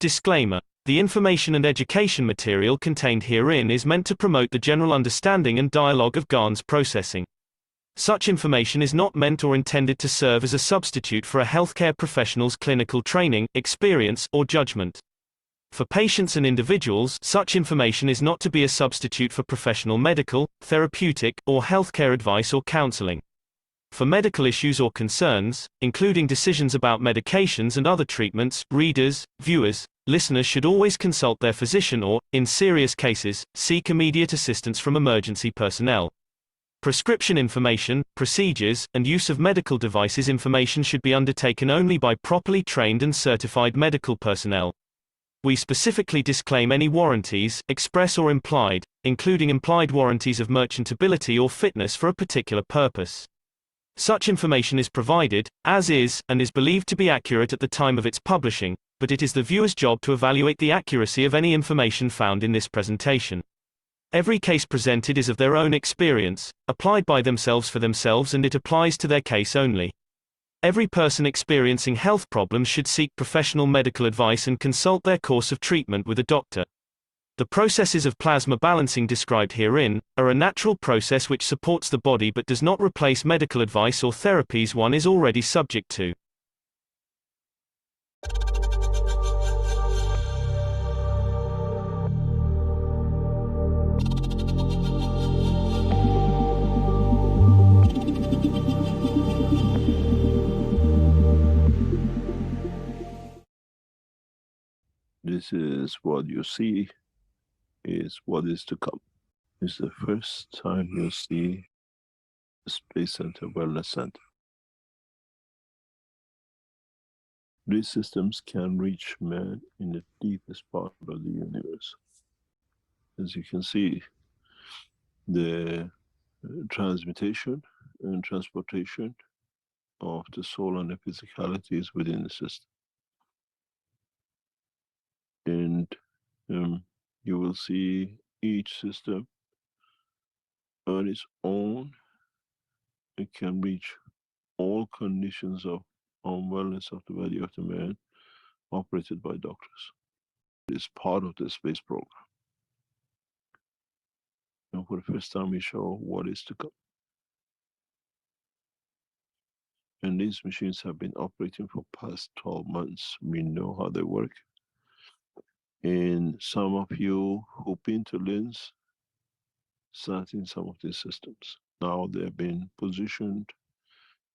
Disclaimer: the information and education material contained herein is meant to promote the general understanding and dialogue of GAN's processing. Such information is not meant or intended to serve as a substitute for a healthcare professional's clinical training, experience, or judgment. For patients and individuals, such information is not to be a substitute for professional medical, therapeutic, or healthcare advice or counseling. For medical issues or concerns, including decisions about medications and other treatments, readers, viewers, listeners should always consult their physician or, in serious cases, seek immediate assistance from emergency personnel. Prescription information, procedures, and use of medical devices information should be undertaken only by properly trained and certified medical personnel. We specifically disclaim any warranties, express or implied, including implied warranties of merchantability or fitness for a particular purpose. Such information is provided, as is, and is believed to be accurate at the time of its publishing, but it is the viewer's job to evaluate the accuracy of any information found in this presentation. Every case presented is of their own experience, applied by themselves for themselves, and it applies to their case only. Every person experiencing health problems should seek professional medical advice and consult their course of treatment with a doctor. The processes of plasma balancing described herein are a natural process which supports the body but does not replace medical advice or therapies one is already subject to. This is what you see is what is to come. It's the first time you see the Space Center Wellness Center. These systems can reach man in the deepest part of the universe. As you can see, the transmutation and transportation of the soul and the physicality is within the system. And you will see each system on its own. It can reach all conditions of unwellness of the body of the man operated by doctors. It is part of the space program. And for the first time, we show what is to come. And these machines have been operating for past 12 months. We know how they work. And some of you who've been to LINS sat in some of these systems. Now they've been positioned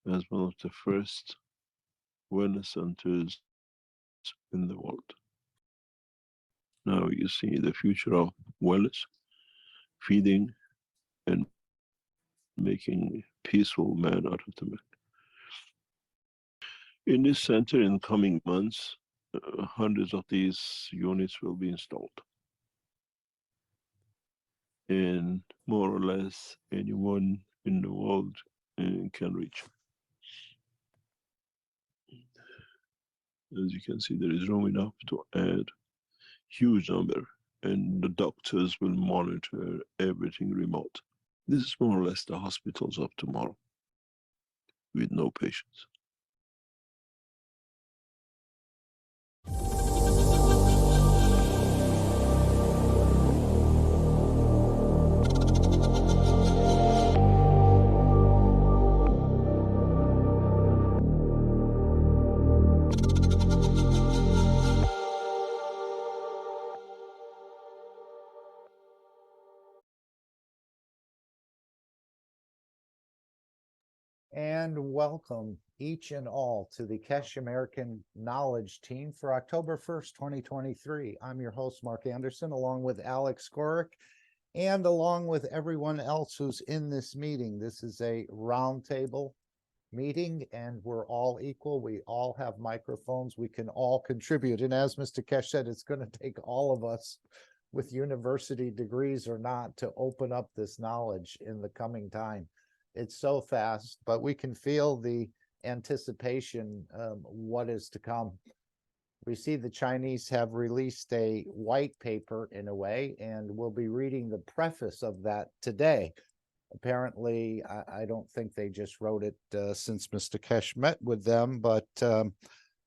as one of the first wellness centers in the world. Now you see the future of wellness, feeding, and making peaceful man out of the man. In this center, in coming months, hundreds of these units will be installed. And more or less anyone in the world can reach. As you can see, there is room enough to add huge number, and the doctors will monitor everything remote. This is more or less the hospitals of tomorrow, with no patients. And welcome each and all to the Keshe American Knowledge Team for October 1st, 2023. I'm your host, Mark Anderson, along with Alex Skorick, and along with everyone else who's in this meeting. This is a roundtable meeting, and we're all equal. We all have microphones. We can all contribute. And as Mr. Keshe said, it's going to take all of us with university degrees or not to open up this knowledge in the coming time. It's so fast, but we can feel the anticipation of what is to come. We see the Chinese have released a white paper in a way, and we'll be reading the preface of that today. Apparently, I don't think they just wrote it since Mr. Keshe met with them, but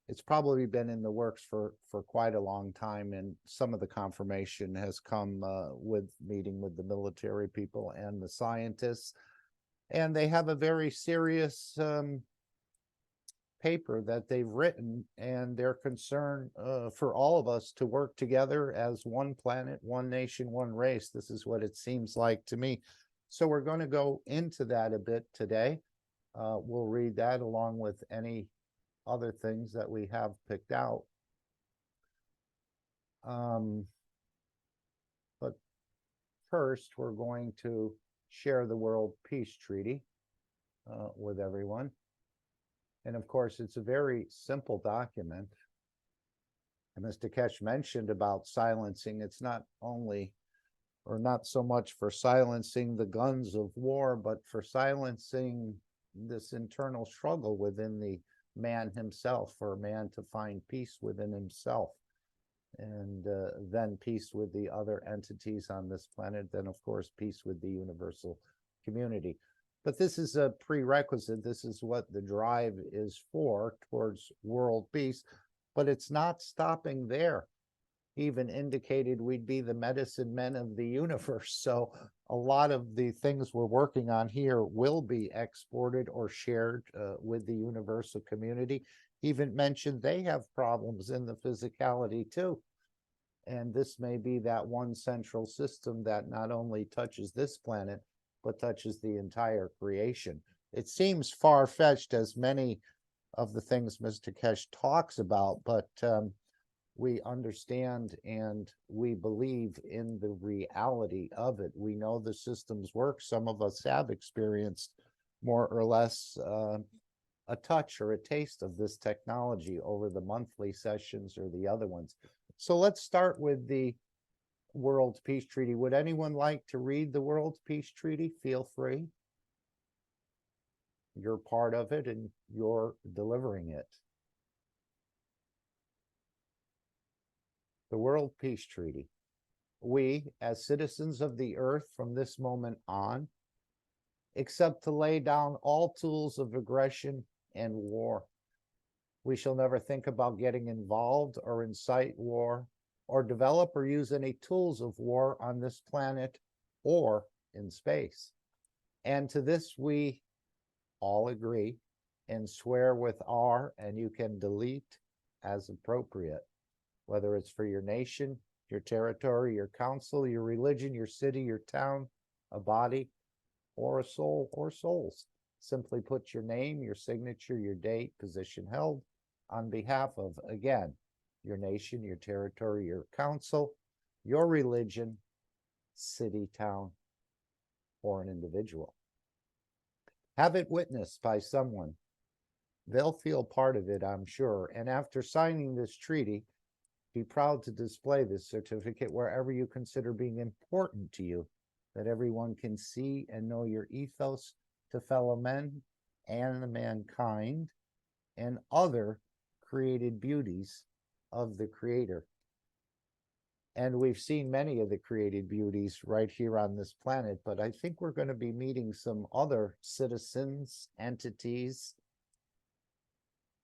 it's probably been in the works for quite a long time, and some of the confirmation has come with meeting with the military people and the scientists, and they have a very serious paper that they've written, and they're concerned for all of us to work together as one planet, one nation, one race. This is what it seems like to me. So we're going to go into that a bit today. We'll read that along with any other things that we have picked out. But first, we're going to share the World Peace Treaty with everyone. And of course, it's a very simple document. And Mr. Keshe mentioned about silencing. It's not only, or not so much for silencing the guns of war, but for silencing this internal struggle within the man himself, for a man to find peace within himself, and then peace with the other entities on this planet, then of course peace with the universal community. But this is a prerequisite. This is what the drive is for, towards world peace. But it's not stopping there. He even indicated we'd be the medicine men of the universe. So a lot of the things we're working on here will be exported or shared with the universal community. He even mentioned they have problems in the physicality too. And this may be that one central system that not only touches this planet, but touches the entire creation. It seems far-fetched, as many of the things Mr. Keshe talks about, but we understand and we believe in the reality of it. We know the systems work. Some of us have experienced more or less a touch or a taste of this technology over the monthly sessions or the other ones. So let's start with the World Peace Treaty. Would anyone like to read the World Peace Treaty? Feel free. You're part of it and you're delivering it. The World Peace Treaty. We, as citizens of the earth from this moment on, accept to lay down all tools of aggression and war. We shall never think about getting involved or incite war, or develop or use any tools of war on this planet or in space. And to this we all agree and swear with R, and you can delete as appropriate, whether it's for your nation, your territory, your council, your religion, your city, your town, a body, or a soul or souls. Simply put your name, your signature, your date, position held on behalf of, again, your nation, your territory, your council, your religion, city, town, or an individual. Have it witnessed by someone. They'll feel part of it, I'm sure. And after signing this treaty, be proud to display this certificate wherever you consider being important to you, that everyone can see and know your ethos to fellow men and the mankind and other created beauties of the Creator. And we've seen many of the created beauties right here on this planet, but I think we're going to be meeting some other citizens, entities,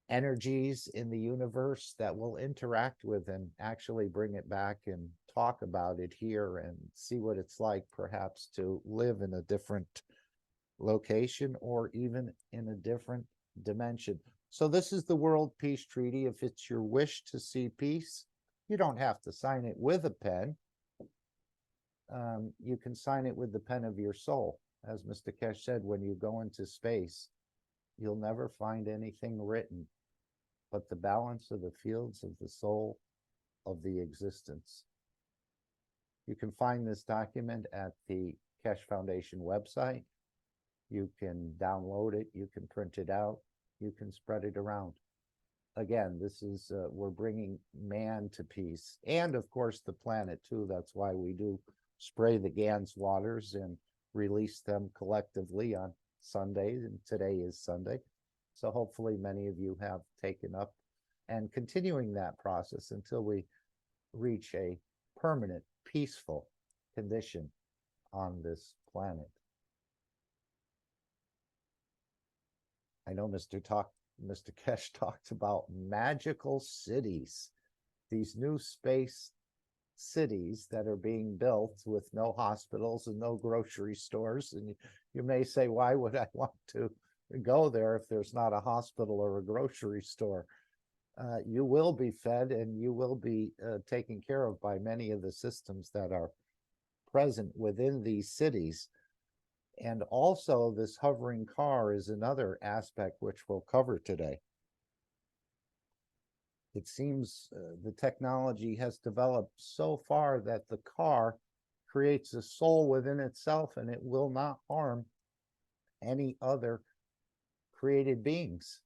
energies in the universe that we'll interact with and actually bring it back and talk about it here and see what it's like perhaps to live in a different location or even in a different dimension. So this is the World Peace Treaty. If it's your wish to see peace, you don't have to sign it with a pen. You can sign it with the pen of your soul. As Mr. Keshe said, when you go into space, you'll never find anything written but the balance of the fields of the soul of the existence. You can find this document at the Keshe Foundation website. You can download it, you can print it out, you can spread it around. Again, this is, we're bringing man to peace, and of course the planet too. That's why we do spray the Gans waters and release them collectively on Sundays, and today is Sunday. So hopefully many of you have taken up and continuing that process until we reach a permanent, peaceful condition on this planet. I know Mr. Mr. Keshe talked about magical cities, these new space cities that are being built with no hospitals and no grocery stores. And you may say, why would I want to go there if there's not a hospital or a grocery store? You will be fed and you will be taken care of by many of the systems that are present within these cities. And also this hovering car is another aspect which we'll cover today. It seems the technology has developed so far that the car creates a soul within itself and it will not harm any other created beings.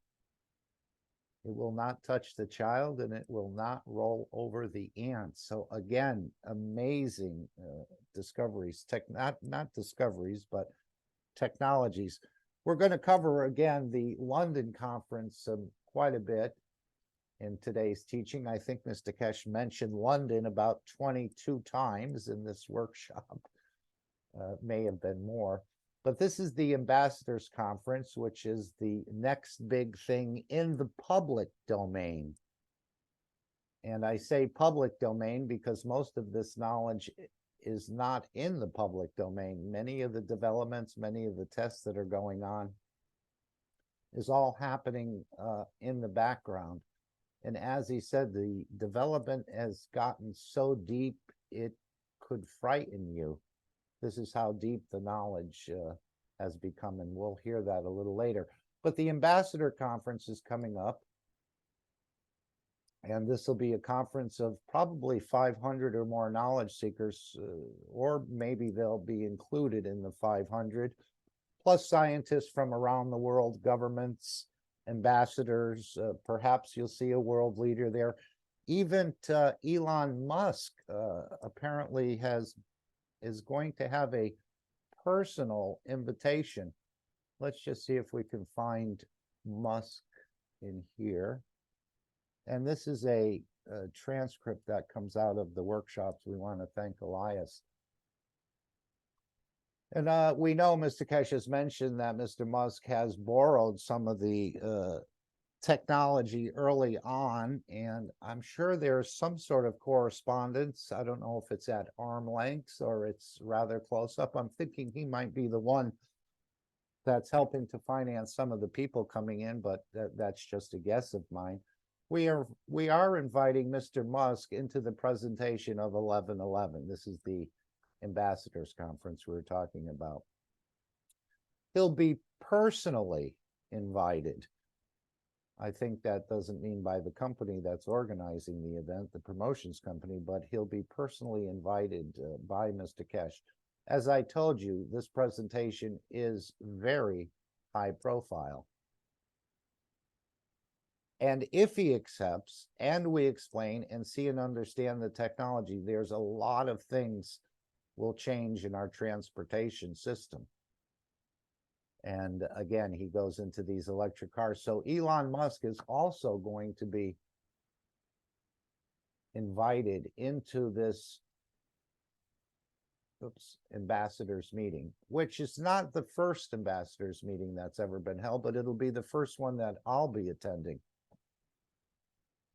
It will not touch the child and it will not roll over the ant. So again, amazing discoveries, not discoveries, but technologies. We're going to cover again the London conference quite a bit in today's teaching. I think Mr. Keshe mentioned London about 22 times in this workshop. May have been more. But this is the Ambassadors Conference, which is the next big thing in the public domain. And I say public domain because most of this knowledge is not in the public domain. Many of the developments, many of the tests that are going on is all happening in the background. And as he said, the development has gotten so deep, it could frighten you. This is how deep the knowledge has become, and we'll hear that a little later. But the Ambassador Conference is coming up, and this will be a conference of probably 500 or more knowledge seekers, or maybe they'll be included in the 500, plus scientists from around the world, governments, ambassadors. Perhaps you'll see a world leader there. Even Elon Musk apparently is going to have a personal invitation. Let's just see if we can find Musk in here. And this is a transcript that comes out of the workshops. We want to thank Elias. And we know Mr. Keshe has mentioned that Mr. Musk has borrowed some of the technology early on, and I'm sure there's some sort of correspondence. I don't know if it's at arm length or it's rather close up. I'm thinking he might be the one that's helping to finance some of the people coming in, but that's just a guess of mine. We are inviting Mr. Musk into the presentation of 11/11. This is the Ambassadors Conference we were talking about. He'll be personally invited. I think that doesn't mean by the company that's organizing the event, the promotions company, but he'll be personally invited by Mr. Keshe. As I told you, this presentation is very high profile. And if he accepts and we explain and see and understand the technology, there's a lot of things will change in our transportation system. And again, he goes into these electric cars. So Elon Musk is also going to be invited into this ambassadors meeting, which is not the first ambassadors meeting that's ever been held, but it'll be the first one that I'll be attending.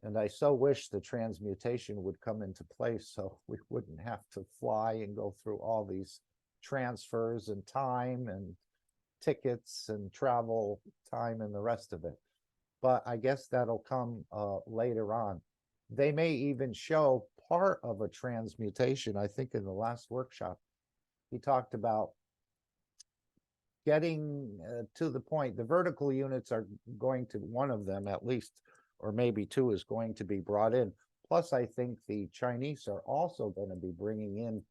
And I so wish the transmutation would come into place so we wouldn't have to fly and go through all these transfers and time and tickets and travel time and the rest of it. But I guess that'll come later on. They may even show part of a transmutation. I think in the last workshop, he talked about getting to the point. The vertical units are going to, one of them at least, or maybe two, is going to be brought in. Plus, I think the Chinese are also going to be bringing in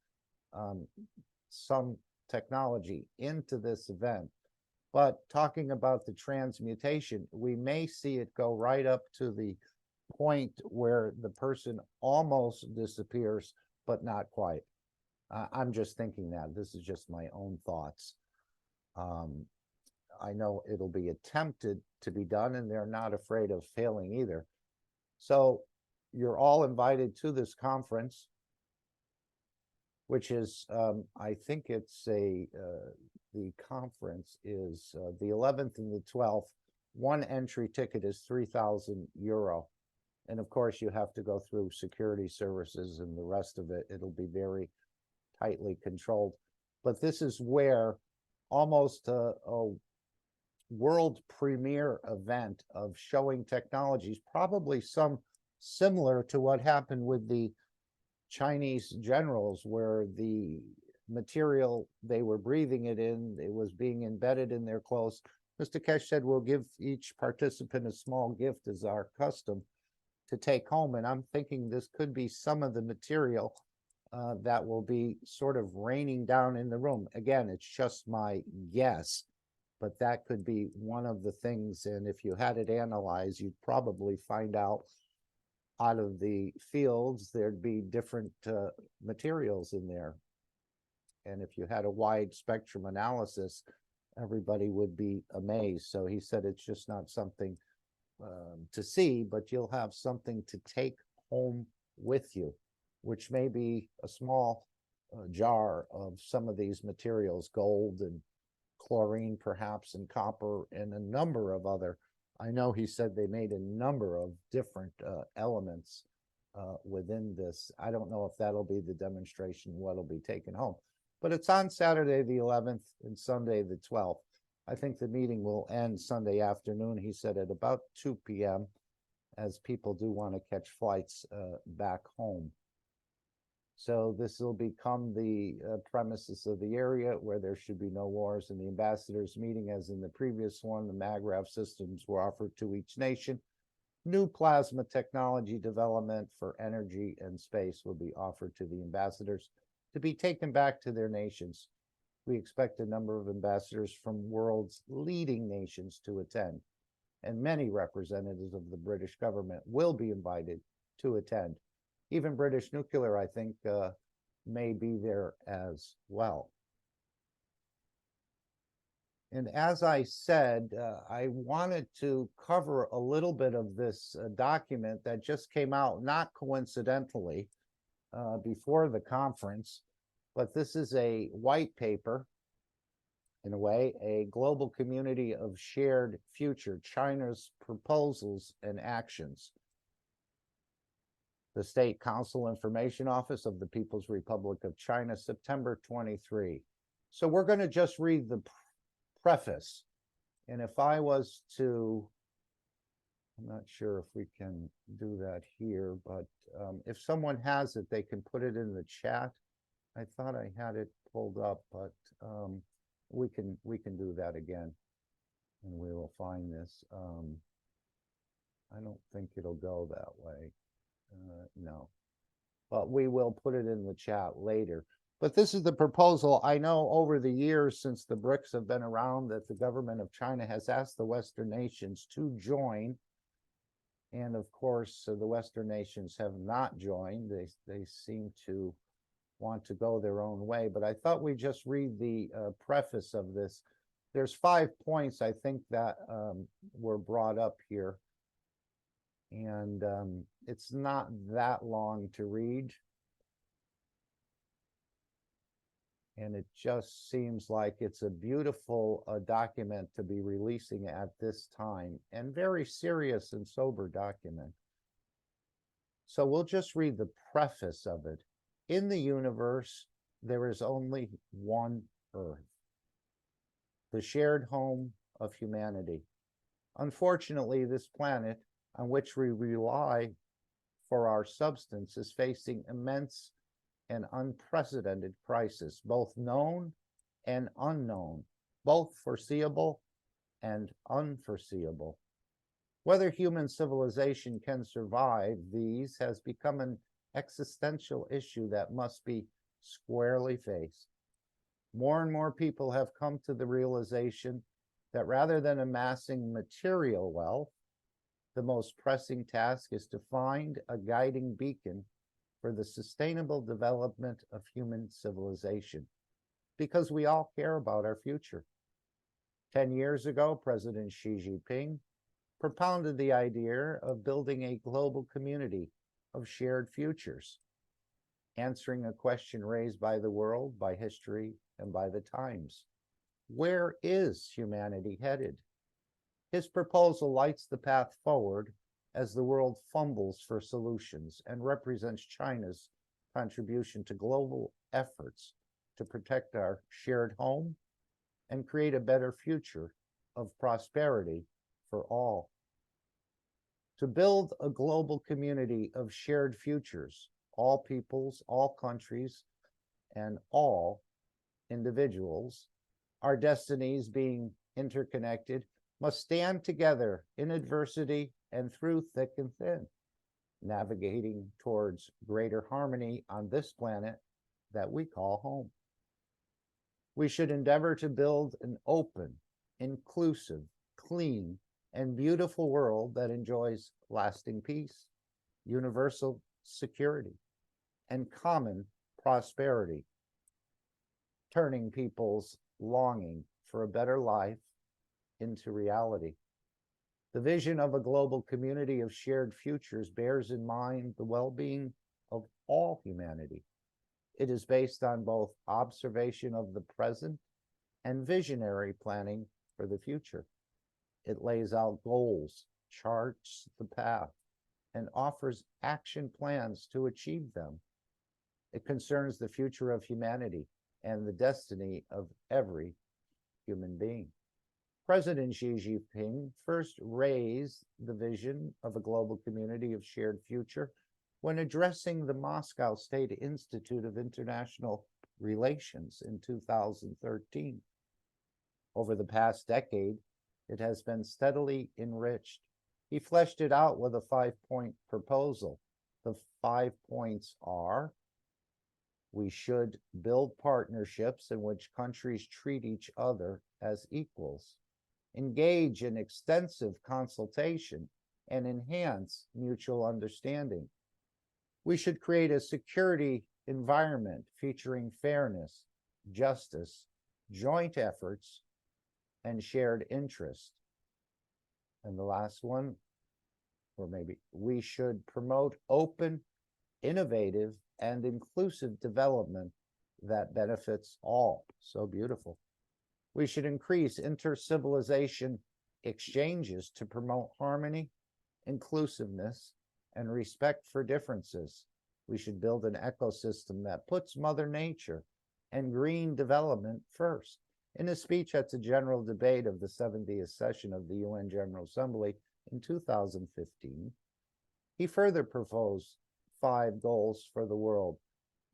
some technology into this event. But talking about the transmutation, we may see it go right up to the point where the person almost disappears, but not quite. I'm just thinking that. This is just my own thoughts. I know it'll be attempted to be done, and they're not afraid of failing either. So you're all invited to this conference, which is, I think it's the conference is the 11th and the 12th one entry ticket is 3,000 euro. And of course, you have to go through security services and the rest of it. It'll be very tightly controlled. But this is where almost a world premiere event of showing technologies, probably some similar to what happened with the Chinese generals, where the material they were breathing it in, it was being embedded in their clothes. Mr. Keshe said we'll give each participant a small gift as our custom to take home. And I'm thinking this could be some of the material that will be sort of raining down in the room. Again, it's just my guess, but that could be one of the things. And if you had it analyzed, you'd probably find out of the fields, there'd be different materials in there. And if you had a wide spectrum analysis, everybody would be amazed. So he said it's just not something to see, but you'll have something to take home with you, which may be a small jar of some of these materials, gold and chlorine perhaps, and copper, and a number of other. I know he said they made a number of different elements within this. I don't know if that'll be the demonstration, what'll be taken home. But it's on Saturday the 11th and Sunday the 12th. I think the meeting will end Sunday afternoon, he said, at about 2 p.m., as people do want to catch flights back home. So this will become the premises of the area where there should be no wars. In the ambassadors meeting, as in the previous one, the MAGRAV systems were offered to each nation. New plasma technology development for energy and space will be offered to the ambassadors to be taken back to their nations. We expect a number of ambassadors from world's leading nations to attend, and many representatives of the British government will be invited to attend. Even British Nuclear, I think, may be there as well. And as I said, I wanted to cover a little bit of this document that just came out, not coincidentally, before the conference, but this is a white paper, in a way, a global community of shared future, China's proposals and actions. The State Council Information Office of the People's Republic of China, September 23. So we're going to just read the preface. And if I was to, I'm not sure if we can do that here, but if someone has it, they can put it in the chat. I thought I had it pulled up, but we can do that again, and we will find this. I don't think it'll go that way. No, but we will put it in the chat later. But this is the proposal. I know over the years since the BRICS have been around that the government of China has asked the Western nations to join. And of course, the Western nations have not joined. They seem to want to go their own way. But I thought we'd just read the preface of this. There's 5 points, I think, that were brought up here. And it's not that long to read. And it just seems like it's a beautiful document to be releasing at this time, and very serious and sober document. So we'll just read the preface of it. In the universe, there is only one Earth, the shared home of humanity. Unfortunately, this planet on which we rely for our substance is facing immense and unprecedented crisis, both known and unknown, both foreseeable and unforeseeable. Whether human civilization can survive these has become an existential issue that must be squarely faced. More and more people have come to the realization that rather than amassing material wealth, the most pressing task is to find a guiding beacon for the sustainable development of human civilization, because we all care about our future. 10 years ago, President Xi Jinping propounded the idea of building a global community of shared futures, answering a question raised by the world, by history, and by the times. Where is humanity headed? His proposal lights the path forward as the world fumbles for solutions and represents China's contribution to global efforts to protect our shared home and create a better future of prosperity for all. To build a global community of shared futures, all peoples, all countries, and all individuals, our destinies being interconnected, must stand together in adversity and through thick and thin, navigating towards greater harmony on this planet that we call home. We should endeavor to build an open, inclusive, clean, and beautiful world that enjoys lasting peace, universal security, and common prosperity, turning people's longing for a better life into reality. The vision of a global community of shared futures bears in mind the well-being of all humanity. It is based on both observation of the present and visionary planning for the future. It lays out goals, charts the path, and offers action plans to achieve them. It concerns the future of humanity and the destiny of every human being. President Xi Jinping first raised the vision of a global community of shared future when addressing the Moscow State Institute of International Relations in 2013. Over the past decade, it has been steadily enriched. He fleshed it out with a 5-point proposal. The 5 points are: we should build partnerships in which countries treat each other as equals, engage in extensive consultation, and enhance mutual understanding. We should create a security environment featuring fairness, justice, joint efforts, and shared interest. And the last one, or maybe we should promote open, innovative, and inclusive development that benefits all. So beautiful. We should increase inter-civilization exchanges to promote harmony, inclusiveness, and respect for differences. We should build an ecosystem that puts Mother Nature and green development first. In a speech at the general debate of the 70th session of the UN General Assembly in 2015, he further proposed 5 goals for the world.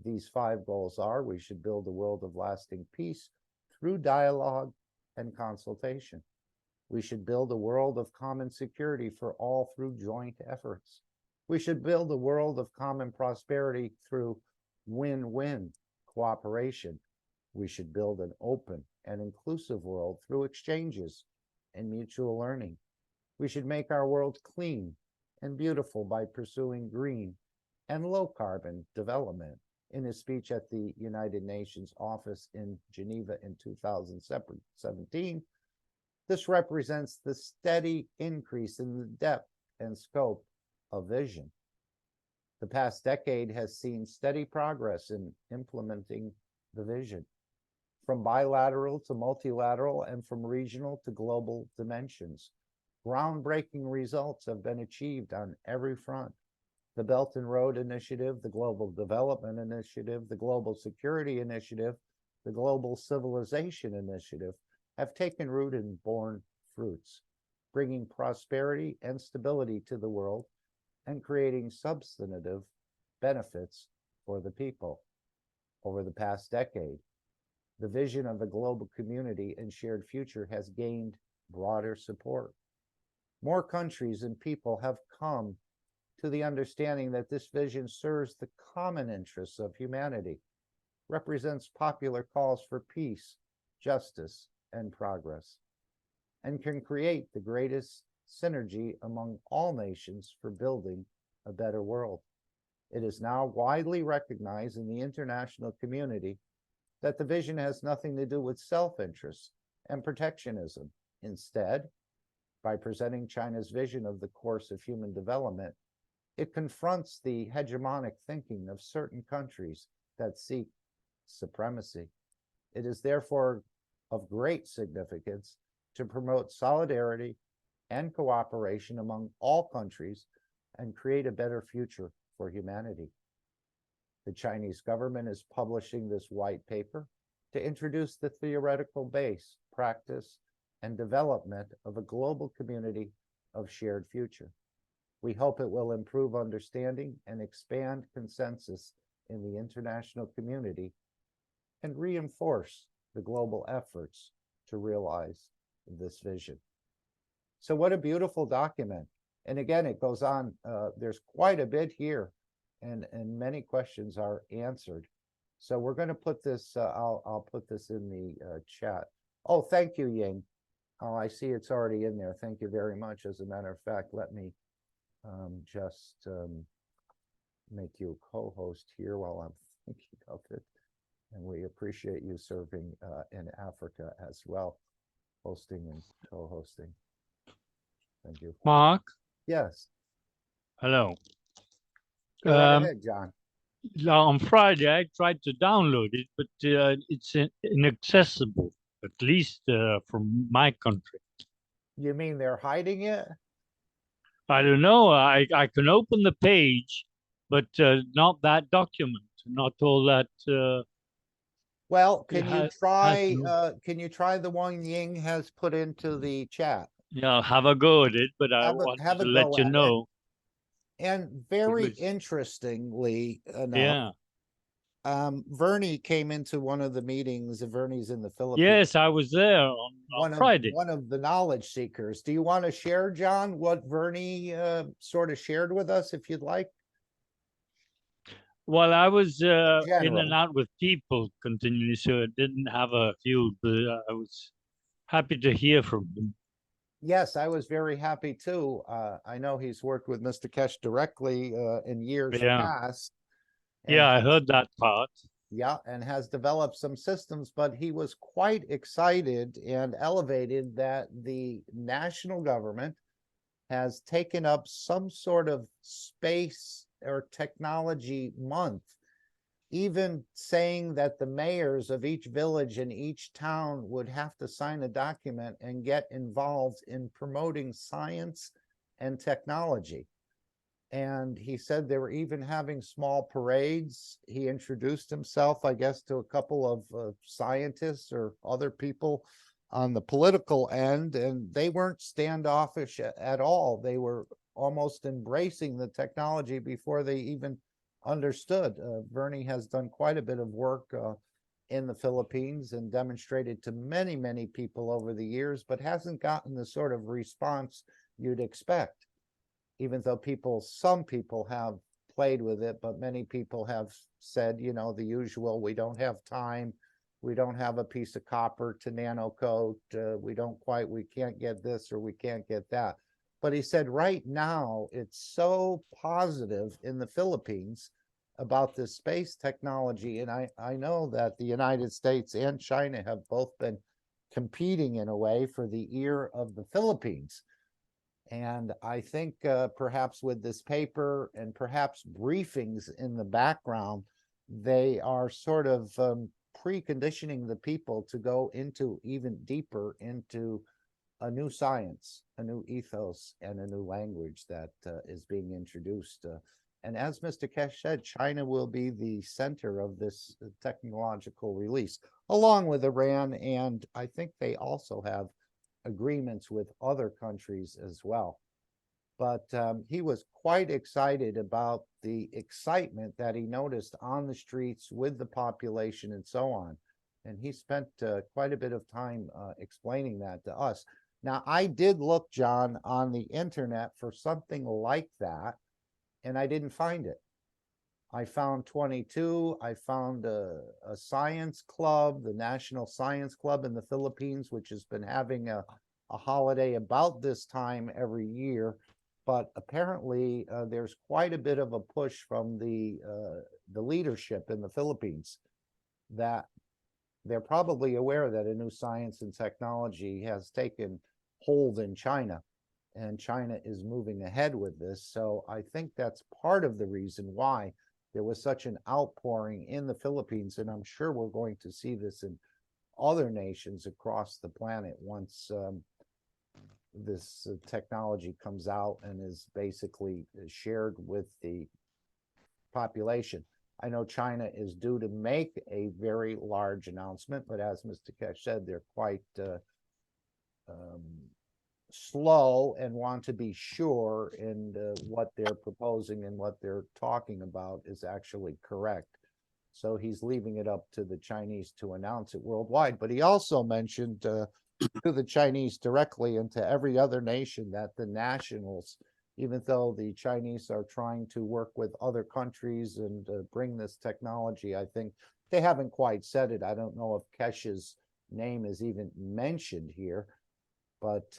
These 5 goals are: we should build a world of lasting peace through dialogue and consultation. We should build a world of common security for all through joint efforts. We should build a world of common prosperity through win-win cooperation. We should build an open and inclusive world through exchanges and mutual learning. We should make our world clean and beautiful by pursuing green and low-carbon development. In his speech at the United Nations office in Geneva in 2017, this represents the steady increase in the depth and scope of vision. The past decade has seen steady progress in implementing the vision, from bilateral to multilateral and from regional to global dimensions. Groundbreaking results have been achieved on every front. The Belt and Road Initiative, the Global Development Initiative, the Global Security Initiative, the Global Civilization Initiative have taken root and borne fruits, bringing prosperity and stability to the world and creating substantive benefits for the people. Over the past decade, the vision of a global community and shared future has gained broader support. More countries and people have come to the understanding that this vision serves the common interests of humanity, represents popular calls for peace, justice, and progress, and can create the greatest synergy among all nations for building a better world. It is now widely recognized in the international community that the vision has nothing to do with self-interest and protectionism. Instead, by presenting China's vision of the course of human development, it confronts the hegemonic thinking of certain countries that seek supremacy. It is therefore of great significance to promote solidarity and cooperation among all countries and create a better future for humanity. The Chinese government is publishing this white paper to introduce the theoretical base, practice, and development of a global community of shared future. We hope it will improve understanding and expand consensus in the international community and reinforce the global efforts to realize this vision. So what a beautiful document. And again, it goes on, there's quite a bit here, and many questions are answered. So we're going to put this, I'll put this in the chat. Oh, thank you, Ying. Oh, I see it's already in there. Thank you very much. As a matter of fact, let me just make you a co-host here while I'm thinking of it. And we appreciate you serving in Africa as well, hosting and co-hosting. Thank you. Mark, Yes, hello. go right ahead, John. On Friday, I tried to download it, but it's inaccessible, at least from my country. You mean they're hiding it? I don't know. I can open the page, but not that document, not all that. Well, can you try? no- Can you try the one Ying has put into the chat? Yeah, have a go at it, but I want Have a to let go you at it. know. And very Because- interestingly enough, Yeah. Vernie came into one of the meetings. Vernie's in the Philippines. Yes, I was there on Friday. One of the knowledge seekers. Do you want to share, John, what Vernie sort of shared with us, if you'd like? Well, I was in General. and out with people continually, so I didn't have a field, but I was happy to hear from him. Yes, I was very happy too. I know he's worked with Mr. Keshe directly in years Yeah. past. and Yeah, I has- heard that part. Yeah, and has developed some systems, but he was quite excited and elevated that the national government has taken up some sort of space or technology month, even saying that the mayors of each village and each town would have to sign a document and get involved in promoting science and technology. And he said they were even having small parades. He introduced himself, I guess, to a couple of scientists or other people on the political end, and they weren't standoffish at all. They were almost embracing the technology before they even understood. Vernie has done quite a bit of work in the Philippines and demonstrated to many, many people over the years, but hasn't gotten the sort of response you'd expect. Even though some people have played with it, but many people have said, you know, the usual, we don't have time, we don't have a piece of copper to nano coat, we can't get this or we can't get that. But he said right now, it's so positive in the Philippines about this space technology. And I know that the United States and China have both been competing in a way for the ear of the Philippines. And I think perhaps with this paper and perhaps briefings in the background, they are sort of preconditioning the people to go into even deeper into a new science, a new ethos, and a new language that is being introduced. And as Mr. Keshe said, China will be the center of this technological release, along with Iran. And I think they also have agreements with other countries as well. But he was quite excited about the excitement that he noticed on the streets with the population and so on. And he spent quite a bit of time explaining that to us. Now, I did look, John, on the internet for something like that, and I didn't find it. I found 22. I found a science club, the National Science Club in the Philippines, which has been having a holiday about this time every year. But apparently, there's quite a bit of a push from the leadership in the Philippines that they're probably aware that a new science and technology has taken hold in China, and China is moving ahead with this. So I think that's part of the reason why there was such an outpouring in the Philippines, and I'm sure we're going to see this in other nations across the planet once this technology comes out and is basically shared with the population. I know China is due to make a very large announcement, but as Mr. Keshe said, they're quite slow and want to be sure in what they're proposing and what they're talking about is actually correct. So he's leaving it up to the Chinese to announce it worldwide. But he also mentioned to the Chinese directly and to every other nation that the nationals, even though the Chinese are trying to work with other countries and bring this technology, I think they haven't quite said it. I don't know if Keshe's name is even mentioned here, but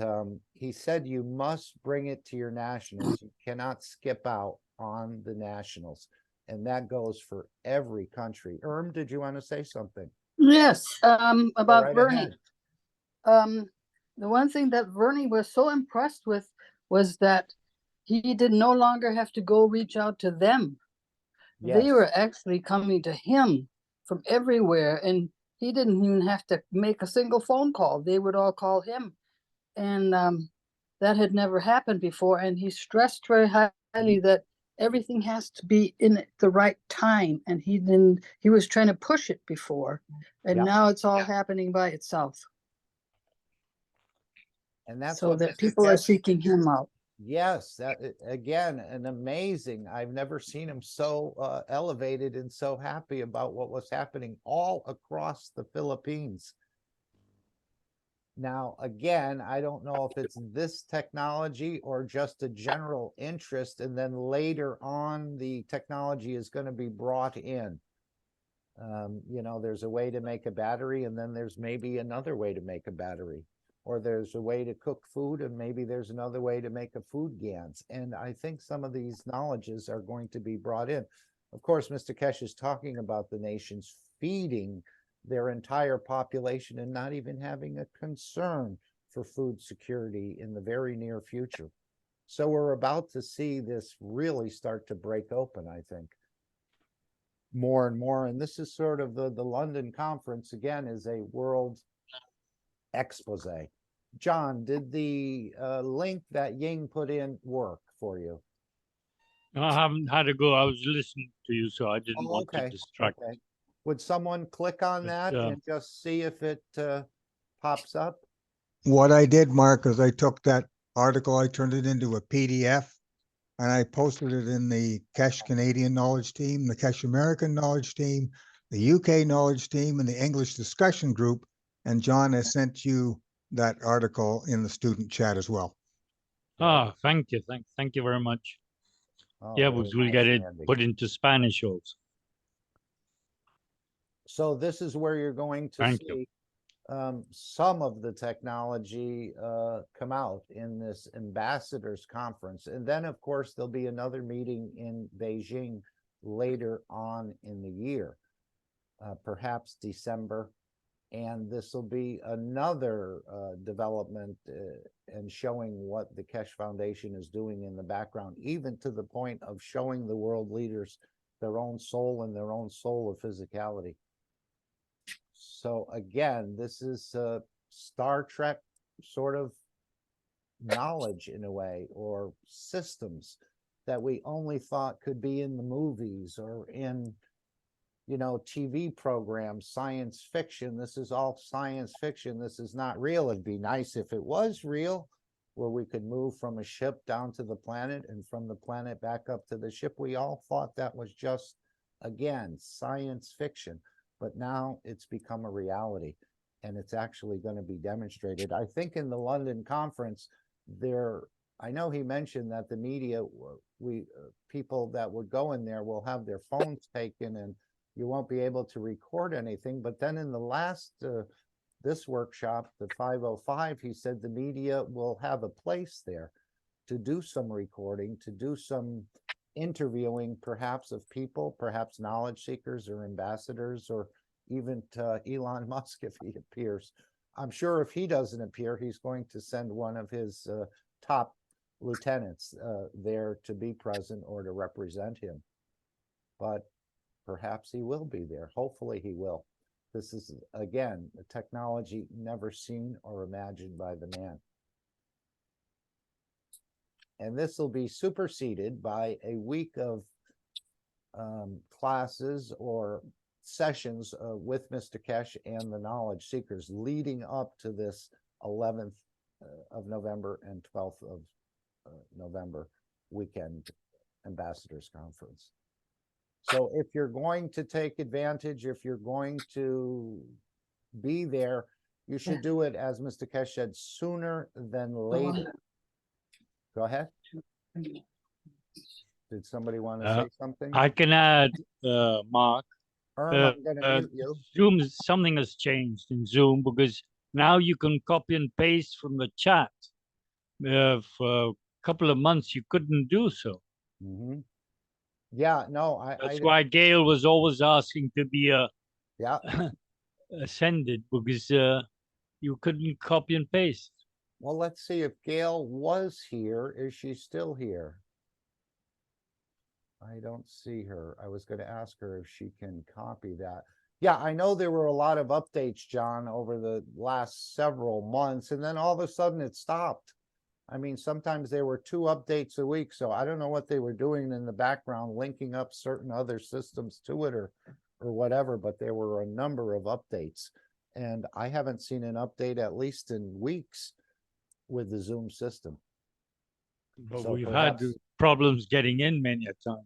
he said you must bring it to your nationals. You cannot skip out on the nationals. And that goes for every country. Did you want to say something? Yes, Go about right Bernie. ahead. The one thing that Bernie was so impressed with was that he did no longer have to go reach out to them. They Yes. were actually coming to him from everywhere, and he didn't even have to make a single phone call. They would all call him. And that had never happened before. And he stressed very highly that everything has to be in the right time. And he was trying to push it before. And Yeah. now it's all happening by itself. And that's So what that Mr. people are Keshe- seeking him out. Yes, that again, an amazing. I've never seen him so elevated and so happy about what was happening all across the Philippines. Now, again, I don't know if it's this technology or just a general interest, and then later on, the technology is going to be brought in. You know, there's a way to make a battery, and then there's maybe another way to make a battery. Or there's a way to cook food, and maybe there's another way to make a food GANs. And I think some of these knowledges are going to be brought in. Of course, Mr. Keshe is talking about the nations feeding their entire population and not even having a concern for food security in the very near future. So we're about to see this really start to break open, I think, more and more. And this is sort of the London conference, again, is a world expose. John, did the link that Ying put in work for you? I haven't had a go. I was listening to you, so I didn't Oh, want to okay. distract. Okay. Would someone click on But, that and just see if it pops up? What I did, Mark, is I took that article, I turned it into a PDF, and I posted it in the KAKT Canadian Knowledge Team, the KAKT American Knowledge Team, the UK Knowledge Team, and the English discussion group. And John has sent you that article in the student chat as well. Thank you. Thank you very much. Oh, Yeah, very we'll nice, get it Andy. put into Spanish also. So this is where you're going to Thank you. see some of the technology come out in this ambassadors conference. And then, of course, there'll be another meeting in Beijing later on in the year, perhaps December. And this will be another development and showing what the Keshe Foundation is doing in the background, even to the point of showing the world leaders their own soul and their own soul of physicality. So again, this is Star Trek sort of knowledge in a way, or systems that we only thought could be in the movies or in, you know, TV programs, science fiction. This is all science fiction. This is not real. It'd be nice if it was real, where we could move from a ship down to the planet and from the planet back up to the ship. We all thought that was just, again, science fiction. But now it's become a reality, and it's actually going to be demonstrated. I think in the London conference, I know he mentioned that the media, people that would go in there will have their phones taken, and you won't be able to record anything. But then in the last, this workshop, the 505, he said the media will have a place there to do some recording, to do some interviewing, perhaps of people, perhaps knowledge seekers or ambassadors, or even Elon Musk if he appears. I'm sure if he doesn't appear, he's going to send one of his top lieutenants there to be present or to represent him. But perhaps he will be there. Hopefully he will. This is, again, a technology never seen or imagined by the man. And this will be superseded by a week of classes or sessions with Mr. Keshe and the knowledge seekers leading up to this 11th of November and 12th of November weekend ambassadors conference. So if you're going to take advantage, if you're going to be there, you should do it, as Mr. Keshe said, sooner than later. Go ahead. Did somebody want to say something? I can add, Mark. I'm going to mute you. Zoom, something has changed in Zoom because now you can copy and paste from the chat. For a couple of months, you couldn't do so. Mm-hmm. Yeah, no, That's why Gail was always asking to be yeah. ascended, because you couldn't copy and paste. Well, let's see if Gail was here. Is she still here? I don't see her. I was going to ask her if she can copy that. Yeah, I know there were a lot of updates, John, over the last several months, and then all of a sudden it stopped. I mean, sometimes there were 2 updates a week, so I don't know what they were doing in the background, linking up certain other systems to it or whatever, but there were a number of updates. And I haven't seen an update at least in weeks with the Zoom system. But So we've perhaps, had problems getting in many a time.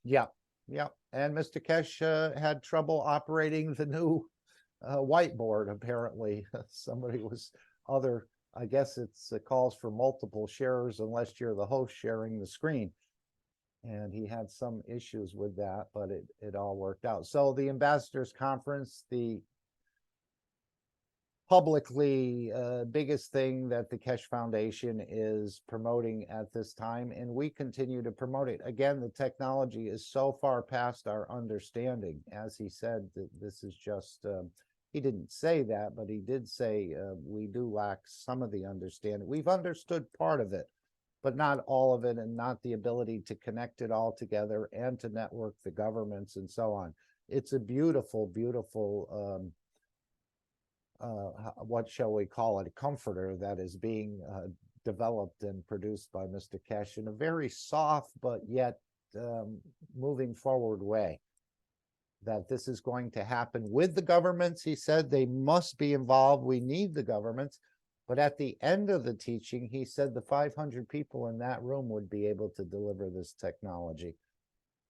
yeah, yeah. And Mr. Keshe had trouble operating the new whiteboard, apparently. Somebody was I guess it calls for multiple sharers unless you're the host sharing the screen. And he had some issues with that, but it all worked out. So the Ambassadors Conference, the publicly biggest thing that the Keshe Foundation is promoting at this time, and we continue to promote it. Again, the technology is so far past our understanding. As he said, that this is just, he didn't say that, but he did say we do lack some of the understanding. We've understood part of it, but not all of it, and not the ability to connect it all together and to network the governments and so on. It's a beautiful, beautiful what shall we call it, a comforter that is being developed and produced by Mr. Keshe in a very soft but yet moving forward way. That this is going to happen with the governments. He said they must be involved. We need the governments. But at the end of the teaching, he said the 500 people in that room would be able to deliver this technology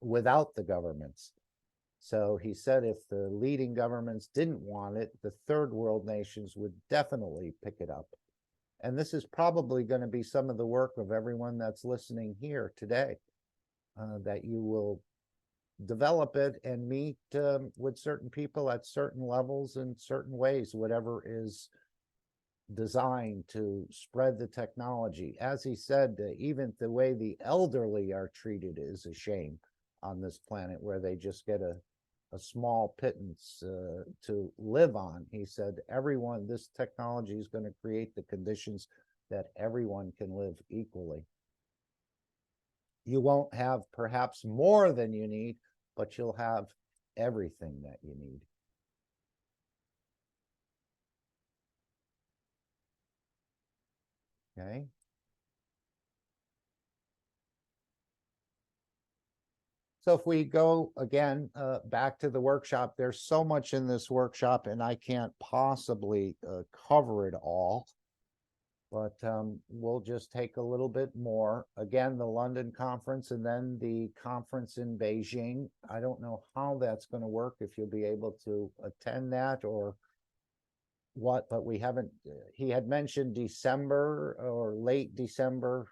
without the governments. So he said if the leading governments didn't want it, the third world nations would definitely pick it up. And this is probably going to be some of the work of everyone that's listening here today, that you will develop it and meet with certain people at certain levels in certain ways, whatever is designed to spread the technology. As he said, even the way the elderly are treated is a shame on this planet, where they just get a small pittance to live on. He said, everyone, this technology is going to create the conditions that everyone can live equally. You won't have perhaps more than you need, but you'll have everything that you need. Okay. So if we go again back to the workshop, there's so much in this workshop and I can't possibly cover it all, but we'll just take a little bit more. Again, the London conference and then the conference in Beijing. I don't know how that's going to work, if you'll be able to attend that or what, but we haven't, he had mentioned December or late December,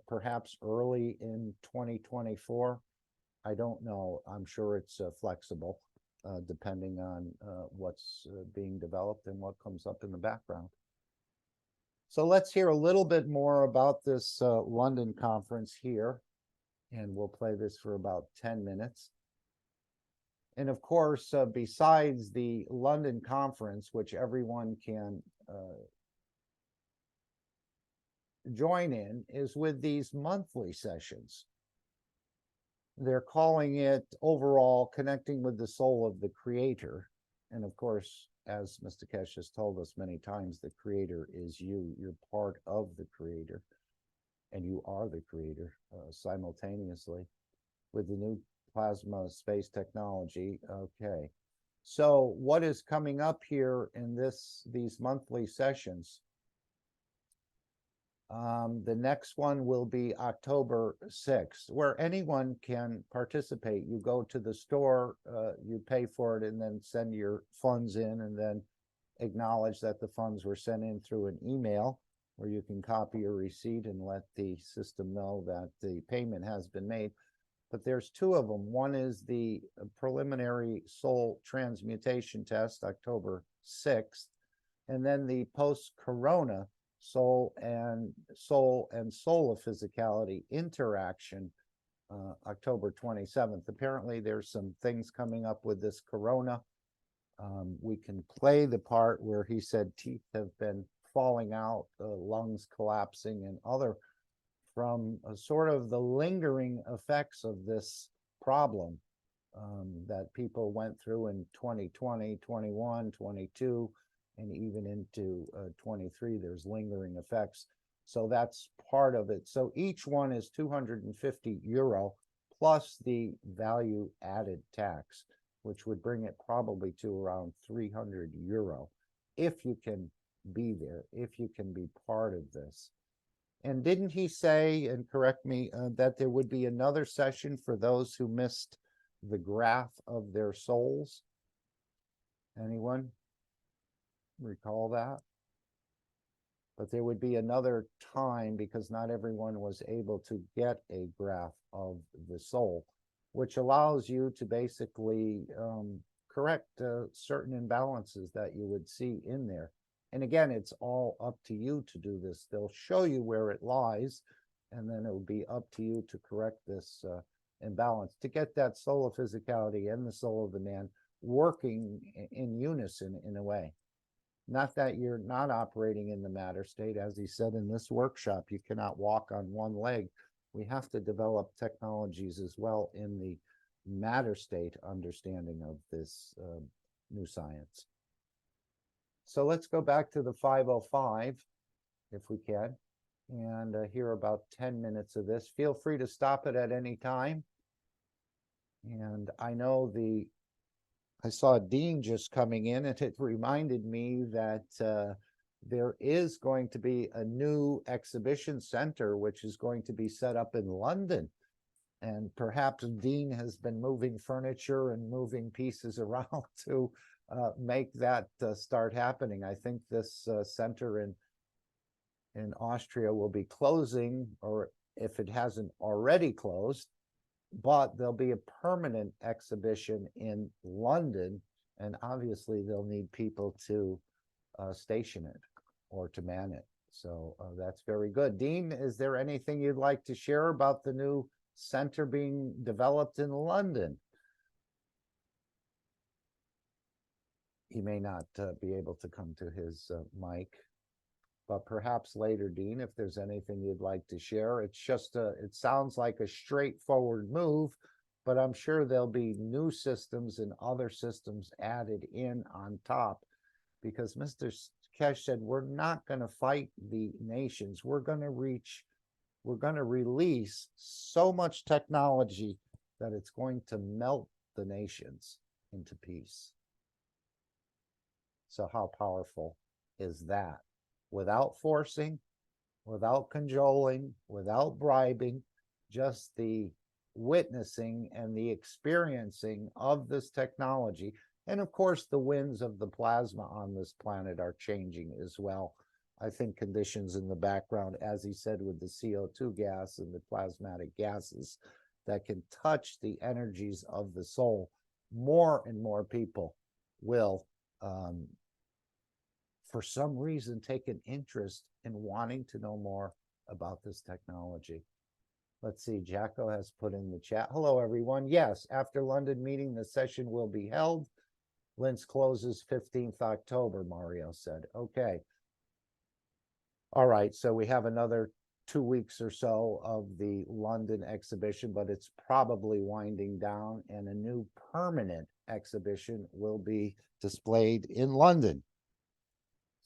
perhaps early in 2024. I don't know. I'm sure it's flexible, depending on what's being developed and what comes up in the background. So let's hear a little bit more about this London conference here, and we'll play this for about 10 minutes. And of course, besides the London conference, which everyone can join in, is with these monthly sessions. They're calling it overall Connecting with the Soul of the Creator. And of course, as Mr. Keshe has told us many times, the Creator is you. You're part of the Creator. and you are the creator simultaneously with the new plasma space technology. Okay. So what is coming up here in these monthly sessions? The next one will be October 6th, where anyone can participate. You go to the store, you pay for it, and then send your funds in, and then acknowledge that the funds were sent in through an email, where you can copy your receipt and let the system know that the payment has been made. But there's two of them. One is the preliminary soul transmutation test, October 6th, and then the post-corona soul and soul physicality interaction, October 27th. Apparently there's some things coming up with this corona. We can play the part where he said teeth have been falling out, lungs collapsing, and other from sort of the lingering effects of this problem that people went through in 2020, 21, 22, and even into 23. There's lingering effects. So that's part of it. So each one is 250 euro plus the value added tax, which would bring it probably to around 300 euro if you can be there, if you can be part of this. And didn't he say, and correct me, that there would be another session for those who missed the graph of their souls? Anyone recall that? But there would be another time because not everyone was able to get a graph of the soul, which allows you to basically correct certain imbalances that you would see in there. And again, it's all up to you to do this. They'll show you where it lies, and then it will be up to you to correct this imbalance, to get that soul of physicality and the soul of the man working in unison in a way. Not that you're not operating in the matter state. As he said in this workshop, you cannot walk on one leg. We have to develop technologies as well in the matter state understanding of this new science. So let's go back to the 505, if we can, and hear about 10 minutes of this. Feel free to stop it at any time. And I know I saw Dean just coming in, and it reminded me that there is going to be a new exhibition center, which is going to be set up in London. And perhaps Dean has been moving furniture and moving pieces around to make that start happening. I think this center in Austria will be closing, or if it hasn't already closed, but there'll be a permanent exhibition in London, and obviously they'll need people to station it or to man it. So that's very good. Dean, is there anything you'd like to share about the new center being developed in London? He may not be able to come to his mic, but perhaps later, Dean, if there's anything you'd like to share. It's just it sounds like a straightforward move, but I'm sure there'll be new systems and other systems added in on top, because Mr. Keshe said, we're not going to fight the nations. We're going to release so much technology that it's going to melt the nations into peace. So how powerful is that? Without forcing, without cajoling, without bribing, just the witnessing and the experiencing of this technology. And of course, the winds of the plasma on this planet are changing as well. I think conditions in the background, as he said, with the CO2 gas and the plasmatic gases that can touch the energies of the soul, more and more people will for some reason take an interest in wanting to know more about this technology. Let's see, Jacko has put in the chat. Hello, everyone. Yes, after London meeting, the session will be held. Linz closes 15th October, Mario said. Okay. All right, so we have another 2 weeks or so of the London exhibition, but it's probably winding down, and a new permanent exhibition will be displayed in London.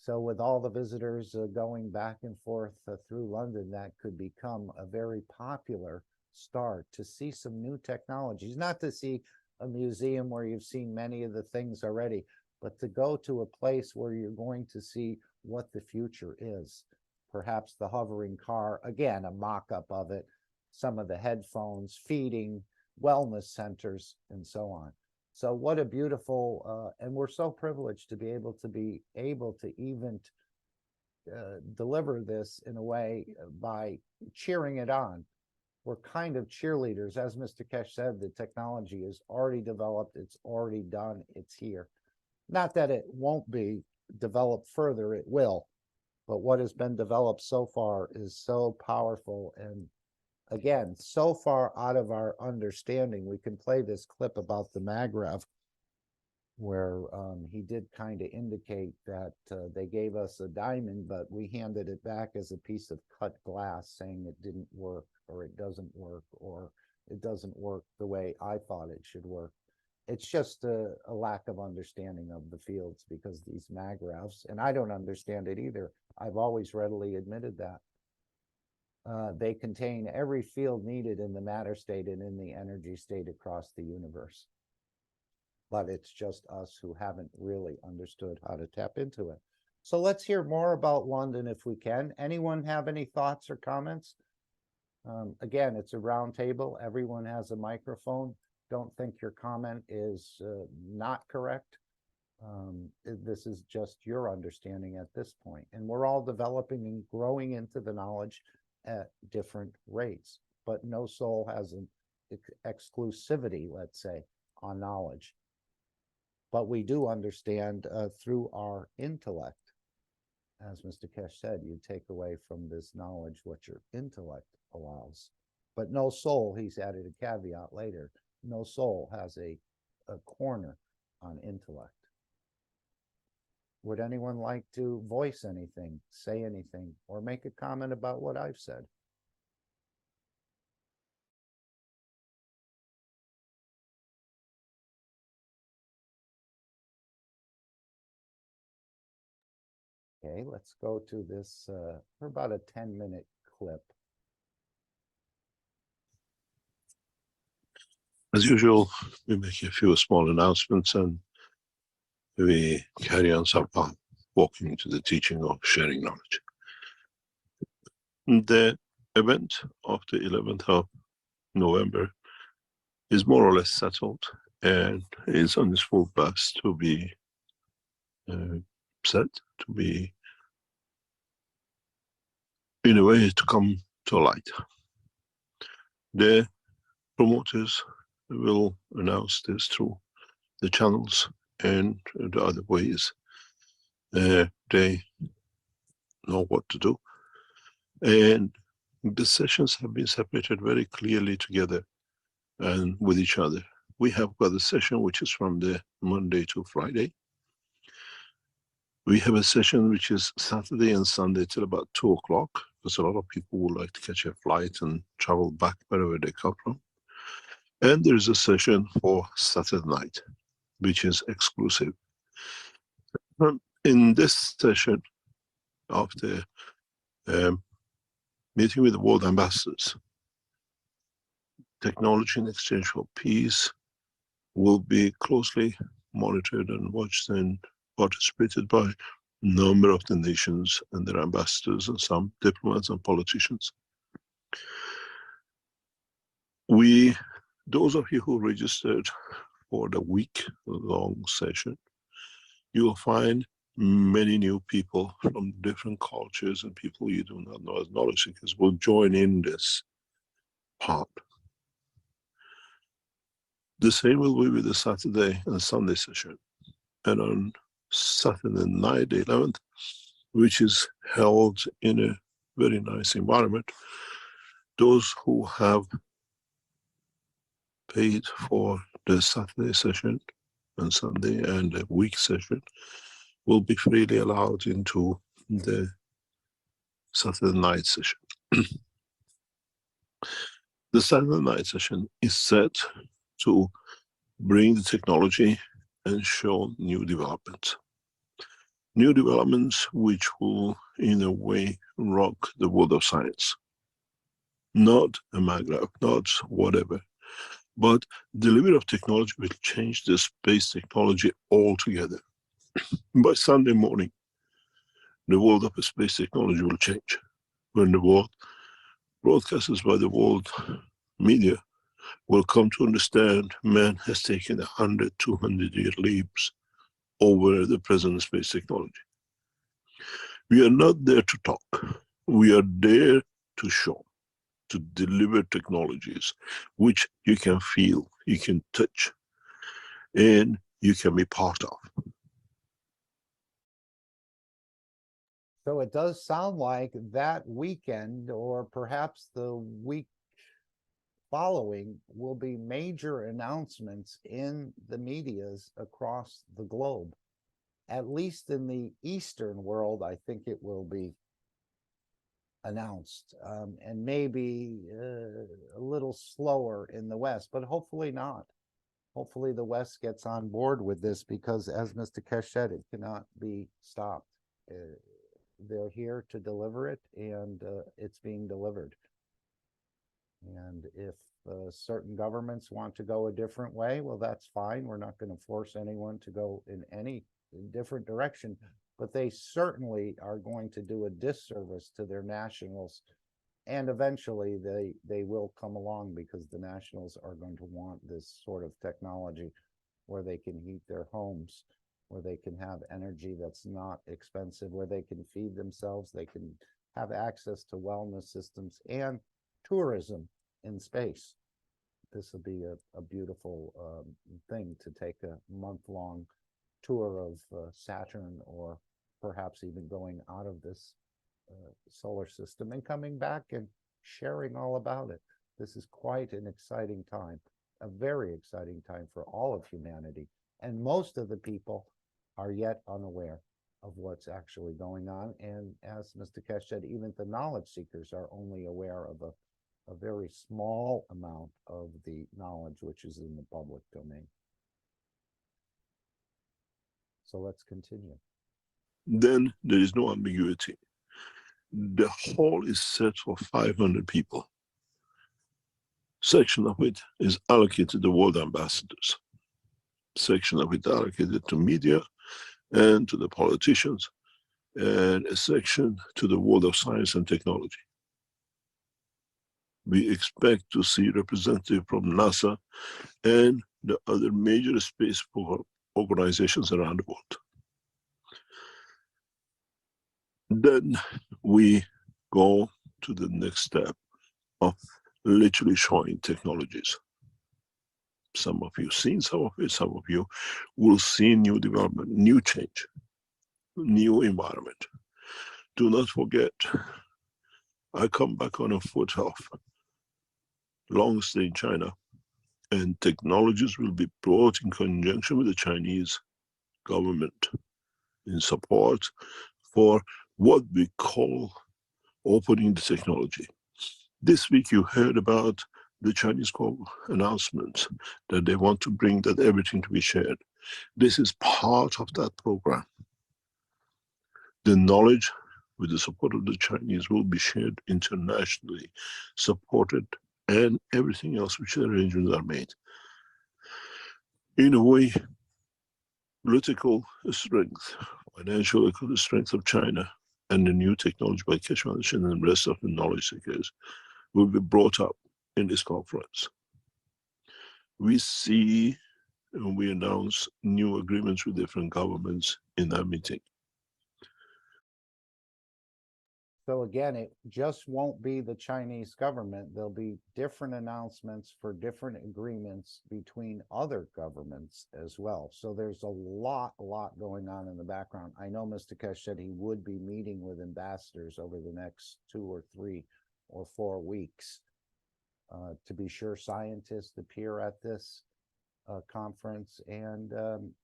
So with all the visitors going back and forth through London, that could become a very popular start to see some new technologies, not to see a museum where you've seen many of the things already, but to go to a place where you're going to see what the future is. Perhaps the hovering car, again, a mock-up of it, some of the headphones, feeding, wellness centers, and so on. So what a beautiful, and we're so privileged to be able to even deliver this in a way by cheering it on. We're kind of cheerleaders. As Mr. Keshe said, the technology is already developed, it's already done, it's here. Not that it won't be developed further, it will. But what has been developed so far is so powerful and, again, so far out of our understanding. We can play this clip about the Magrev where he did kind of indicate that they gave us a diamond, but we handed it back as a piece of cut glass, saying it didn't work, or it doesn't work, or it doesn't work the way I thought it should work. It's just a lack of understanding of the fields, because these Magrevs, and I don't understand it either, I've always readily admitted that. They contain every field needed in the matter state and in the energy state across the universe. But it's just us who haven't really understood how to tap into it. So let's hear more about London if we can. Anyone have any thoughts or comments? Again, it's a round table. Everyone has a microphone. Don't think your comment is not correct. This is just your understanding at this point. And we're all developing and growing into the knowledge at different rates. But no soul has an exclusivity, let's say, on knowledge. But we do understand through our intellect. As Mr. Keshe said, you take away from this knowledge what your intellect allows. But no soul, he's added a caveat later, no soul has a corner on intellect. Would anyone like to voice anything, say anything, or make a comment about what I've said? Okay, let's go to this for about a 10-minute clip. As usual, we make a few small announcements and we carry on somehow walking into the teaching of sharing knowledge. The event of the 11th of November is more or less settled and is on its full path to be set, to be, in a way, to come to light. The promoters will announce this through the channels and the other ways they know what to do. And the sessions have been separated very clearly together and with each other. We have got a session which is from the Monday to Friday. We have a session which is Saturday and Sunday till about 2 o'clock, because a lot of people would like to catch a flight and travel back wherever they come from. And there is a session for Saturday night, which is exclusive. In this session of the meeting with the world ambassadors, technology in exchange for peace will be closely monitored and watched and participated by a number of the nations and their ambassadors and some diplomats and politicians. Those of you who registered for the week-long session, you will find many new people from different cultures and people you do not know as knowledge seekers will join in this part. The same will be with the Saturday and Sunday session. And on Saturday night, the 11th, which is held in a very nice environment, those who have paid for the Saturday session and Sunday and the week session will be freely allowed into the Saturday night session. The Saturday night session is set to bring the technology and show new developments. New developments which will, in a way, rock the world of science. Not a maglev, not whatever, but delivery of technology will change the space technology altogether. By Sunday morning, the world of space technology will change. When the world broadcasters by the world media will come to understand man has taken 100, 200-year leaps over the present space technology. We are not there to talk. We are there to show, to deliver technologies which you can feel, you can touch, and you can be part of. So it does sound like that weekend, or perhaps the week following, will be major announcements in the medias across the globe. At least in the Eastern world, I think it will be announced, and maybe a little slower in the West, but hopefully not. Hopefully the West gets on board with this, because as Mr. Keshe said, it cannot be stopped. They're here to deliver it, and it's being delivered. And if certain governments want to go a different way, well, that's fine. We're not going to force anyone to go in any different direction, but they certainly are going to do a disservice to their nationals. And eventually they will come along, because the nationals are going to want this sort of technology where they can heat their homes, where they can have energy that's not expensive, where they can feed themselves, they can have access to wellness systems and tourism in space. This will be a beautiful thing, to take a month-long tour of Saturn, or perhaps even going out of this solar system and coming back and sharing all about it. This is quite an exciting time, a very exciting time for all of humanity. And most of the people are yet unaware of what's actually going on. And as Mr. Keshe said, even the knowledge seekers are only aware of a very small amount of the knowledge which is in the public domain. So let's continue. Then there is no ambiguity. The hall is set for 500 people. Section of it is allocated to the world ambassadors. Section of it allocated to media and to the politicians, and a section to the world of science and technology. We expect to see representatives from NASA and the other major space organizations around the world. Then we go to the next step of literally showing technologies. Some of you seen some of it, some of you will see new development, new change, new environment. Do not forget, I come back on a foot of long stay in China, and technologies will be brought in conjunction with the Chinese government in support for what we call opening the technology. This week you heard about the Chinese announcement that they want to bring that everything to be shared. This is part of that program. The knowledge with the support of the Chinese will be shared internationally, supported, and everything else which arrangements are made. In a way, political strength, financial strength of China, and the new technology by Keshe Foundation and the rest of the knowledge seekers will be brought up in this conference. We see and we announce new agreements with different governments in that meeting. So again, it just won't be the Chinese government. There'll be different announcements for different agreements between other governments as well. So there's a lot going on in the background. I know Mr. Keshe said he would be meeting with ambassadors over the next 2 or 3 or 4 weeks. To be sure, scientists appear at this conference, and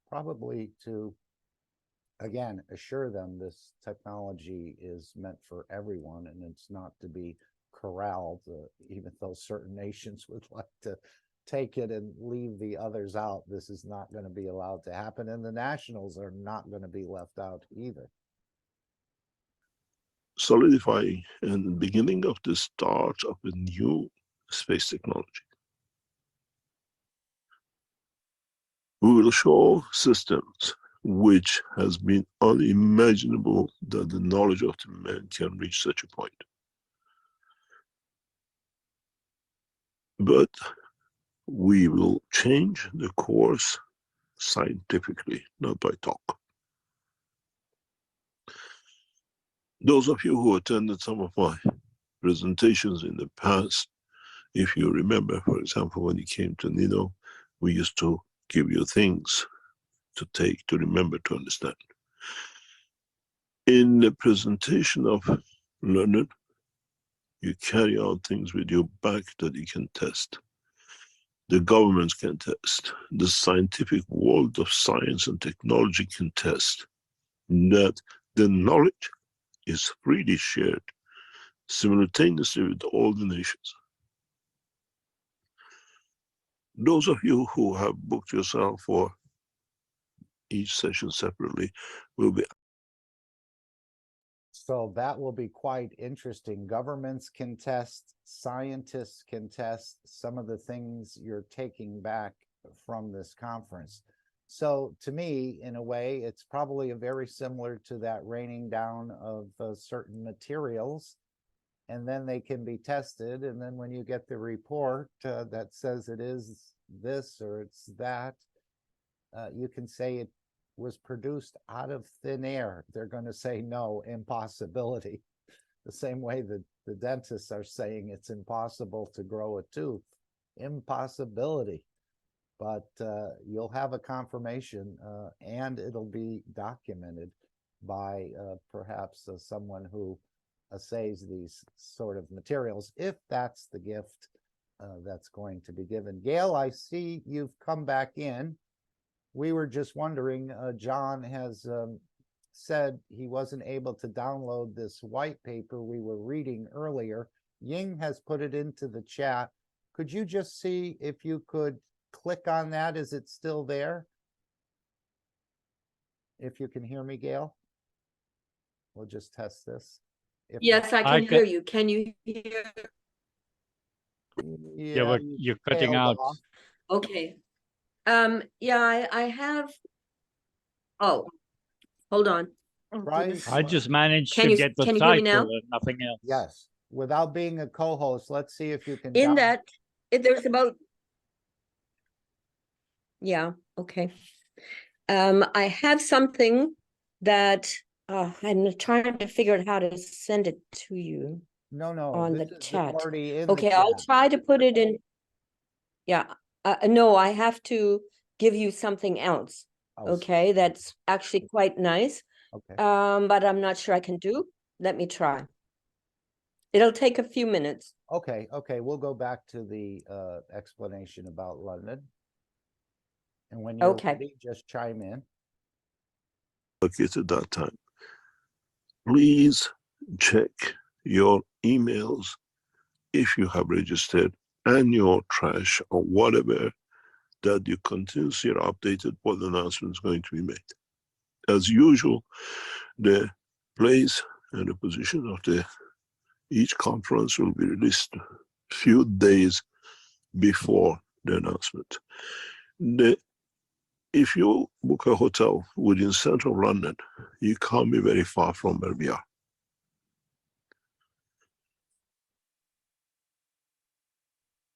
probably to, again, assure them this technology is meant for everyone, and it's not to be corralled, even though certain nations would like to take it and leave the others out. This is not going to be allowed to happen, and the nationals are not going to be left out either. Solidifying and beginning of the start of a new space technology. We will show systems which has been unimaginable that the knowledge of the man can reach such a point. But we will change the course scientifically, not by talk. Those of you who attended some of my presentations in the past, if you remember, for example, when you came to Nino, we used to give you things to take, to remember, to understand. In the presentation of London, you carry out things with your back that you can test. The governments can test. The scientific world of science and technology can test that the knowledge is freely shared simultaneously with all the nations. Those of you who have booked yourself for each session separately will be. So that will be quite interesting. Governments can test, scientists can test some of the things you're taking back from this conference. So to me, in a way, it's probably very similar to that raining down of certain materials, and then they can be tested. And then when you get the report that says it is this or it's that, you can say it was produced out of thin air. They're going to say no, impossibility. The same way that the dentists are saying it's impossible to grow a tooth, impossibility. But you'll have a confirmation and it'll be documented by perhaps someone who assays these sort of materials, if that's the gift that's going to be given. Gail, I see you've come back in. We were just wondering, John has said he wasn't able to download this white paper we were reading earlier. Ying has put it into the chat. Could you just see if you could click on that? Is it still there? If you can hear me, Gail? We'll just test this. If Yes, I can hear you. Can you hear? Yeah, but you're cutting out. off. Okay. Yeah, I have. Oh, hold on. Right. I just managed Can to you- get the can you hear me title now? and nothing else. Yes, without being a co-host, let's see if you can. In that, there's about. Yeah, okay. I have something that I'm trying to figure out how to send it to you No, on this the is chat. already in Okay, the I'll chat. try to put it in. Yeah, no, I have to give you something else. Oh, Okay, that's actually quite nice. okay. But I'm not sure I can do. Let me try. It'll take a few minutes. Okay, we'll go back to the explanation about London. And when you're Okay. ready, just chime in. Located that time. Please check your emails if you have registered and your trash or whatever, that you continuously are updated what the announcement is going to be made. As usual, the place and the position of each conference will be released a few days before the announcement. If you book a hotel within central London, you can't be very far from where we are.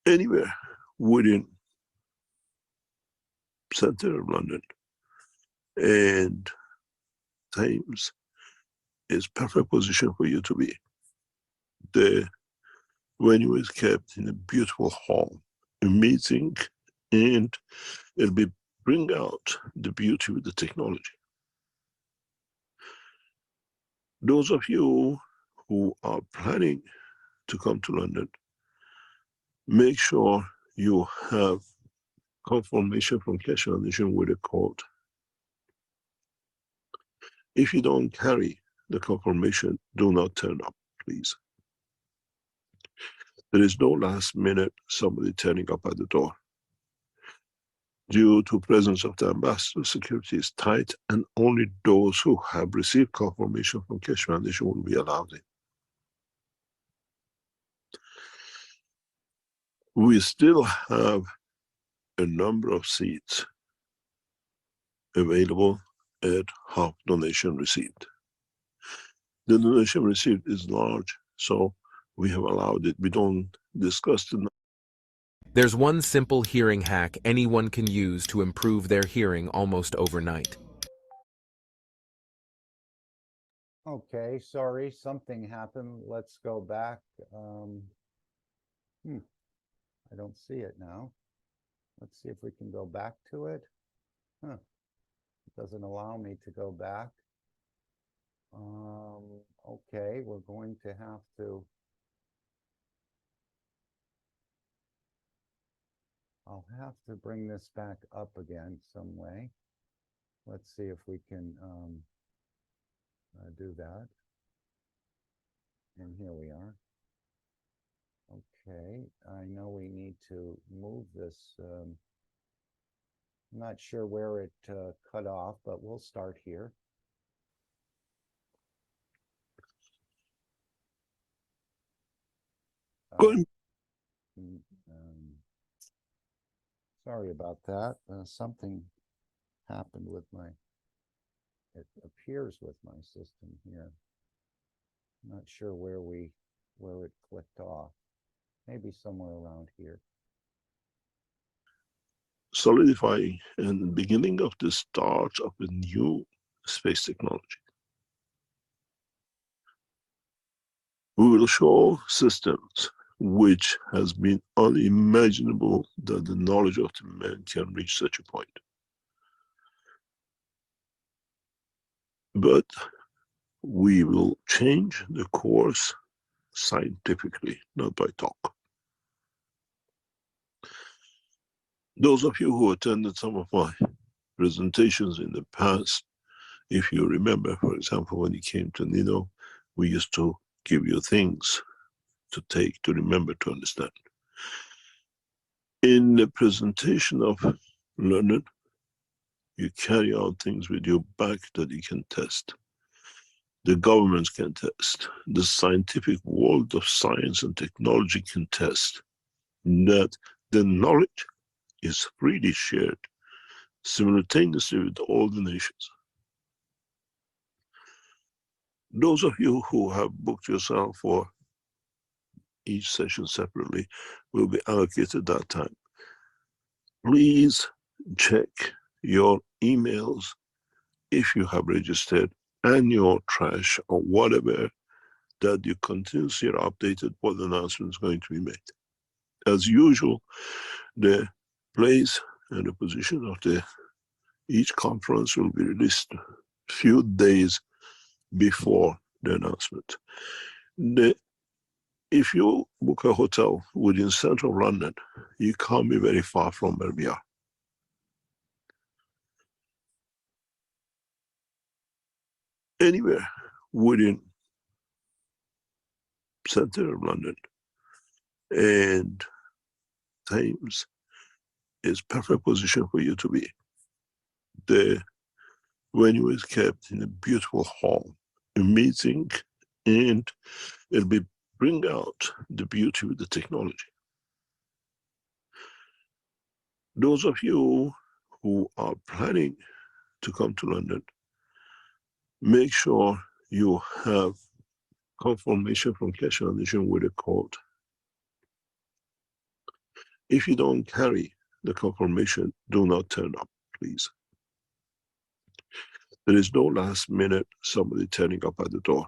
Anywhere within center of London and Thames is perfect position for you to be. The venue is kept in a beautiful hall, a meeting, and it'll be bring out the beauty with the technology. Those of you who are planning to come to London, make sure you have confirmation from Keshe Foundation with a code. If you don't carry the confirmation, do not turn up, please. There is no last minute somebody turning up at the door. Due to presence of the ambassador, security is tight, and only those who have received confirmation from Keshe Foundation will be allowed in. We still have a number of seats available at half donation received. The donation received is large, so we have allowed it. We don't discuss the. There's one simple hearing hack anyone can use to improve their hearing almost overnight. Okay, sorry, something happened. Let's go back. I don't see it now. Let's see if we can go back to it. It doesn't allow me to go back. Okay, we're going to have to. I'll have to bring this back up again some way. Let's see if we can do that. And here we are. Okay, I know we need to move this. I'm not sure where it cut off, but we'll start here. Going. Sorry about that. Something happened with it appears with my system here. I'm not sure where it clicked off. Maybe somewhere around here. Solidifying and beginning of the start of a new space technology. We will show systems which has been unimaginable that the knowledge of the man can reach such a point. But we will change the course scientifically, not by talk. Those of you who attended some of my presentations in the past, if you remember, for example, when you came to Nino, we used to give you things to take, to remember, to understand. In the presentation of London, you carry out things with your back that you can test. The governments can test. The scientific world of science and technology can test that the knowledge is freely shared simultaneously with all the nations. Those of you who have booked yourself for each session separately will be allocated that time. Please check your emails if you have registered and your trash or whatever, that you continuously are updated what the announcement is going to be made. As usual, the place and the position of each conference will be released a few days before the announcement. If you book a hotel within central London, you can't be very far from where we are. Anywhere within center of London and Thames is perfect position for you to be. The venue is kept in a beautiful hall, amazing, and it'll be bring out the beauty with the technology. Those of you who are planning to come to London, make sure you have confirmation from Keshe Foundation with a code. If you don't carry the confirmation, do not turn up, please. There is no last minute somebody turning up at the door.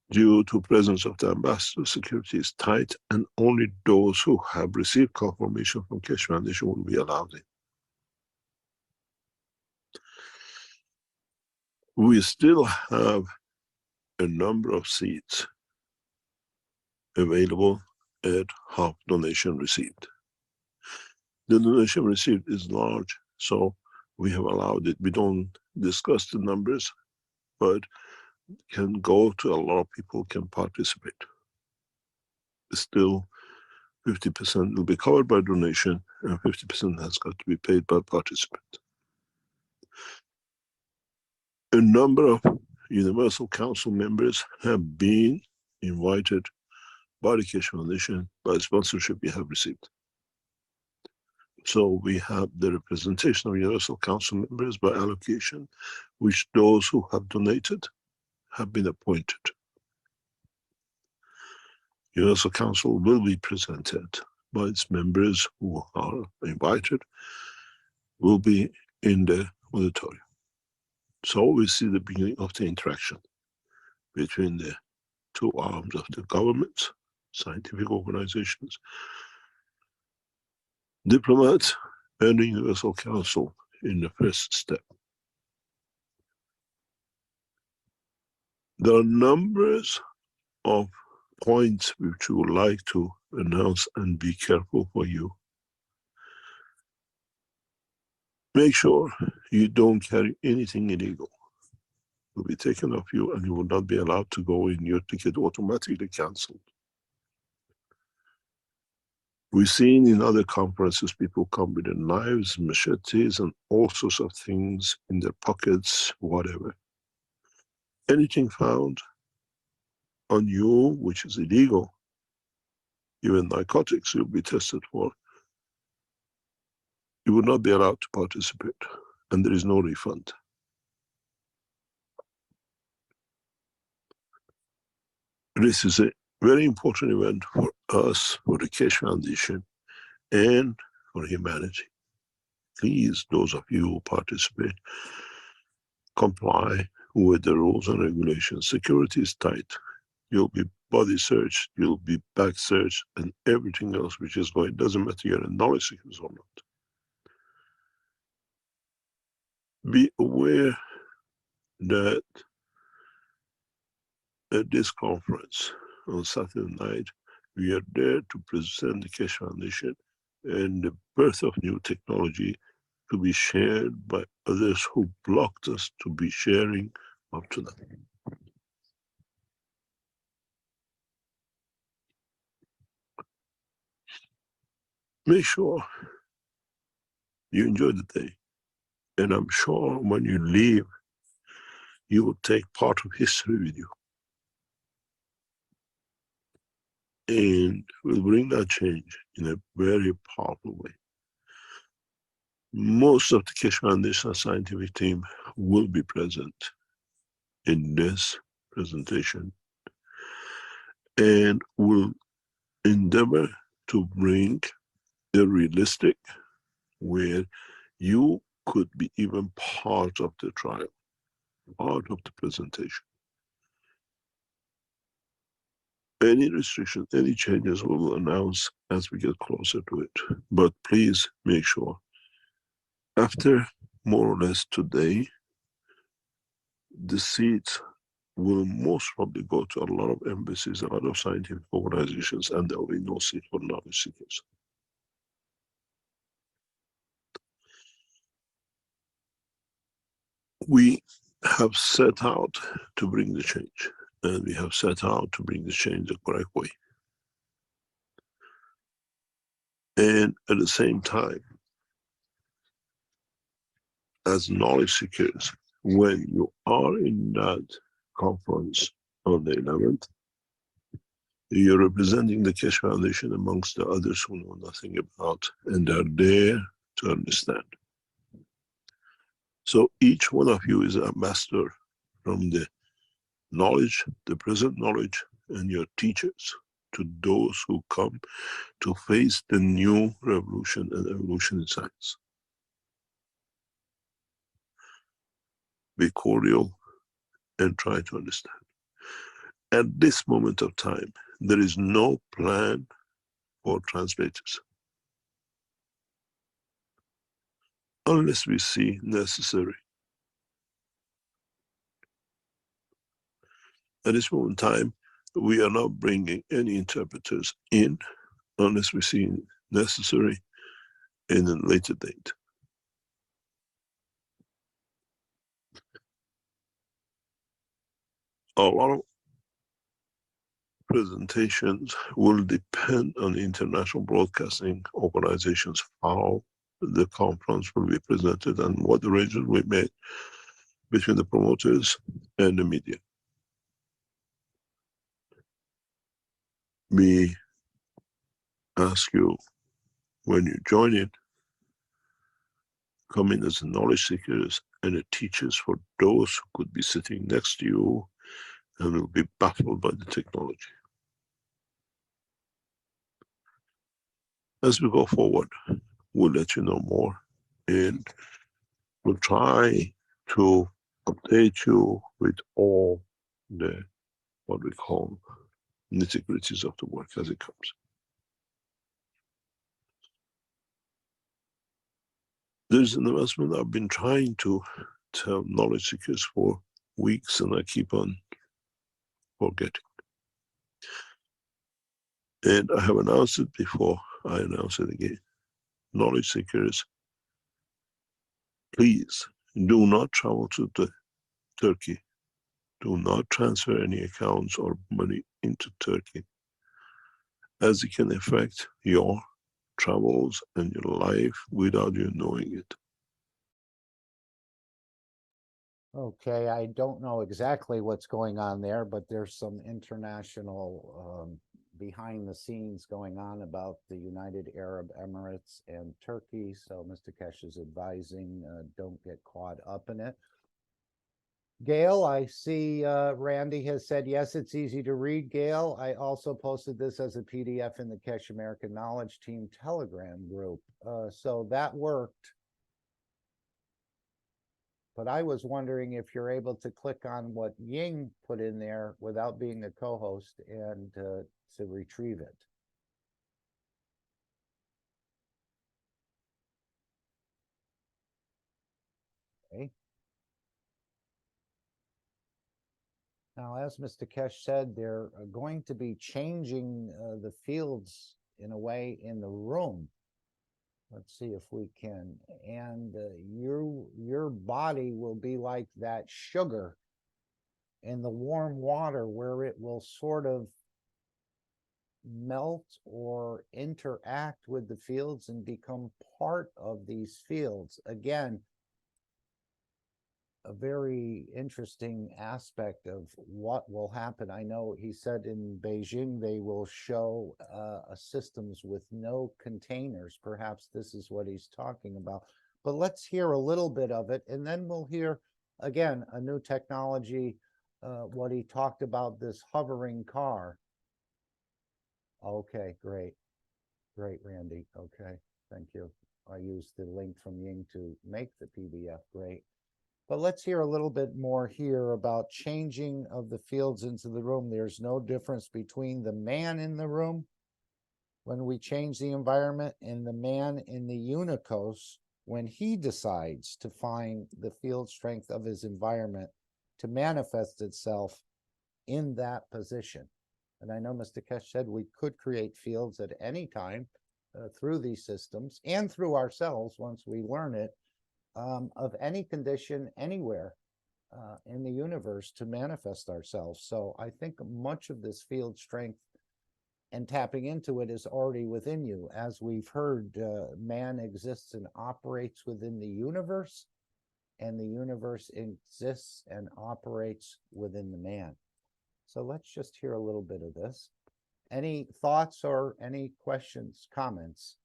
Due to presence of the ambassador, security is tight, and only those who have received confirmation from Keshe Foundation will be allowed in. We still have a number of seats available at half donation received. The donation received is large, so we have allowed it. We don't discuss the numbers, but can go to a lot of people can participate. Still 50% will be covered by donation, and 50% has got to be paid by participant. A number of Universal Council members have been invited by the Keshe Foundation by sponsorship we have received. So we have the representation of Universal Council members by allocation, which those who have donated have been appointed. Universal Council will be presented by its members who are invited, will be in the auditorium. So we see the beginning of the interaction between the two arms of the government, scientific organizations, diplomats, and the Universal Council in the first step. There are numbers of points which we would like to announce, and be careful for you. Make sure you don't carry anything illegal. It will be taken off you, and you will not be allowed to go in. Your ticket automatically cancelled. We've seen in other conferences people come with their knives, machetes, and all sorts of things in their pockets, whatever. Anything found on you which is illegal, even narcotics, you'll be tested for. You will not be allowed to participate, and there is no refund. This is a very important event for us, for the Keshe Foundation, and for humanity. Please, those of you who participate, comply with the rules and regulations. Security is tight. You'll be body searched, you'll be back searched, and everything else which is going. It doesn't matter you're a knowledge seeker or not. Be aware that at this conference on Saturday night, we are there to present the Keshe Foundation and the birth of new technology to be shared by others who blocked us to be sharing up to now. Make sure you enjoy the day, and I'm sure when you leave, you will take part of history with you. And will bring that change in a very powerful way. Most of the Keshe Foundation scientific team will be present in this presentation, and will endeavor to bring a realistic where you could be even part of the trial, part of the presentation. Any restrictions, any changes we will announce as we get closer to it. But please make sure, after more or less today, the seats will most probably go to a lot of embassies, a lot of scientific organizations, and there will be no seat for knowledge seekers. We have set out to bring the change, and we have set out to bring the change the correct way. And at the same time, as knowledge seekers, when you are in that conference on the 11th, you're representing the Keshe Foundation amongst the others who know nothing about, and are there to understand. So each one of you is an ambassador from the knowledge, the present knowledge, and your teachers to those who come to face the new revolution and evolution in science. Be cordial and try to understand. At this moment of time, there is no plan for translators, unless we see necessary. At this moment in time, we are not bringing any interpreters in unless we see necessary in a later date. A lot of presentations will depend on the international broadcasting organizations, how the conference will be presented and what arrangements we made between the promoters and the media. We ask you, when you join it, come in as knowledge seekers and teachers for those who could be sitting next to you and will be baffled by the technology. As we go forward, we'll let you know more, and we'll try to update you with all the, what we call, nitty-gritties of the work as it comes. There's an investment I've been trying to tell knowledge seekers for weeks, and I keep on forgetting. And I have announced it before, I announce it again. Knowledge seekers, please do not travel to Turkey. Do not transfer any accounts or money into Turkey, as it can affect your travels and your life without you knowing it. Okay, I don't know exactly what's going on there, but there's some international behind the scenes going on about the United Arab Emirates and Turkey. So Mr. Keshe is advising, don't get caught up in it. Gail, I see Randy has said, yes, it's easy to read, Gail. I also posted this as a PDF in the Keshe American Knowledge Team Telegram group. So that worked. But I was wondering if you're able to click on what Ying put in there without being a co-host and to retrieve it. Okay. Now, as Mr. Keshe said, they're going to be changing the fields in a way in the room. Let's see if we can. And your body will be like that sugar in the warm water, where it will sort of melt or interact with the fields and become part of these fields. Again, a very interesting aspect of what will happen. I know he said in Beijing they will show systems with no containers. Perhaps this is what he's talking about. But let's hear a little bit of it, and then we'll hear, again, a new technology, what he talked about, this hovering car. Okay, great. Great, Randy. Okay, thank you. I used the link from Ying to make the PDF. Great. But let's hear a little bit more here about changing of the fields into the room. There's no difference between the man in the room when we change the environment and the man in the Unicos when he decides to find the field strength of his environment to manifest itself in that position. And I know Mr. Keshe said we could create fields at any time through these systems and through ourselves once we learn it. Of any condition anywhere in the universe to manifest ourselves. So I think much of this field strength and tapping into it is already within you. As we've heard, man exists and operates within the universe, and the universe exists and operates within the man. So let's just hear a little bit of this. Any thoughts or any questions, comments?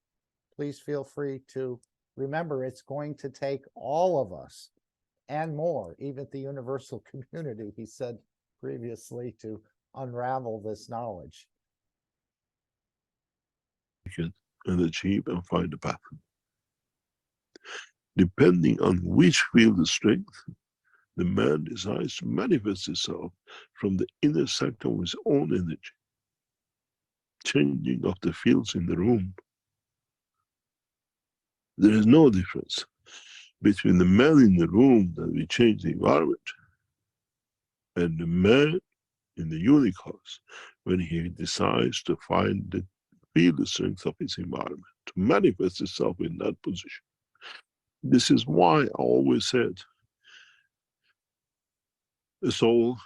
Please feel free to. Remember, it's going to take all of us and more, even the universal community, he said previously, to unravel this knowledge. And achieve and find the path. Depending on which field of strength, the man decides to manifest himself from the inner sector of his own energy. Changing of the fields in the room. There is no difference between the man in the room that we change the environment and the man in the Unicos when he decides to find the field strength of his environment, to manifest itself in that position. This is why I always said a soul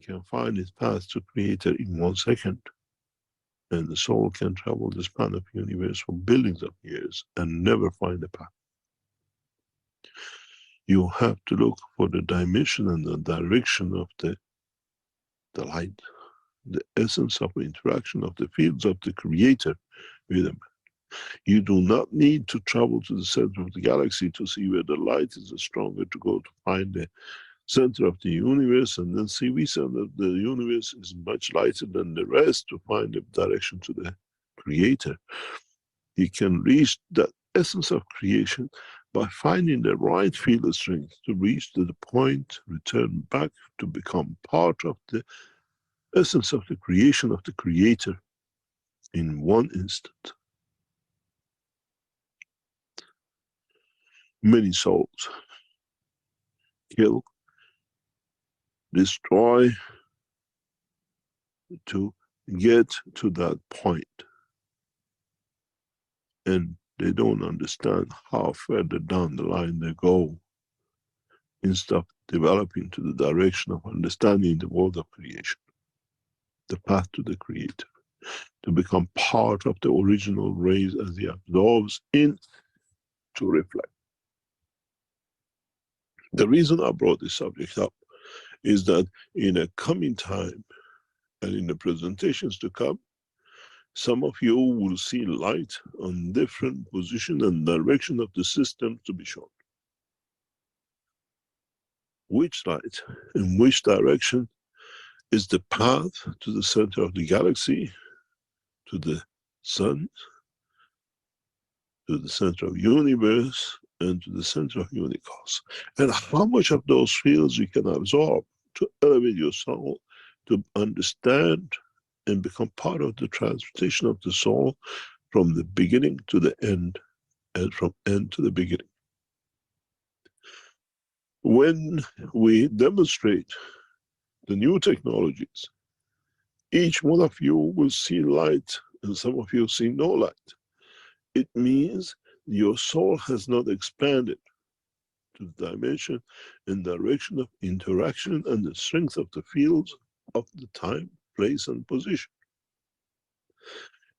can find its path to Creator in 1 second. And the soul can travel the span of the universe for billions of years and never find the path. You have to look for the dimension and the direction of the light, the essence of the interaction of the fields of the Creator with them. You do not need to travel to the center of the galaxy to see where the light is stronger to go to find the center of the universe, and then see we said that the universe is much lighter than the rest to find the direction to the Creator. You can reach that essence of creation by finding the right field strength to reach to the point, return back to become part of the essence of the creation of the Creator in 1 instant. Many souls kill, destroy to get to that point. And they don't understand how further down the line they go instead of developing to the direction of understanding the world of creation, the path to the Creator, to become part of the original rays as he absorbs in to reflect. The reason I brought this subject up is that in a coming time and in the presentations to come, some of you will see light on different position and direction of the system to be shown. Which light, in which direction is the path to the center of the galaxy, to the sun, to the center of universe, and to the center of unicos. And how much of those fields you can absorb to elevate your soul, to understand and become part of the transmutation of the soul from the beginning to the end, and from end to the beginning. When we demonstrate the new technologies, each one of you will see light and some of you see no light. It means your soul has not expanded to the dimension and direction of interaction and the strength of the fields of the time, place and position.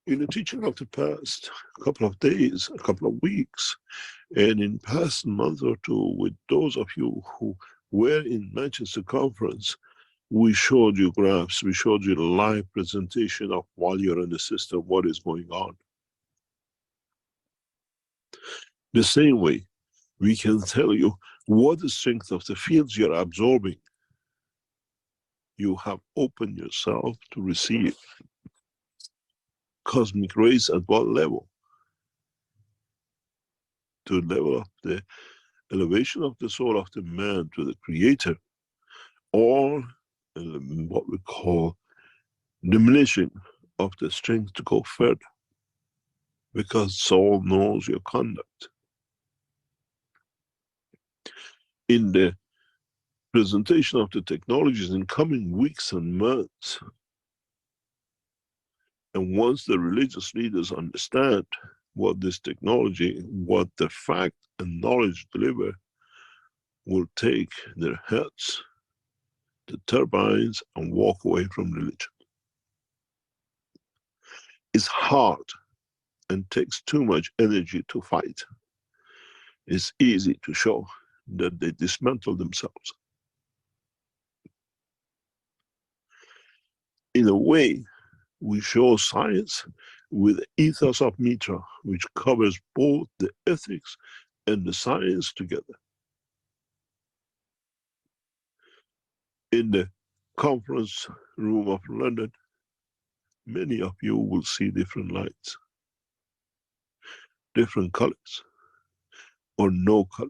In the teaching of the past couple of days, a couple of weeks, and in past month or two with those of you who were in Manchester conference, we showed you graphs, we showed you the live presentation of while you're in the system, what is going on. The same way, we can tell you what the strength of the fields you're absorbing. You have opened yourself to receive cosmic rays at what level? To the level of the elevation of the soul of the man to the Creator, or what we call diminishing of the strength to go further, because soul knows your conduct. In the presentation of the technologies in coming weeks and months, and once the religious leaders understand what this technology, what the fact and knowledge deliver, will take their heads, the turbines, and walk away from religion. It's hard and takes too much energy to fight. It's easy to show that they dismantle themselves. In a way, we show science with the ethos of Mitra, which covers both the ethics and the science together. In the conference room of London, many of you will see different lights, different colors, or no color.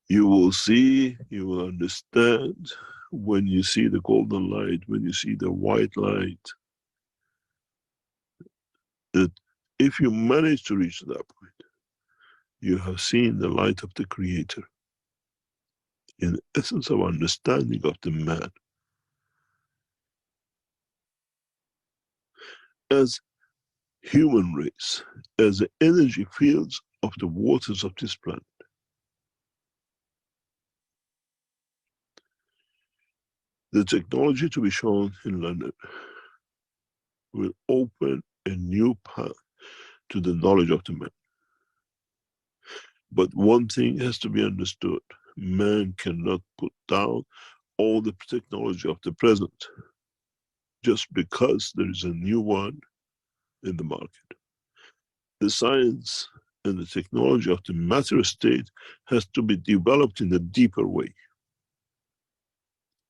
You will see, you will understand when you see the golden light, when you see the white light, that if you manage to reach that point, you have seen the light of the Creator in the essence of understanding of the man. As human race, as the energy fields of the waters of this planet. The technology to be shown in London will open a new path to the knowledge of the man. But one thing has to be understood. Man cannot put down all the technology of the present just because there is a new one in the market. The science and the technology of the matter state has to be developed in a deeper way,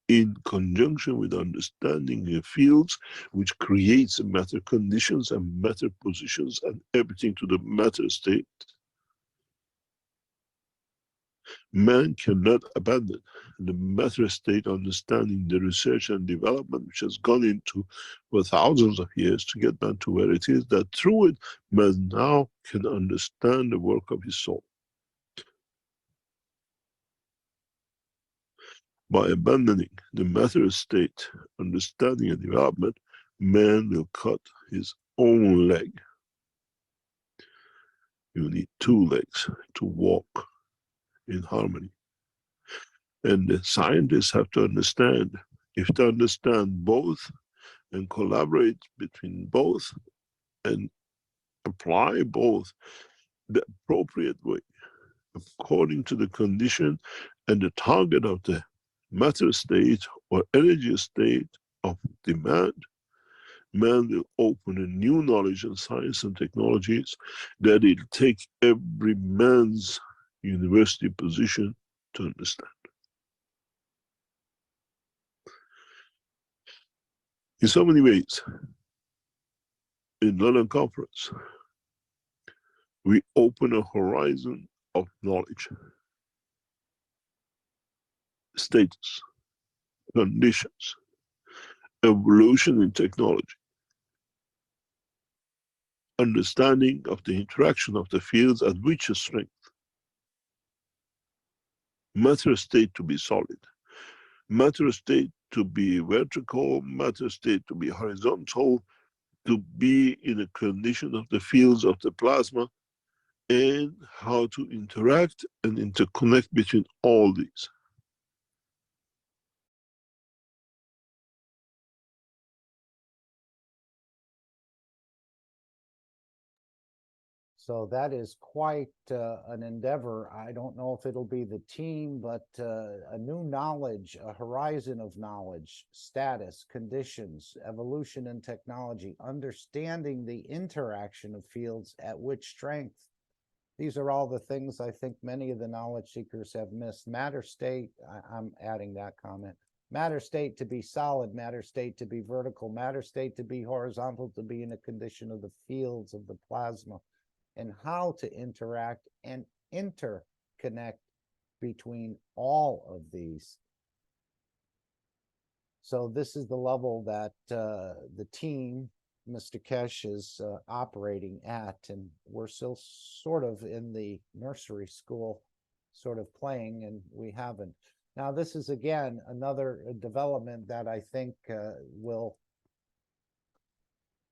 in conjunction with understanding the fields which creates the matter conditions and matter positions and everything to the matter state. Man cannot abandon the matter state understanding, the research and development which has gone into for thousands of years to get man to where it is, that through it man now can understand the work of his soul. By abandoning the matter state understanding and development, man will cut his own leg. You need two legs to walk in harmony. And the scientists have to understand, if they understand both and collaborate between both and apply both the appropriate way, according to the condition and the target of the matter state or energy state of demand, man will open a new knowledge and science and technologies that it'll take every man's university position to understand. In so many ways, in London Conference, we open a horizon of knowledge, status, conditions, evolution in technology, understanding of the interaction of the fields at which strength, matter state to be solid, matter state to be vertical, matter state to be horizontal, to be in a condition of the fields of the plasma, and how to interact and interconnect between all these. So that is quite an endeavor. I don't know if it'll be the team, but a new knowledge, a horizon of knowledge, status, conditions, evolution and technology, understanding the interaction of fields at which strength. These are all the things I think many of the knowledge seekers have missed. Matter state, I'm adding that comment. Matter state to be solid, matter state to be vertical, matter state to be horizontal, to be in a condition of the fields of the plasma, and how to interact and interconnect between all of these. So this is the level that the team, Mr. Keshe, is operating at, and we're still sort of in the nursery school, sort of playing, and we haven't. Now, this is, again, another development that I think will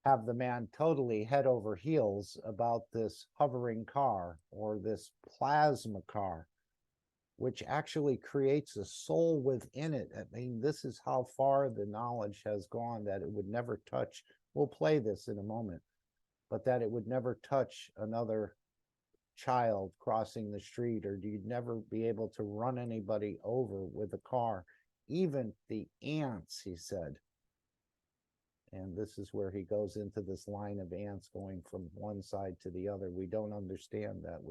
have the man totally head over heels about this hovering car or this plasma car, which actually creates a soul within it. I mean, this is how far the knowledge has gone, that it would never touch. We'll play this in a moment, but that it would never touch another child crossing the street, or you'd never be able to run anybody over with a car, even the ants, he said. And this is where he goes into this line of ants going from one side to the other. We don't understand that.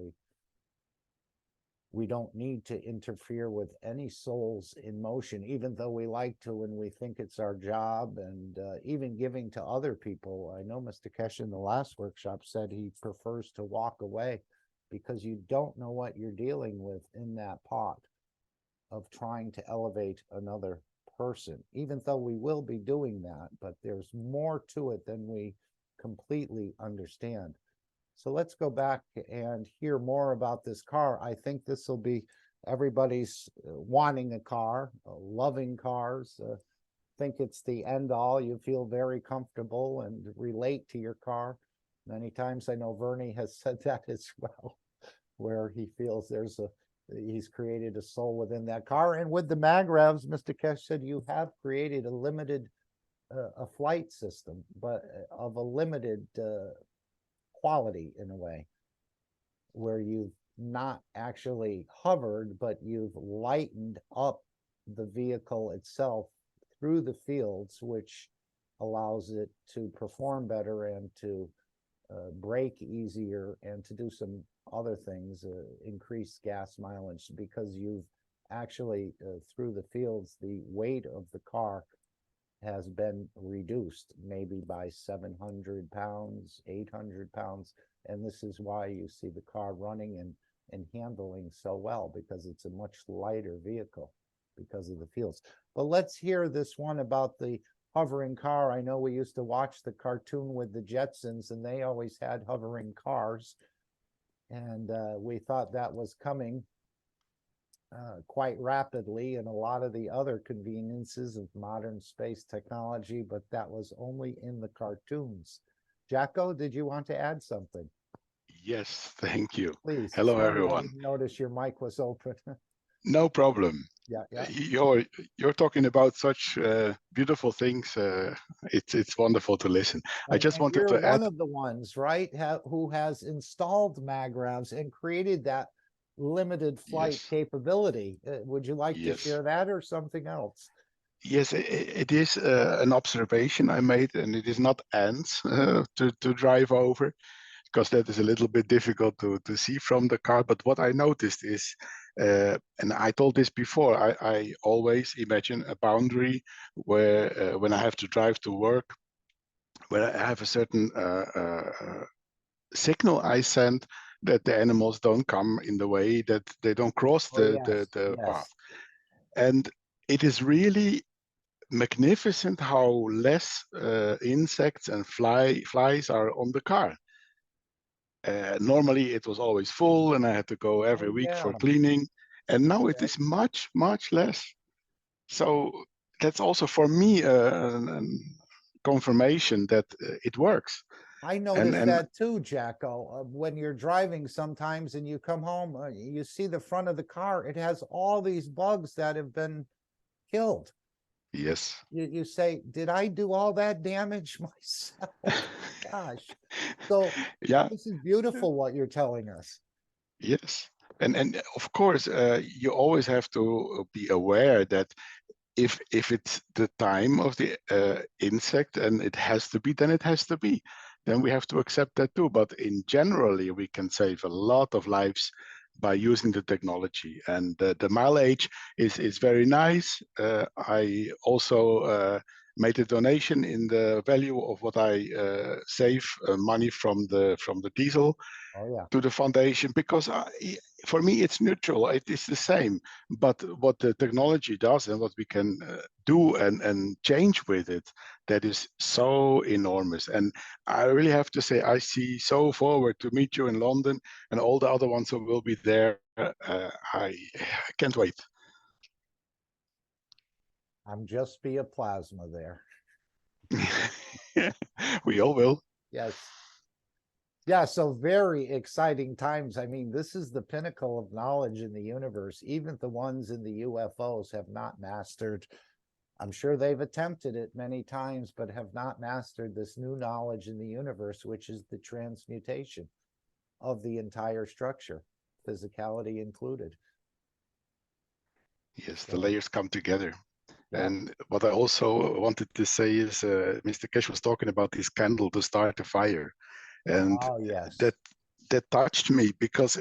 We don't need to interfere with any souls in motion, even though we like to and we think it's our job, and even giving to other people. I know Mr. Keshe in the last workshop said he prefers to walk away because you don't know what you're dealing with in that pot of trying to elevate another person, even though we will be doing that, but there's more to it than we completely understand. So let's go back and hear more about this car. I think this will be everybody's wanting a car, loving cars, think it's the end all. You feel very comfortable and relate to your car. Many times I know Vernie has said that as well, where he feels there's a He's created a soul within that car. And with the mag revs, Mr. Keshe said you have created a limited a flight system, but of a limited quality in a way, where you've not actually hovered, but you've lightened up the vehicle itself through the fields, which allows it to perform better and to brake easier and to do some other things, increase gas mileage, because you've actually through the fields, the weight of the car has been reduced maybe by 700 pounds, 800 pounds. And this is why you see the car running and handling so well, because it's a much lighter vehicle because of the fields. But let's hear this one about the hovering car. I know we used to watch the cartoon with the Jetsons, and they always had hovering cars. And we thought that was coming quite rapidly, and a lot of the other conveniences of modern space technology, but that was only in the cartoons. Jacko, did you want to add something? Yes, thank you. Please. Hello, Sorry, I everyone. didn't notice your mic was open. No problem. Yeah. You're talking about such beautiful things. It's wonderful to listen. I just wanted you're to add. one of the ones, right, who has installed magravs and created that limited flight Yes. capability. Would you like to Yes. share that or something else? Yes, it is an observation I made, and it is not ants to drive over, because that is a little bit difficult to see from the car. But what I noticed is, and I told this before, I always imagine a boundary where when I have to drive to work, where I have a certain signal I send that the animals don't come in the way, that they don't cross the path. And it is really magnificent how less insects and flies are on the car. Normally it was always full and I had to go every week for cleaning, and now it is much less. So that's also for me a confirmation that it works. I noticed that too, Jacko. When you're driving sometimes and you come home, you see the front of the car, it has all these bugs that have been killed. Yes. You say, did I do all that damage myself? Gosh. So yeah, this is beautiful what you're telling us. Yes. And of course, you always have to be aware that if it's the time of the insect and it has to be, then it has to be. Then we have to accept that too. But in generally, we can save a lot of lives by using the technology. And the mileage is very nice. I also made a donation in the value of what I save money from the diesel to the foundation, because for me it's neutral, it is the same. But what the technology does and what we can do and change with it, that is so enormous. And I really have to say, I see so forward to meet you in London and all the other ones who will be there. I can't wait. I'm just be a plasma there. We all will. Yes. Yeah, so very exciting times. I mean, this is the pinnacle of knowledge in the universe. Even the ones in the UFOs have not mastered. I'm sure they've attempted it many times, but have not mastered this new knowledge in the universe, which is the transmutation of the entire structure, physicality included. Yes, the layers come together. And what I also wanted to say is, Mr. Keshe was talking about this candle to start a fire. And that touched me, because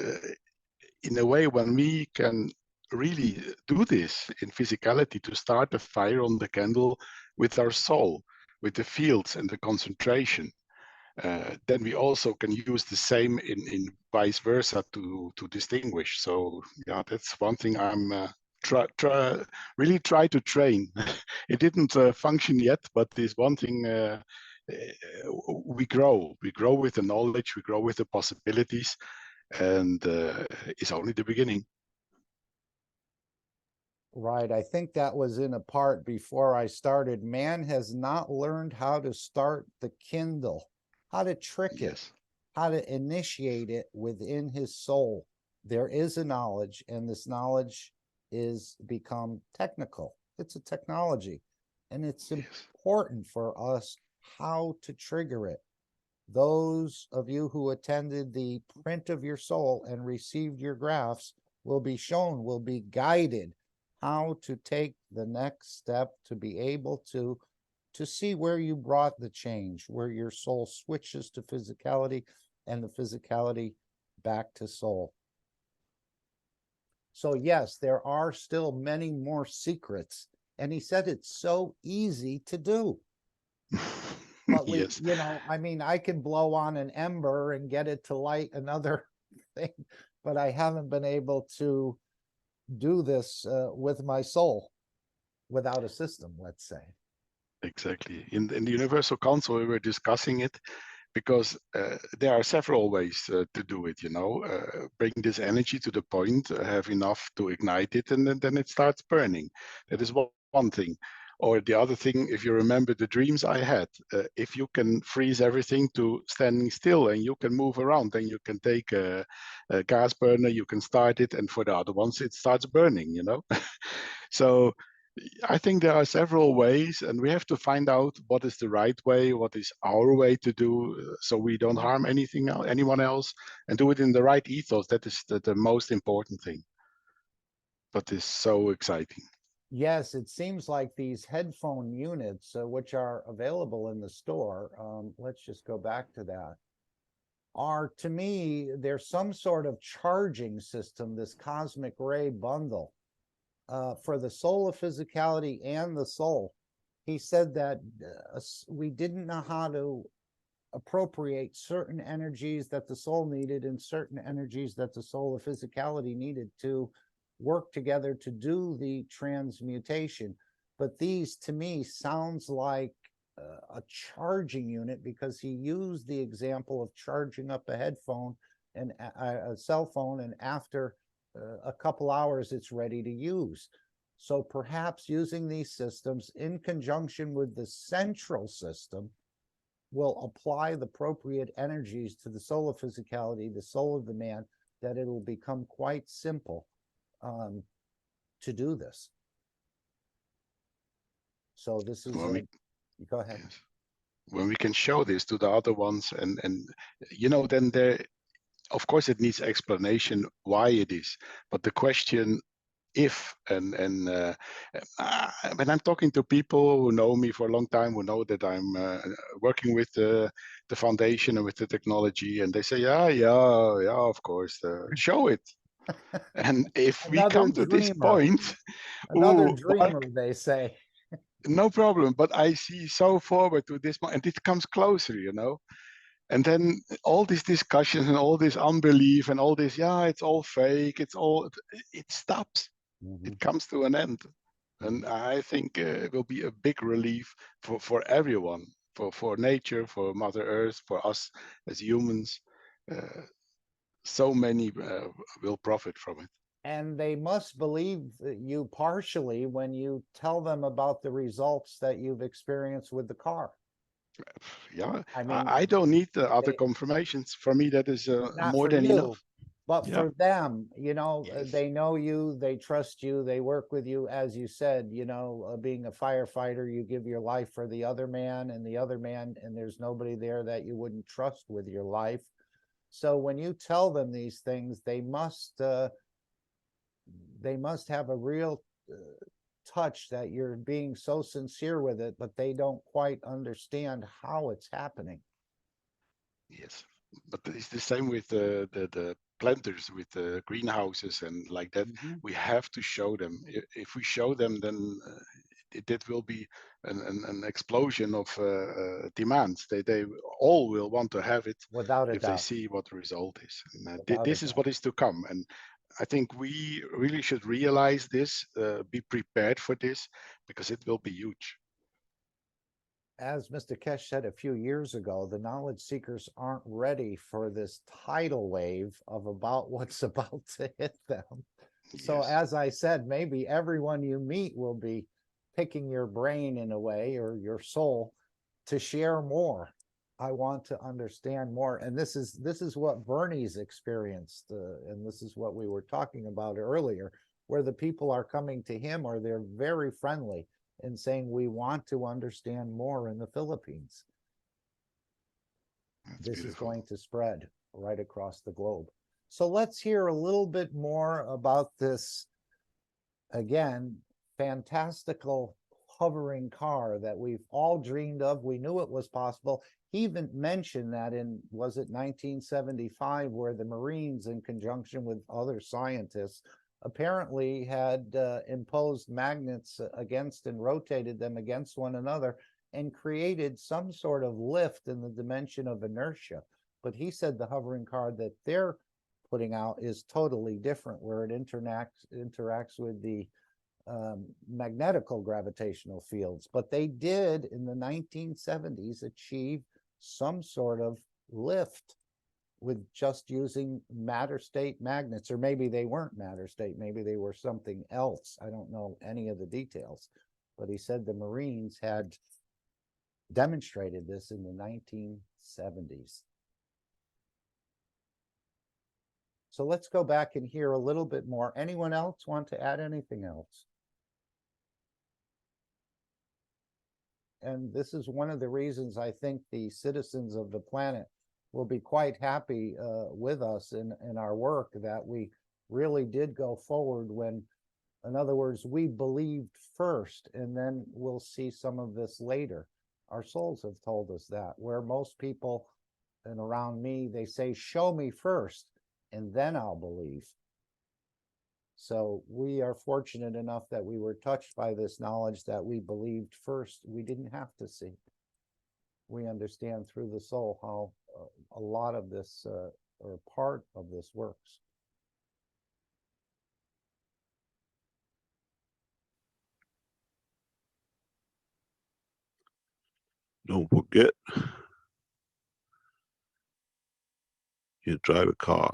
in a way, when we can really do this in physicality, to start a fire on the candle with our soul, with the fields and the concentration, then we also can use the same in vice versa to distinguish. So yeah, that's one thing I'm really try to train. It didn't function yet, but this one thing. We grow with the knowledge, we grow with the possibilities, and it's only the beginning. Right. I think that was in a part before I started. Man has not learned how to start the Kindle, how to trick it, how to initiate it within his soul. there is a knowledge, and this knowledge is become technical. It's a technology, and it's important for us how to trigger it. Those of you who attended the print of your soul and received your graphs will be shown, will be guided how to take the next step to be able to see where you brought the change, where your soul switches to physicality and the physicality back to soul. So yes, there are still many more secrets. And he said it's so easy to do. But we, Yes. you know, I mean, I can blow on an ember and get it to light another thing, but I haven't been able to do this with my soul without a system, let's say. Exactly. In the Universal Council, we were discussing it because there are several ways to do it, you know, bring this energy to the point, have enough to ignite it, and then it starts burning. That is one thing. Or the other thing, if you remember the dreams I had, if you can freeze everything to standing still and you can move around, then you can take a gas burner, you can start it, and for the other ones, it starts burning, you know. So I think there are several ways, and we have to find out what is the right way, what is our way to do, so we don't harm anyone else, and do it in the right ethos. That is the most important thing. But it's so exciting. Yes, it seems like these headphone units, which are available in the store, let's just go back to that, are, to me, there's some sort of charging system, this cosmic ray bundle, for the soul of physicality and the soul. He said that we didn't know how to appropriate certain energies that the soul needed and certain energies that the soul of physicality needed to work together to do the transmutation. But these, to me, sounds like a charging unit, because he used the example of charging up a headphone and a cell phone, and after a couple hours it's ready to use. So perhaps using these systems in conjunction with the central system will apply the appropriate energies to the soul of physicality, the soul of the man, that it will become quite simple to do this. So this is go ahead. Yes. When we can show this to the other ones, and you know, then there, of course, it needs explanation why it is. But the question, if and when I'm talking to people who know me for a long time, who know that I'm working with the foundation and with the technology, and they say, yeah, of course, show it. And if we come to this point, another dreamer, they say. No problem, but I see so forward to this point, and it comes closer, you know. And then all these discussions and all this unbelief and all this, yeah, it's all fake, it stops. It comes to an end. And I think it will be a big relief for everyone, for nature, for Mother Earth, for us as humans. So many will profit from it. And they must believe you partially when you tell them about the results that you've experienced with the car. Yeah, I mean, I don't need the other confirmations. For me, that is more than enough. But for them, you know, Yes. they know you, they trust you, they work with you. As you said, you know, being a firefighter, you give your life for the other man, and there's nobody there that you wouldn't trust with your life. So when you tell them these things, they must have a real touch that you're being so sincere with it, but they don't quite understand how it's happening. Yes, but it's the same with the planters, with the greenhouses and like that. We have to show them. If we show them, then it will be an explosion of demands. They all will want to have it without a if doubt. they see what the result is. And this is what is to come. And I think we really should realize this, be prepared for this, because it will be huge. As Mr. Keshe said a few years ago, the knowledge seekers aren't ready for this tidal wave of about what's about to hit them. Yes. So as I said, maybe everyone you meet will be picking your brain in a way, or your soul, to share more. I want to understand more. And this is what Bernie's experienced, and this is what we were talking about earlier, where the people are coming to him, or they're very friendly and saying, we want to understand more in the Philippines. That's This is beautiful. going to spread right across the globe. So let's hear a little bit more about this, again, fantastical hovering car that we've all dreamed of. We knew it was possible. He even mentioned that in, was it 1975, where the Marines, in conjunction with other scientists, apparently had imposed magnets against and rotated them against one another and created some sort of lift in the dimension of inertia. But he said the hovering car that they're putting out is totally different, where it interacts with the magnetical gravitational fields. But they did in the 1970s achieve some sort of lift with just using matter state magnets, or maybe they weren't matter state, maybe they were something else. I don't know any of the details, but he said the Marines had demonstrated this in the 1970s. So let's go back and hear a little bit more. Anyone else want to add anything else? And this is one of the reasons I think the citizens of the planet will be quite happy with us in our work, that we really did go forward when, in other words, we believed first, and then we'll see some of this later. Our souls have told us that, where most people, and around me, they say, show me first, and then I'll believe. So we are fortunate enough that we were touched by this knowledge, that we believed first. We didn't have to see. We understand through the soul how a lot of this, or part of this, works. Don't forget, you drive a car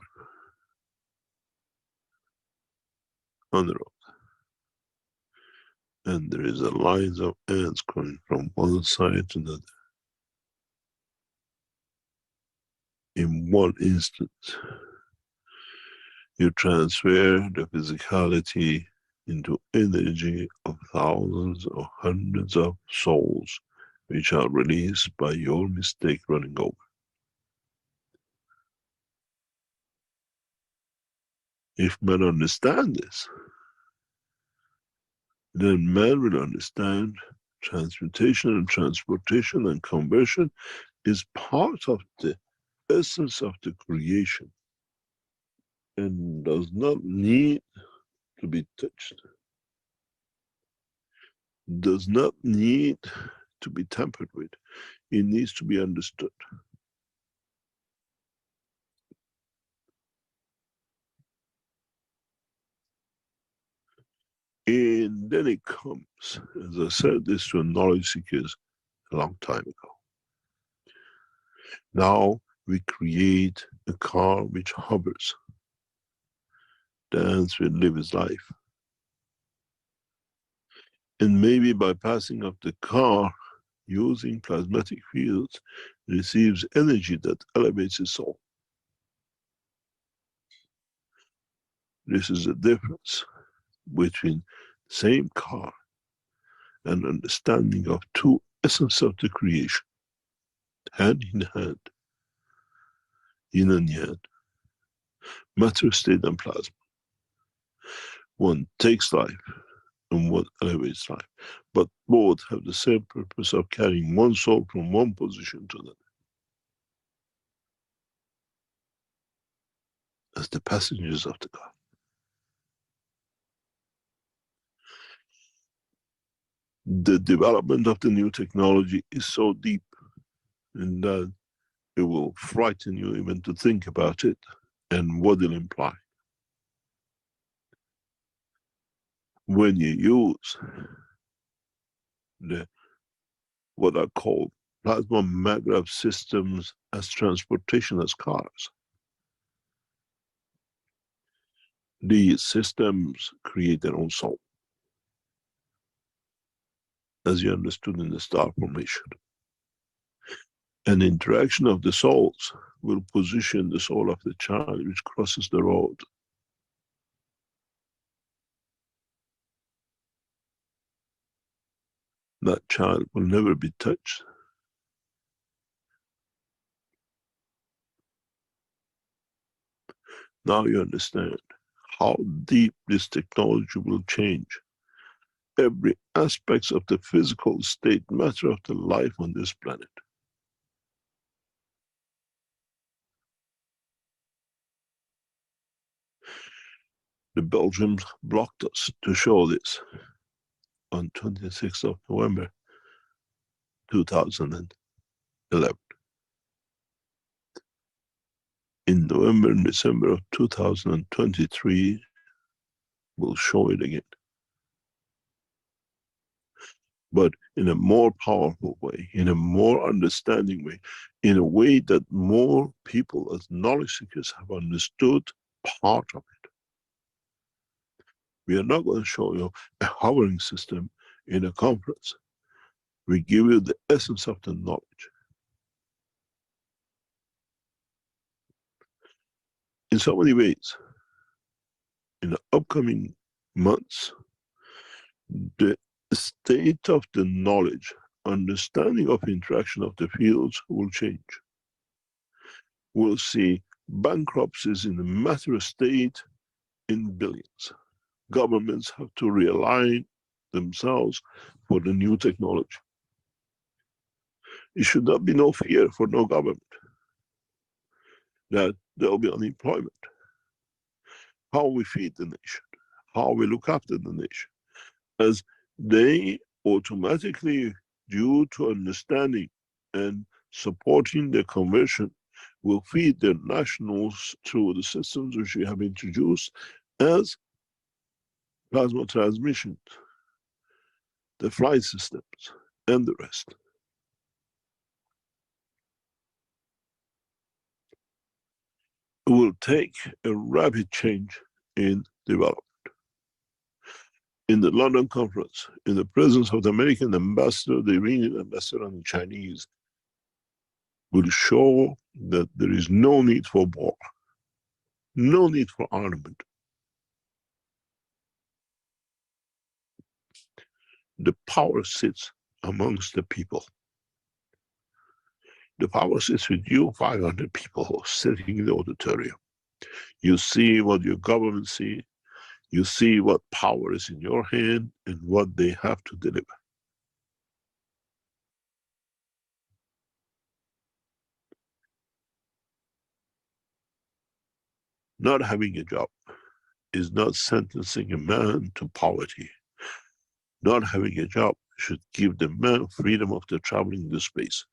on the road, and there is a lines of ants coming from one side to the other. In one instant, you transfer the physicality into energy of thousands or hundreds of souls, which are released by your mistake running over. If men understand this, then man will understand transmutation and transportation and conversion is part of the essence of the creation and does not need to be touched, does not need to be tampered with. It needs to be understood. And then it comes, as I said this to knowledge seekers a long time ago. Now we create a car which hovers. The ants will live his life. And maybe by passing of the car, using plasmatic fields, receives energy that elevates his soul. This is the difference between the same car and understanding of two essence of the creation, hand in hand, yin and yang, matter state and plasma. One takes life and one elevates life, but both have the same purpose of carrying one soul from one position to another, as the passengers of the car. The development of the new technology is so deep, and that it will frighten you even to think about it and what it'll imply. When you use the what are called plasma maglev systems as transportation as cars, these systems create their own soul, as you understood in the star formation. An interaction of the souls will position the soul of the child which crosses the road. That child will never be touched. Now you understand how deep this technology will change every aspect of the physical state matter of the life on this planet. The Belgians blocked us to show this on 26th of November 2011. In November and December of 2023, we'll show it again. But in a more powerful way, in a more understanding way, in a way that more people as knowledge seekers have understood part of it. We are not going to show you a hovering system in a conference. We give you the essence of the knowledge. In so many ways, in the upcoming months, the state of the knowledge, understanding of interaction of the fields will change. We'll see bankruptcies in the matter state in billions. Governments have to realign themselves for the new technology. It should not be no fear for no government that there will be unemployment. How we feed the nation, how we look after the nation, as they automatically, due to understanding and supporting their conversion, will feed their nationals through the systems which we have introduced as plasma transmission, the flight systems, and the rest. It will take a rapid change in development. In the London conference, in the presence of the American ambassador, the Iranian ambassador, and the Chinese, will show that there is no need for war, no need for armament. The power sits amongst the people. The power sits with you, 500 people sitting in the auditorium. You see what your government sees. You see what power is in your hand and what they have to deliver. Not having a job is not sentencing a man to poverty. Not having a job should give the man freedom of the traveling the space.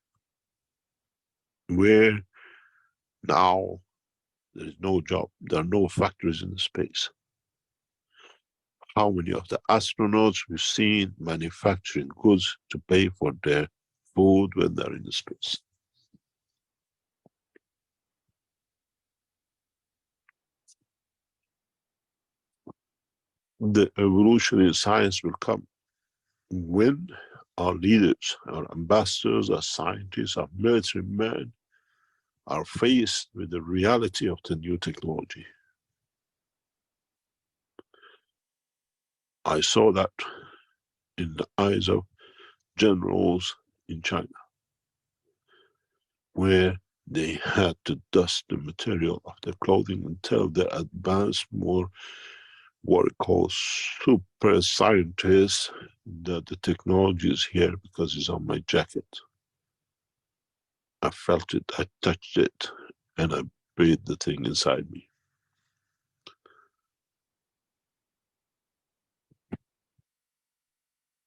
Where now there is no job, there are no factories in the space. How many of the astronauts we've seen manufacturing goods to pay for their food when they're in the space? The evolution in science will come when our leaders, our ambassadors, our scientists, our military men are faced with the reality of the new technology. I saw that in the eyes of generals in China, where they had to dust the material of their clothing until they advanced more what we call super scientists, that the technology is here because it's on my jacket. I felt it, I touched it, and I breathed the thing inside me.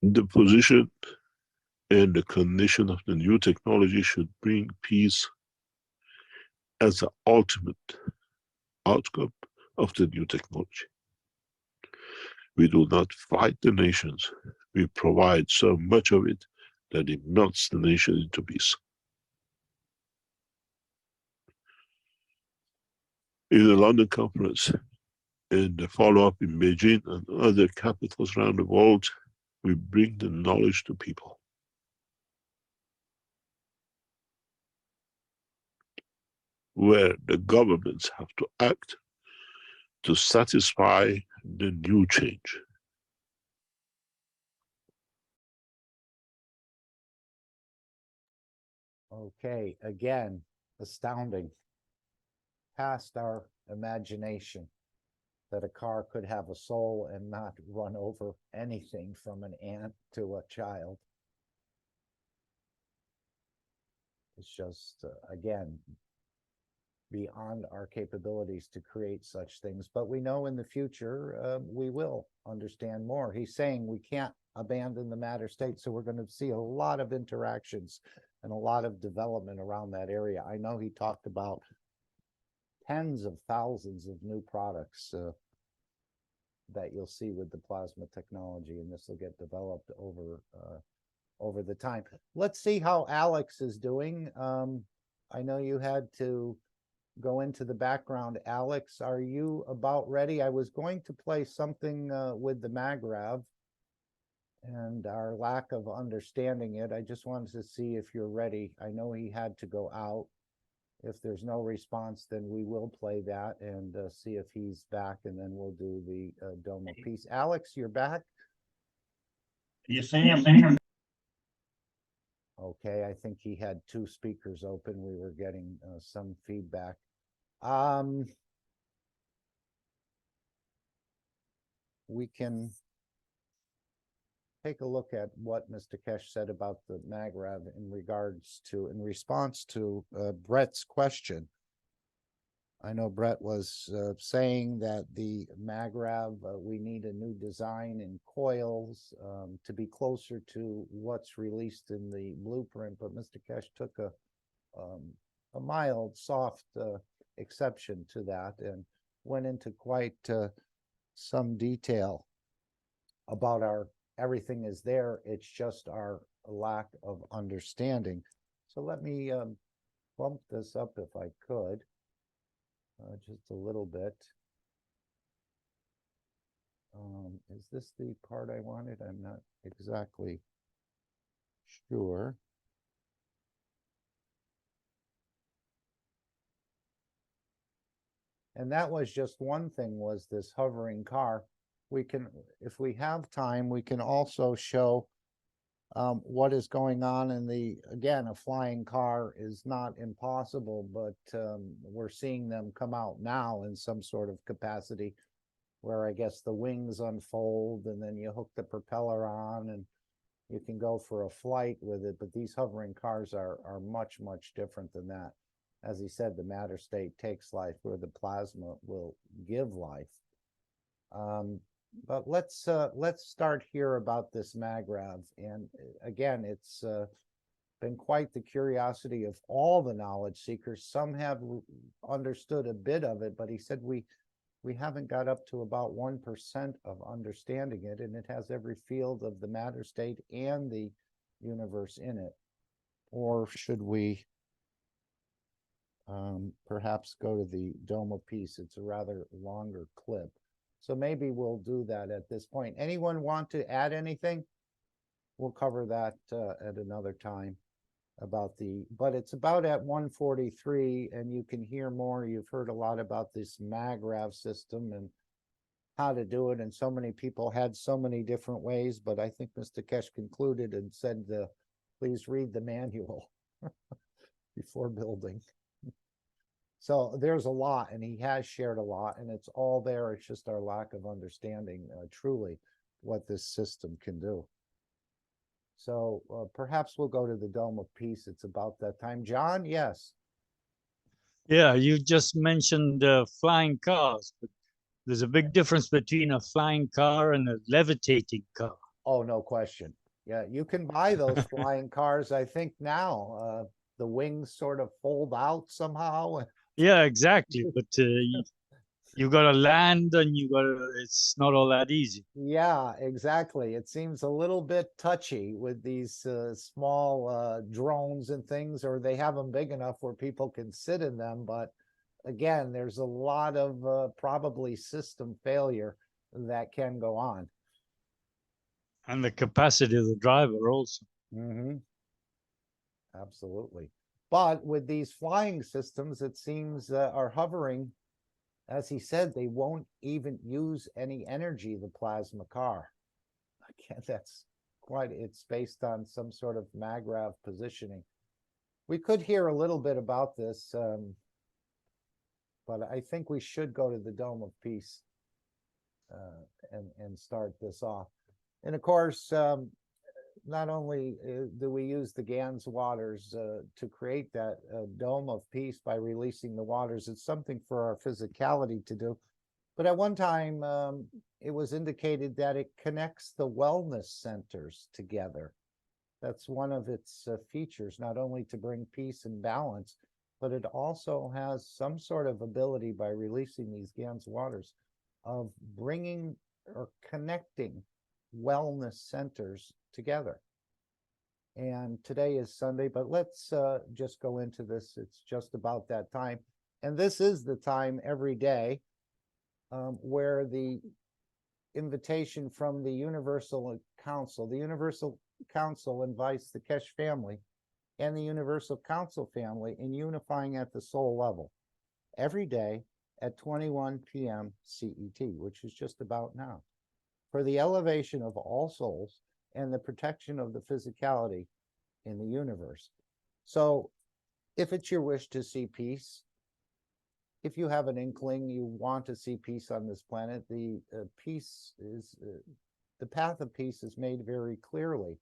The position and the condition of the new technology should bring peace as the ultimate outcome of the new technology. We do not fight the nations. We provide so much of it that it melts the nation into peace. In the London conference and the follow-up in Beijing and other capitals around the world, we bring the knowledge to people. where the governments have to act to satisfy the new change. Okay, again, astounding. Past our imagination that a car could have a soul and not run over anything from an ant to a child. It's just, again, beyond our capabilities to create such things. But we know in the future, we will understand more. He's saying we can't abandon the matter state, so we're going to see a lot of interactions and a lot of development around that area. I know he talked about tens of thousands of new products that you'll see with the plasma technology, and this will get developed over the time. Let's see how Alex is doing. I know you had to go into the background. Alex, are you about ready? I was going to play something with the MagRav and our lack of understanding it. I just wanted to see if you're ready. I know he had to go out. If there's no response, then we will play that and see if he's back, and then we'll do the Domo piece. Alex, you're back? Yes, I am. Okay, I think he had two speakers open. We were getting some feedback. We can take a look at what Mr. Keshe said about the MagRav in response to Brett's question. I know Brett was saying that the MagRav, we need a new design in coils to be closer to what's released in the blueprint, but Mr. Keshe took a mild, soft exception to that and went into quite some detail about our everything is there. It's just our lack of understanding. So let me bump this up if I could, just a little bit. Is this the part I wanted? I'm not exactly sure. And that was just one thing, was this hovering car. We can, if we have time, we can also show what is going on in the, again, a flying car is not impossible, but we're seeing them come out now in some sort of capacity where I guess the wings unfold and then you hook the propeller on and you can go for a flight with it. But these hovering cars are much, much different than that. As he said, the matter state takes life where the plasma will give life. But let's start here about this MagRav. And again, it's been quite the curiosity of all the knowledge seekers. Some have understood a bit of it, but he said we haven't got up to about 1% of understanding it, and it has every field of the matter state and the universe in it. Or should we perhaps go to the Domo piece? It's a rather longer clip. So maybe we'll do that at this point. Anyone want to add anything? We'll cover that at another time about but it's about at 1:43 and you can hear more. You've heard a lot about this MagRav system and how to do it. And so many people had so many different ways, but I think Mr. Keshe concluded and said, please read the manual before building. So there's a lot, and he has shared a lot, and it's all there. It's just our lack of understanding truly what this system can do. So perhaps we'll go to the Domo piece. It's about that time. John, yes. Yeah, you just mentioned flying cars, but there's a big difference between a flying car and a levitating car. Oh, no question. Yeah, you can buy those flying cars, I think now. The wings sort of fold out somehow. Yeah, exactly. But you got to land and it's not all that easy. Yeah, exactly. It seems a little bit touchy with these small drones and things, or they have them big enough where people can sit in them. But again, there's a lot of probably system failure that can go on. And the capacity of the driver also. Mm-hmm. Absolutely. But with these flying systems, it seems are hovering, as he said, they won't even use any energy, the plasma car. Again, that's quite, it's based on some sort of MAGRAV positioning. We could hear a little bit about this, but I think we should go to the Dome of Peace and start this off. And of course, not only do we use the Gans waters to create that Dome of Peace by releasing the waters, it's something for our physicality to do. But at one time, it was indicated that it connects the wellness centers together. That's one of its features, not only to bring peace and balance, but it also has some sort of ability by releasing these Gans waters of bringing or connecting wellness centers together. And today is Sunday, but let's just go into this. It's just about that time. And this is the time every day where the invitation from the Universal Council invites the Keshe family and the Universal Council family in unifying at the soul level every day at 21 p.m. CET, which is just about now, for the elevation of all souls and the protection of the physicality in the universe. So if it's your wish to see peace, if you have an inkling, you want to see peace on this planet, the path of peace is made very clearly.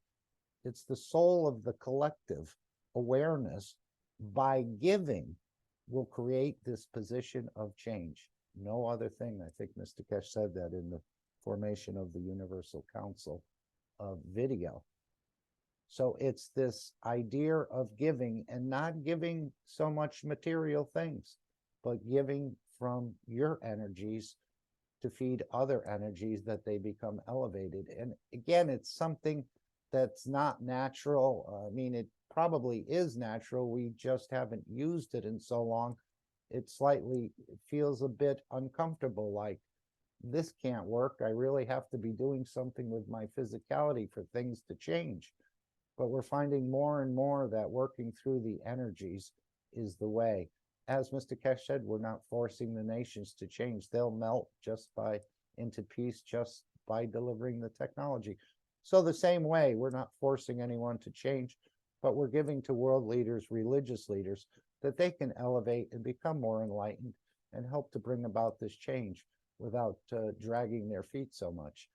It's the soul of the collective awareness by giving will create this position of change. No other thing. I think Mr. Keshe said that in the formation of the Universal Council video. So it's this idea of giving, and not giving so much material things, but giving from your energies to feed other energies that they become elevated. And again, it's something that's not natural. I mean, it probably is natural. We just haven't used it in so long. It feels a bit uncomfortable, like this can't work. I really have to be doing something with my physicality for things to change. But we're finding more and more that working through the energies is the way. As Mr. Keshe said, we're not forcing the nations to change. They'll melt into peace just by delivering the technology. So the same way, we're not forcing anyone to change, but we're giving to world leaders, religious leaders, that they can elevate and become more enlightened and help to bring about this change without dragging their feet so much,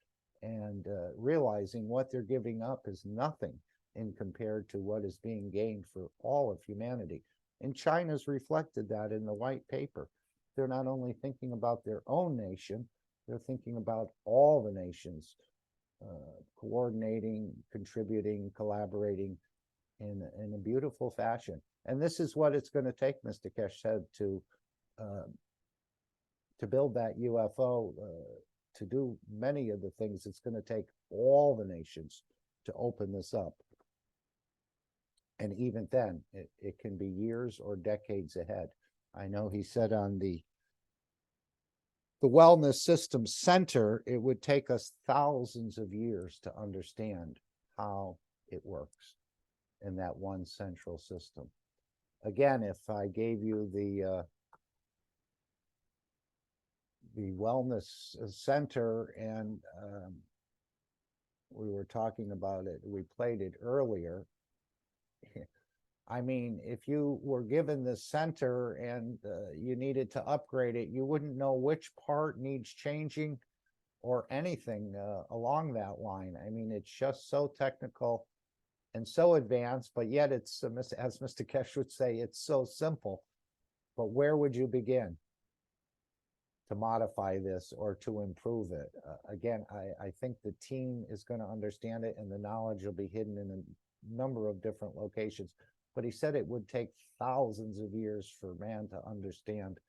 and realizing what they're giving up is nothing in compared to what is being gained for all of humanity. And China's reflected that in the white paper. They're not only thinking about their own nation, they're thinking about all the nations, coordinating, contributing, collaborating in a beautiful fashion. And this is what it's going to take, Mr. Keshe said, to build that UFO, to do many of the things. It's going to take all the nations to open this up. And even then, it can be years or decades ahead. I know he said on the Wellness Systems Center, it would take us thousands of years to understand how it works in that one central system. Again, if I gave you the Wellness Center and we were talking about it, we played it earlier. I mean, if you were given the center and you needed to upgrade it, you wouldn't know which part needs changing or anything along that line. I mean, it's just so technical and so advanced, but yet it's, as Mr. Keshe would say, it's so simple. But where would you begin to modify this or to improve it? Again, I think the team is going to understand it, and the knowledge will be hidden in a number of different locations. But he said it would take thousands of years for man to understand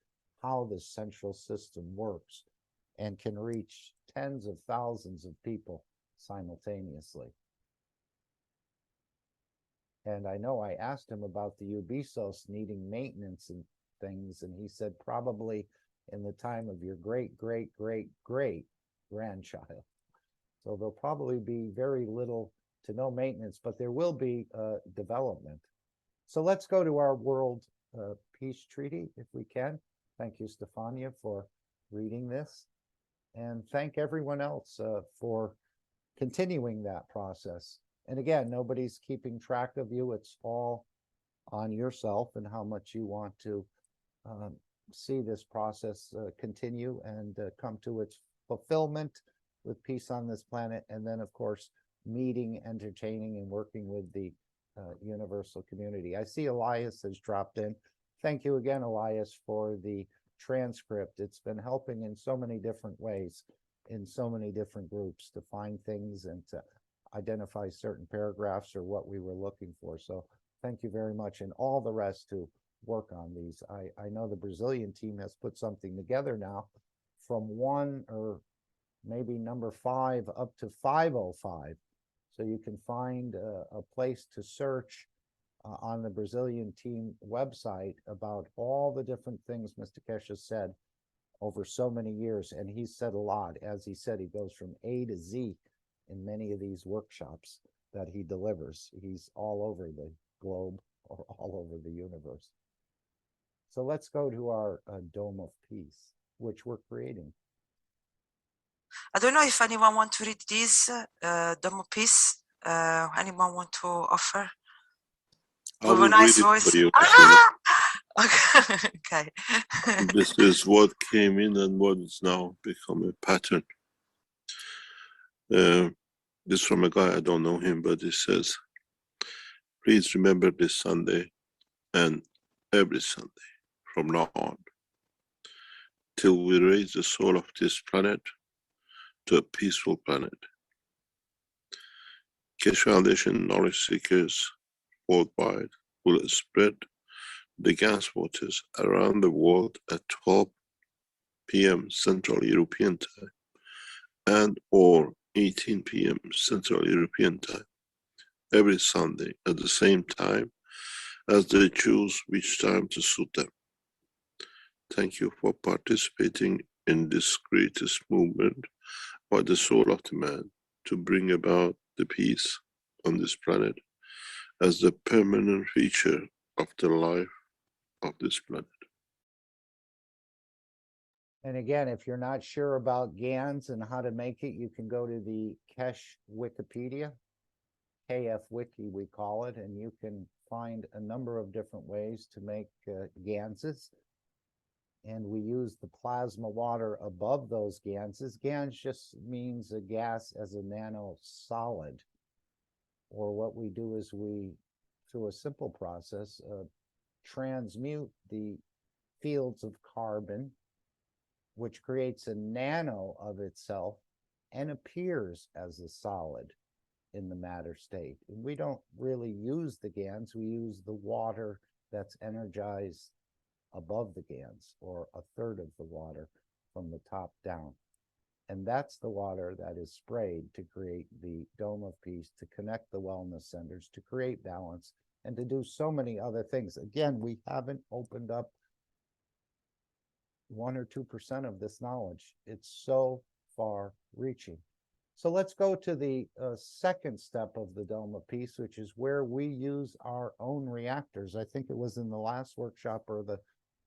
how this central system works and can reach tens of thousands of people simultaneously. And I know I asked him about the Ubisos needing maintenance and things, and he said probably in the time of your great grandchild. So there'll probably be very little to no maintenance, but there will be development. So let's go to our World Peace Treaty, if we can. Thank you, Stefania, for reading this. And thank everyone else for continuing that process. And again, nobody's keeping track of you. It's all on yourself and how much you want to see this process continue and come to its fulfillment with peace on this planet. And then, of course, meeting, entertaining, and working with the universal community. I see Elias has dropped in. Thank you again, Elias, for the transcript. It's been helping in so many different ways, in so many different groups, to find things and to identify certain paragraphs or what we were looking for. So thank you very much, and all the rest who work on these. I know the Brazilian team has put something together now from 1 or maybe number 5 up to 505. So you can find a place to search on the Brazilian team website about all the different things Mr. Keshe said over so many years. And he's said a lot. As he said, he goes from A to Z in many of these workshops that he delivers. He's all over the globe or all over the universe. So let's go to our Dome of Peace, which we're creating. I don't know if anyone want to read this Dome of Peace. Anyone want to offer? I With a will nice read it voice. for you. Okay. This is what came in and what is now become a pattern. This from a guy, I don't know him, but he says, please remember this Sunday and every Sunday from now on, till we raise the soul of this planet to a peaceful planet. Keshe Foundation knowledge seekers worldwide will spread the gas waters around the world at 12 p.m. Central European Time and or 18 p.m. Central European Time every Sunday at the same time as they choose which time to suit them. Thank you for participating in this greatest movement by the soul of the man to bring about the peace on this planet as the permanent feature of the life of this planet. And again, if you're not sure about GANs and how to make it, you can go to the Keshe Wikipedia, KF Wiki we call it, and you can find a number of different ways to make GANSes. And we use the plasma water above those GANSes. GANs just means a gas as a nano solid. Or what we do is we, through a simple process, transmute the fields of carbon, which creates a nano of itself and appears as a solid in the matter state. And we don't really use the GANs, we use the water that's energized above the GANs, or a third of the water from the top down. And that's the water that is sprayed to create the Dome of Peace, to connect the wellness centers, to create balance, and to do so many other things. Again, we haven't opened up 1 or 2% of this knowledge. It's so far reaching. So let's go to the second step of the Dome of Peace, which is where we use our own reactors. I think it was in the last workshop or the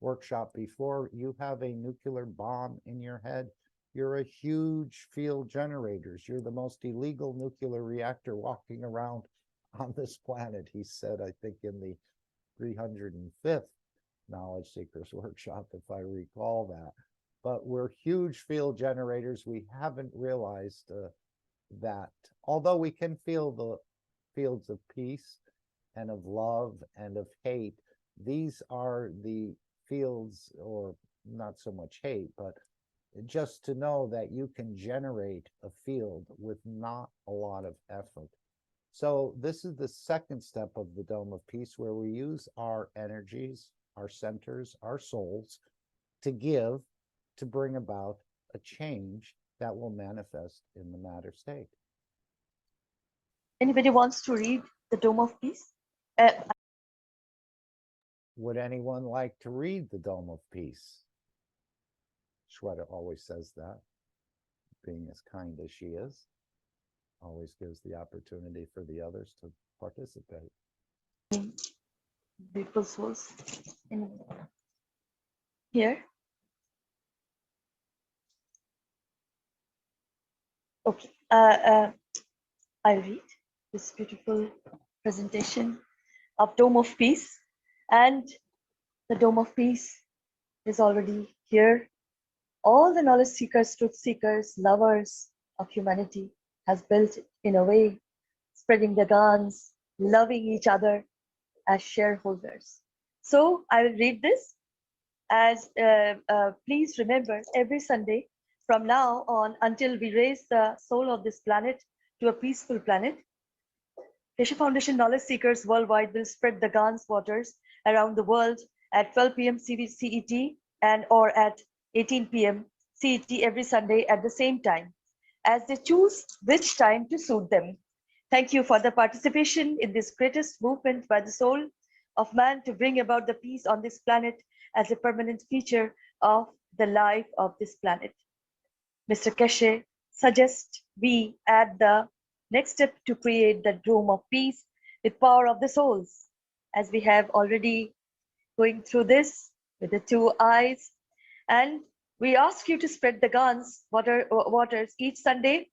workshop before. You have a nuclear bomb in your head. You're a huge field generators. You're the most illegal nuclear reactor walking around on this planet, he said, I think in the 305th Knowledge Seekers Workshop, if I recall that. But we're huge field generators. We haven't realized that, although we can feel the fields of peace and of love and of hate, these are the fields, or not so much hate, but just to know that you can generate a field with not a lot of effort. So this is the second step of the Dome of Peace, where we use our energies, our centers, our souls to give, to bring about a change that will manifest in the matter state. Anybody wants to read the Dome of Peace? Would anyone like to read the Dome of Peace? Shweta always says that, being as kind as she is, always gives the opportunity for the others to participate. beautiful souls in here. Okay, I'll read this beautiful presentation of Dome of Peace. And the Dome of Peace is already here. All the knowledge seekers, truth seekers, lovers of humanity has built it in a way, spreading the guns, loving each other as shareholders. So I will read this as please remember every Sunday from now on until we raise the soul of this planet to a peaceful planet, Keshe Foundation knowledge seekers worldwide will spread the Gans waters around the world at 12 p.m. CET and or at 18 p.m. CET every Sunday at the same time, as they choose which time to suit them. Thank you for the participation in this greatest movement by the soul of man to bring about the peace on this planet as a permanent feature of the life of this planet. Mr. Keshe suggests we add the next step to create the Dome of Peace with power of the souls, as we have already going through this with the 2 eyes. And we ask you to spread the Gans waters each Sunday.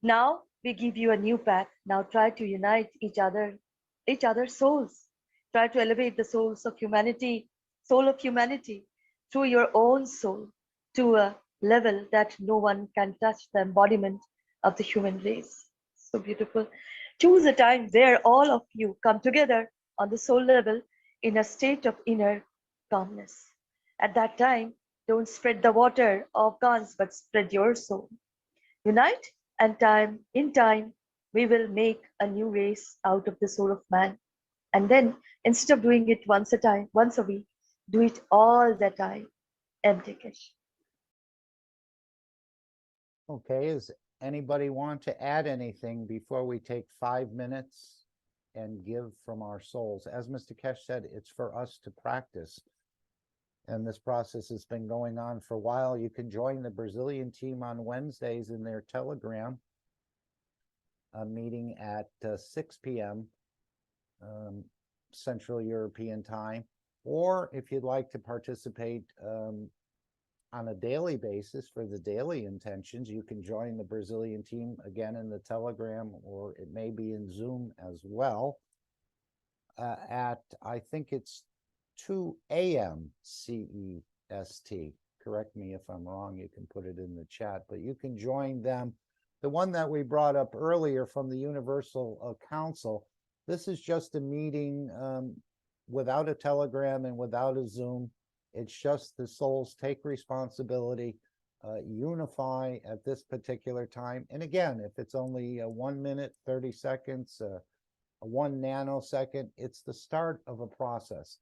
Now we give you a new path. Now try to unite each other's souls. Try to elevate the soul of humanity through your own soul to a level that no one can touch, the embodiment of the human race. So beautiful. Choose a time where all of you come together on the soul level in a state of inner calmness. At that time, don't spread the water of Gans, but spread your soul. Unite, and in time, we will make a new race out of the soul of man. And then, instead of doing it once a week, do it all the time. Keshe. Okay, does anybody want to add anything before we take 5 minutes and give from our souls? As Mr. Keshe said, it's for us to practice. And this process has been going on for a while. You can join the Brazilian team on Wednesdays in their Telegram meeting at 6 p.m. Central European time. Or if you'd like to participate on a daily basis for the daily intentions, you can join the Brazilian team again in the Telegram, or it may be in Zoom as well at, I think it's 2 a.m. CEST. Correct me if I'm wrong, you can put it in the chat, but you can join them. The one that we brought up earlier from the Universal Council, this is just a meeting without a Telegram and without a Zoom. It's just the souls take responsibility, unify at this particular time. And again, if it's only 1 minute, 30 seconds, 1 nanosecond, it's the start of a process.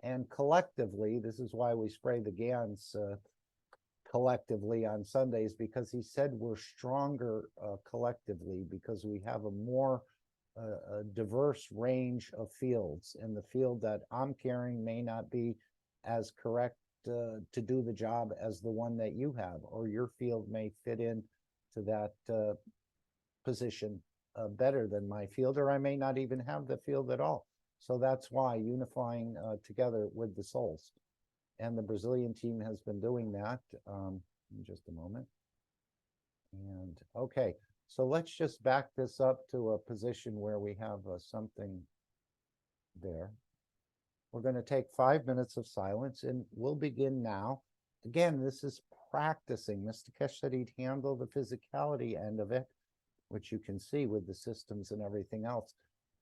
And collectively, this is why we spray the Gans collectively on Sundays, because he said we're stronger collectively because we have a more diverse range of fields. And the field that I'm carrying may not be as correct to do the job as the one that you have, or your field may fit in to that position better than my field, or I may not even have the field at all. So that's why unifying together with the souls. And the Brazilian team has been doing that. In just a moment. And okay, so let's just back this up to a position where we have something there. We're going to take 5 minutes of silence, and we'll begin now. Again, this is practicing. Mr. Keshe said he'd handle the physicality end of it, which you can see with the systems and everything else.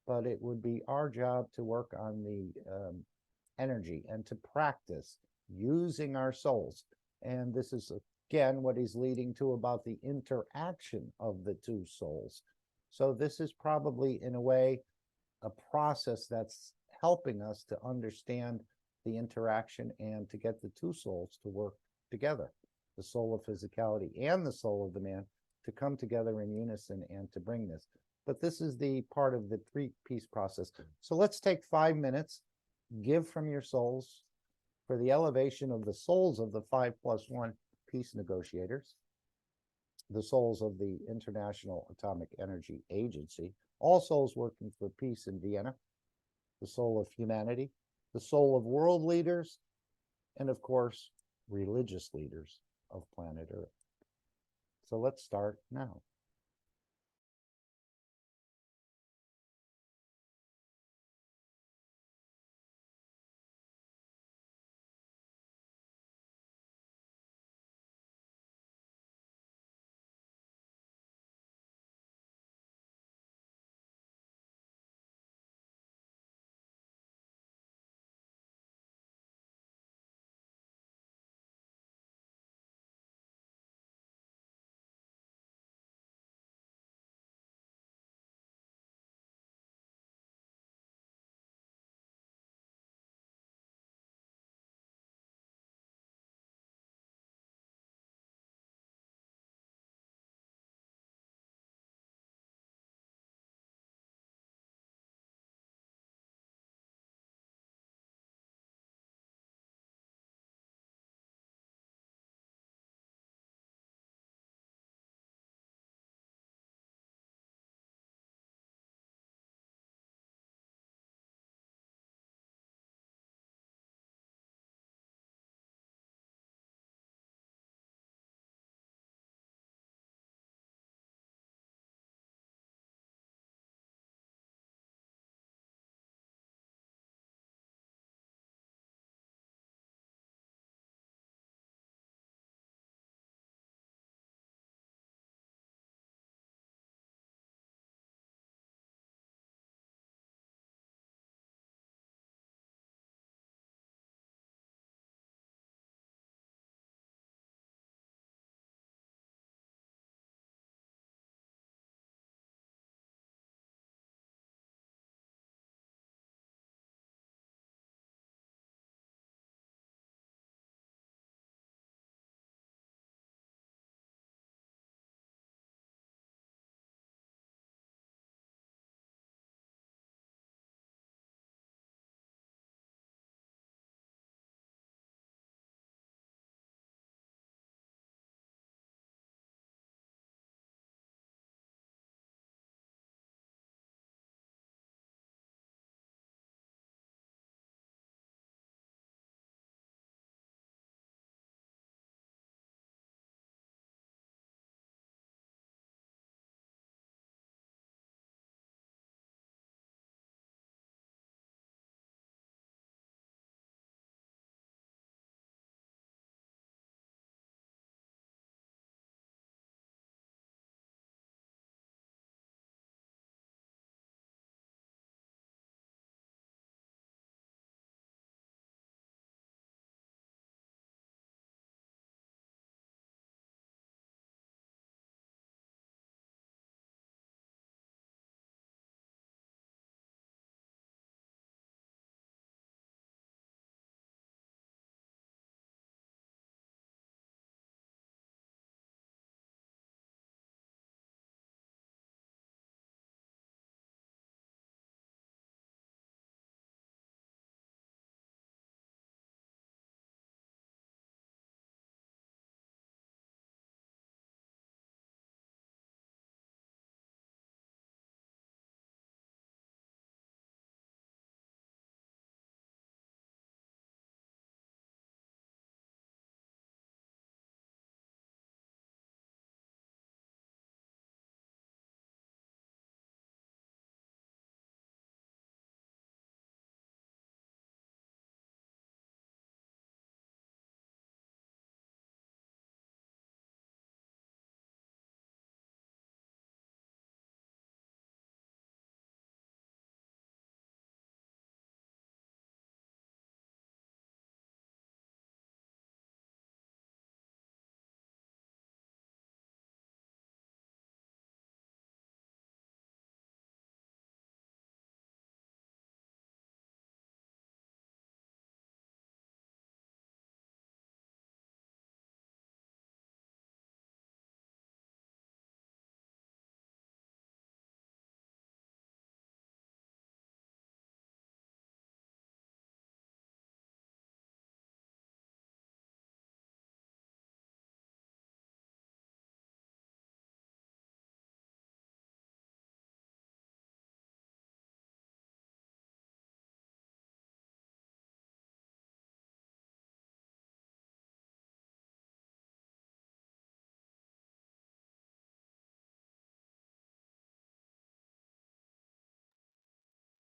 But it would be our job to work on the energy and to practice using our souls. And this is, again, what he's leading to about the interaction of the two souls. So this is probably, in a way, a process that's helping us to understand the interaction and to get the two souls to work together, the soul of physicality and the soul of the man, to come together in unison and to bring this. But this is the part of the three-piece process. So let's take 5 minutes, give from your souls for the elevation of the souls of the 5+1 peace negotiators, the souls of the International Atomic Energy Agency, all souls working for peace in Vienna, the soul of humanity, the soul of world leaders, and of course, religious leaders of planet Earth. So let's start now.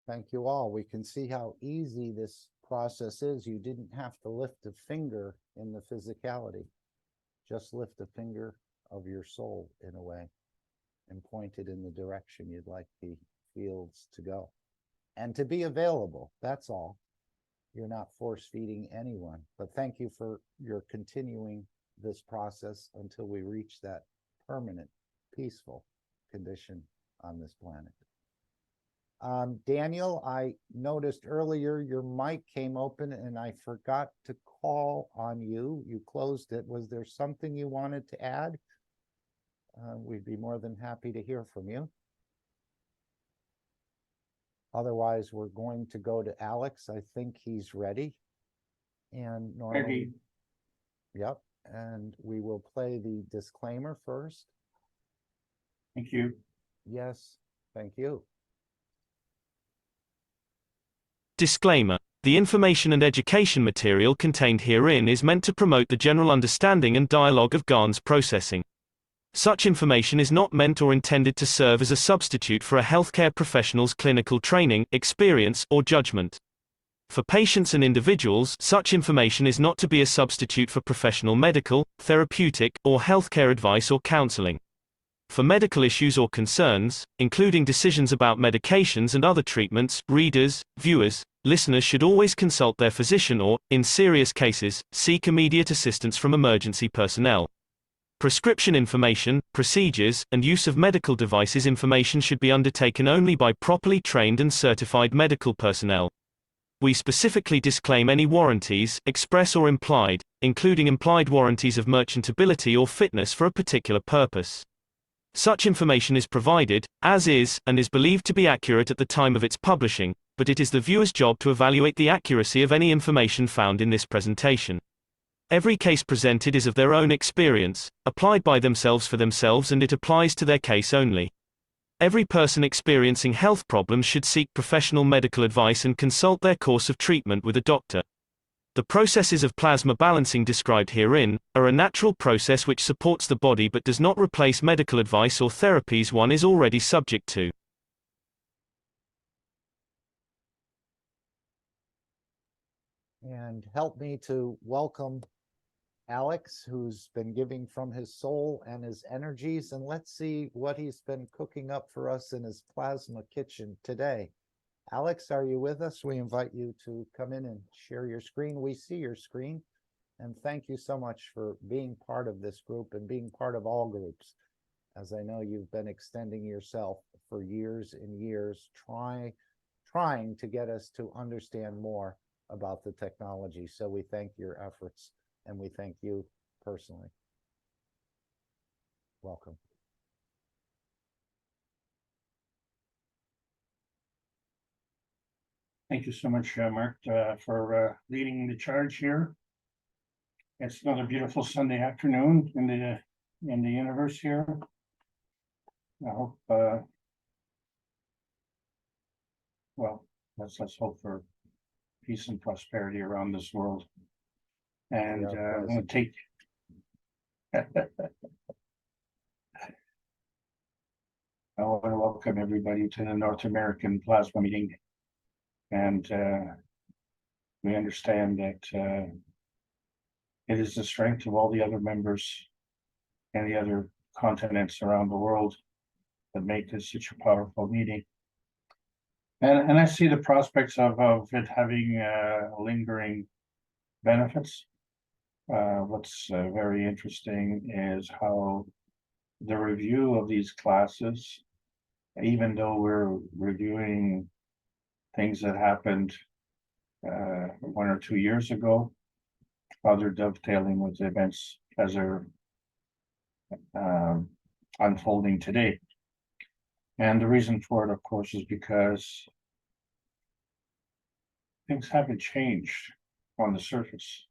Thank you all. We can see how easy this process is. You didn't have to lift a finger in the physicality. Just lift a finger of your soul in a way and point it in the direction you'd like the fields to go. And to be available, that's all. You're not force feeding anyone, but thank you for your continuing this process until we reach that permanent, peaceful condition on this planet. Daniel, I noticed earlier your mic came open and I forgot to call on you. You closed it. Was there something you wanted to add? We'd be more than happy to hear from you. Otherwise, we're going to go to Alex. I think he's ready. And normally, Ready. Yep. And we will play the disclaimer first. Thank you. Yes, thank you. Disclaimer. The information and education material contained herein is meant to promote the general understanding and dialogue of GAN's processing. Such information is not meant or intended to serve as a substitute for a healthcare professional's clinical training, experience, or judgment. For patients and individuals, such information is not to be a substitute for professional medical, therapeutic, or healthcare advice or counseling. For medical issues or concerns, including decisions about medications and other treatments, readers, viewers, listeners should always consult their physician or, in serious cases, seek immediate assistance from emergency personnel. Prescription information, procedures, and use of medical devices information should be undertaken only by properly trained and certified medical personnel. We specifically disclaim any warranties, express or implied, including implied warranties of merchantability or fitness for a particular purpose. Such information is provided, as is, and is believed to be accurate at the time of its publishing, but it is the viewer's job to evaluate the accuracy of any information found in this presentation. Every case presented is of their own experience, applied by themselves for themselves, and it applies to their case only. Every person experiencing health problems should seek professional medical advice and consult their course of treatment with a doctor. The processes of plasma balancing described herein are a natural process which supports the body but does not replace medical advice or therapies one is already subject to. And help me to welcome Alex, who's been giving from his soul and his energies, and let's see what he's been cooking up for us in his plasma kitchen today. Alex, are you with us? We invite you to come in and share your screen. We see your screen, and thank you so much for being part of this group and being part of all groups. As I know you've been extending yourself for years and years, trying to get us to understand more about the technology. So we thank your efforts and we thank you personally. Welcome. Thank you so much, Mark, for leading the charge here. It's another beautiful Sunday afternoon in the universe here. I hope, well, let's hope for peace and prosperity around this world. And I'm going to take. I want to welcome everybody to the North American Plasma Meeting. And we understand that it is the strength of all the other members and the other continents around the world that make this such a powerful meeting. And I see the prospects of it having lingering benefits. What's very interesting is how the review of these classes, even though we're reviewing things that happened 1 or 2 years ago, how they're dovetailing with the events as they're unfolding today. And the reason for it, of course, is because things haven't changed on the surface,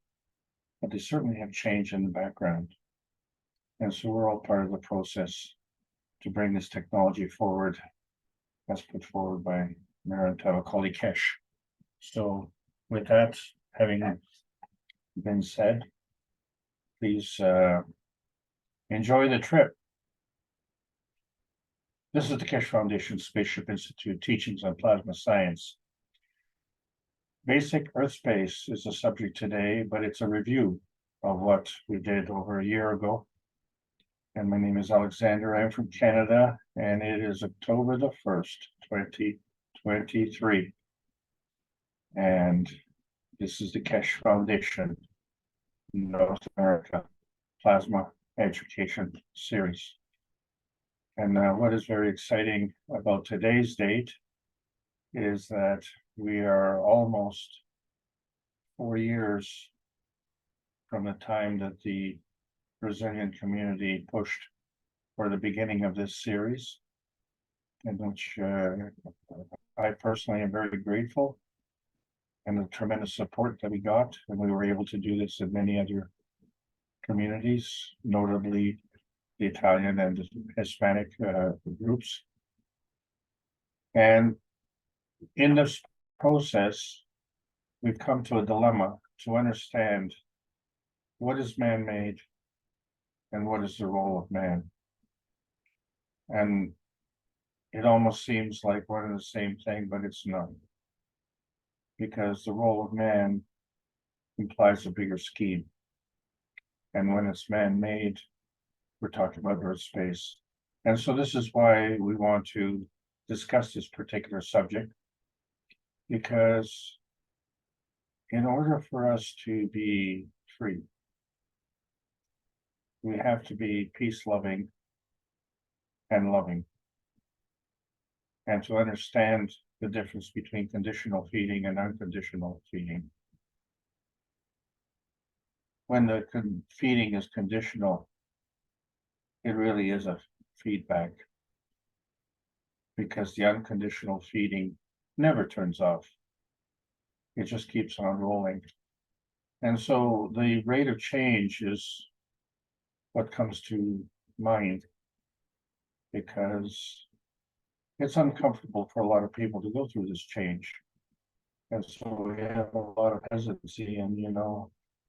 but they certainly have changed in the background. And so we're all part of the process to bring this technology forward, as put forward by Keshe. So with that having been said, please enjoy the trip. This is the Keshe Foundation Spaceship Institute Teachings on Plasma Science. Basic Earth space is the subject today, but it's a review of what we did over a year ago. And my name is Alexander. I'm from Canada, and it is October the 1st, 2023. And this is the Keshe Foundation North America Plasma Education Series. And what is very exciting about today's date is that we are almost 4 years from the time that the Brazilian community pushed for the beginning of this series, in which I personally am very grateful, and the tremendous support that we got, and we were able to do this in many other communities, notably the Italian and the Hispanic groups. And in this process, we've come to a dilemma to understand what is man-made and what is the role of man. And it almost seems like one and the same thing, but it's not. Because the role of man implies a bigger scheme. And when it's man-made, we're talking about Earth space. And so this is why we want to discuss this particular subject, because in order for us to be free, we have to be peace-loving and loving, and to understand the difference between conditional feeding and unconditional feeding. When the feeding is conditional, it really is a feedback, because the unconditional feeding never turns off. It just keeps on rolling. And so the rate of change is what comes to mind, because it's uncomfortable for a lot of people to go through this change. And so we have a lot of hesitancy, and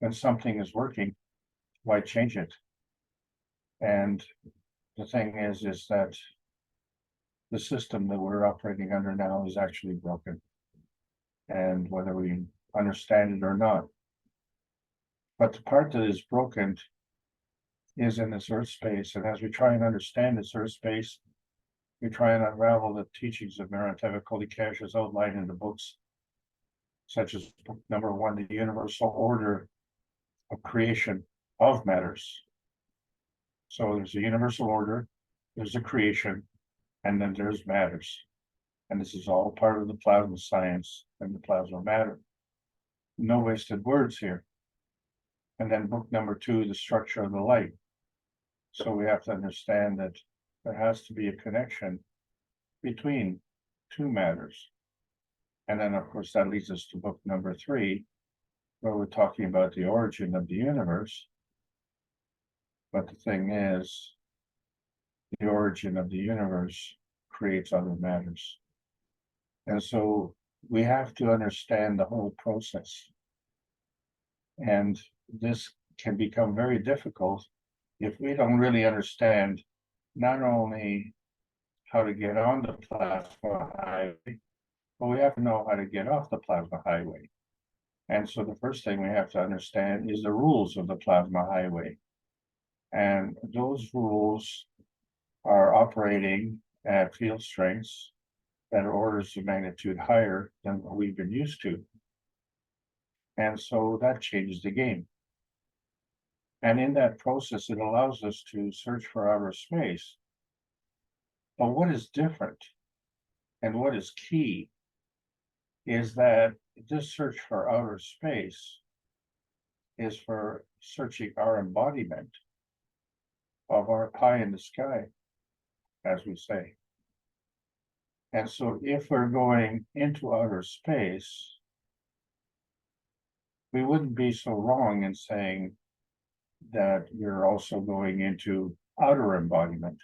when something is working, why change it? And the thing is that the system that we're operating under now is actually broken, and whether we understand it or not. But the part that is broken is in this Earth space, and as we try and understand this Earth space, we try and unravel the teachings of Naranteva Keshe as outlined in the books, such as book number 1, The Universal Order of Creation of Matters. So there's a universal order, there's a creation, and then there's matters. And this is all part of the plasma science and the plasma matter. No wasted words here. And then book number 2, The Structure of the Light. So we have to understand that there has to be a connection between two matters. And then, of course, that leads us to book number 3, where we're talking about the origin of the universe. But the thing is, the origin of the universe creates other matters. And so we have to understand the whole process. And this can become very difficult if we don't really understand not only how to get on the plasma highway, but we have to know how to get off the plasma highway. And so the first thing we have to understand is the rules of the plasma highway. And those rules are operating at field strengths that are orders of magnitude higher than what we've been used to. And so that changes the game. And in that process, it allows us to search for outer space. But what is different and what is key is that this search for outer space is for searching our embodiment of our pie in the sky, as we say. And so if we're going into outer space, we wouldn't be so wrong in saying that you're also going into outer embodiment.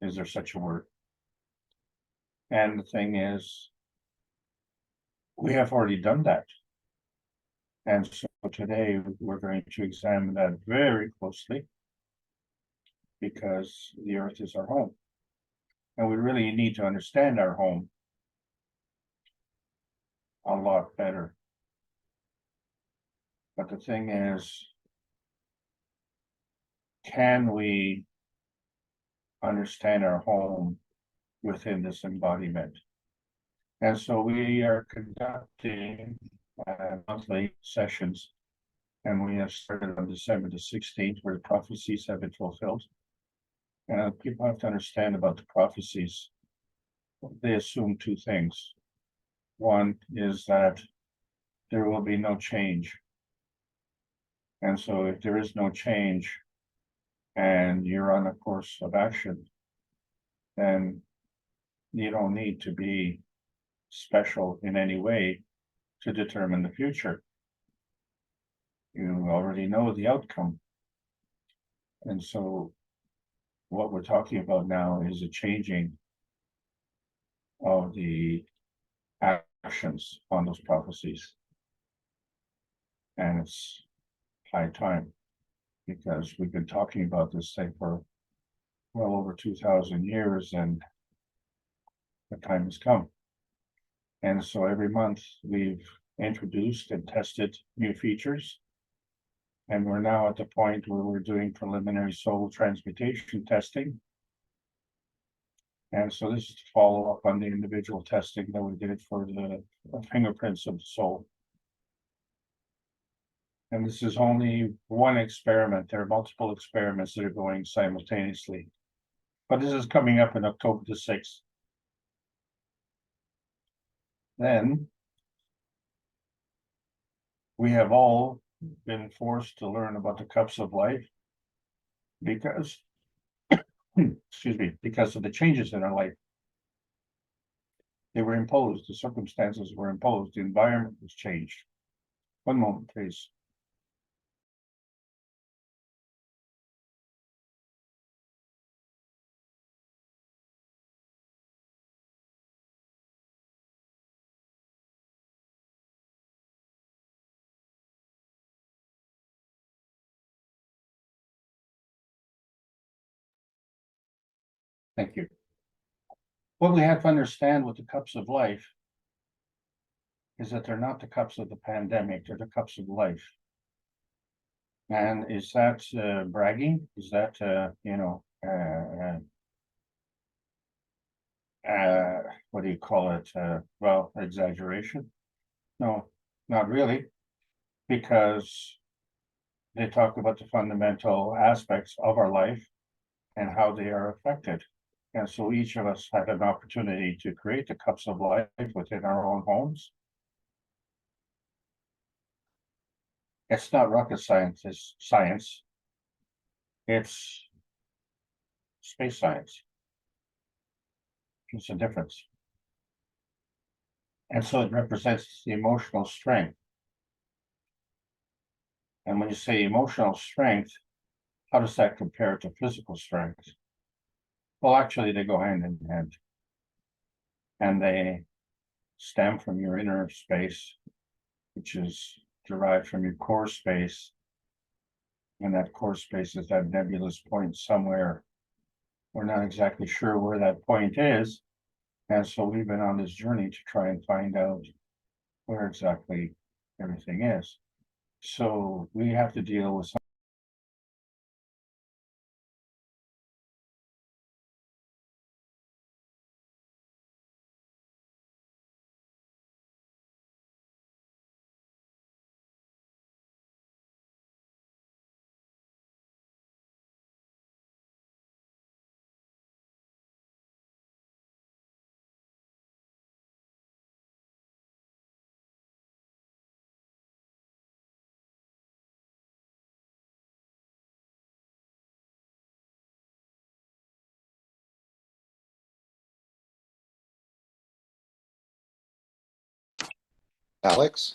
Is there such a word? And the thing is, we have already done that. And so today we're going to examine that very closely. because the earth is our home. And we really need to understand our home a lot better. But the thing is, can we understand our home within this embodiment? And so we are conducting monthly sessions, and we have started on December the 16th, where the prophecies have been fulfilled. And people have to understand about the prophecies. They assume two things. One is that there will be no change. And so if there is no change and you're on a course of action, then you don't need to be special in any way to determine the future. You already know the outcome. And so what we're talking about now is a changing of the actions on those prophecies. And it's high time, because we've been talking about this thing for well over 2,000 years, and the time has come. And so every month we've introduced and tested new features. And we're now at the point where we're doing preliminary soul transmutation testing. And so this is to follow up on the individual testing that we did for the fingerprints of the soul. And this is only one experiment. There are multiple experiments that are going simultaneously. But this is coming up in October the 6th. Then we have all been forced to learn about the cups of life because, excuse me, because of the changes in our life. They were imposed, the circumstances were imposed, the environment was changed. One moment, please. Thank you. What we have to understand with the cups of life is that they're not the cups of the pandemic, they're the cups of life. And is that bragging? Is that, what do you call it? Well, exaggeration? No, not really, because they talk about the fundamental aspects of our life and how they are affected. And so each of us had an opportunity to create the cups of life within our own homes. It's not rocket science, it's science. It's space science. It's a difference. And so it represents the emotional strength. And when you say emotional strength, how does that compare to physical strength? Well, actually, they go hand in hand. And they stem from your inner space, which is derived from your core space. And that core space is that nebulous point somewhere. We're not exactly sure where that point is. And so we've been on this journey to try and find out where exactly everything is. So we have to deal with some Alex?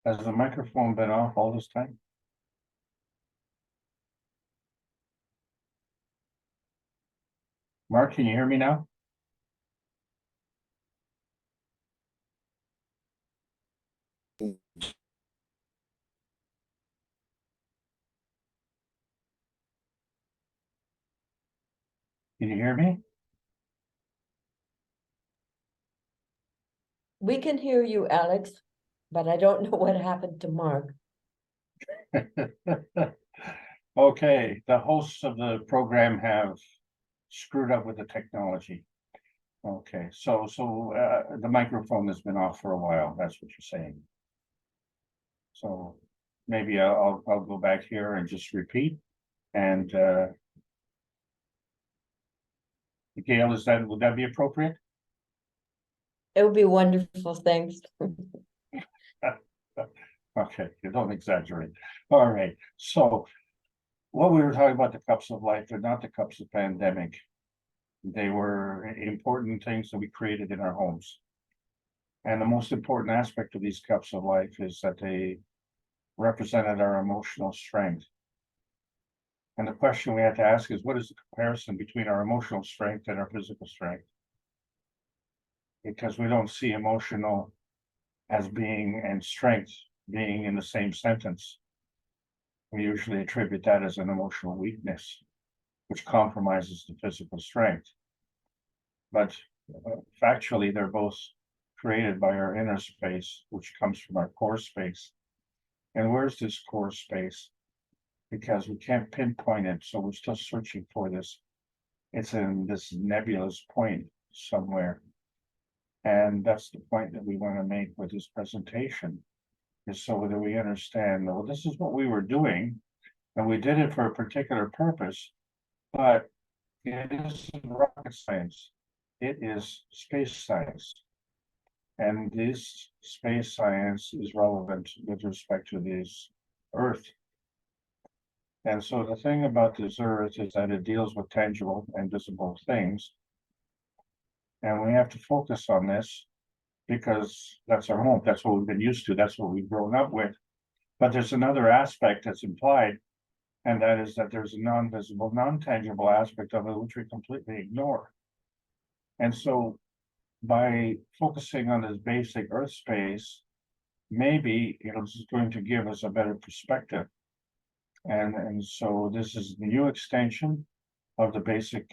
Has the microphone been off all this time? Mark, can you hear me now? Can you hear me? We can hear you, Alex, but I don't know what happened to Mark. Okay, the hosts of the program have screwed up with the technology. Okay, so the microphone has been off for a while, that's what you're saying. So maybe I'll go back here and just repeat. And Gail, would that be appropriate? It would be wonderful, thanks. Okay, you don't exaggerate. All right, so what we were talking about, the cups of life, they're not the cups of pandemic. They were important things that we created in our homes. And the most important aspect of these cups of life is that they represented our emotional strength. And the question we had to ask is, what is the comparison between our emotional strength and our physical strength? Because we don't see emotional as being and strength being in the same sentence. We usually attribute that as an emotional weakness, which compromises the physical strength. But factually, they're both created by our inner space, which comes from our core space. And where's this core space? Because we can't pinpoint it, so we're still searching for this. It's in this nebulous point somewhere. And that's the point that we want to make with this presentation, is so that we understand, well, this is what we were doing, and we did it for a particular purpose, but it isn't rocket science. It is space science. And this space science is relevant with respect to this Earth. And so the thing about this Earth is that it deals with tangible and visible things. And we have to focus on this because that's our home. That's what we've been used to. That's what we've grown up with. But there's another aspect that's implied, and that is that there's a non-visible, non-tangible aspect of it, which we completely ignore. And so by focusing on this basic Earth space, maybe this is going to give us a better perspective. And so this is the new extension of the basic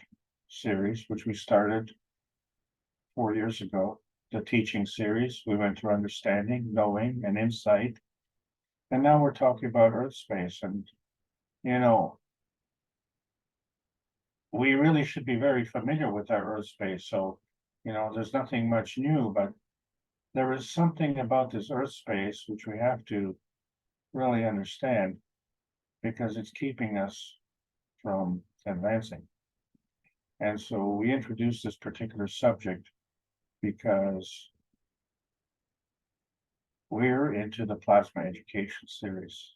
series, which we started 4 years ago, the teaching series. We went through understanding, knowing, and insight. And now we're talking about Earth space. And, we really should be very familiar with our Earth space. So, there's nothing much new, but there is something about this Earth space which we have to really understand, because it's keeping us from advancing. And so we introduced this particular subject because we're into the plasma education series.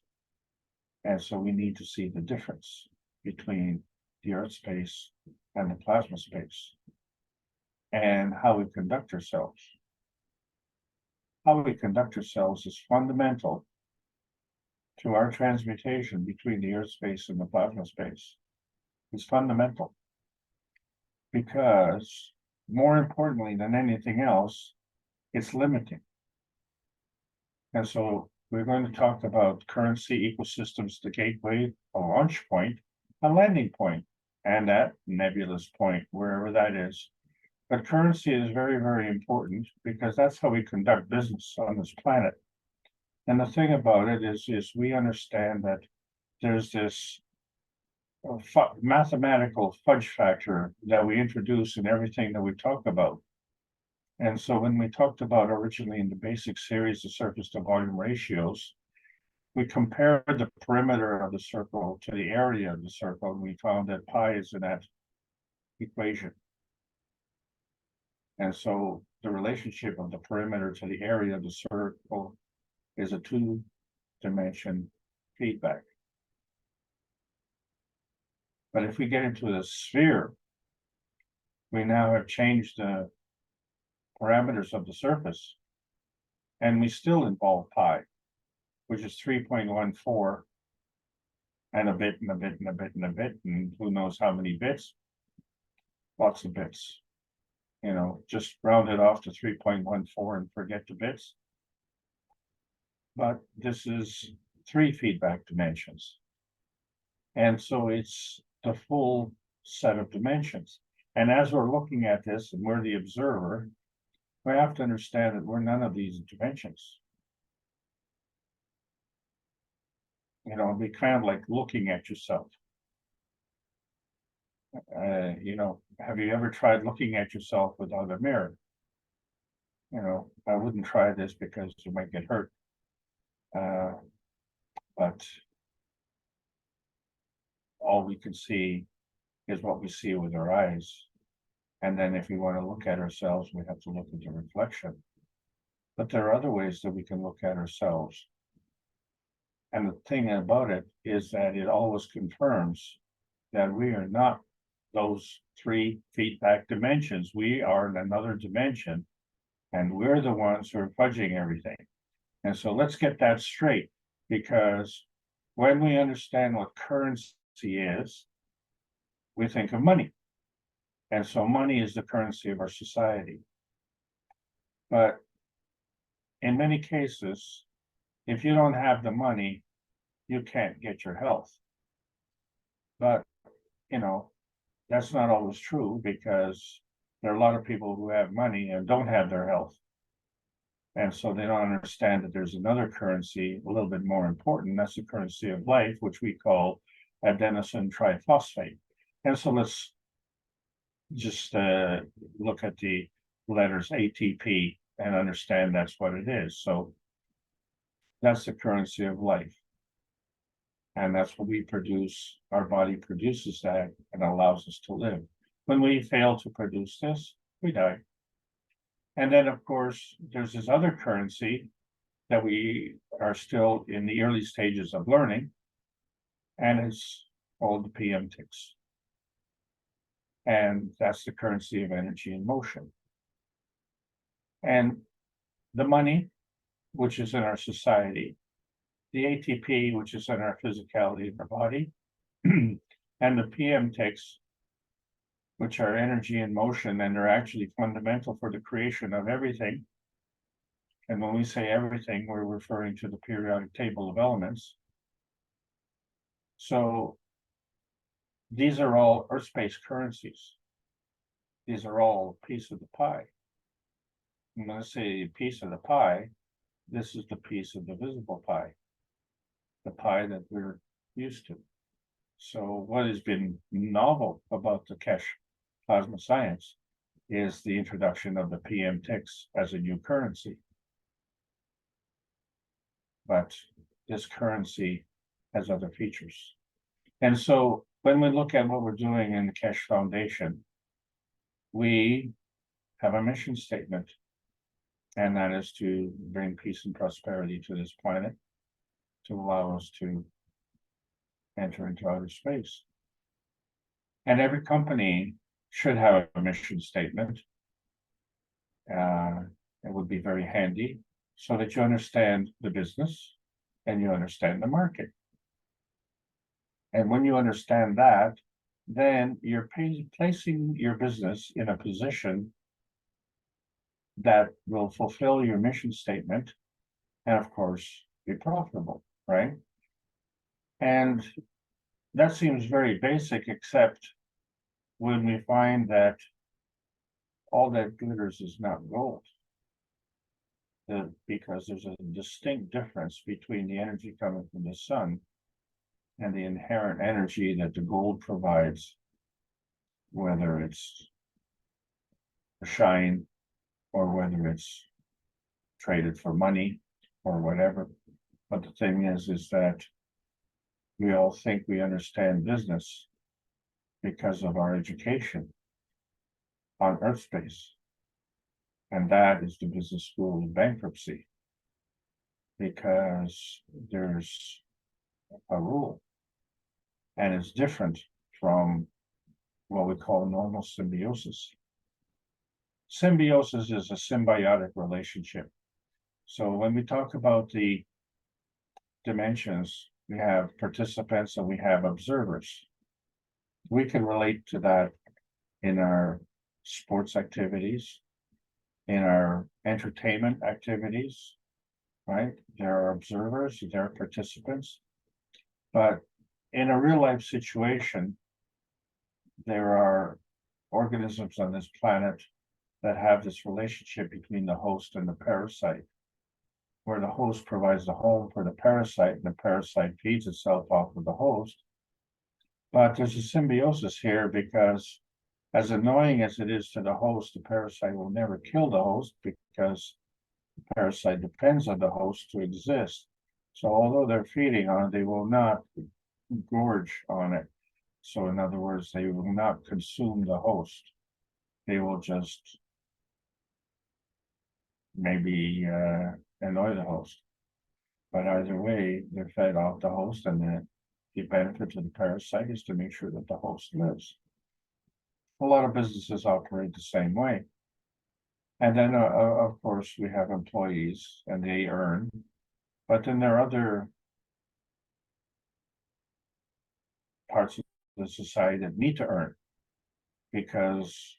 And so we need to see the difference between the Earth space and the plasma space, and how we conduct ourselves. How we conduct ourselves is fundamental to our transmutation between the Earth space and the plasma space. It's fundamental because, more importantly than anything else, it's limiting. And so we're going to talk about currency, ecosystems, the gateway, a launch point, a landing point, and that nebulous point, wherever that is. But currency is very, very important because that's how we conduct business on this planet. And the thing about it is we understand that there's this mathematical fudge factor that we introduce in everything that we talk about. And so when we talked about originally in the basic series, the surface to volume ratios, we compared the perimeter of the circle to the area of the circle, and we found that pi is in that equation. And so the relationship of the perimeter to the area of the circle is a two-dimension feedback. But if we get into the sphere, we now have changed the parameters of the surface, and we still involve pi, which is 3.14 and a bit and a bit and a bit and a bit, and who knows how many bits, lots of bits. Just round it off to 3.14 and forget the bits. but this is 3 feedback dimensions. And so it's the full set of dimensions. And as we're looking at this and we're the observer, we have to understand that we're none of these dimensions. You know, it'd be kind of like looking at yourself. You know, have you ever tried looking at yourself without a mirror? You know, I wouldn't try this because you might get hurt. But all we can see is what we see with our eyes. And then if we want to look at ourselves, we have to look at the reflection. But there are other ways that we can look at ourselves. And the thing about it is that it always confirms that we are not those 3 feedback dimensions. We are in another dimension, and we're the ones who are fudging everything. And so let's get that straight, because when we understand what currency is, we think of money. And so money is the currency of our society. But in many cases, if you don't have the money, you can't get your health. But, you know, that's not always true, because there are a lot of people who have money and don't have their health. And so they don't understand that there's another currency a little bit more important. That's the currency of life, which we call adenosine triphosphate. And so let's just look at the letters ATP and understand that's what it is. So that's the currency of life. And that's what we produce. Our body produces that and allows us to live. When we fail to produce this, we die. And then, of course, there's this other currency that we are still in the early stages of learning, and it's called the PM ticks. And that's the currency of energy and motion. And the money, which is in our society, the ATP, which is in our physicality in our body, and the PM ticks, which are energy and motion, and they're actually fundamental for the creation of everything. And when we say everything, we're referring to the periodic table of elements. So these are all earth-based currencies. These are all a piece of the pie. And when I say a piece of the pie, this is the piece of the visible pie, the pie that we're used to. So what has been novel about the Keshe plasma science is the introduction of the PM ticks as a new currency. But this currency has other features. And so when we look at what we're doing in the Keshe Foundation, we have a mission statement, and that is to bring peace and prosperity to this planet, to allow us to enter into outer space. And every company should have a mission statement. It would be very handy so that you understand the business and you understand the market. And when you understand that, then you're placing your business in a position that will fulfill your mission statement and, of course, be profitable, right? And that seems very basic, except when we find that all that glitters is not gold. Because there's a distinct difference between the energy coming from the sun and the inherent energy that the gold provides, whether it's a shine or whether it's traded for money or whatever. But the thing is that we all think we understand business because of our education on Earth space. And that is the business school of bankruptcy, because there's a rule, and it's different from what we call normal symbiosis. Symbiosis is a symbiotic relationship. So when we talk about the dimensions, we have participants and we have observers. We can relate to that in our sports activities, in our entertainment activities, right? There are observers, there are participants, but in a real life situation, there are organisms on this planet that have this relationship between the host and the parasite, where the host provides the home for the parasite and the parasite feeds itself off of the host. But there's a symbiosis here because, as annoying as it is to the host, the parasite will never kill the host because the parasite depends on the host to exist. So although they're feeding on it, they will not gorge on it. So in other words, they will not consume the host. They will just maybe annoy the host. But either way, they're fed off the host, and the benefit to the parasite is to make sure that the host lives. A lot of businesses operate the same way. And then, of course, we have employees and they earn, but then there are other parts of the society that need to earn because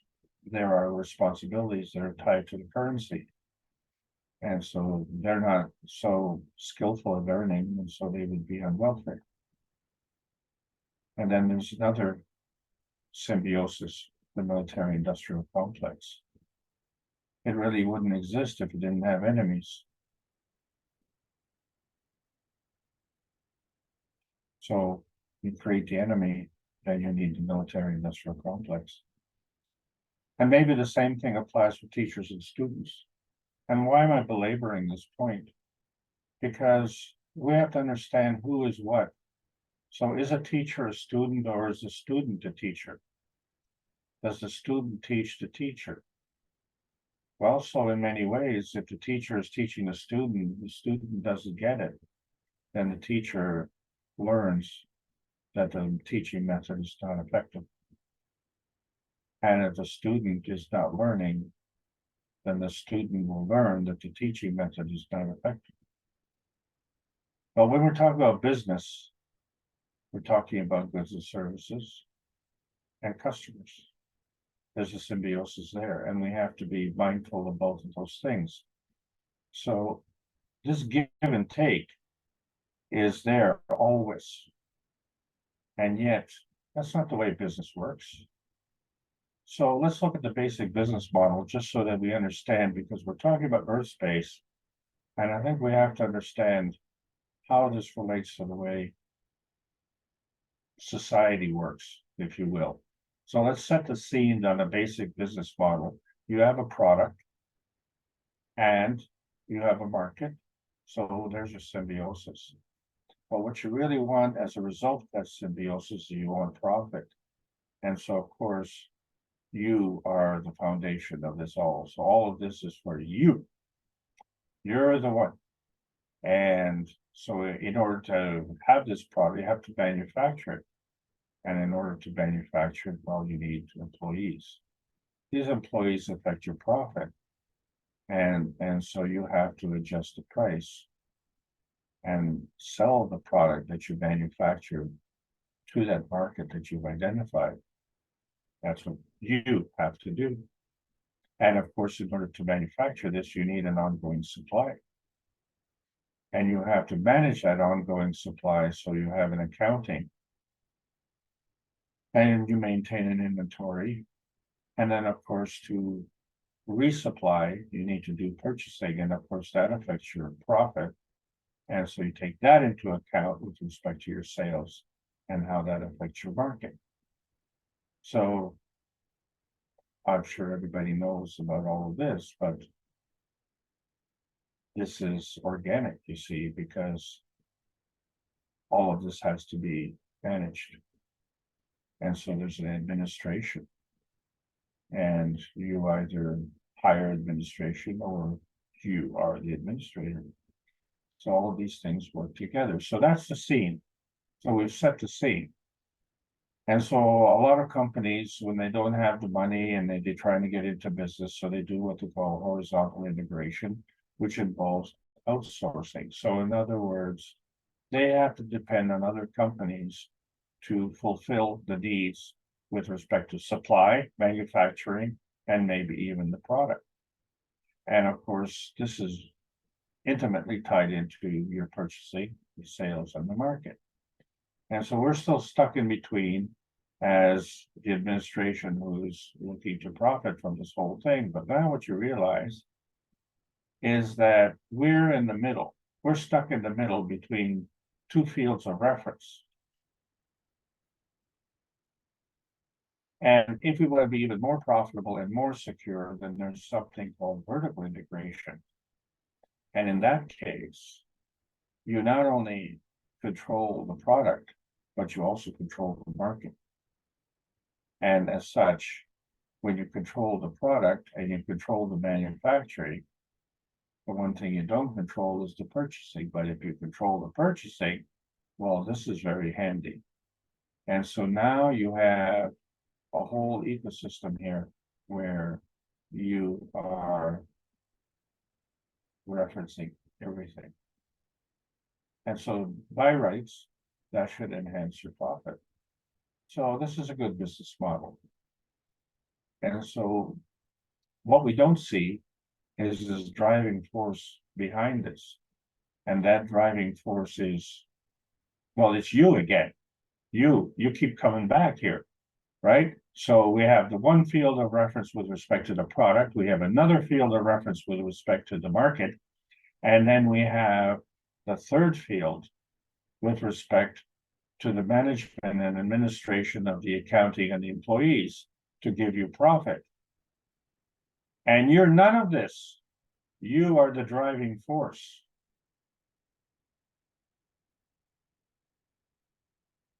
there are responsibilities that are tied to the currency. And so they're not so skillful at earning, and so they would be on welfare. And then there's another symbiosis, the military-industrial complex. It really wouldn't exist if it didn't have enemies. So you create the enemy, then you need the military-industrial complex. And maybe the same thing applies for teachers and students. And why am I belaboring this point? Because we have to understand who is what. So is a teacher a student, or is a student a teacher? Does the student teach the teacher? Well, so in many ways, if the teacher is teaching the student doesn't get it, then the teacher learns that the teaching method is not effective. And if the student is not learning, then the student will learn that the teaching method is not effective. But when we're talking about business, we're talking about goods and services and customers. There's a symbiosis there, and we have to be mindful of both of those things. So this give and take is there always. And yet, that's not the way business works. So let's look at the basic business model just so that we understand, because we're talking about Earth space, and I think we have to understand how this relates to the way society works, if you will. So let's set the scene on a basic business model. You have a product and you have a market. So there's a symbiosis. But what you really want as a result of that symbiosis is you want profit. And so, of course, you are the foundation of this all. So all of this is for you. You're the one. And so in order to have this product, you have to manufacture it. And in order to manufacture it, well, you need employees. These employees affect your profit. And so you have to adjust the price and sell the product that you manufacture to that market that you've identified. That's what you have to do. And of course, in order to manufacture this, you need an ongoing supply. And you have to manage that ongoing supply, so you have an accounting. And you maintain an inventory. And then, of course, to resupply, you need to do purchasing. And of course, that affects your profit. And so you take that into account with respect to your sales and how that affects your market. So I'm sure everybody knows about all of this, but this is organic, you see, because all of this has to be managed. And so there's an administration. And you either hire administration or you are the administrator. So all of these things work together. So that's the scene. So we've set the scene. And so a lot of companies, when they don't have the money and they're trying to get into business, so they do what they call horizontal integration, which involves outsourcing. So in other words, they have to depend on other companies to fulfill the needs with respect to supply, manufacturing, and maybe even the product. And of course, this is intimately tied into your purchasing, the sales, and the market. And so we're still stuck in between as the administration who's looking to profit from this whole thing. But now what you realize is that we're in the middle. We're stuck in the middle between two fields of reference. And if we want to be even more profitable and more secure, then there's something called vertical integration. And in that case, you not only control the product, but you also control the market. And as such, when you control the product and you control the manufacturing, the one thing you don't control is the purchasing. But if you control the purchasing, well, this is very handy. And so now you have a whole ecosystem here where you are referencing everything. And so by rights, that should enhance your profit. So this is a good business model. And so what we don't see is this driving force behind this. And that driving force is, well, it's you again. You keep coming back here, right? So we have the one field of reference with respect to the product. We have another field of reference with respect to the market. And then we have the third field with respect to the management and administration of the accounting and the employees to give you profit. And you're none of this. You are the driving force.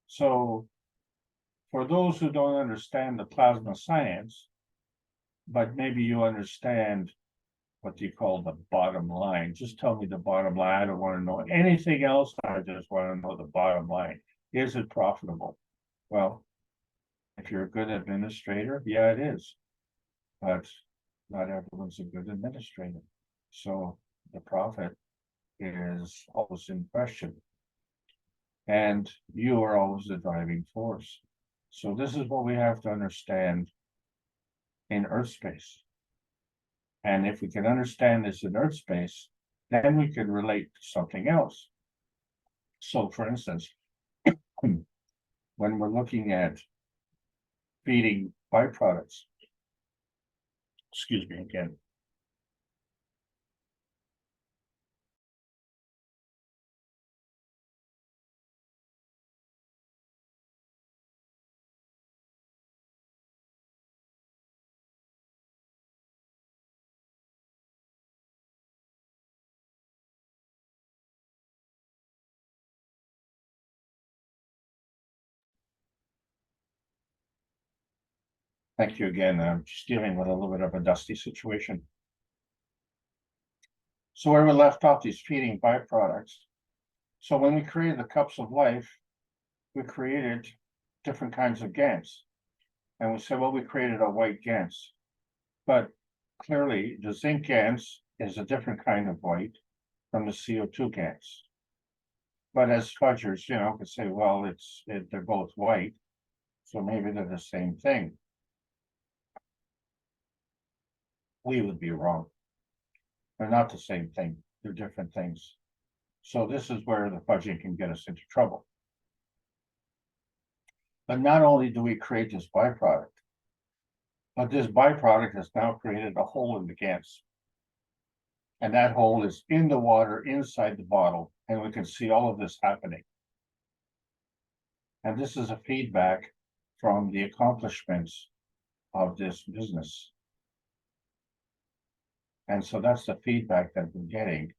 So for those who don't understand the plasma science, but maybe you understand what you call the bottom line. Just tell me the bottom line. I don't want to know anything else. I just want to know the bottom line. Is it profitable? Well, if you're a good administrator, yeah, it is. But not everyone's a good administrator. So the profit is always in question. And you are always the driving force. So this is what we have to understand in Earth space. And if we can understand this in Earth space, then we can relate to something else. So for instance, when we're looking at feeding byproducts, excuse me again. Thank you again. I'm just dealing with a little bit of a dusty situation. So where we left off, these feeding byproducts. So when we created the cups of life, we created different kinds of GANs. And we said, well, we created a white GANs. But clearly, the zinc GANs is a different kind of white from the CO2 GANs. But as fudgers, could say, well, they're both white, so maybe they're the same thing. We would be wrong. They're not the same thing. They're different things. So this is where the fudging can get us into trouble. But not only do we create this byproduct, but this byproduct has now created a hole in the GANs. And that hole is in the water inside the bottle, and we can see all of this happening. And this is a feedback from the accomplishments of this business. And so that's the feedback that we're getting.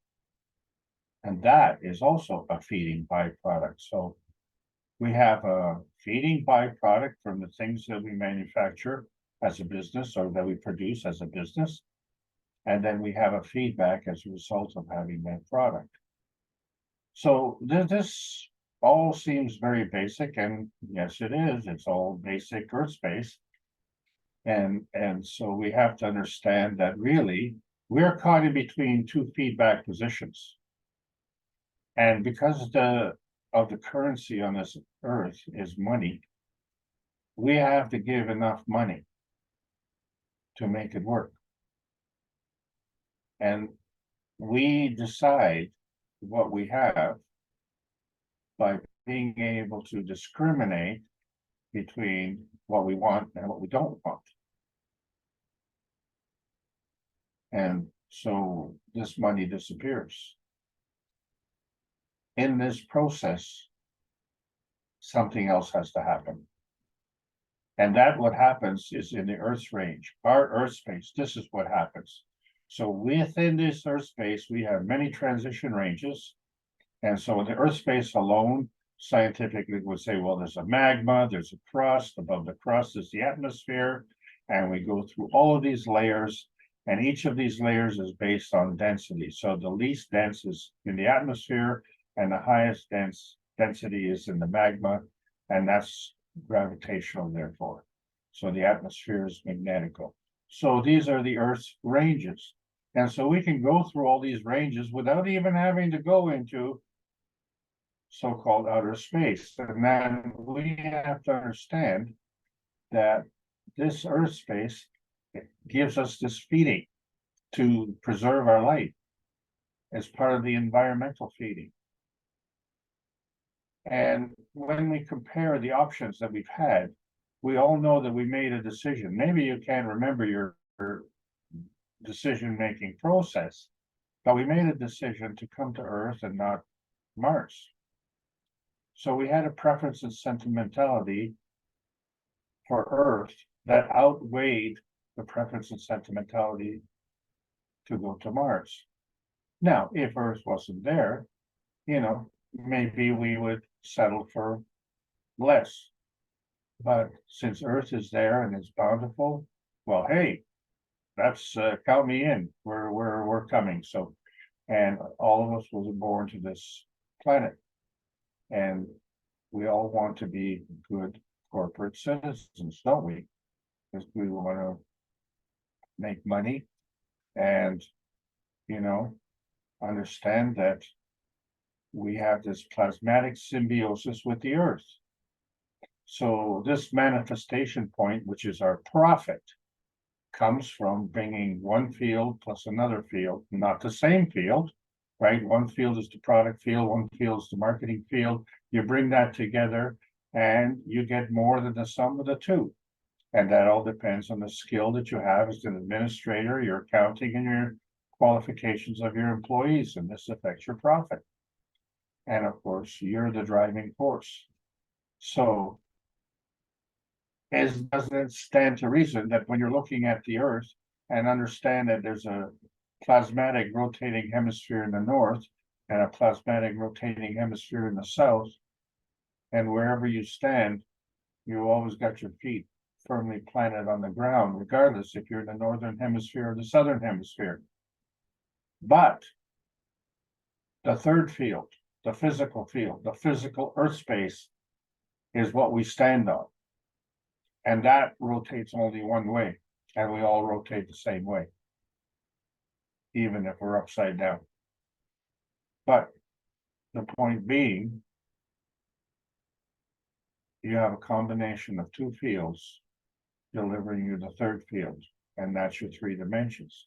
And that is also a feeding byproduct. So we have a feeding byproduct from the things that we manufacture as a business or that we produce as a business. And then we have a feedback as a result of having that product. So this all seems very basic, and yes, it is. It's all basic Earth space. And so we have to understand that really we're caught in between two feedback positions. And because of the currency on this Earth is money, we have to give enough money to make it work. And we decide what we have by being able to discriminate between what we want and what we don't want. And so this money disappears. In this process, something else has to happen. And that what happens is in the Earth's range, our Earth space, this is what happens. So within this Earth space, we have many transition ranges. And so the Earth space alone, scientifically would say, well, there's a magma, there's a crust, above the crust is the atmosphere. And we go through all of these layers, and each of these layers is based on density. So the least dense is in the atmosphere, and the highest density is in the magma, and that's gravitational, therefore. So the atmosphere is magnetical. So these are the Earth's ranges. And so we can go through all these ranges without even having to go into so-called outer space. And then we have to understand that this Earth space gives us this feeding to preserve our life as part of the environmental feeding. And when we compare the options that we've had, we all know that we made a decision. Maybe you can't remember your decision-making process, but we made a decision to come to Earth and not Mars. So we had a preference and sentimentality for Earth that outweighed the preference and sentimentality to go to Mars. Now, if Earth wasn't there, you know, maybe we would settle for less. But since Earth is there and it's bountiful, well, hey, that's count me in. We're coming. So, and all of us was born to this planet, and we all want to be good corporate citizens, don't we? Because we want to make money and, you know, understand that we have this plasmatic symbiosis with the Earth. So this manifestation point, which is our profit, comes from bringing one field plus another field, not the same field, right? One field is the product field, one field is the marketing field. You bring that together and you get more than the sum of the two. And that all depends on the skill that you have as an administrator, your accounting, and your qualifications of your employees, and this affects your profit. And of course, you're the driving force. So doesn't it stand to reason that when you're looking at the Earth and understand that there's a plasmatic rotating hemisphere in the north and a plasmatic rotating hemisphere in the south, and wherever you stand, you always got your feet firmly planted on the ground, regardless if you're in the northern hemisphere or the southern hemisphere. But the third field, the physical Earth space, is what we stand on. And that rotates only one way, and we all rotate the same way, even if we're upside down. But the point being, you have a combination of two fields delivering you the third field, and that's your three dimensions.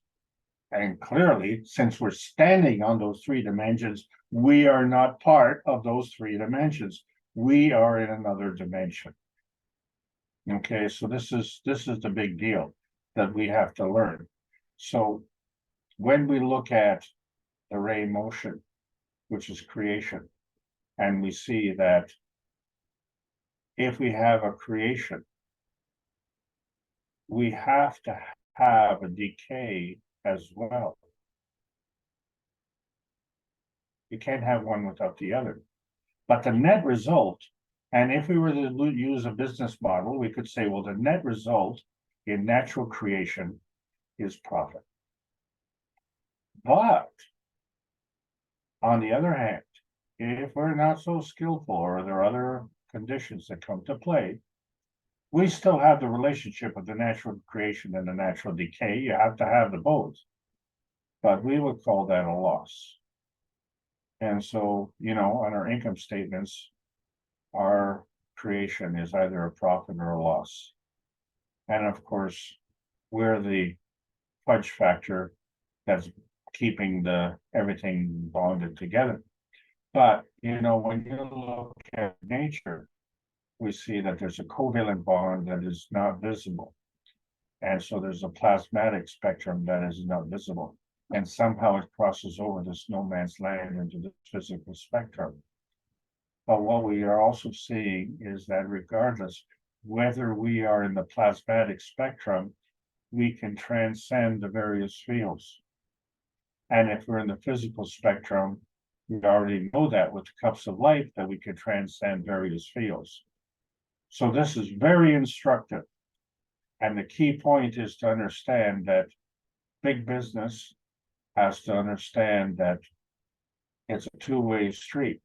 And clearly, since we're standing on those three dimensions, we are not part of those three dimensions. We are in another dimension. Okay, so this is the big deal that we have to learn. So when we look at the ray motion, which is creation, and we see that if we have a creation, we have to have a decay as well. You can't have one without the other. But the net result, and if we were to use a business model, we could say, well, the net result in natural creation is profit. But on the other hand, if we're not so skillful or there are other conditions that come to play, we still have the relationship of the natural creation and the natural decay. You have to have the both, but we would call that a loss. And so, you know, on our income statements, our creation is either a profit or a loss. And of course, we're the fudge factor that's keeping everything bonded together. But, you know, when you look at nature, we see that there's a covalent bond that is not visible. And so there's a plasmatic spectrum that is not visible. And somehow it crosses over this no man's land into the physical spectrum. But what we are also seeing is that regardless whether we are in the plasmatic spectrum, we can transcend the various fields. And if we're in the physical spectrum, we already know that with the cups of light that we can transcend various fields. So this is very instructive. And the key point is to understand that big business has to understand that it's a two-way street.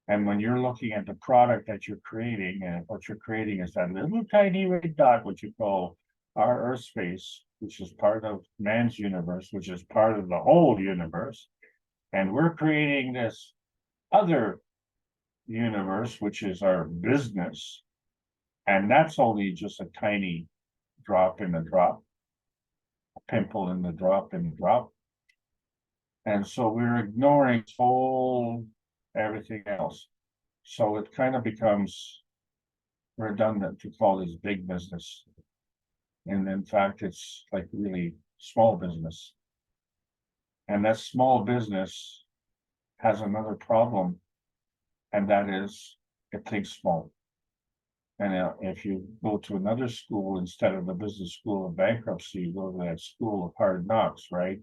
And when you're looking at the product that you're creating, and what you're creating is that little tiny red dot, which you call our Earth space, which is part of man's universe, which is part of the whole universe. And we're creating this other universe, which is our business. And that's only just a tiny drop in the drop, a pimple in the drop in the drop. And so we're ignoring everything else. So it kind of becomes redundant to call this big business. And in fact, it's like really small business. And that small business has another problem, and that is it thinks small. And if you go to another school instead of the business school of bankruptcy, you go to that school of hard knocks, right?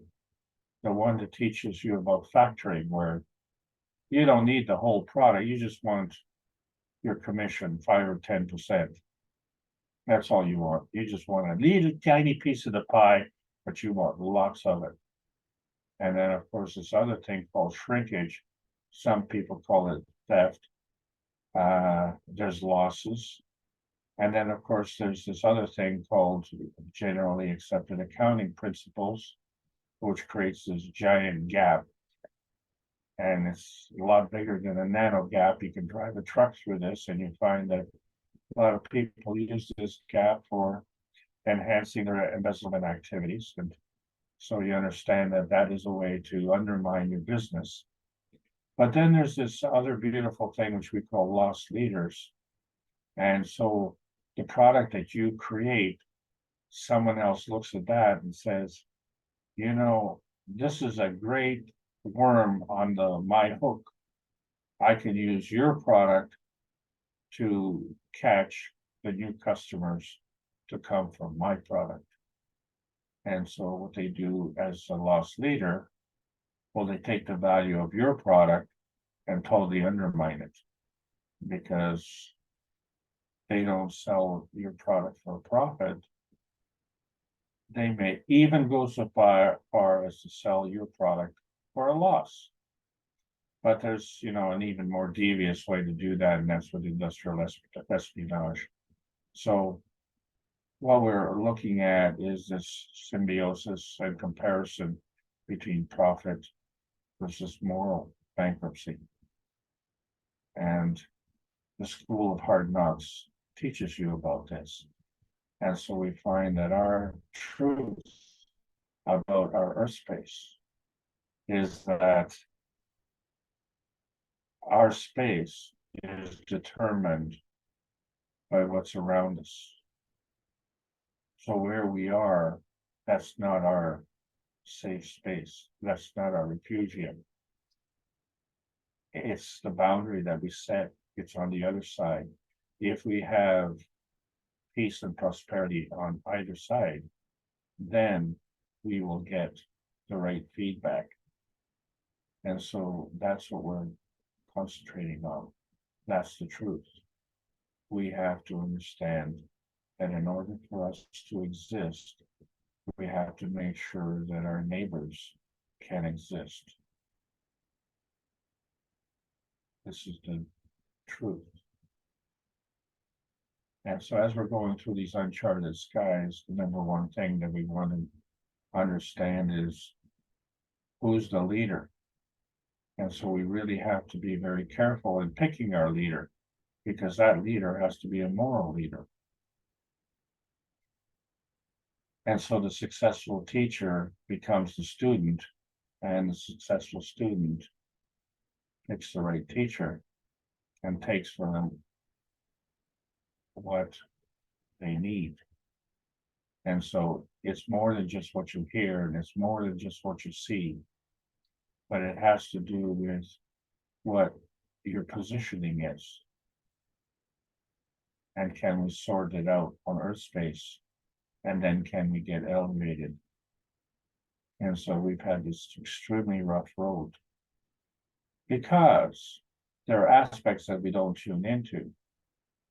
The one that teaches you about factoring, where you don't need the whole product, you just want your commission, 5 or 10%. That's all you want. You just want a little tiny piece of the pie, but you want lots of it. And then, of course, this other thing called shrinkage. Some people call it theft. There's losses. And then, of course, there's this other thing called generally accepted accounting principles, which creates this giant gap. And it's a lot bigger than a nano gap. You can drive a truck through this, and you find that a lot of people use this gap for enhancing their embezzlement activities. And so you understand that that is a way to undermine your business. But then there's this other beautiful thing, which we call lost leaders. And so the product that you create, someone else looks at that and says, you know, this is a great worm on my hook. I can use your product to catch the new customers to come from my product. And so what they do as a lost leader, well, they take the value of your product and totally undermine it, because they don't sell your product for a profit. They may even go so far as to sell your product for a loss. But there's, you know, an even more devious way to do that, and that's with industrial espionage. So what we're looking at is this symbiosis and comparison between profit versus moral bankruptcy. And the School of Hard Knocks teaches you about this. And so we find that our truth about our Earth space is that our space is determined by what's around us. So where we are, that's not our safe space. That's not our refugium. It's the boundary that we set. It's on the other side. If we have peace and prosperity on either side, then we will get the right feedback. And so that's what we're concentrating on. That's the truth. We have to understand that in order for us to exist, we have to make sure that our neighbors can exist. This is the truth. And so as we're going through these uncharted skies, the number one thing that we want to understand is who's the leader. And so we really have to be very careful in picking our leader, because that leader has to be a moral leader. And so the successful teacher becomes the student and the successful student picks the right teacher and takes from them what they need. And so it's more than just what you hear, and it's more than just what you see, but it has to do with what your positioning is. And can we sort it out on Earth space? And then can we get elevated? And so we've had this extremely rough road because there are aspects that we don't tune into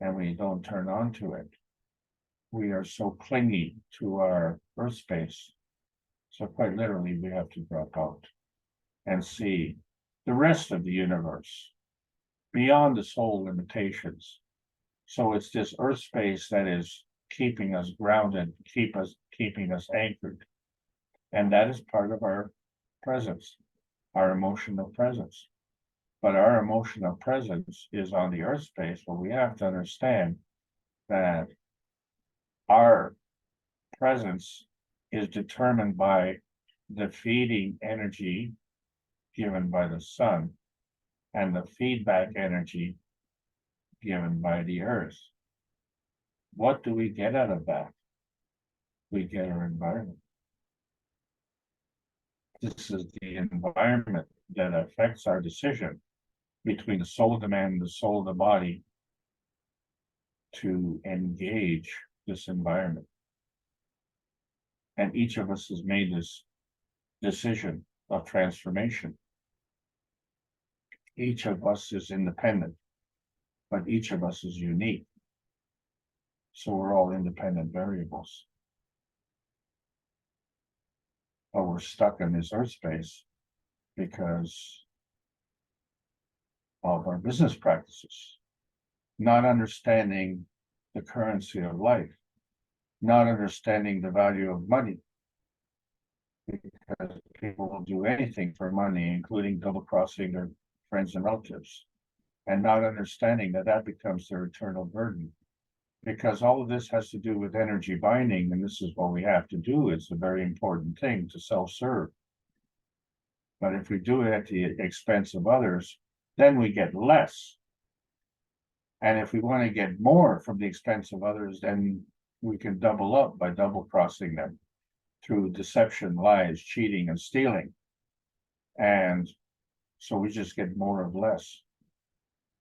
and we don't turn on to it. We are so clingy to our Earth space. So quite literally, we have to drop out and see the rest of the universe beyond the soul limitations. So it's this Earth space that is keeping us grounded, keeping us anchored. And that is part of our presence, our emotional presence. But our emotional presence is on the Earth space, where we have to understand that our presence is determined by the feeding energy given by the sun and the feedback energy given by the earth. What do we get out of that? We get our environment. This is the environment that affects our decision between the soul of the man and the soul of the body to engage this environment. And each of us has made this decision of transformation. Each of us is independent, but each of us is unique. So we're all independent variables. But we're stuck in this Earth space because of our business practices, not understanding the currency of life, not understanding the value of money, because people will do anything for money, including double-crossing their friends and relatives, and not understanding that that becomes their eternal burden. Because all of this has to do with energy binding, and this is what we have to do. It's a very important thing to self-serve. But if we do it at the expense of others, then we get less. And if we want to get more from the expense of others, then we can double up by double-crossing them through deception, lies, cheating, and stealing. And so we just get more of less.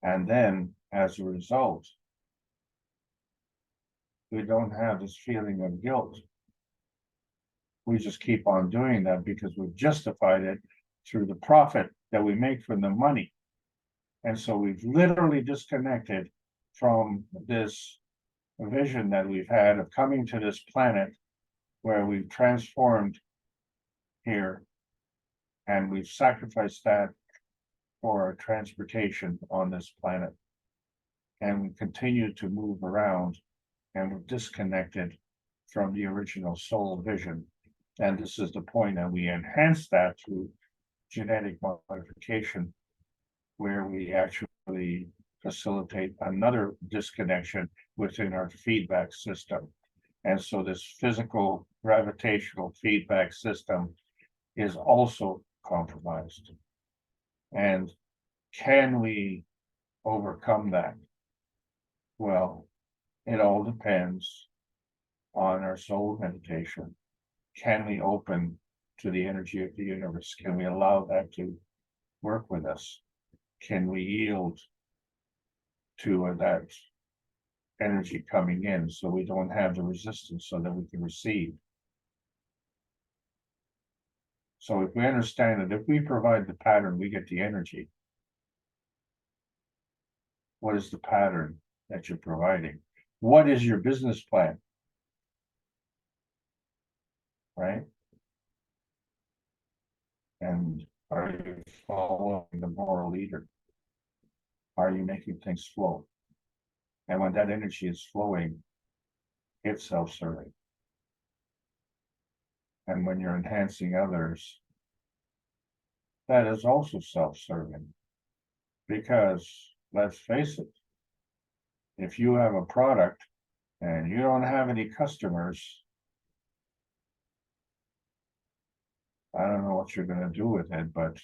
And then, as a result, we don't have this feeling of guilt. We just keep on doing that because we've justified it through the profit that we make from the money. And so we've literally disconnected from this vision that we've had of coming to this planet where we've transformed here and we've sacrificed that for our transportation on this planet. And we continue to move around and we're disconnected from the original soul vision. And this is the point that we enhance that through genetic modification, where we actually facilitate another disconnection within our feedback system. And so this physical gravitational feedback system is also compromised. And can we overcome that? Well, it all depends on our soul meditation. Can we open to the energy of the universe? Can we allow that to work with us? Can we yield to that energy coming in so we don't have the resistance so that we can receive? So if we understand that if we provide the pattern, we get the energy. What is the pattern that you're providing? What is your business plan? Right? And are you following the moral leader? Are you making things flow? And when that energy is flowing, it's self-serving. And when you're enhancing others, that is also self-serving. Because let's face it, if you have a product and you don't have any customers, I don't know what you're gonna do with it, but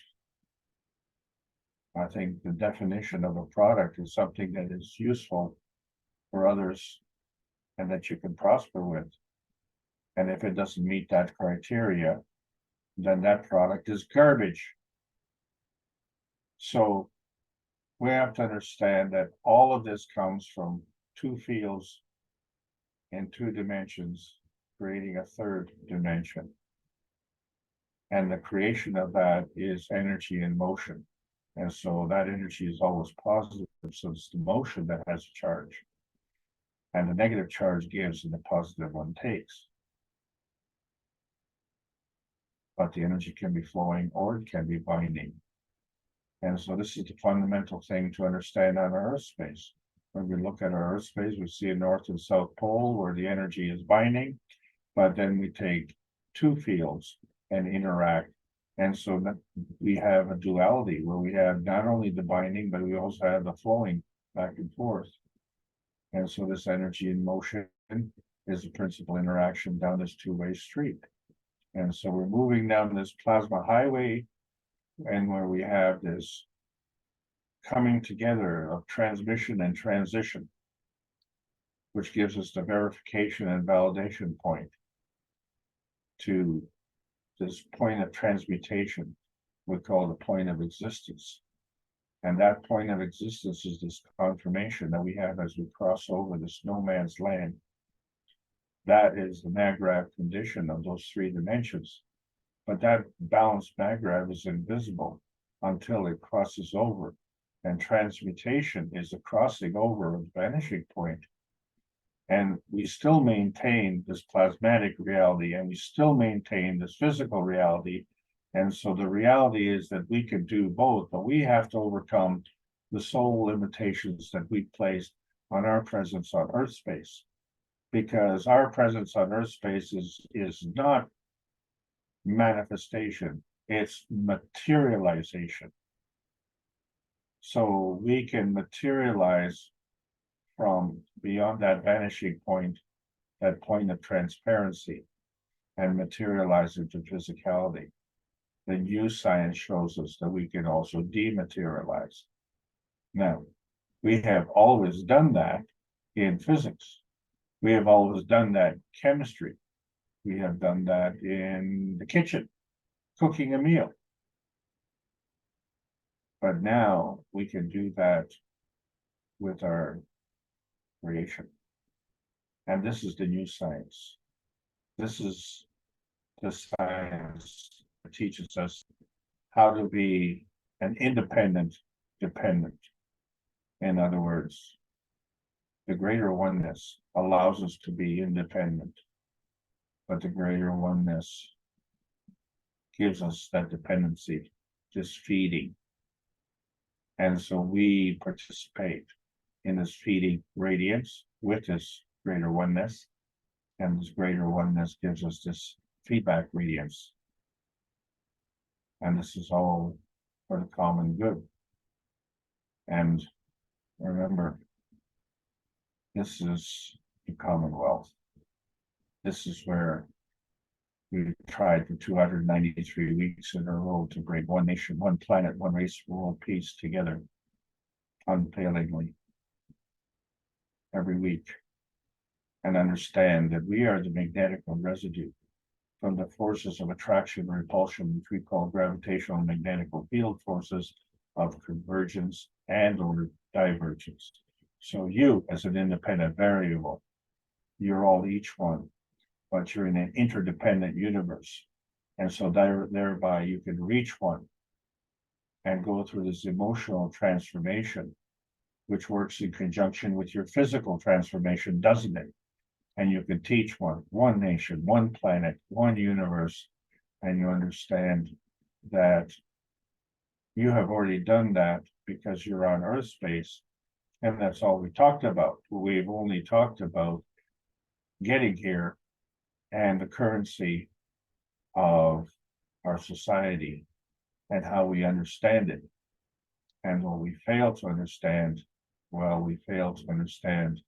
I think the definition of a product is something that is useful for others and that you can prosper with. And if it doesn't meet that criteria, then that product is garbage. So we have to understand that all of this comes from two fields in two dimensions, creating a third dimension. And the creation of that is energy in motion. And so that energy is always positive. So it's the motion that has a charge. And the negative charge gives and the positive one takes. But the energy can be flowing or it can be binding. And so this is the fundamental thing to understand on our Earth space. When we look at our Earth space, we see a North and South Pole where the energy is binding, but then we take two fields and interact. And so that we have a duality where we have not only the binding, but we also have the flowing back and forth. And so this energy in motion is the principal interaction down this two-way street. And so we're moving down this plasma highway, and where we have this coming together of transmission and transition, which gives us the verification and validation point to this point of transmutation we call the point of existence. And that point of existence is this confirmation that we have as we cross over this no man's land. That is the Maggrav condition of those three dimensions. But that balanced Maggrav is invisible until it crosses over. And transmutation is the crossing over of the vanishing point. And we still maintain this plasmatic reality, and we still maintain this physical reality. And so the reality is that we can do both, but we have to overcome the soul limitations that we placed on our presence on Earth space. Because our presence on Earth space is not manifestation, it's materialization. So we can materialize from beyond that vanishing point, that point of transparency, and materialize into physicality. The new science shows us that we can also dematerialize. Now, we have always done that in physics. We have always done that in chemistry. We have done that in the kitchen, cooking a meal. But now we can do that with our creation. And this is the new science. This is the science that teaches us how to be an independent dependent. In other words, the greater oneness allows us to be independent, but the greater oneness gives us that dependency, this feeding. And so we participate in this feeding radiance with this greater oneness, and this greater oneness gives us this feedback radiance. And this is all for the common good. And remember, this is the Commonwealth. This is where we tried for 293 weeks in a row to bring one nation, one planet, one race, world peace together unfailingly every week, and understand that we are the magnetical residue from the forces of attraction and repulsion, which we call gravitational and magnetical field forces of convergence and or divergence. So you, as an independent variable, you're all each one, but you're in an interdependent universe. And so thereby you can reach one and go through this emotional transformation, which works in conjunction with your physical transformation, doesn't it? And you can teach one nation, one planet, one universe, and you understand that you have already done that because you're on Earth space. And that's all we talked about. We've only talked about getting here and the currency of our society and how we understand it. And what we fail to understand, well, we fail to understand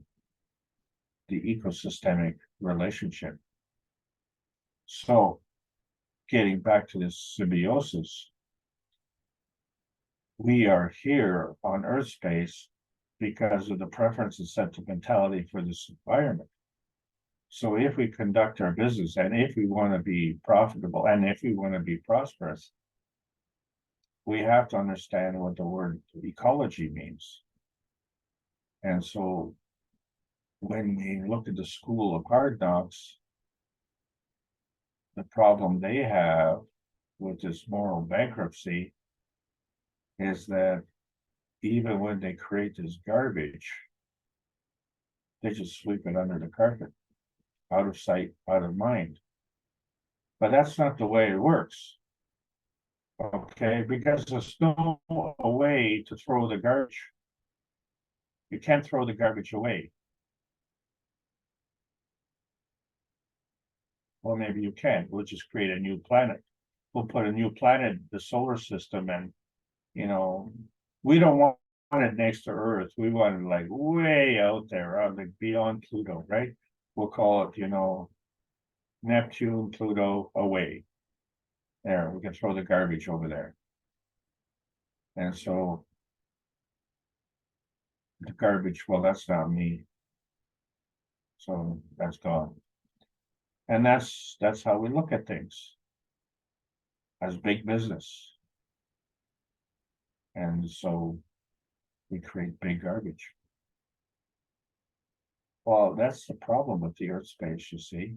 the ecosystemic relationship. So getting back to this symbiosis, we are here on Earth space because of the preference and sentimentality for this environment. So if we conduct our business and if we want to be profitable and if we want to be prosperous, we have to understand what the word ecology means. And so when we look at the school of hard knocks, the problem they have with this moral bankruptcy is that even when they create this garbage, they just sweep it under the carpet, out of sight, out of mind. But that's not the way it works. Okay, because there's no way to throw the garbage. You can't throw the garbage away. Well, maybe you can. We'll just create a new planet. We'll put a new planet, the solar system, and you know, we don't want it next to Earth. We want it like way out there, like beyond Pluto, right? We'll call it, you know, Neptune, Pluto, away. There, we can throw the garbage over there. And so the garbage, well, that's not me. So that's gone. And that's how we look at things as big business. And so we create big garbage. Well, that's the problem with the Earth space, you see,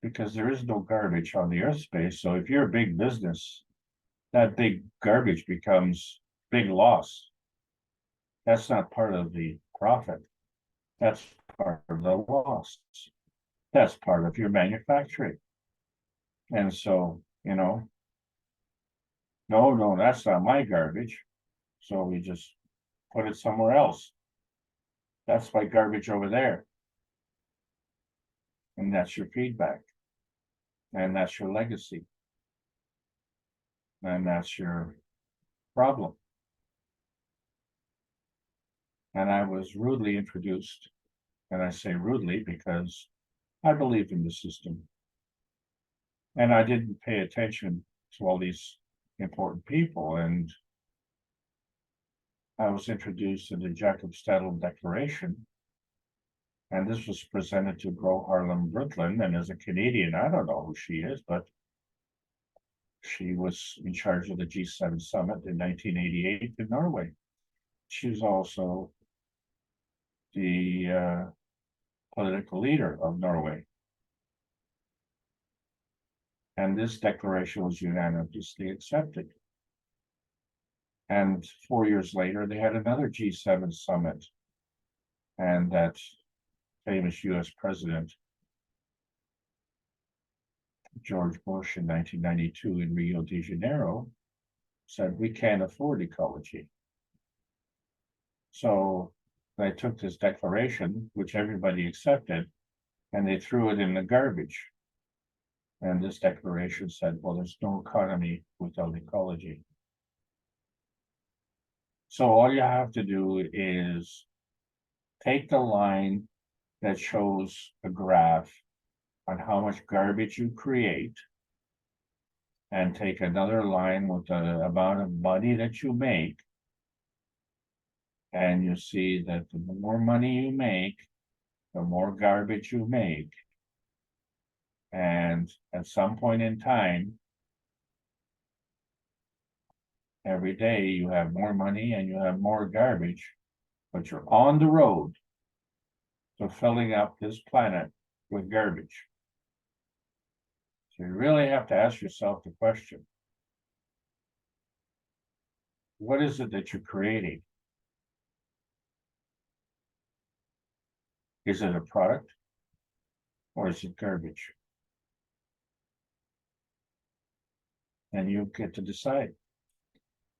because there is no garbage on the Earth space. So if you're a big business, that big garbage becomes big loss. That's not part of the profit. That's part of the loss. That's part of your manufacturing. And so, you know, no, that's not my garbage. So we just put it somewhere else. That's my garbage over there. And that's your feedback. And that's your legacy. And that's your problem. And I was rudely introduced, and I say rudely because I believed in the system. And I didn't pay attention to all these important people. And I was introduced to the Jacob Stadel Declaration. And this was presented to Gro Harlem Brundtland. And as a Canadian, I don't know who she is, but she was in charge of the G7 summit in 1988 in Norway. She was also the political leader of Norway. And this declaration was unanimously accepted. And 4 years later, they had another G7 summit. And that famous US president, George Bush, in 1992 in Rio de Janeiro, said, we can't afford ecology. So they took this declaration, which everybody accepted, and they threw it in the garbage. And this declaration said, well, there's no economy without ecology. So all you have to do is take the line that shows a graph on how much garbage you create, and take another line with the amount of money that you make, and you see that the more money you make, the more garbage you make. And at some point in time, every day you have more money and you have more garbage, but you're on the road to filling up this planet with garbage. So you really have to ask yourself the question, what is it that you're creating? Is it a product or is it garbage? And you get to decide.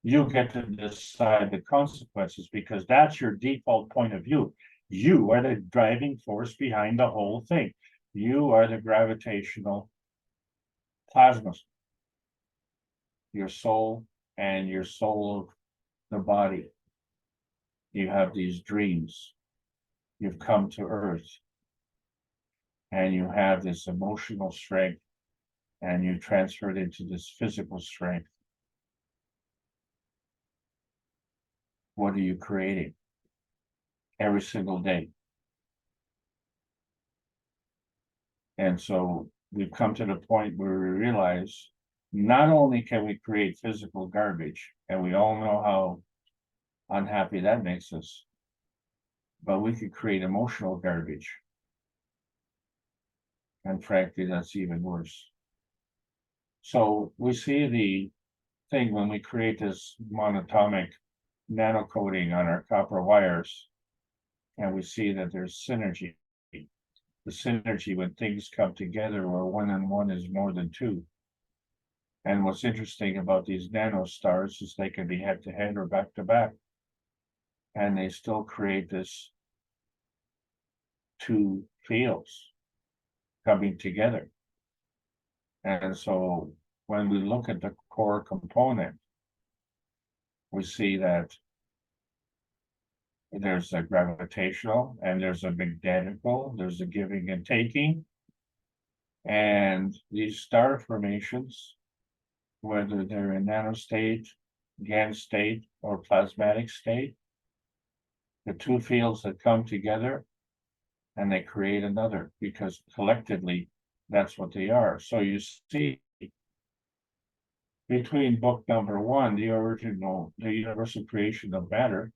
You get to decide the consequences, because that's your default point of view. You are the driving force behind the whole thing. You are the gravitational plasma, your soul and your soul of the body. You have these dreams. You've come to Earth and you have this emotional strength and you transfer it into this physical strength. What are you creating every single day? And so we've come to the point where we realize not only can we create physical garbage, and we all know how unhappy that makes us, but we could create emotional garbage. And frankly, that's even worse. So we see the thing when we create this monatomic nanocoating on our copper wires, and we see that there's synergy. The synergy when things come together where 1 and 1 is more than 2. And what's interesting about these nanostars is they can be head to head or back to back. And they still create this 2 fields coming together. And so when we look at the core component, we see that there's a gravitational and there's a magnetical, there's a giving and taking. And these star formations, whether they're in nanostate, GaN state, or plasmatic state, the 2 fields that come together and they create another, because collectively that's what they are. So you see between book number 1, the universal creation of matter,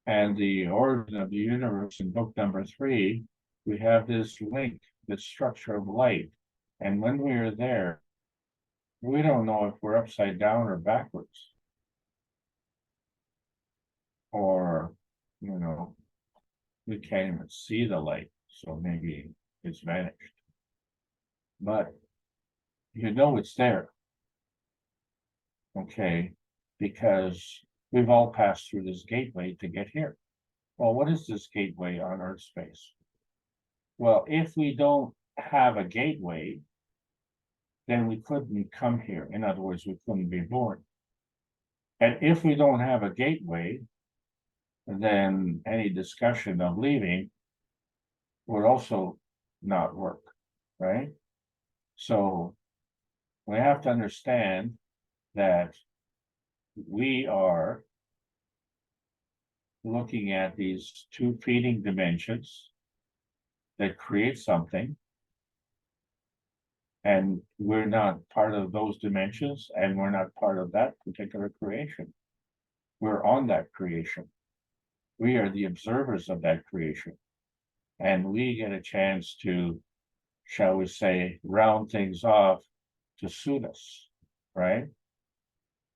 and the origin of the universe in book number 3, we have this link, this structure of light. And when we are there, we don't know if we're upside down or backwards. Or, we can't even see the light, so maybe it's vanished. But it's there. Okay, because we've all passed through this gateway to get here. Well, what is this gateway on Earth space? Well, if we don't have a gateway, then we couldn't come here. In other words, we couldn't be born. And if we don't have a gateway, then any discussion of leaving would also not work, right? So we have to understand that we are looking at these 2 feeding dimensions that create something, and we're not part of those dimensions, and we're not part of that particular creation. We're on that creation. We are the observers of that creation, and we get a chance to, shall we say, round things off to suit us, right?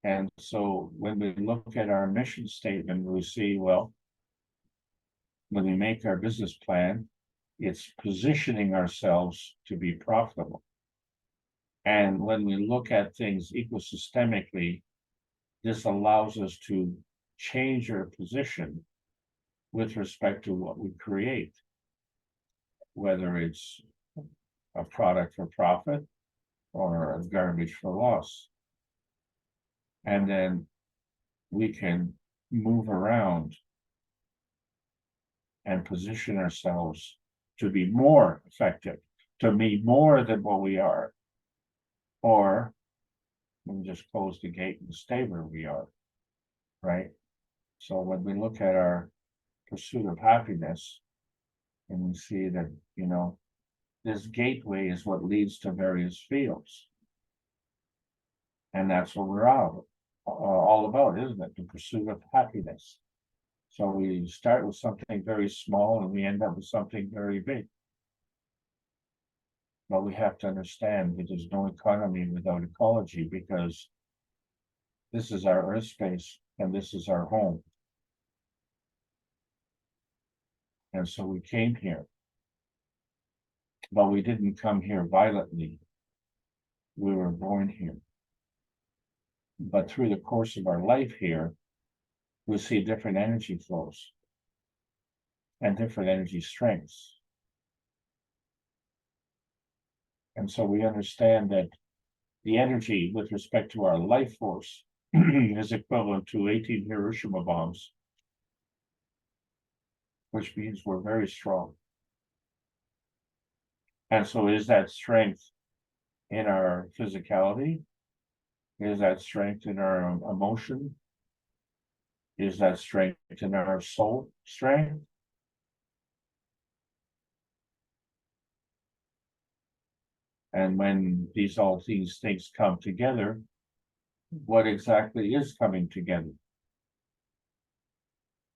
And so when we look at our mission statement, we see, well, when we make our business plan, it's positioning ourselves to be profitable. And when we look at things ecosystemically, this allows us to change our position with respect to what we create, whether it's a product for profit or a garbage for loss. And then we can move around and position ourselves to be more effective, to be more than what we are. Or we can just close the gate and stay where we are, right? So when we look at our pursuit of happiness, and we see that, this gateway is what leads to various fields. And that's what we're all about, isn't it? The pursuit of happiness. So we start with something very small and we end up with something very big. But we have to understand that there's no economy without ecology, because this is our Earth space and this is our home. And so we came here. But we didn't come here violently. We were born here. But through the course of our life here, we see different energy flows and different energy strengths. And so we understand that the energy with respect to our life force is equivalent to 18 Hiroshima bombs, which means we're very strong. And so is that strength in our physicality? Is that strength in our emotion? Is that strength in our soul strength? And when all these things come together, what exactly is coming together?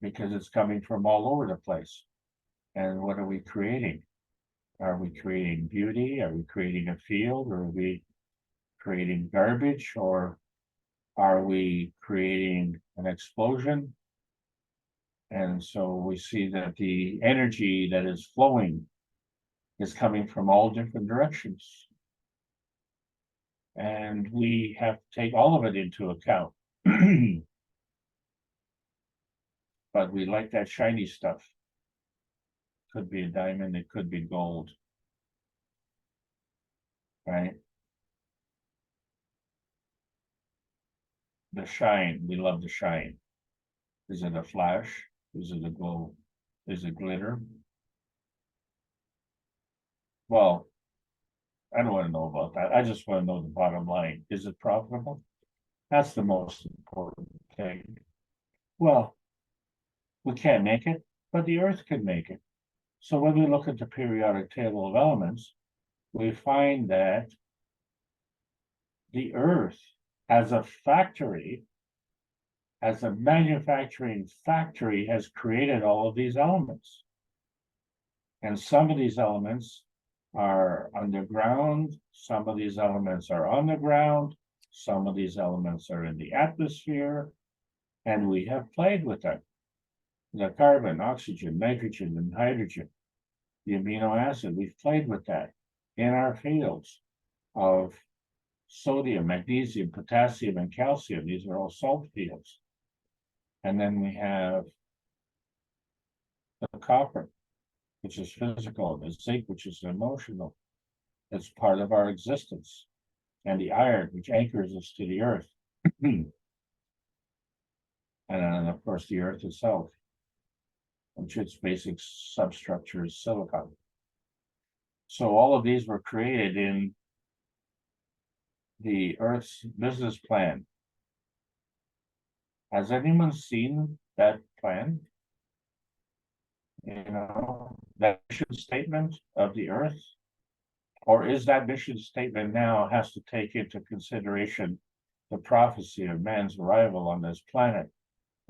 Because it's coming from all over the place. And what are we creating? Are we creating beauty? Are we creating a field? Or are we creating garbage? Or are we creating an explosion? And so we see that the energy that is flowing is coming from all different directions. And we have to take all of it into account. But we like that shiny stuff. Could be a diamond, it could be gold. Right? The shine, we love the shine. Is it a flash? Is it a glow? Is it glitter? Well, I don't want to know about that. I just want to know the bottom line. Is it profitable? That's the most important thing. Well, we can't make it, but the earth can make it. So when we look at the periodic table of elements, we find that the earth as a factory, as a manufacturing factory, has created all of these elements. And some of these elements are underground, some of these elements are on the ground, some of these elements are in the atmosphere, and we have played with them. The carbon, oxygen, nitrogen, and hydrogen, the amino acid, we've played with that in our fields of sodium, magnesium, potassium, and calcium. These are all salt fields. And then we have the copper, which is physical, the zinc, which is emotional. It's part of our existence. And the iron, which anchors us to the earth. And then, of course, the earth itself, which its basic substructure is silicon. So all of these were created in the Earth's business plan. Has anyone seen that plan? You know, that mission statement of the Earth? Or is that mission statement now has to take into consideration the prophecy of man's arrival on this planet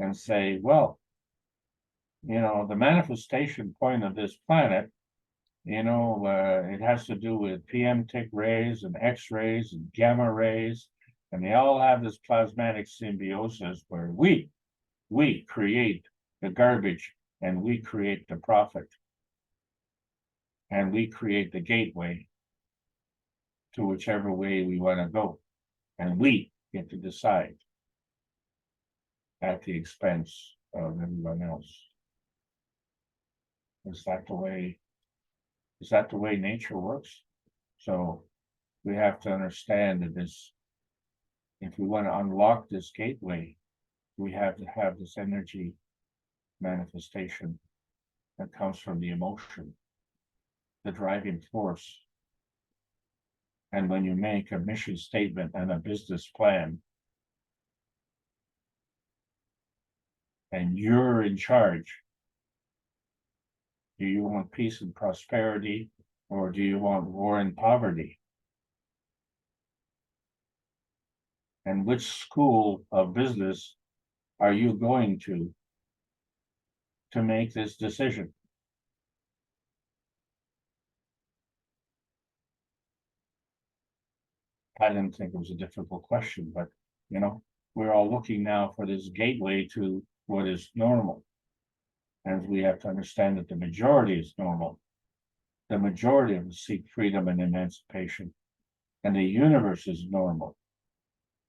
and say, well, you know, the manifestation point of this planet, you know, it has to do with PM tick rays and X-rays and gamma rays, and they all have this plasmatic symbiosis where we create the garbage and we create the profit. And we create the gateway to whichever way we want to go. And we get to decide at the expense of everyone else. Is that the way nature works? So we have to understand that this, if we want to unlock this gateway, we have to have this energy manifestation that comes from the emotion, the driving force. And when you make a mission statement and a business plan, and you're in charge, do you want peace and prosperity, or do you want war and poverty? And which school of business are you going to make this decision? I didn't think it was a difficult question, but you know, we're all looking now for this gateway to what is normal. And we have to understand that the majority is normal. The majority of us seek freedom and emancipation, and the universe is normal.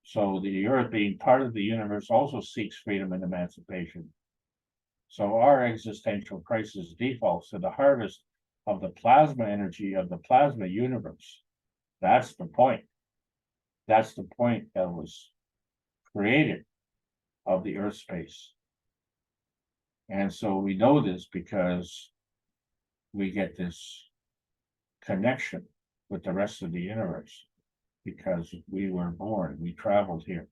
So the earth, being part of the universe, also seeks freedom and emancipation. So our existential crisis defaults to the harvest of the plasma energy of the plasma universe. That's the point. That's the point that was created of the earth space. And so we know this because we get this connection with the rest of the universe. because we were born, we traveled here.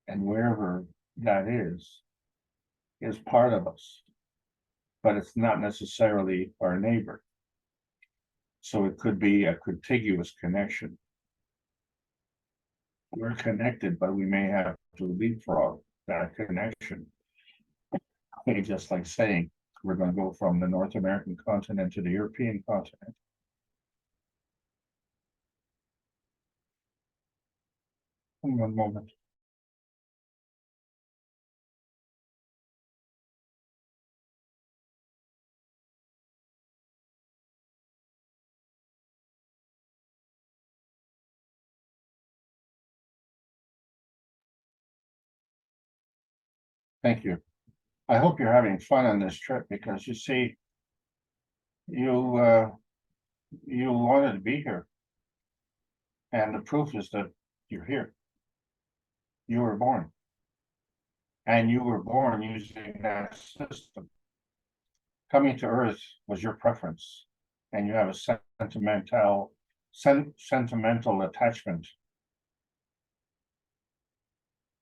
And wherever that is part of us, but it's not necessarily our neighbor. So it could be a contiguous connection. We're connected, but we may have to leapfrog that connection. Okay, just like saying we're going to go from the North American continent to the European continent. One moment. Thank you. I hope you're having fun on this trip because you see, you wanted to be here. And the proof is that you're here. You were born. And you were born using that system. Coming to Earth was your preference. And you have a sentimental attachment.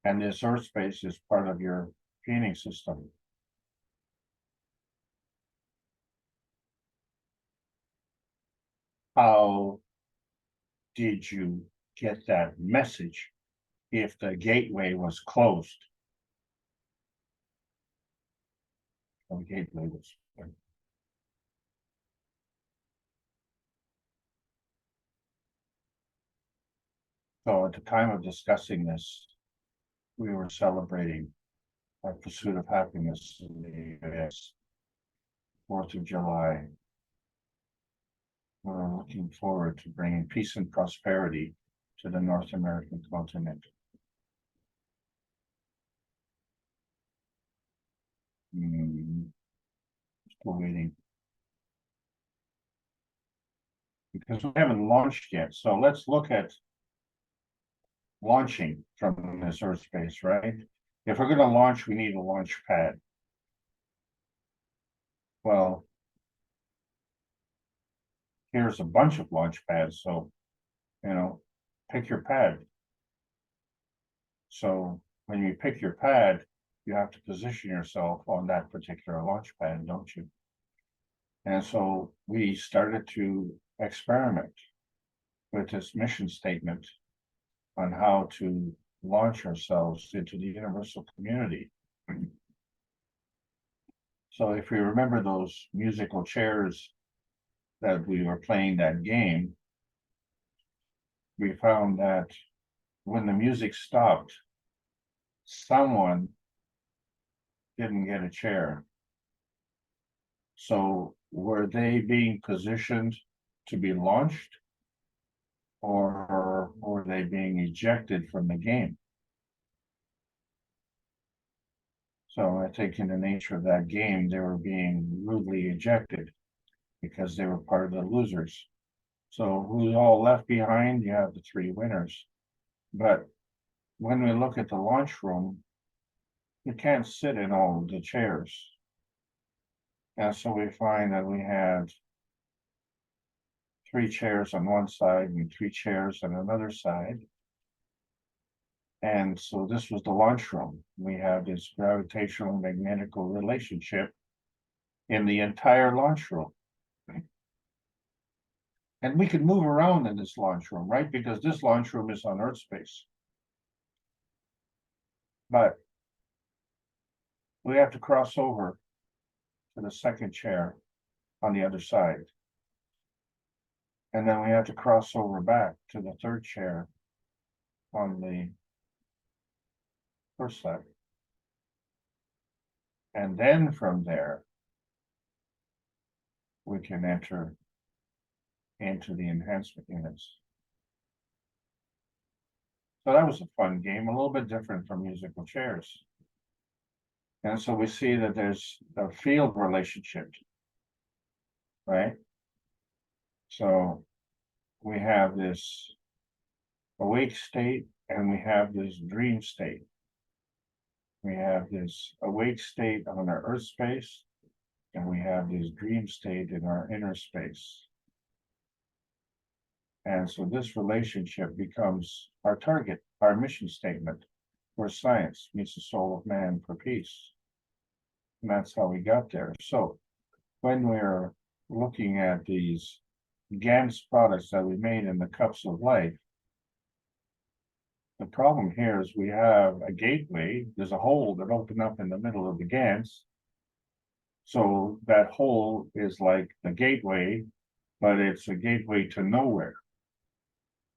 And this Earth space is part of your gaining system. How did you get that message if the gateway was closed? The gateway was closed. So at the time of discussing this, we were celebrating our pursuit of happiness in the US, 4th of July. We're looking forward to bringing peace and prosperity to the North American continent. Still waiting. Because we haven't launched yet. So let's look at launching from this Earth space, right? If we're going to launch, we need a launch pad. Well, here's a bunch of launch pads. So, pick your pad. So when you pick your pad, you have to position yourself on that particular launch pad, don't you? And so we started to experiment with this mission statement on how to launch ourselves into the universal community. So if we remember those musical chairs that we were playing that game, we found that when the music stopped, someone didn't get a chair. So were they being positioned to be launched, or were they being ejected from the game? So I think in the nature of that game, they were being rudely ejected because they were part of the losers. So who's all left behind? You have the three winners. But when we look at the launch room, you can't sit in all of the chairs. And so we find that we had 3 chairs on one side and 3 chairs on another side. And so this was the launch room. We have this gravitational magnetical relationship in the entire launch room. And we can move around in this launch room, right? Because this launch room is on Earth space. But we have to cross over to the second chair on the other side. And then we have to cross over back to the third chair on the first side. And then from there, we can enter into the enhancement units. So that was a fun game, a little bit different from musical chairs. And so we see that there's a field relationship, right? So we have this awake state and we have this dream state. We have this awake state on our Earth space, and we have this dream state in our inner space. And so this relationship becomes our target, our mission statement, where science meets the soul of man for peace. And that's how we got there. So when we're looking at these GANS products that we made in the cups of life, the problem here is we have a gateway. There's a hole that opened up in the middle of the GANS. So that hole is like the gateway, but it's a gateway to nowhere,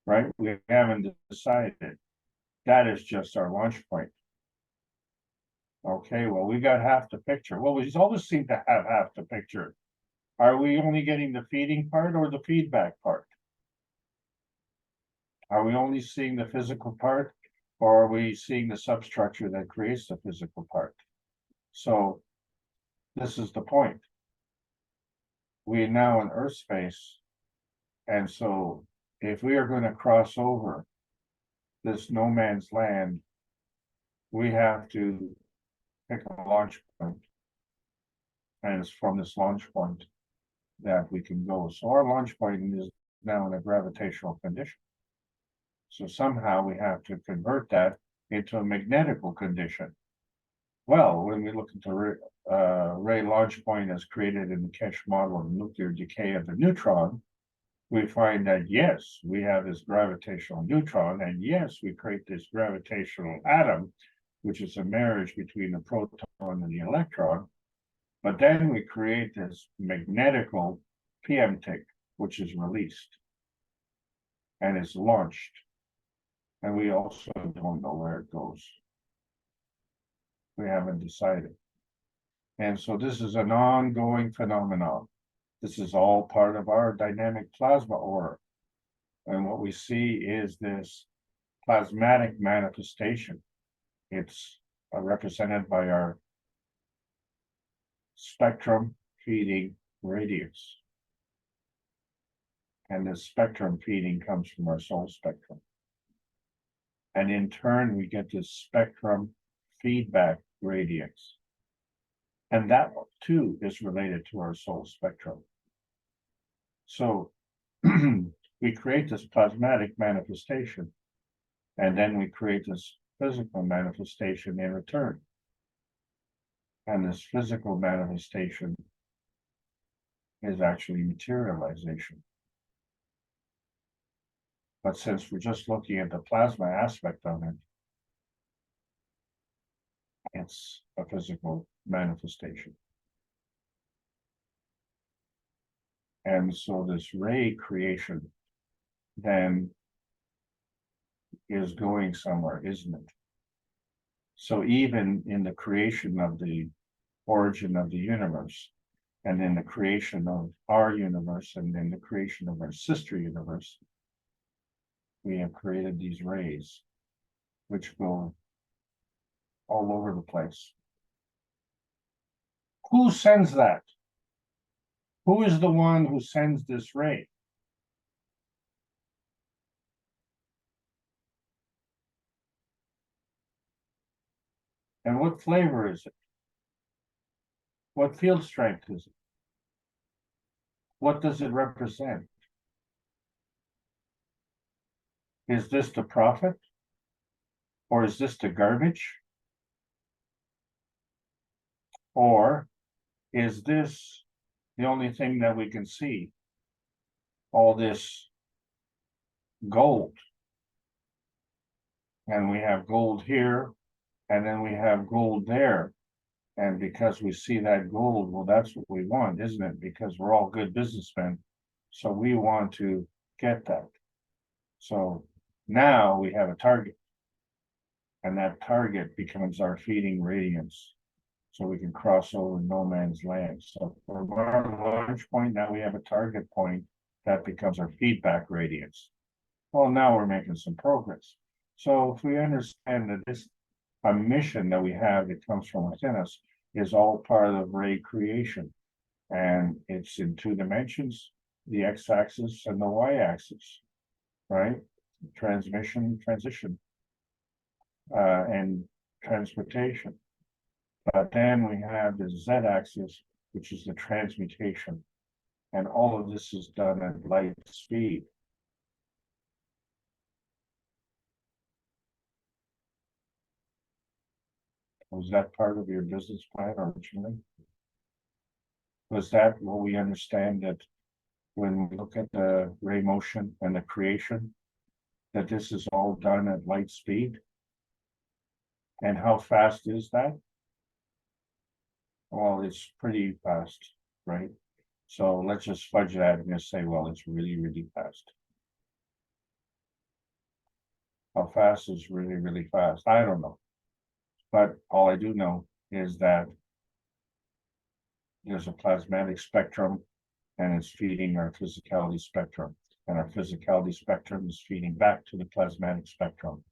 right? We haven't decided. That is just our launch point. Okay, well, we got half the picture. Well, we always seem to have half the picture. Are we only getting the feeding part or the feedback part? Are we only seeing the physical part, or are we seeing the substructure that creates the physical part? So this is the point. We are now in Earth space, and so if we are going to cross over this no man's land, we have to pick a launch point, and it's from this launch point that we can go. So our launch point is now in a gravitational condition. So somehow we have to convert that into a magnetical condition. Well, when we look at the ray launch point as created in the Keshe model of nuclear decay of the neutron, we find that yes, we have this gravitational neutron, and yes, we create this gravitational atom, which is a marriage between the proton and the electron. But then we create this magnetical PMTIC, which is released and is launched. And we also don't know where it goes. We haven't decided. And so this is an ongoing phenomenon. This is all part of our dynamic plasma aura. And what we see is this plasmatic manifestation. It's represented by our spectrum feeding radiance. And this spectrum feeding comes from our soul spectrum. And in turn, we get this spectrum feedback radiance. And that too is related to our soul spectrum. So we create this plasmatic manifestation, and then we create this physical manifestation in return. And this physical manifestation is actually materialization. But since we're just looking at the plasma aspect of it, it's a physical manifestation. And so this ray creation then is going somewhere, isn't it? So even in the creation of the origin of the universe, and in the creation of our universe, and in the creation of our sister universe, we have created these rays, which go all over the place. Who sends that? Who is the one who sends this ray? And what flavor is it? What field strength is it? What does it represent? Is this the prophet? Or is this the garbage? Or is this the only thing that we can see? All this gold. And we have gold here, and then we have gold there. And because we see that gold, well, that's what we want, isn't it? Because we're all good businessmen. So we want to get that. So now we have a target. And that target becomes our feeding radiance. So we can cross over no man's land. So from our launch point, now we have a target point that becomes our feedback radiance. Well, now we're making some progress. So if we understand that this a mission that we have that comes from within us is all part of ray creation. And it's in two dimensions, the x-axis and the y-axis, right? Transmission, transition, and transportation. But then we have the z-axis, which is the transmutation. And all of this is done at light speed. Was that part of your business plan originally? Was that what we understand, that when we look at the ray motion and the creation, that this is all done at light speed? And how fast is that? Well, it's pretty fast, right? So let's just fudge that and just say, well, it's really, really fast. How fast is really, really fast? I don't know. But all I do know is that there's a plasmatic spectrum and it's feeding our physicality spectrum. And our physicality spectrum is feeding back to the plasmatic spectrum.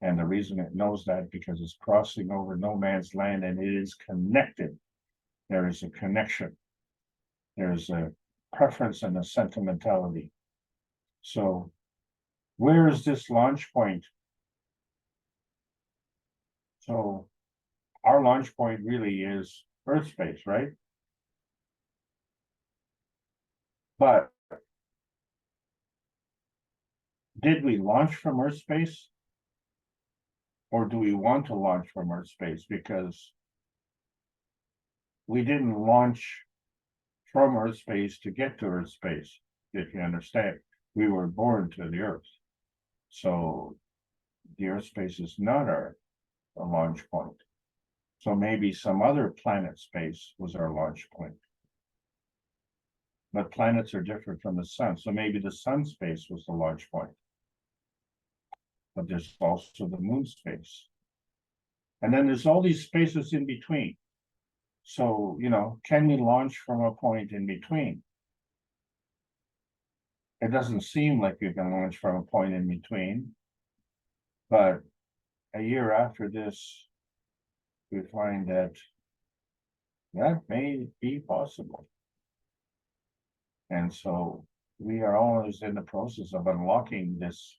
And the reason it knows that, because it's crossing over no man's land and it is connected. There is a connection. There's a preference and a sentimentality. So where is this launch point? So our launch point really is Earth space, right? But did we launch from Earth space? Or do we want to launch from Earth space? Because we didn't launch from Earth space to get to Earth space, if you understand. We were born to the Earth. So the Earth space is not our launch point. So maybe some other planet space was our launch point. But planets are different from the sun. So maybe the sun space was the launch point. But there's also the moon space. And then there's all these spaces in between. So, you know, can we launch from a point in between? It doesn't seem like you can launch from a point in between. But a year after this, we find that that may be possible. And so we are always in the process of unlocking this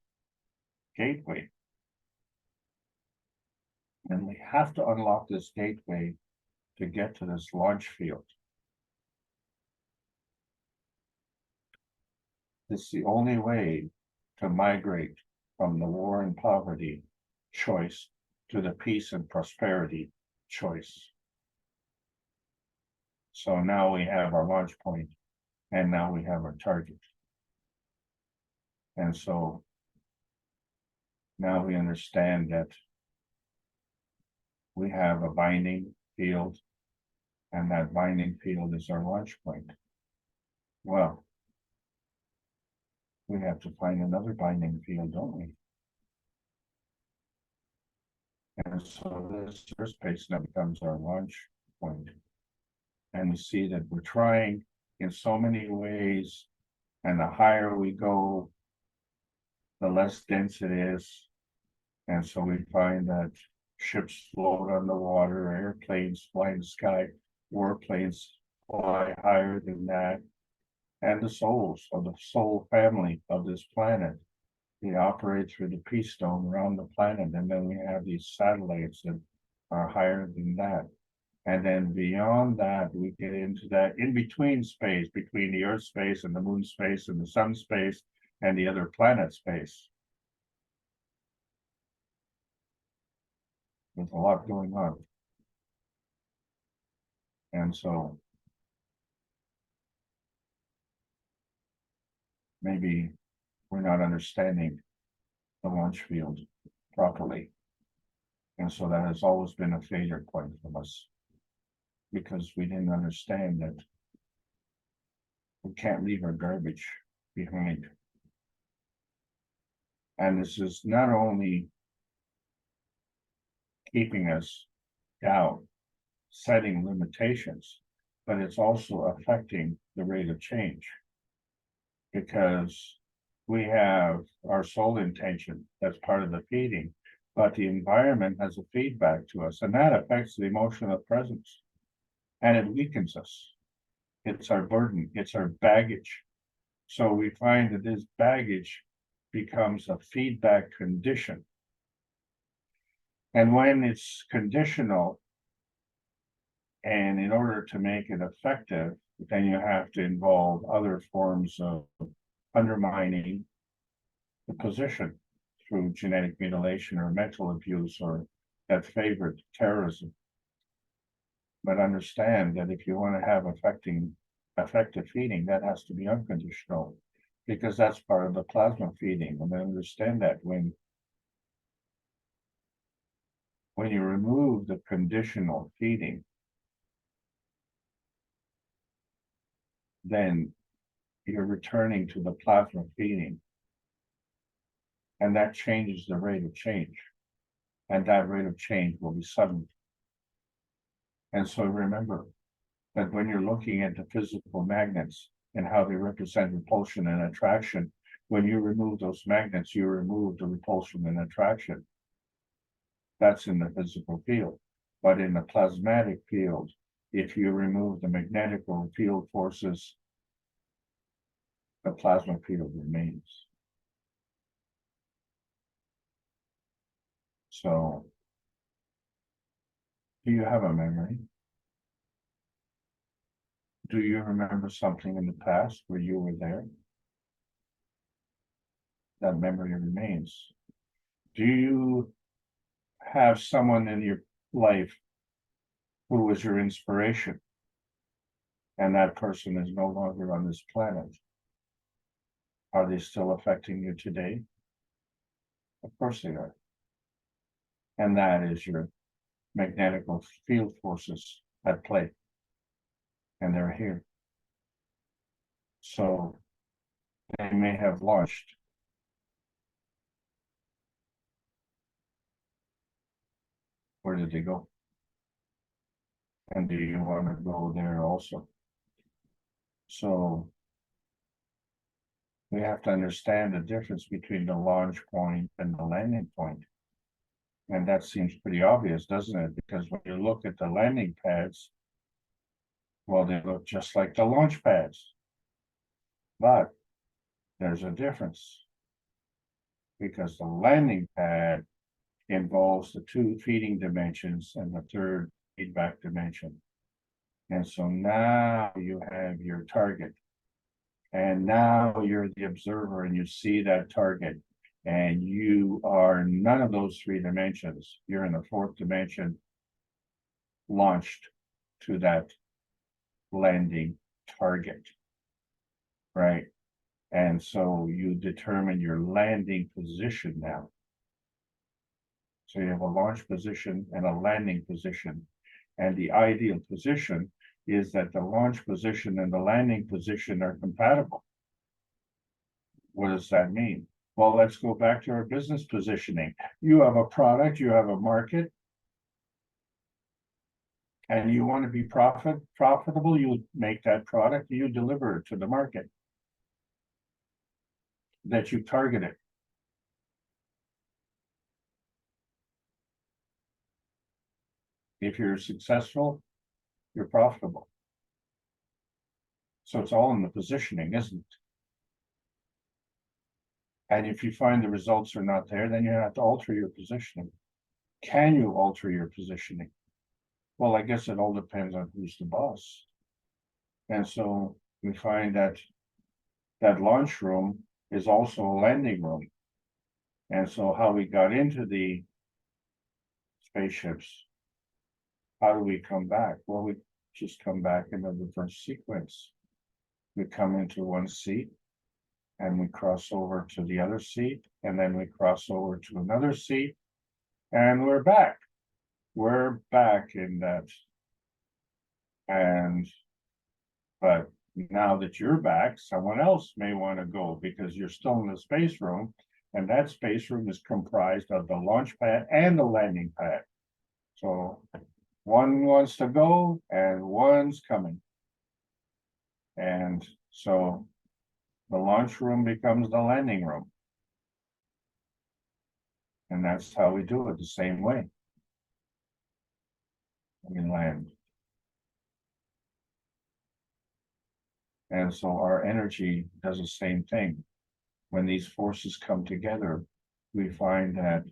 gateway. And we have to unlock this gateway to get to this launch field. It's the only way to migrate from the war and poverty choice to the peace and prosperity choice. So now we have our launch point, and now we have our target. And so now we understand that we have a binding field, and that binding field is our launch point. Well, we have to find another binding field, don't we? And so this Earth space now becomes our launch point. And we see that we're trying in so many ways, and the higher we go, the less dense it is. And so we find that ships float on the water, airplanes fly in the sky, warplanes fly higher than that. And the souls of the soul family of this planet, they operate through the peace dome around the planet. And then we have these satellites that are higher than that. And then beyond that, we get into that in-between space between the Earth space and the moon space and the sun space and the other planet space. There's a lot going on. And so maybe we're not understanding the launch field properly. And so that has always been a failure point from us, because we didn't understand that we can't leave our garbage behind. And this is not only keeping us down, setting limitations, but it's also affecting the rate of change. Because we have our soul intention, that's part of the feeding, but the environment has a feedback to us, and that affects the emotion of presence. And it weakens us. It's our burden, it's our baggage. So we find that this baggage becomes a feedback condition. And when it's conditional, and in order to make it effective, then you have to involve other forms of undermining the position through genetic mutilation or mental abuse or that favored terrorism. But understand that if you want to have effective feeding, that has to be unconditional, because that's part of the plasma feeding. And understand that when you remove the conditional feeding, then you're returning to the plasma feeding. And that changes the rate of change. And that rate of change will be sudden. And so remember that when you're looking at the physical magnets and how they represent repulsion and attraction, when you remove those magnets, you remove the repulsion and attraction. That's in the physical field. But in the plasmatic field, if you remove the magnetical field forces, the plasma field remains. So, do you have a memory? Do you remember something in the past where you were there? That memory remains. Do you have someone in your life who was your inspiration, and that person is no longer on this planet? Are they still affecting you today? Of course they are. And that is your magnetical field forces at play. And they're here. So they may have launched. Where did they go? And do you want to go there also? So we have to understand the difference between the launch point and the landing point. And that seems pretty obvious, doesn't it? Because when you look at the landing pads, well, they look just like the launch pads. But there's a difference. Because the landing pad involves the two feeding dimensions and the third feedback dimension. And so now you have your target. And now you're the observer and you see that target. And you are none of those three dimensions. You're in the fourth dimension, launched to that landing target, right? And so you determine your landing position now. So you have a launch position and a landing position. And the ideal position is that the launch position and the landing position are compatible. What does that mean? Well, let's go back to our business positioning. You have a product, you have a market, and you want to be profitable, you make that product, you deliver it to the market that you targeted. If you're successful, you're profitable. So it's all in the positioning, isn't it? And if you find the results are not there, then you have to alter your positioning. Can you alter your positioning? Well, I guess it all depends on who's the boss. And so we find that that launch room is also a landing room. And so how we got into the spaceships, how do we come back? Well, we just come back in a reverse sequence. We come into one seat and we cross over to the other seat, and then we cross over to another seat, and we're back. We're back in that. But now that you're back, someone else may want to go because you're still in the space room, and that space room is comprised of the launch pad and the landing pad. So one wants to go and one's coming. And so the launch room becomes the landing room. And that's how we do it, the same way. We land. And so our energy does the same thing. When these forces come together, we find that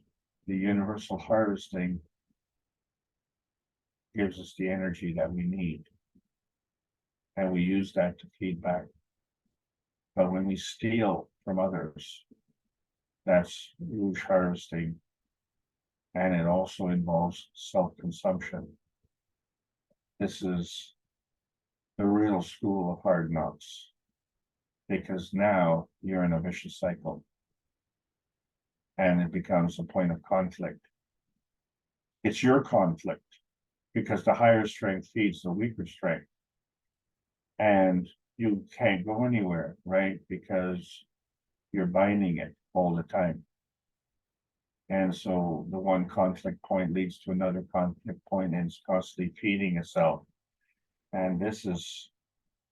the universal harvesting gives us the energy that we need. And we use that to feed back. But when we steal from others, that's rouge harvesting. And it also involves self-consumption. This is the real school of hard knocks, because now you're in a vicious cycle and it becomes a point of conflict. It's your conflict because the higher strength feeds the weaker strength. And you can't go anywhere, right? Because you're binding it all the time. And so the one conflict point leads to another conflict point, and it's constantly feeding itself. And this is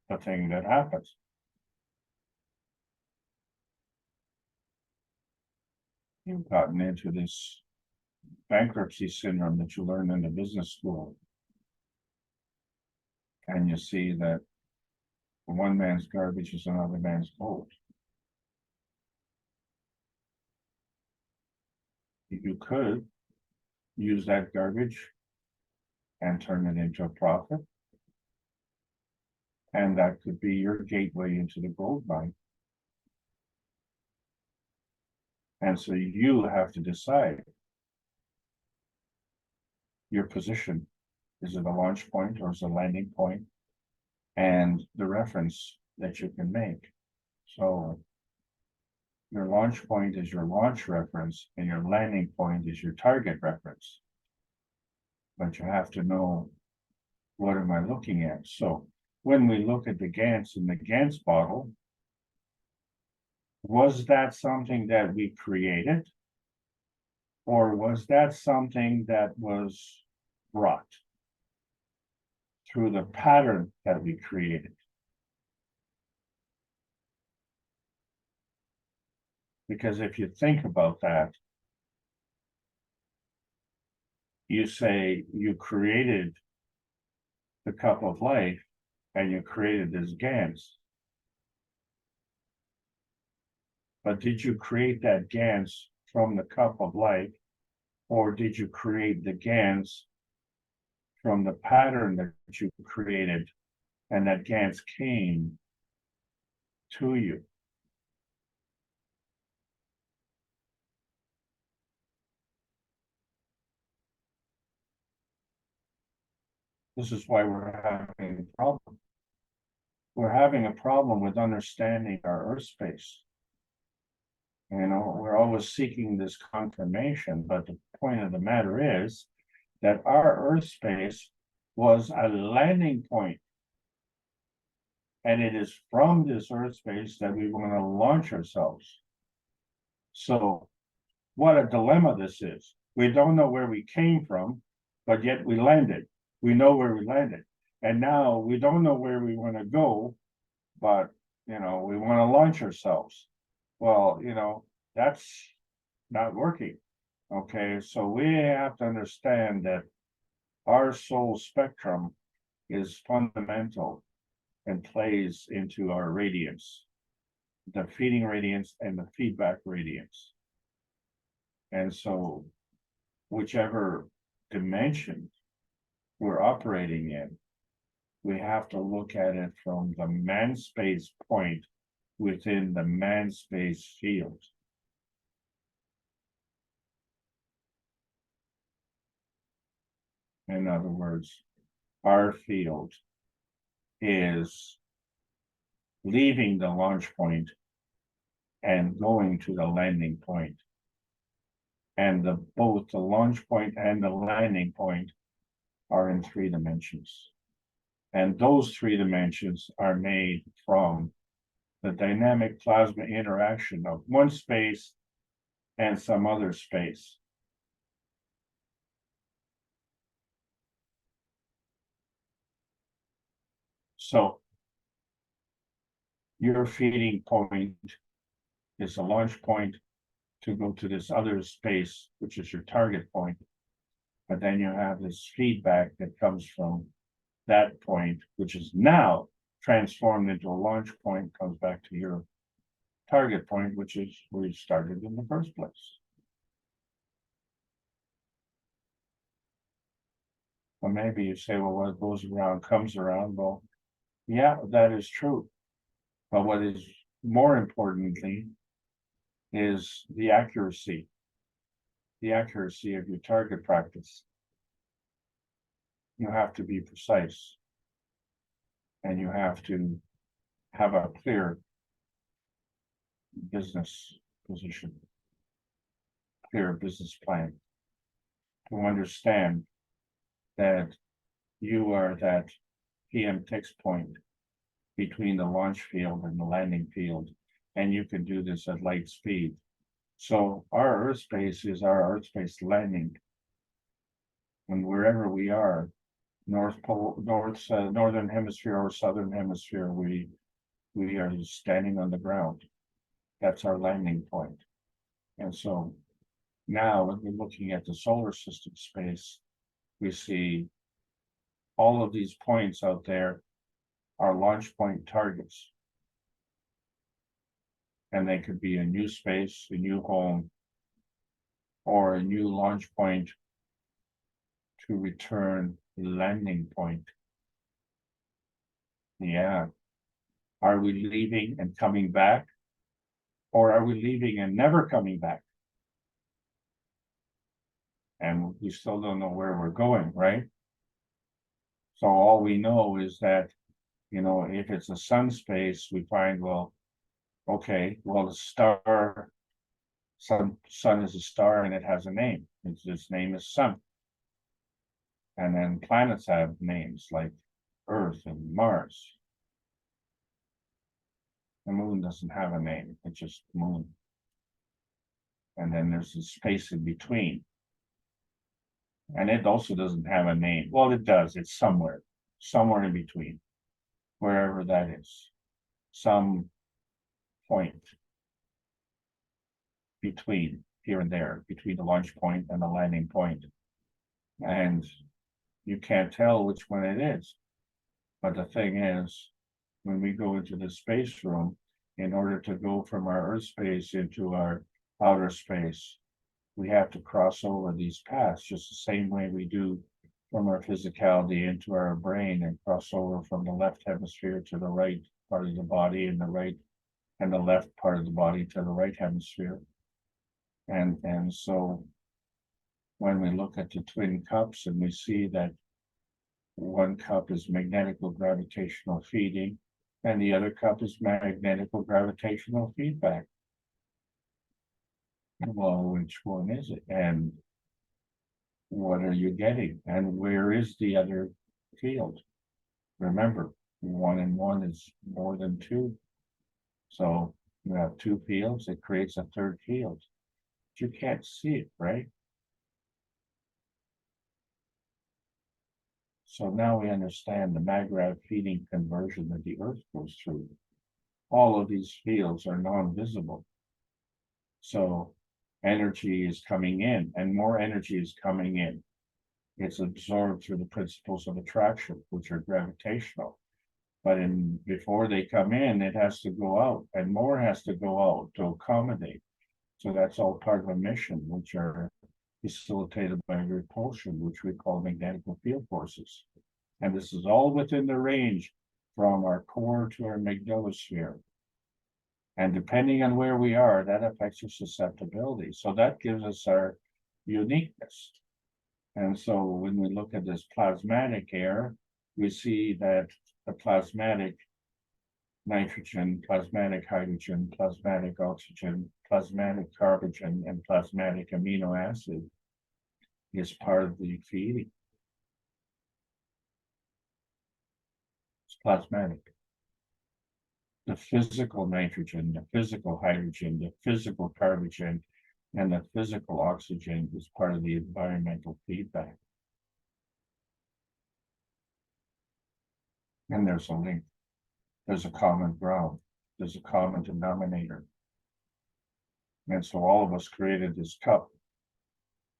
the thing that happens. You've gotten into this bankruptcy syndrome that you learn in the business school. And you see that one man's garbage is another man's gold. You could use that garbage and turn it into a profit. And that could be your gateway into the gold mine. And so you have to decide your position. Is it a launch point or is it a landing point? And the reference that you can make. So your launch point is your launch reference and your landing point is your target reference. But you have to know, what am I looking at? So when we look at the Gantz in the Gantz bottle, was that something that we created? Or was that something that was brought through the pattern that we created? Because if you think about that, you say you created the cup of life and you created this Gantz. But did you create that Gantz from the cup of life, or did you create the Gantz from the pattern that you created and that Gantz came to you? This is why we're having a problem. We're having a problem with understanding our Earth space. You know, we're always seeking this confirmation, but the point of the matter is that our Earth space was a landing point. And it is from this Earth space that we want to launch ourselves. So what a dilemma this is. We don't know where we came from, but yet we landed. We know where we landed. And now we don't know where we want to go, but, you know, we want to launch ourselves. Well, you know, that's not working. Okay, so we have to understand that our soul spectrum is fundamental and plays into our radiance, the feeding radiance and the feedback radiance. And so whichever dimension we're operating in, we have to look at it from the man space point within the man space field. In other words, our field is leaving the launch point and going to the landing point. And both the launch point and the landing point are in 3 dimensions. And those 3 dimensions are made from the dynamic plasma interaction of one space and some other space. So your feeding point is a launch point to go to this other space, which is your target point. But then you have this feedback that comes from that point, which is now transformed into a launch point, comes back to your target point, which is where you started in the first place. Well, maybe you say, well, what goes around comes around. Well, yeah, that is true. But what is more importantly is the accuracy. the accuracy of your target practice. You have to be precise, and you have to have a clear business position, clear business plan, to understand that you are that PM text point between the launch field and the landing field, and you can do this at light speed. So our Earth space is our Earth space landing. And wherever we are, northern hemisphere or southern hemisphere, we are standing on the ground. That's our landing point. And so now when we're looking at the solar system space, we see all of these points out there are launch point targets. And they could be a new space, a new home, or a new launch point to return landing point. Yeah. Are we leaving and coming back? Or are we leaving and never coming back? And we still don't know where we're going, right? So all we know is that, you know, if it's a sun space, we find, well, okay, well, the star, sun is a star and it has a name. Its name is Sun. And then planets have names like Earth and Mars. The moon doesn't have a name, it's just moon. And then there's the space in between. And it also doesn't have a name. Well, it does, it's somewhere in between, wherever that is. Some point between here and there, between the launch point and the landing point. And you can't tell which one it is. But the thing is, when we go into the space room, in order to go from our Earth space into our outer space, we have to cross over these paths just the same way we do from our physicality into our brain, and cross over from the left hemisphere to the right part of the body, and the right and the left part of the body to the right hemisphere. And so when we look at the twin cups and we see that one cup is magnetical gravitational feeding and the other cup is magnetical gravitational feedback, well, which one is it? And what are you getting? And where is the other field? Remember, 1 and 1 is more than 2. So you have 2 fields, it creates a third field. But you can't see it, right? So now we understand the maggrav feeding conversion that the Earth goes through. All of these fields are non-visible. So energy is coming in, and more energy is coming in. It's absorbed through the principles of attraction, which are gravitational. But before they come in, it has to go out, and more has to go out to accommodate. So that's all part of a mission, which are facilitated by repulsion, which we call magnetical field forces. And this is all within the range from our core to our megillosphere. And depending on where we are, that affects our susceptibility. So that gives us our uniqueness. And so when we look at this plasmatic air, we see that the plasmatic nitrogen, plasmatic hydrogen, plasmatic oxygen, plasmatic carbon, and plasmatic amino acid is part of the feeding. It's plasmatic. The physical nitrogen, the physical hydrogen, the physical carbon, and the physical oxygen is part of the environmental feedback. And there's a link. There's a common ground. There's a common denominator. And so all of us created this cup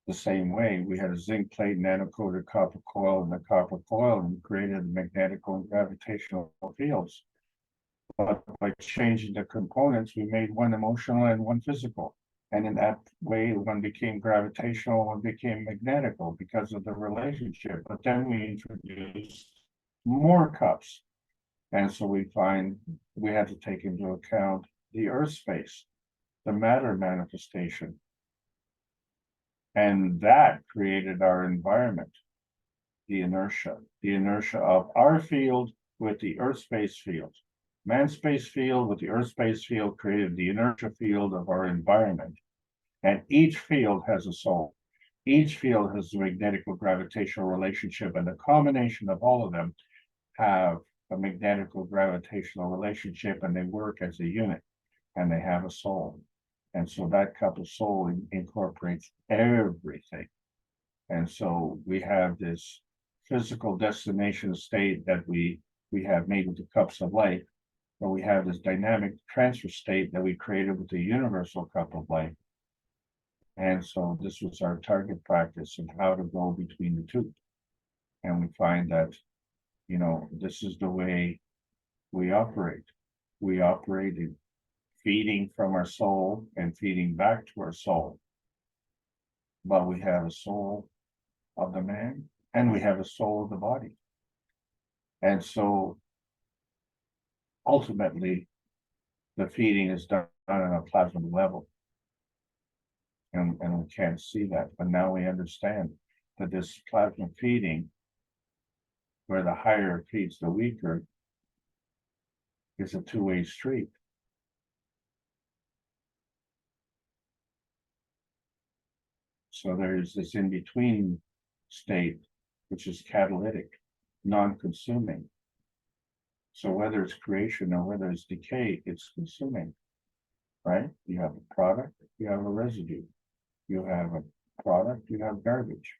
the same way. We had a zinc plate, nano-coated copper coil, and the copper coil, and created magnetical and gravitational fields. But by changing the components, we made one emotional and one physical. And in that way, one became gravitational, one became magnetical because of the relationship. But then we introduced more cups. And so we find we had to take into account the Earth space, the matter manifestation. And that created our environment, the inertia of our field with the Earth space field. Man's space field with the Earth space field created the inertia field of our environment. And each field has a soul. Each field has a magnetical gravitational relationship, and the combination of all of them have a magnetical gravitational relationship, and they work as a unit, and they have a soul. And so that couple soul incorporates everything. And so we have this physical destination state that we have made with the cups of light, but we have this dynamic transfer state that we created with the universal cup of light. And so this was our target practice of how to go between the two. And we find that, you know, this is the way we operate. We operate in feeding from our soul and feeding back to our soul. But we have a soul of the man and we have a soul of the body. And so ultimately, the feeding is done on a plasma level. And we can't see that, but now we understand that this plasma feeding, where the higher feeds the weaker, is a two-way street. So there's this in-between state, which is catalytic, non-consuming. So whether it's creation or whether it's decay, it's consuming, right? You have a product, you have a residue. You have a product, you have garbage.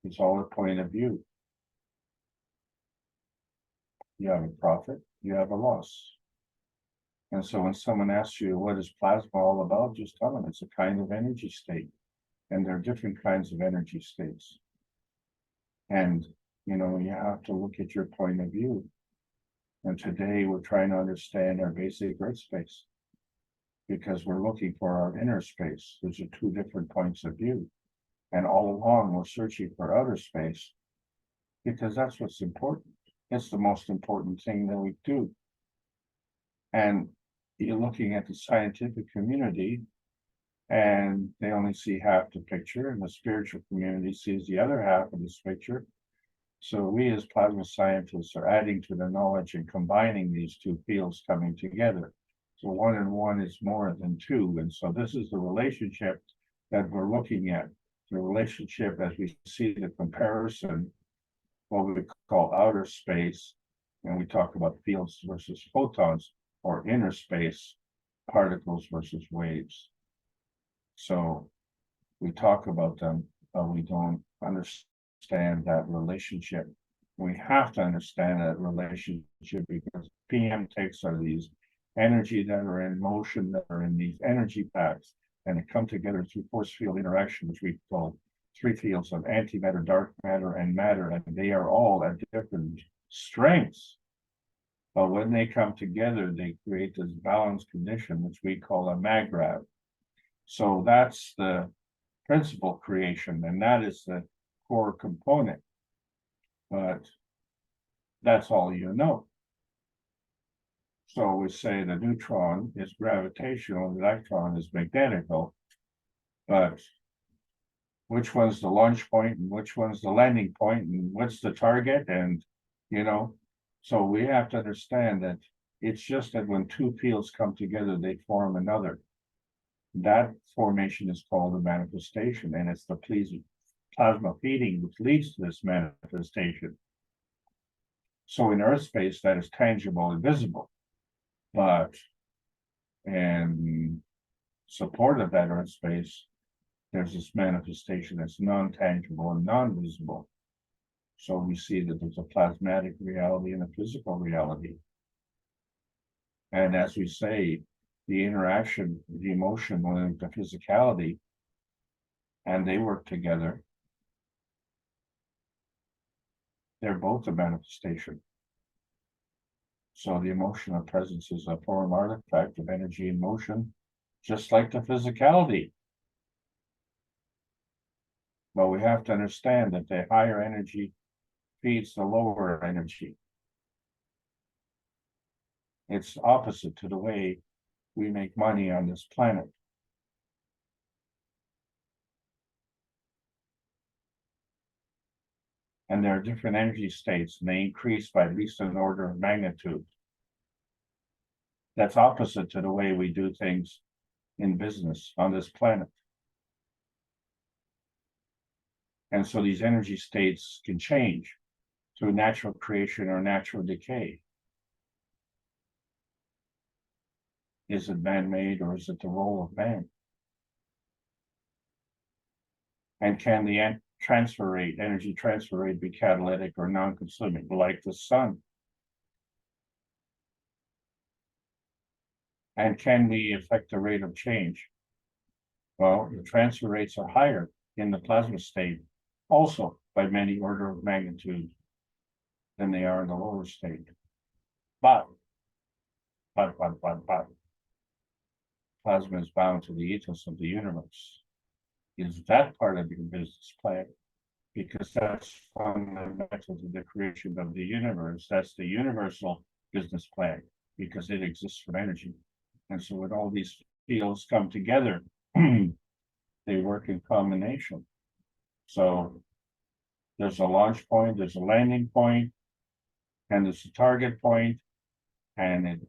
It's all a point of view. You have a profit, you have a loss. And so when someone asks you, what is plasma all about? Just tell them it's a kind of energy state. And there are different kinds of energy states. And, you know, you have to look at your point of view. And today we're trying to understand our basic earth space, because we're looking for our inner space. Those are two different points of view. And all along we're searching for outer space, because that's what's important. It's the most important thing that we do. And you're looking at the scientific community and they only see half the picture, and the spiritual community sees the other half of this picture. So we as plasma scientists are adding to the knowledge and combining these two fields coming together. So 1 and 1 is more than 2. And so this is the relationship that we're looking at. The relationship as we see the comparison, what we call outer space, and we talk about fields versus photons, or inner space, particles versus waves. So we talk about them, but we don't understand that relationship. We have to understand that relationship, because PM takes are these energy that are in motion, that are in these energy packs, and they come together through force field interaction, which we call 3 fields of antimatter, dark matter, and matter, and they are all at different strengths. But when they come together, they create this balanced condition, which we call a maggrav. So that's the principal creation, and that is the core component. But that's all you know. So we say the neutron is gravitational, the electron is magnetical, but which one's the launch point and which one's the landing point and what's the target? And, you know, so we have to understand that it's just that when 2 fields come together, they form another. That formation is called a manifestation, and it's the plasma feeding which leads to this manifestation. So in Earth space, that is tangible and visible. But in support of that Earth space, there's this manifestation that's non-tangible and non-visible. So we see that there's a plasmatic reality and a physical reality. And as we say, the interaction, the emotion, and the physicality, and they work together, they're both a manifestation. So the emotional presence is a form artifact of energy and motion, just like the physicality. But we have to understand that the higher energy feeds the lower energy. It's opposite to the way we make money on this planet. And there are different energy states, and they increase by at least an order of magnitude. That's opposite to the way we do things in business on this planet. And so these energy states can change through natural creation or natural decay. Is it man-made, or is it the role of man? And can the energy transfer rate be catalytic or non-consuming, like the sun? And can we affect the rate of change? Well, the transfer rates are higher in the plasma state, also by many order of magnitude than they are in the lower state. But, plasma is bound to the ethos of the universe. Is that part of your business plan? Because that's fundamental to the creation of the universe. That's the universal business plan, because it exists from energy. And so when all these fields come together, they work in combination. So there's a launch point, there's a landing point, and there's a target point, and it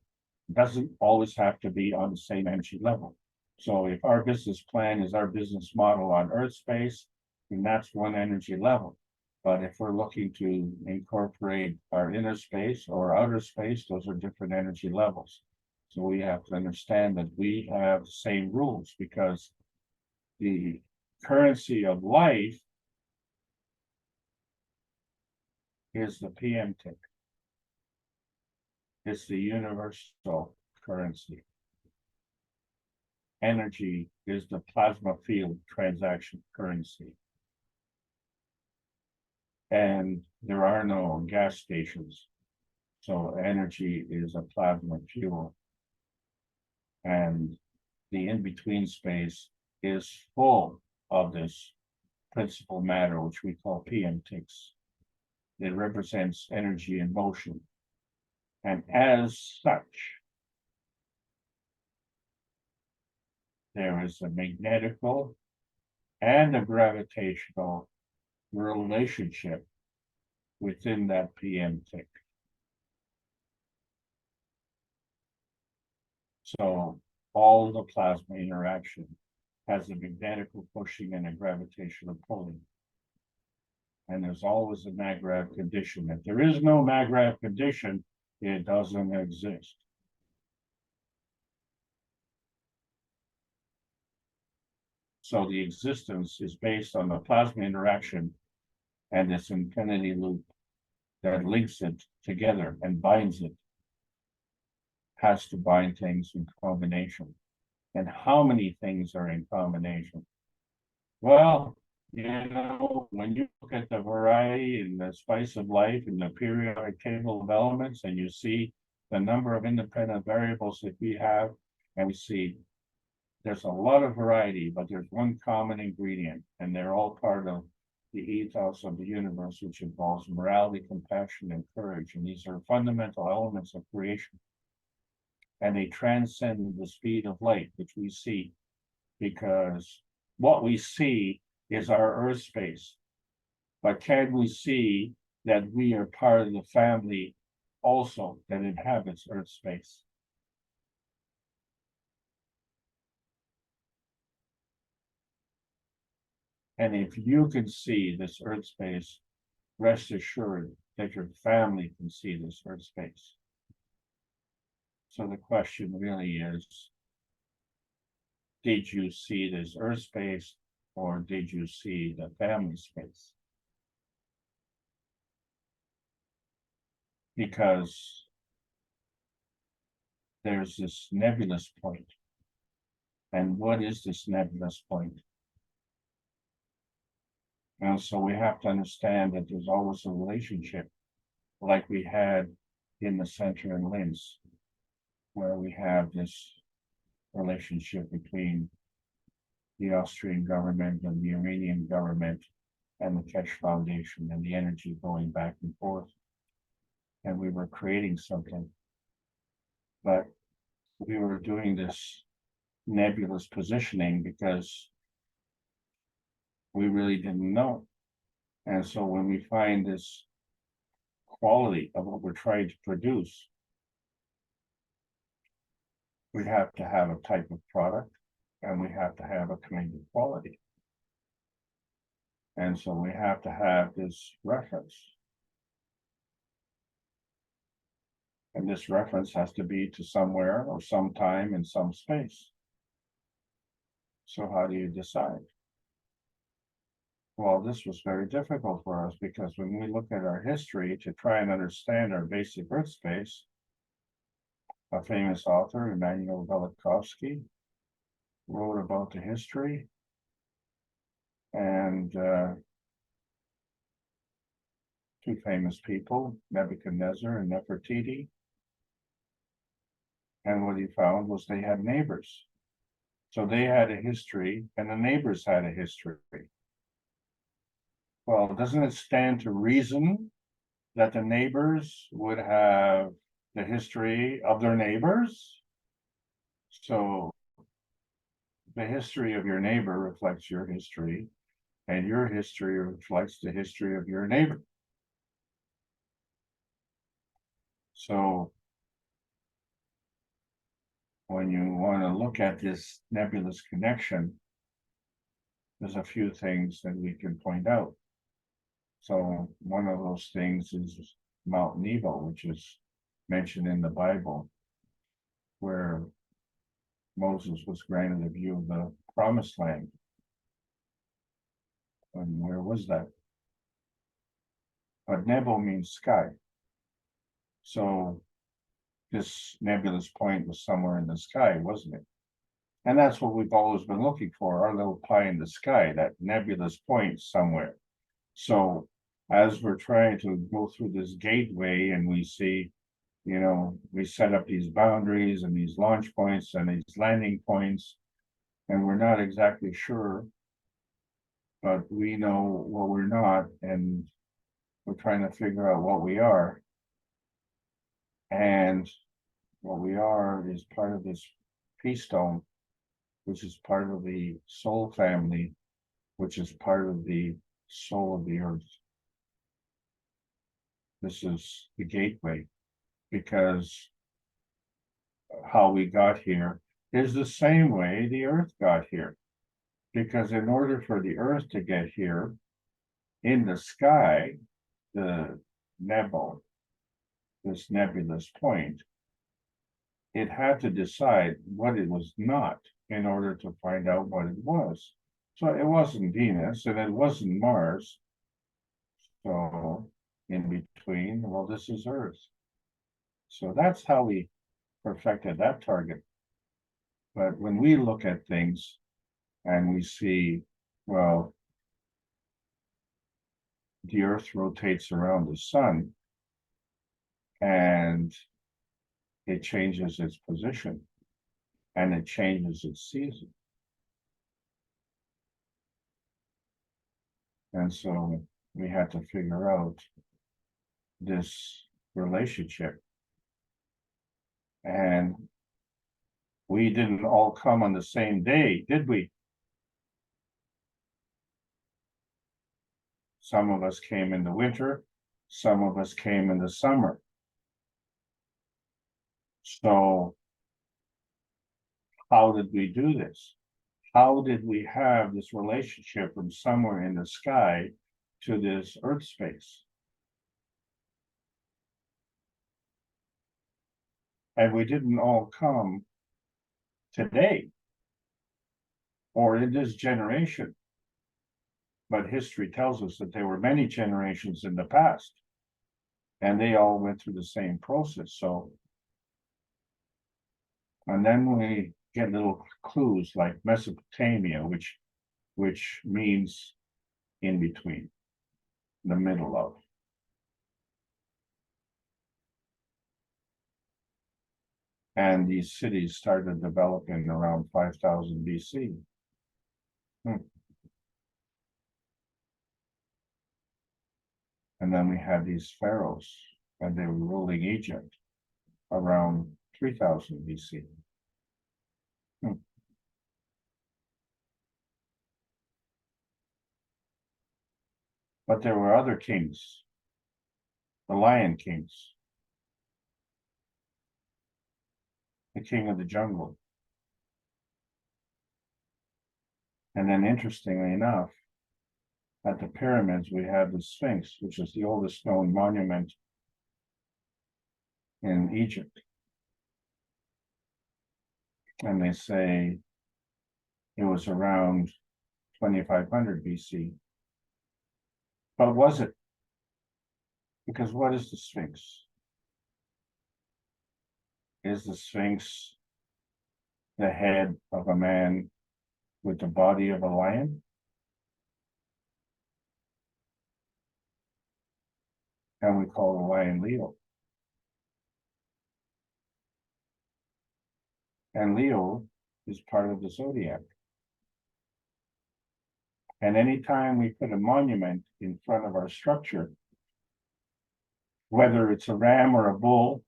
doesn't always have to be on the same energy level. So if our business plan is our business model on Earth space, then that's one energy level. But if we're looking to incorporate our inner space or outer space, those are different energy levels. So we have to understand that we have the same rules, because the currency of life is the PM tick. It's the universal currency. Energy is the plasma field transaction currency. And there are no gas stations. So energy is a plasma fuel. And the in-between space is full of this principal matter, which we call PM ticks. It represents energy in motion. And as such, there is a magnetical and a gravitational relationship within that PM tick. So all the plasma interaction has a magnetical pushing and a gravitational pulling. And there's always a maggrav condition. If there is no maggrav condition, it doesn't exist. So the existence is based on the plasma interaction and this infinity loop that links it together and binds it. Has to bind things in combination. And how many things are in combination? Well, you know, when you look at the variety and the spice of life in the periodic table of elements, and you see the number of independent variables that we have, and we see there's a lot of variety, but there's one common ingredient, and they're all part of the ethos of the universe, which involves morality, compassion, and courage. And these are fundamental elements of creation. And they transcend the speed of light, which we see, because what we see is our Earth space. But can we see that we are part of the family also that inhabits Earth space? And if you can see this Earth space, rest assured that your family can see this Earth space. So the question really is, did you see this Earth space, or did you see the family space? Because there's this nebulous point. And what is this nebulous point? And so we have to understand that there's always a relationship, like we had in the center in Linz, where we have this relationship between the Austrian government and the Iranian government and the Keshe Foundation, and the energy going back and forth. And we were creating something, but we were doing this nebulous positioning because we really didn't know. And so when we find this quality of what we're trying to produce, we have to have a type of product and we have to have a kind of quality. And so we have to have this reference. And this reference has to be to somewhere or sometime in some space. So how do you decide? Well, this was very difficult for us because when we look at our history to try and understand our basic Earth space, a famous author, Immanuel Velikovsky, wrote about the history, and two famous people, Nebuchadnezzar and Nefertiti. And what he found was they had neighbors. So they had a history and the neighbors had a history. Well, doesn't it stand to reason that the neighbors would have the history of their neighbors? So the history of your neighbor reflects your history, and your history reflects the history of your neighbor. So when you want to look at this nebulous connection, there's a few things that we can point out. So one of those things is Mount Nebo, which is mentioned in the Bible, where Moses was granted a view of the promised land. And where was that? But Nebo means sky. So this nebulous point was somewhere in the sky, wasn't it? And that's what we've always been looking for, our little pie in the sky, that nebulous point somewhere. So as we're trying to go through this gateway and we see, you know, we set up these boundaries and these launch points and these landing points, and we're not exactly sure, but we know what we're not, and we're trying to figure out what we are. And what we are is part of this peace stone, which is part of the soul family, which is part of the soul of the earth. This is the gateway, because how we got here is the same way the earth got here. Because in order for the earth to get here, in the sky, the Nebo, this nebulous point, it had to decide what it was not in order to find out what it was. So it wasn't Venus and it wasn't Mars. So in between, well, this is Earth. So that's how we perfected that target. But when we look at things and we see, well, the Earth rotates around the sun and it changes its position and it changes its season. And so we had to figure out this relationship. And we didn't all come on the same day, did we? Some of us came in the winter, some of us came in the summer. So how did we do this? How did we have this relationship from somewhere in the sky to this Earth space? And we didn't all come today or in this generation. But history tells us that there were many generations in the past, and they all went through the same process. So, and then we get little clues like Mesopotamia, which means in between, the middle of. And these cities started developing around 5000 BC. And then we had these pharaohs, and they were ruling Egypt around 3000 BC. But there were other kings, the Lion Kings, the king of the jungle. And then interestingly enough, at the pyramids, we have the Sphinx, which is the oldest known monument in Egypt. And they say it was around 2500 BC. But was it? Because what is the Sphinx? Is the Sphinx the head of a man with the body of a lion? And we call the lion Leo. And Leo is part of the zodiac. And anytime we put a monument in front of our structure, whether it's a ram or a bull,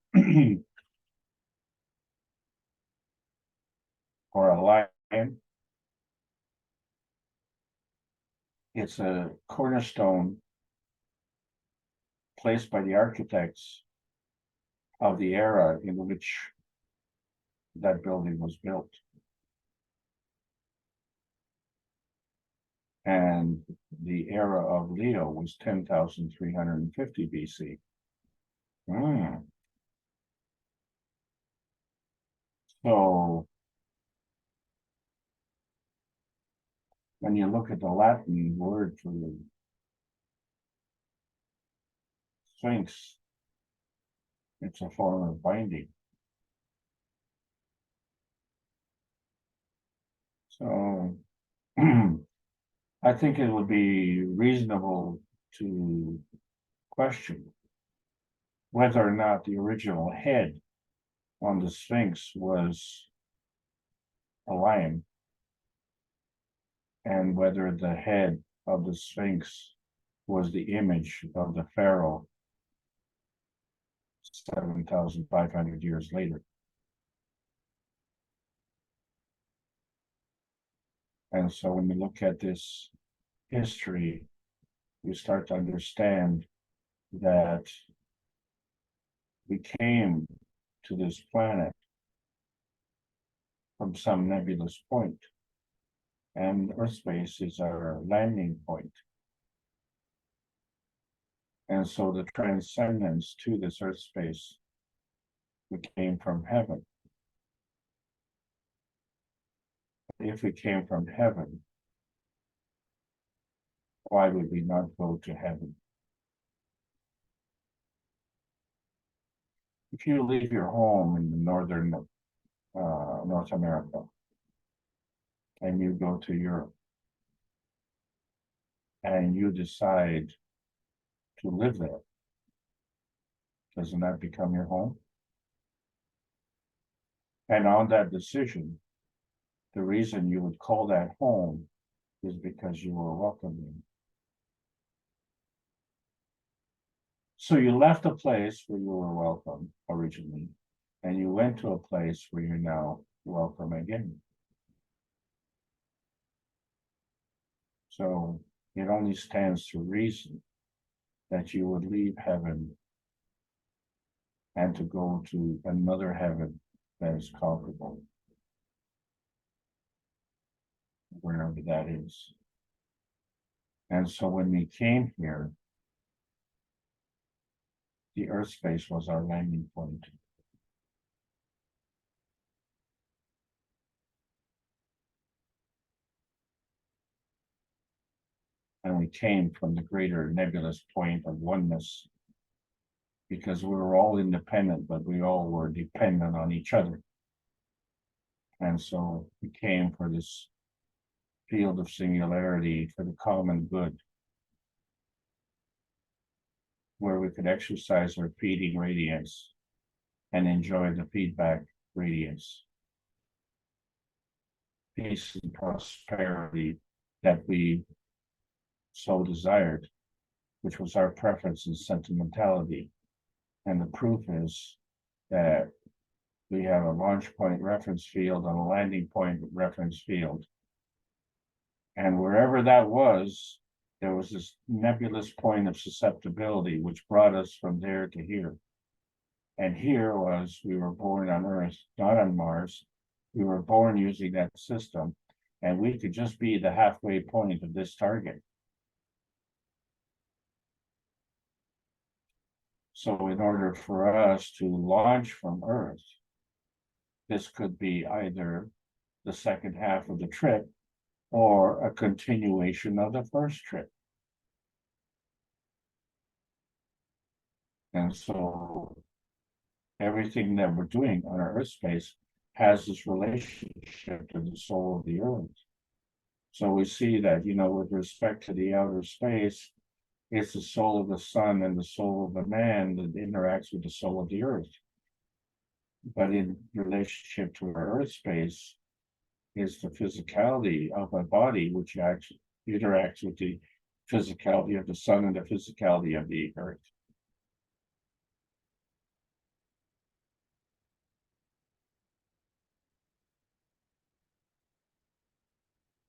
or a lion, it's a cornerstone placed by the architects of the era in which that building was built. And the era of Leo was 10,350 BC. So when you look at the Latin word for the Sphinx, it's a form of binding. So I think it would be reasonable to question whether or not the original head on the Sphinx was a lion, and whether the head of the Sphinx was the image of the pharaoh 7,500 years later. And so when we look at this history, we start to understand that we came to this planet from some nebulous point, and Earth space is our landing point. And so the transcendence to this Earth space, we came from heaven. If we came from heaven, why would we not go to heaven? If you leave your home in the northern North America and you go to Europe and you decide to live there, doesn't that become your home? And on that decision, the reason you would call that home is because you were welcoming. So you left a place where you were welcome originally, and you went to a place where you're now welcome again. So it only stands to reason that you would leave heaven and to go to another heaven that is comparable, wherever that is. And so when we came here, the Earth space was our landing point. And we came from the greater nebulous point of oneness, because we were all independent, but we all were dependent on each other. And so we came for this field of singularity for the common good, where we could exercise our feeding radiance and enjoy the feedback radiance, peace and prosperity that we so desired, which was our preference and sentimentality. And the proof is that we have a launch point reference field and a landing point reference field. And wherever that was, there was this nebulous point of susceptibility, which brought us from there to here. And here was, we were born on Earth, not on Mars. We were born using that system, and we could just be the halfway point of this target. So in order for us to launch from Earth, this could be either the second half of the trip or a continuation of the first trip. And so everything that we're doing on our Earth space has this relationship to the soul of the Earth. So we see that, you know, with respect to the outer space, it's the soul of the sun and the soul of the man that interacts with the soul of the Earth. But in relationship to our Earth space is the physicality of a body, which actually interacts with the physicality of the sun and the physicality of the Earth.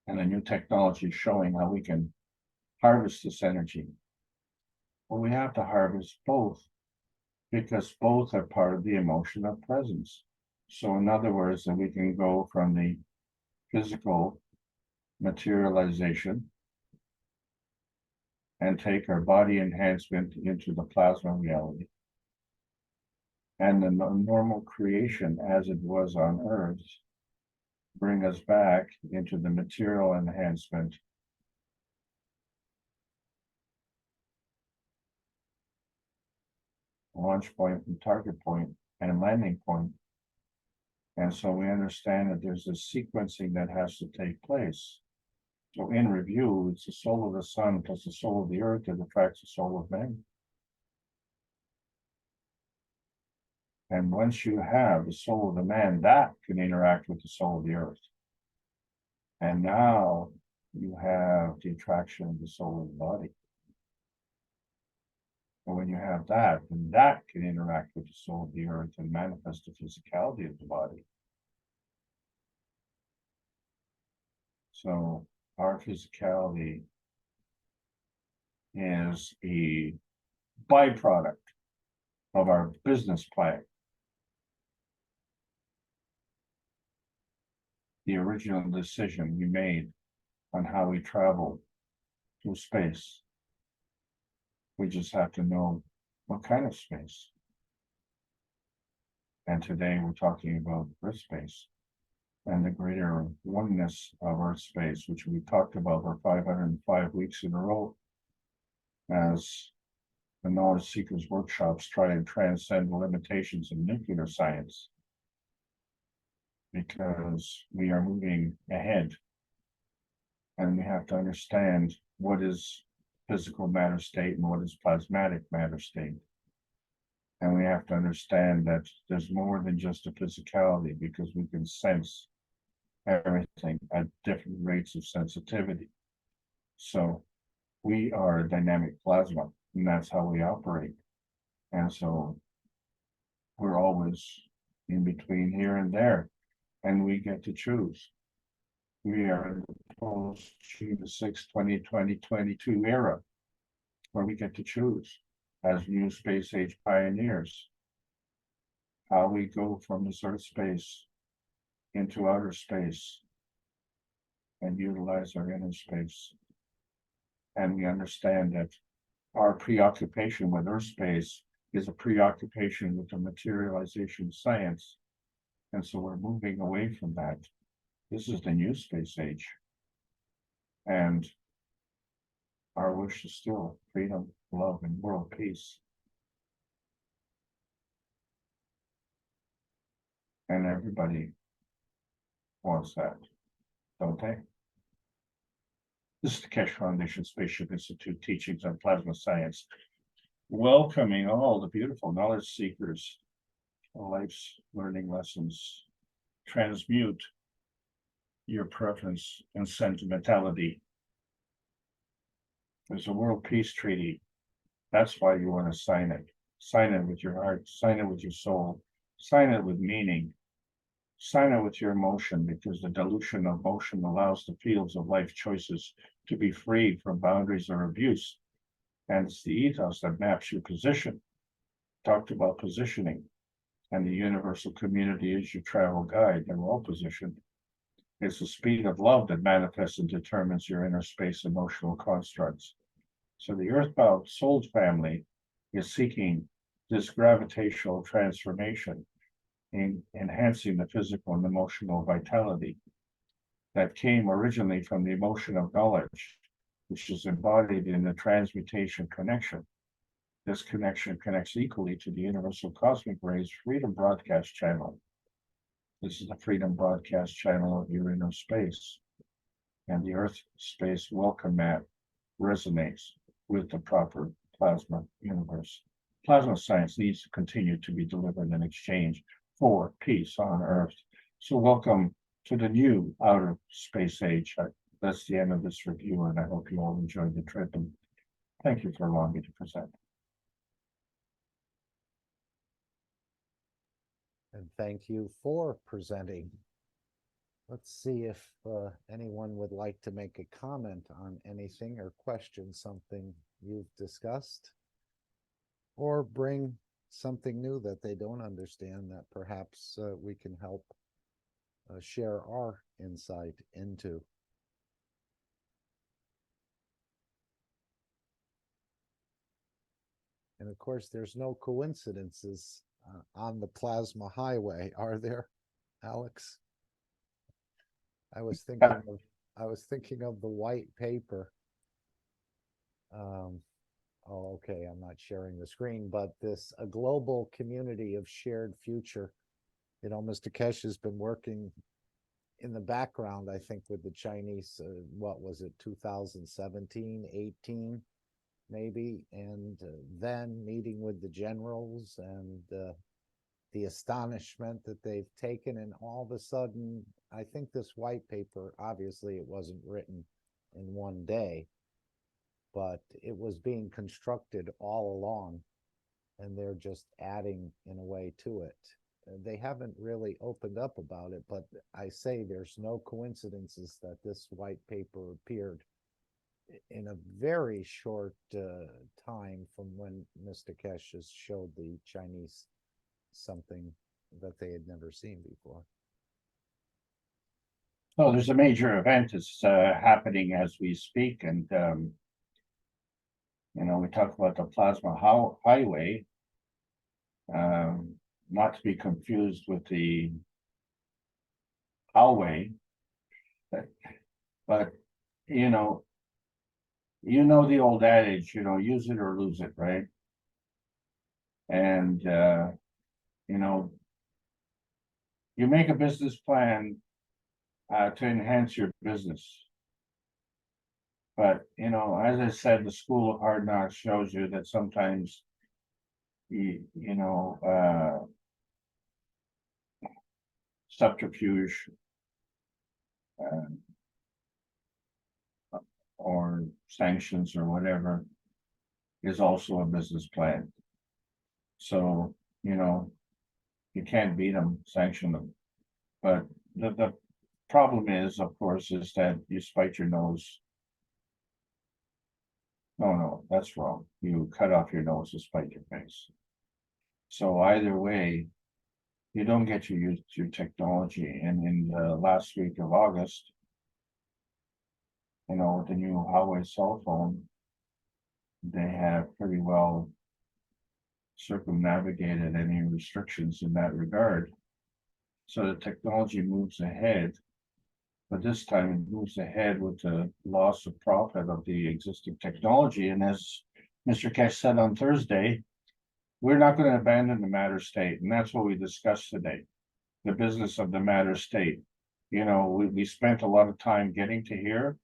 And a new technology is showing how we can harvest this energy. Well, we have to harvest both, because both are part of the emotion of presence. So in other words, that we can go from the physical materialization and take our body enhancement into the plasma reality. And the normal creation as it was on Earth, bring us back into the material enhancement. Launch point and target point and landing point. And so we understand that there's a sequencing that has to take place. So in review, it's the soul of the sun plus the soul of the Earth that attracts the soul of man. And once you have the soul of the man, that can interact with the soul of the Earth. And now you have the attraction of the soul of the body. And when you have that, then that can interact with the soul of the Earth and manifest the physicality of the body. So our physicality is a byproduct of our business plan. The original decision we made on how we travel through space. We just have to know what kind of space. And today we're talking about Earth space and the greater oneness of Earth space, which we talked about for 505 weeks in a row as the Knowledge Seekers workshops try and transcend the limitations of nuclear science, because we are moving ahead and we have to understand what is physical matter state and what is plasmatic matter state. And we have to understand that there's more than just a physicality, because we can sense everything at different rates of sensitivity. So we are a dynamic plasma, and that's how we operate. And so we're always in between here and there, and we get to choose. We are in the post-June 6, 2022 era, where we get to choose as new space age pioneers how we go from this Earth space into outer space and utilize our inner space. And we understand that our preoccupation with Earth space is a preoccupation with the materialization of science. And so we're moving away from that. This is the new space age. And our wish is still freedom, love, and world peace. And everybody wants that, don't they? This is the Keshe Foundation Spaceship Institute Teachings on Plasma Science, welcoming all the beautiful knowledge seekers, life's learning lessons. Transmute your preference and sentimentality. There's a world peace treaty. That's why you want to sign it. Sign it with your heart, sign it with your soul, sign it with meaning. sign it with your emotion, because the dilution of motion allows the fields of life choices to be free from boundaries or abuse. And it's the ethos that maps your position. Talked about positioning, and the universal community is your travel guide, and well positioned. It's the speed of love that manifests and determines your inner space emotional constructs. So the earthbound soul family is seeking this gravitational transformation in enhancing the physical and emotional vitality that came originally from the emotion of knowledge, which is embodied in the transmutation connection. This connection connects equally to the universal cosmic rays freedom broadcast channel. This is the freedom broadcast channel of your inner space. And the earth space welcome map resonates with the proper plasma universe. Plasma science needs to continue to be delivered in exchange for peace on earth. So welcome to the new outer space age. That's the end of this review, and I hope you all enjoyed the trip, and thank you for allowing me to present. And thank you for presenting. Let's see if anyone would like to make a comment on anything or question something you've discussed, or bring something new that they don't understand that perhaps we can help share our insight into. And of course, there's no coincidences on the plasma highway, are there, Alex? I was thinking of the white paper. Oh, okay, I'm not sharing the screen, but a global community of shared future. You know, Mr. Keshe has been working in the background, I think, with the Chinese, what was it, 2017, 18, maybe, and then meeting with the generals and the astonishment that they've taken, and all of a sudden, I think this white paper, obviously it wasn't written in one day, but it was being constructed all along, and they're just adding in a way to it. They haven't really opened up about it, but I say there's no coincidences that this white paper appeared in a very short time from when Mr. Keshe showed the Chinese something that they had never seen before. Well, there's a major event that's happening as we speak, and you know, we talk about the plasma highway, not to be confused with the highway, but you know the old adage, you know, use it or lose it, right? And you know, you make a business plan to enhance your business. But, you know, as I said, the school of hard knocks shows you that sometimes, subterfuge or sanctions or whatever is also a business plan. So, you know, you can't beat them, sanction them. But the problem is, of course, is that you spite your nose. No, that's wrong. You cut off your nose to spite your face. So either way, you don't get to use your technology. And in the last week of August, you know, with the new Huawei cell phone, they have pretty well circumnavigated any restrictions in that regard. So the technology moves ahead, but this time it moves ahead with the loss of profit of the existing technology. And as Mr. Keshe said on Thursday, we're not going to abandon the matter state. And that's what we discussed today, the business of the matter state. You know, we spent a lot of time getting to here.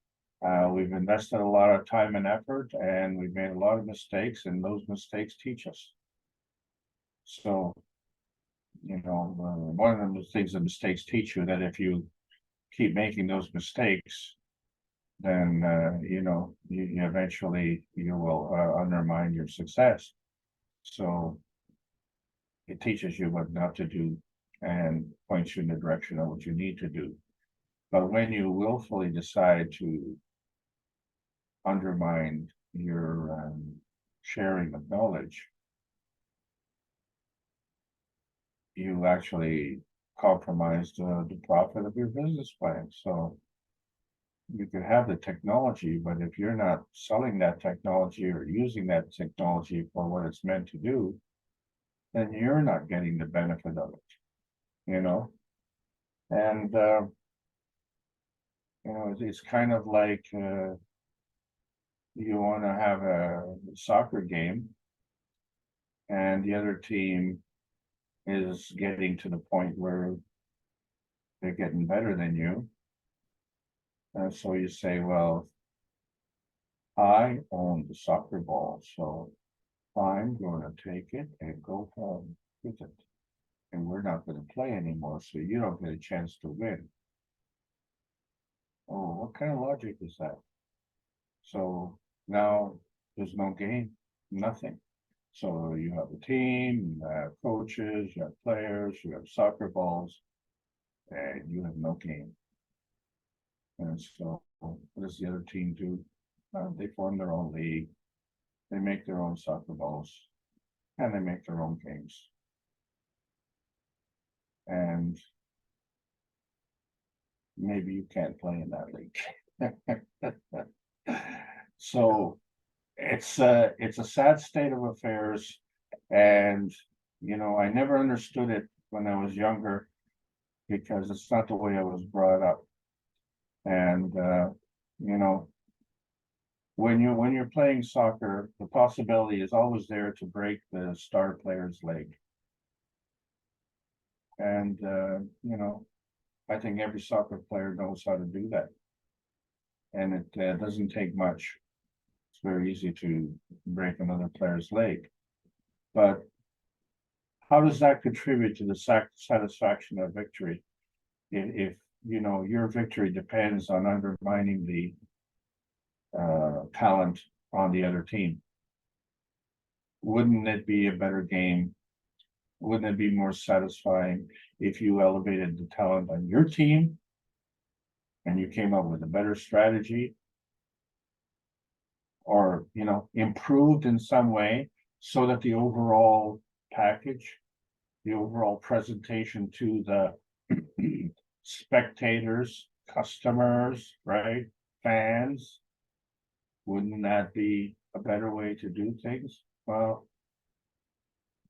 We've invested a lot of time and effort, and we've made a lot of mistakes, and those mistakes teach us. So, you know, one of the things that mistakes teach you, that if you keep making those mistakes, then you know, you eventually you will undermine your success. So it teaches you what not to do and points you in the direction of what you need to do. But when you willfully decide to undermine your sharing of knowledge, you actually compromise the profit of your business plan. So you could have the technology, but if you're not selling that technology or using that technology for what it's meant to do, then you're not getting the benefit of it, you know? And, you know, it's kind of like you want to have a soccer game and the other team is getting to the point where they're getting better than you. And so you say, well, I own the soccer ball, so I'm going to take it and go home with it. And we're not going to play anymore, so you don't get a chance to win. Oh, what kind of logic is that? So now there's no game, nothing. So you have a team, you have coaches, you have players, you have soccer balls, and you have no game. And so what does the other team do? They form their own league, they make their own soccer balls, and they make their own games. And maybe you can't play in that league. So it's a sad state of affairs. And, you know, I never understood it when I was younger because it's not the way I was brought up. And, you know, when you're playing soccer, the possibility is always there to break the star player's leg. And, you know, I think every soccer player knows how to do that. And it doesn't take much. It's very easy to break another player's leg. But how does that contribute to the satisfaction of victory? If you know your victory depends on undermining the talent on the other team, wouldn't it be a better game? Wouldn't it be more satisfying if you elevated the talent on your team and you came up with a better strategy, or, you know, improved in some way so that the overall package, the overall presentation to the spectators, customers, right, fans, wouldn't that be a better way to do things? Well,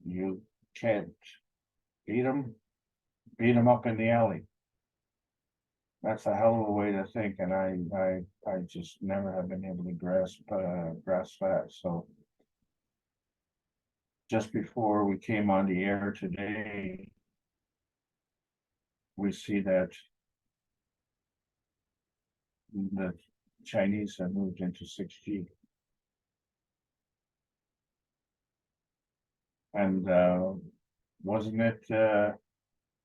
you can't beat them up in the alley. That's a hell of a way to think, and I just never have been able to grasp that. So just before we came on the air today, we see that the Chinese have moved into 6G. And wasn't it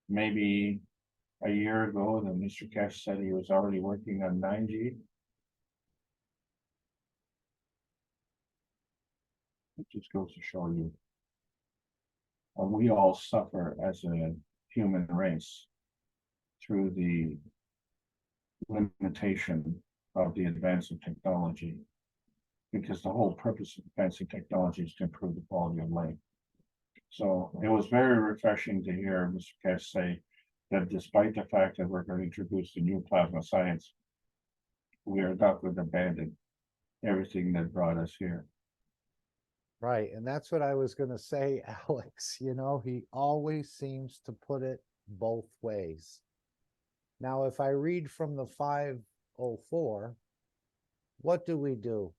maybe a year ago that Mr. Keshe said he was already working on 9G? It just goes to show you, we all suffer as a human race through the limitation of the advance of technology, because the whole purpose of advancing technology is to improve the quality of life. So it was very refreshing to hear Mr. Keshe say that despite the fact that we're going to introduce the new plasma science, we are not going to abandon everything that brought us here. Right, and that's what I was going to say, Alex. You know, he always seems to put it both ways. Now, if I read from the 504, what do?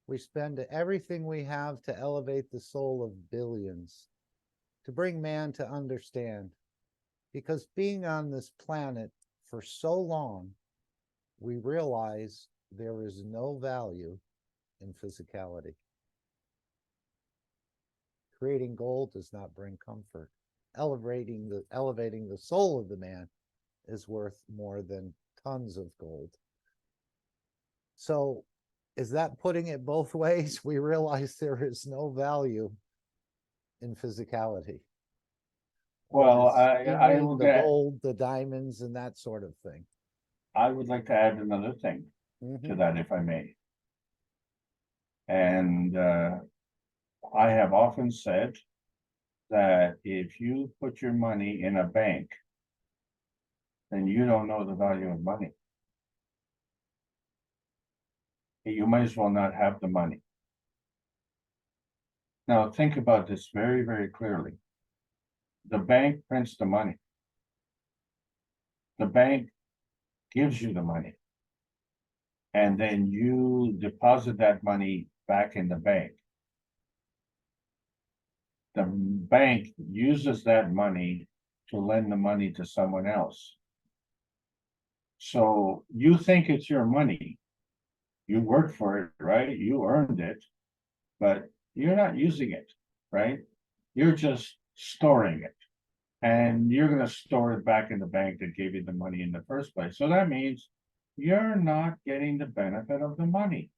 We spend everything we have to elevate the soul of billions, to bring man to understand. Because being on this planet for so long, we realize there is no value in physicality. Creating gold does not bring comfort. Elevating the soul of the man is worth more than tons of gold. So is that putting it both ways? We realize there is no value in physicality. Well, Yes, you I mean will the get, gold, the diamonds and that sort of thing. I would like to add another thing to Mhm. that, if I may. And I have often said that if you put your money in a bank, then you don't know the value of money. You might as well not have the money. Now, think about this very, very clearly. The bank prints the money. The bank gives you the money. And then you deposit that money back in the bank. The bank uses that money to lend the money to someone else. So you think it's your money. You worked for it, right? You earned it, but you're not using it, right? You're just storing it. And you're going to store it back in the bank that gave you the money in the first place. So that means you're not getting the benefit of the money.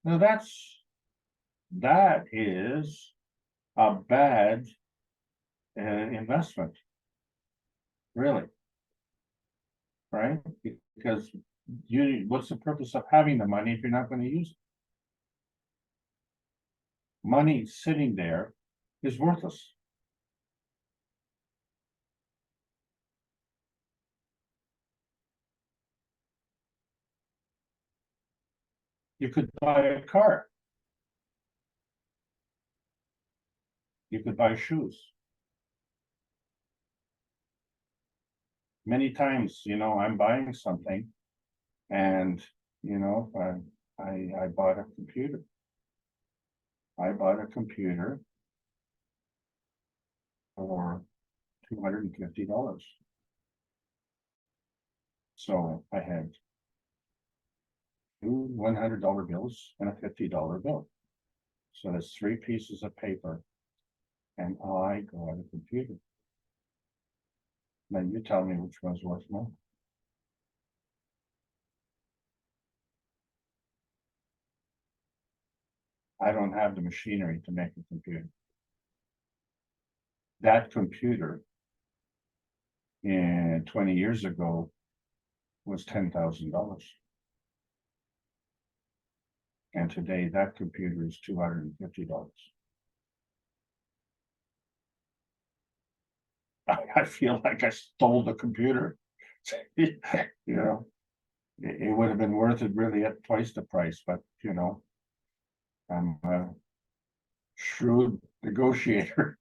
Now that is a bad investment, really, right? Because what's the purpose of having the money if you're not going to use it? Money sitting there is worthless. You could buy a car. You could buy shoes. Many times, I'm buying something and, I bought a computer. I bought a computer for $250. So I had two $100 bills and a $50 bill. So that's 3 pieces of paper. And I got a computer. Now you tell me which one's worth more. I don't have the machinery to make a computer. That computer 20 years ago was $10,000. And today that computer is $250. I feel like I stole the computer. It would have been worth it really at twice the price, but I'm a shrewd negotiator.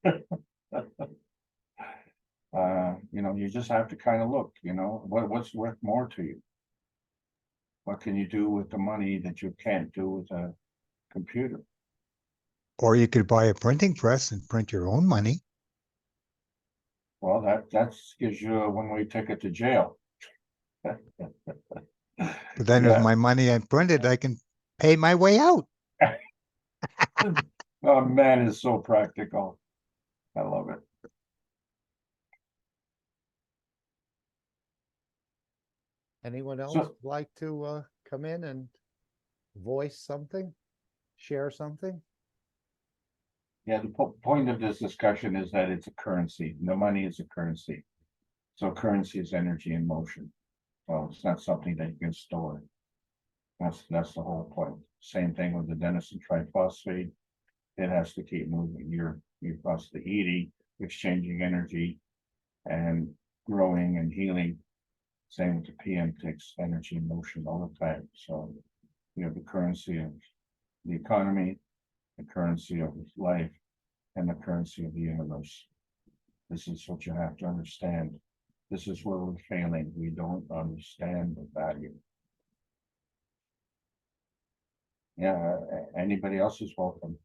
You just have to kind of look, what's worth more to you? What can you do with the money that you can't do with a computer? Or you could buy a printing press and print your own money. Well, that gives you a one-way ticket to jail. But then with my money I printed, I can pay my way out. Oh, man, is so practical. I love it. Anyone else like to come in and voice something, share something? Yeah, the point of this discussion is that it's a currency. No, money is a currency. So currency is energy in motion. Well, it's not something that you can store. That's the whole point. Same thing with the adenosine triphosphate. It has to keep moving. You're constantly eating, exchanging energy, and growing and healing. Same with the PM takes energy in motion all the time. So you have the currency of the economy, the currency of life, and the currency of the universe. This is what you have to understand. This is where we're failing. We don't understand the value. Yeah, anybody else is welcome.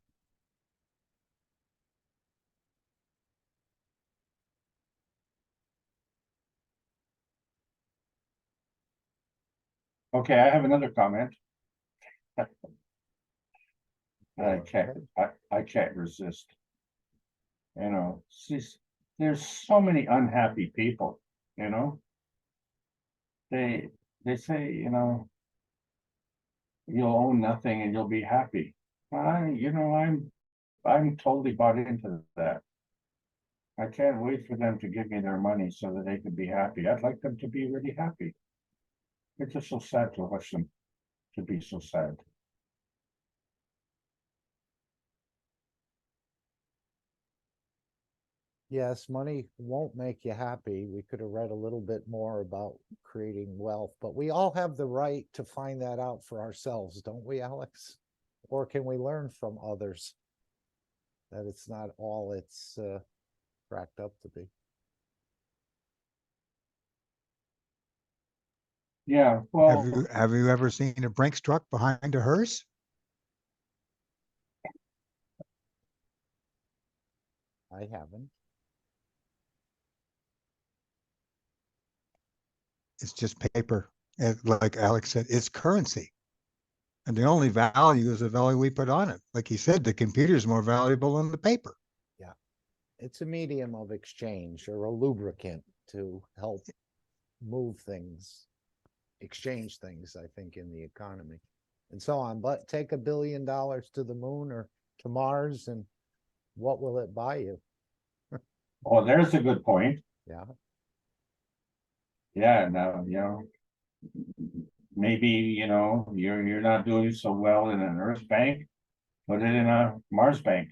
Okay, I have another comment. I can't resist. There's so many unhappy people, They say, you'll own nothing and you'll be happy. I'm I'm totally bought into that. I can't wait for them to give me their money so that they can be happy. I'd like them to be really happy. It's just so sad to watch them to be so sad. Yes, money won't make you happy. We could have read a little bit more about creating wealth, but we all have the right to find that out for ourselves, don't we, Alex? Or can we learn from others that it's not all it's cracked up to be? Yeah, well, Have you ever seen a Brinks truck behind a hearse? I haven't. It's just paper. Like Alex said, it's currency. And the only value is the value we put on it. Like he said, the computer is more valuable than the paper. Yeah. It's a medium of exchange or a lubricant to help move things, exchange things, I think, in the economy and so on. But take $1 billion to the moon or to Mars, and what will it buy you? oh, there's a good point. Yeah. Yeah, now, maybe, you're not doing so well in an Earth bank, put it in a Mars bank.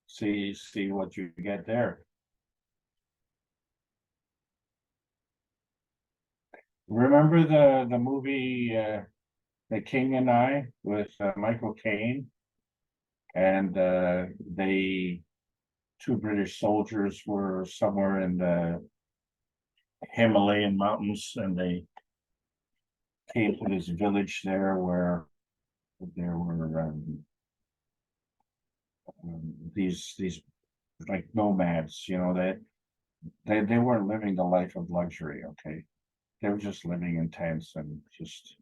See what you get there. Remember the movie The King and I with Michael Caine, and two British soldiers were somewhere in the Himalayan mountains, and they came to this village there where there were these like nomads, that they weren't living the life of luxury. Okay, they were just living in tents and just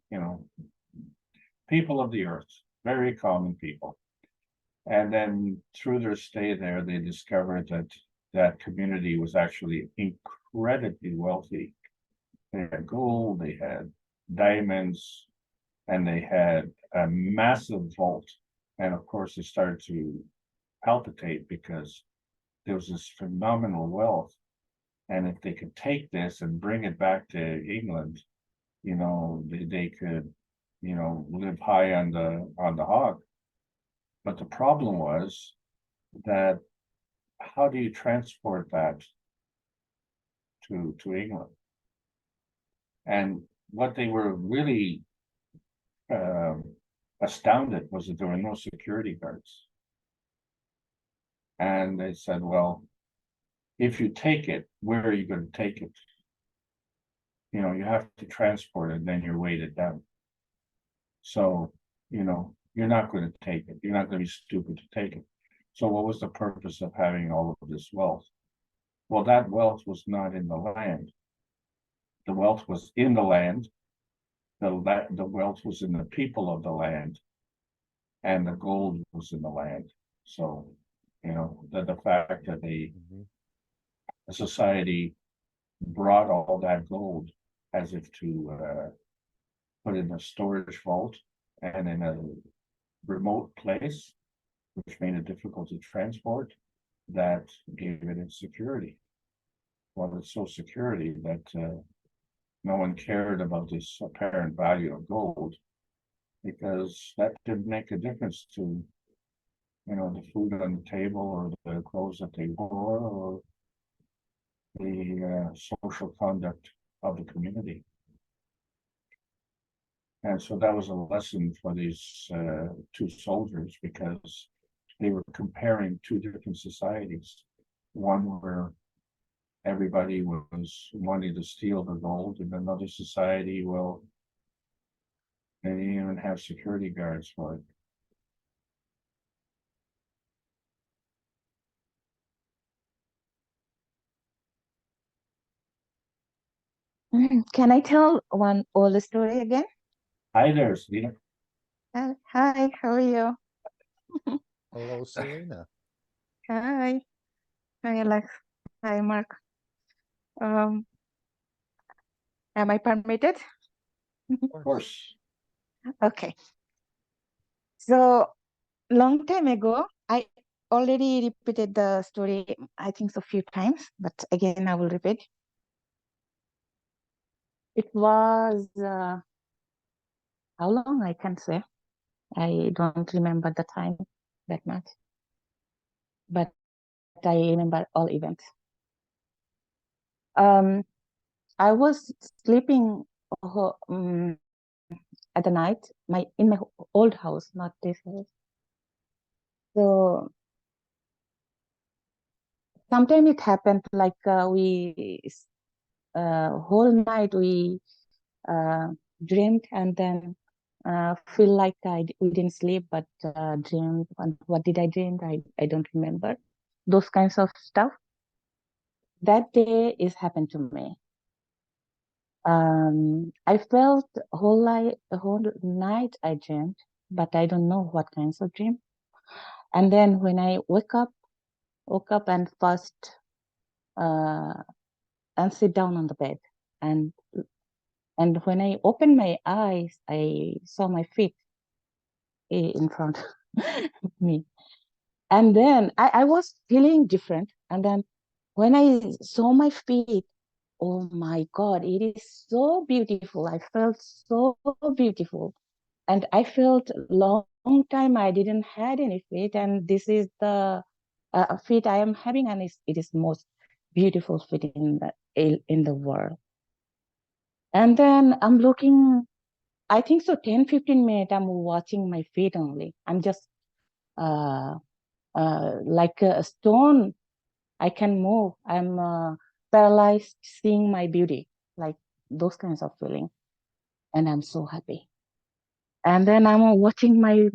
people of the earth, very common people. And then through their stay there, they discovered that that community was actually incredibly wealthy. They had gold, they had diamonds, and they had a massive vault. And of course, they started to palpitate because there was this phenomenal wealth. And if they could take this and bring it back to England, they could, live high on the hog. But the problem was that how do you transport that to England? And what they were really astounded was that there were no security guards. And they said, well, if you take it, where are you going to take it? You have to transport it, then you're weighted down. So, you're not going to take it. You're not going to be stupid to take it. So what was the purpose of having all of this wealth? Well, that wealth was not in the land. The wealth was in the land. The wealth was in the people of the land. And the gold was in the land. So, the fact that a society brought all that gold as if to put in a storage vault and in a remote place, which made it difficult to transport, that gave it its security. Well, it's so security that no one cared about this apparent value of gold, because that didn't make a difference to, the food on the table or the clothes that they wore or the social conduct of the community. And so that was a lesson for these two soldiers, because they were comparing two different societies. One where everybody was wanting to steal the gold, and another society, well, they didn't even have security guards for it. Can I tell one old story again? Hi there, Selena. Hi, how are you? Hello, Selena. Hi. Hi, Alex. Hi, Mark. Am I permitted? Of course. Okay. So, long time ago, already repeated the story, I think so, few times, but again, I will repeat. It was, how long I can say? I don't remember the time that much, but I remember all events. I was sleeping at the night, in my old house, not this house. So sometimes it happened like whole night we dreamed and then feel like we didn't sleep, but dreamed. And what did I dream? I don't remember. Those kinds of stuff. That day is happened to me. I felt whole night I dreamed, but I don't know what kinds of dream. And then when I woke up and first and sit down on the bed, and when I opened my eyes, I saw my feet in front of me. And then I was feeling different. And then when I saw my feet, oh my God, it is so beautiful. I felt so beautiful. And I felt long time I didn't had any feet. And this is the feet I am having, and it is most beautiful feet in the world. And then I'm looking, I think so 10-15 minutes, I'm watching my feet only. I'm just like a stone. I can move. I'm paralyzed seeing my beauty, like those kinds of feeling. And I'm so happy. And then I'm watching my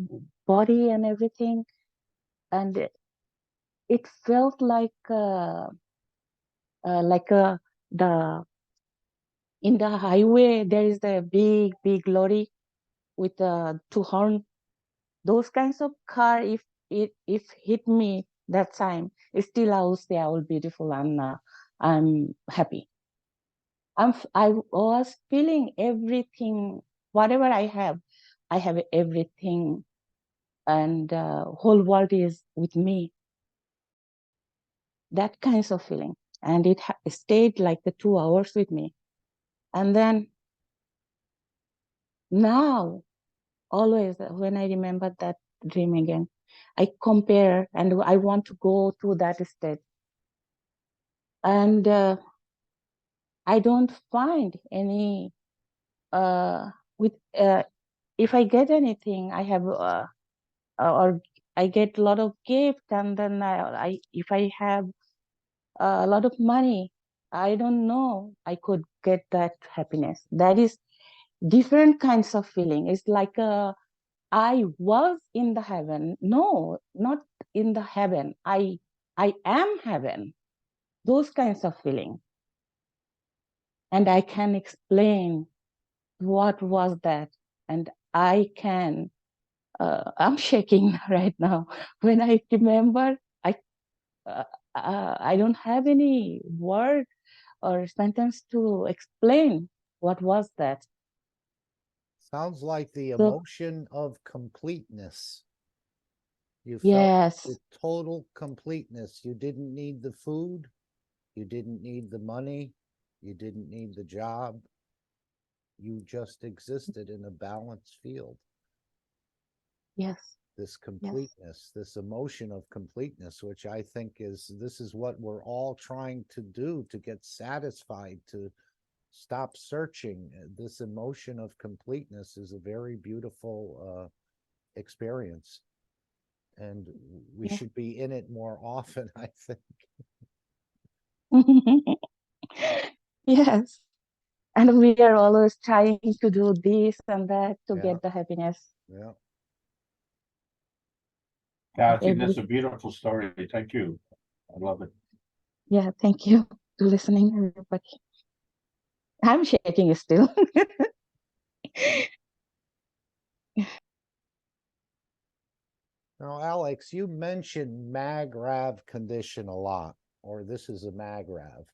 body and everything. And it felt like the in the highway, there is a big lorry with two horn. Those kinds of car, if hit me that time, still I will say I will beautiful and I'm happy. I was feeling everything, whatever I have everything, and whole world is with me. That kinds of feeling, and it stayed like the 2 hours with me. And then now, always when I remember that dream again, I compare and I want to go to that state. And I don't find any if I get anything, I have or I get a lot of gift, and then if I have a lot of money, I don't know, I could get that happiness. That is different kinds of feeling. It's like I was in the heaven. No, not in the heaven. I am heaven. Those kinds of feeling. And I can explain what was that. And I can, I'm shaking right now. When I remember, I don't have any word or sentence to explain what was that. Sounds like the So, emotion of completeness. You felt yes, the total completeness. You didn't need the food. You didn't need the money. You didn't need the job. You just existed in a balanced field. yes, This yes, completeness, this emotion of completeness, which I think this is what we're all trying to do, to get satisfied, to stop searching. This emotion of completeness is a very beautiful experience, and we yes. should be in it more often, I think. Yes. And we are always trying to do this and that to Yeah, get the happiness. yeah. Yeah, I think Every, that's a beautiful story. Thank you. I love it. yeah, thank you for listening, everybody. I'm shaking still. Now, Alex, you mentioned MAGRAV condition a lot, or this is a MAGRAV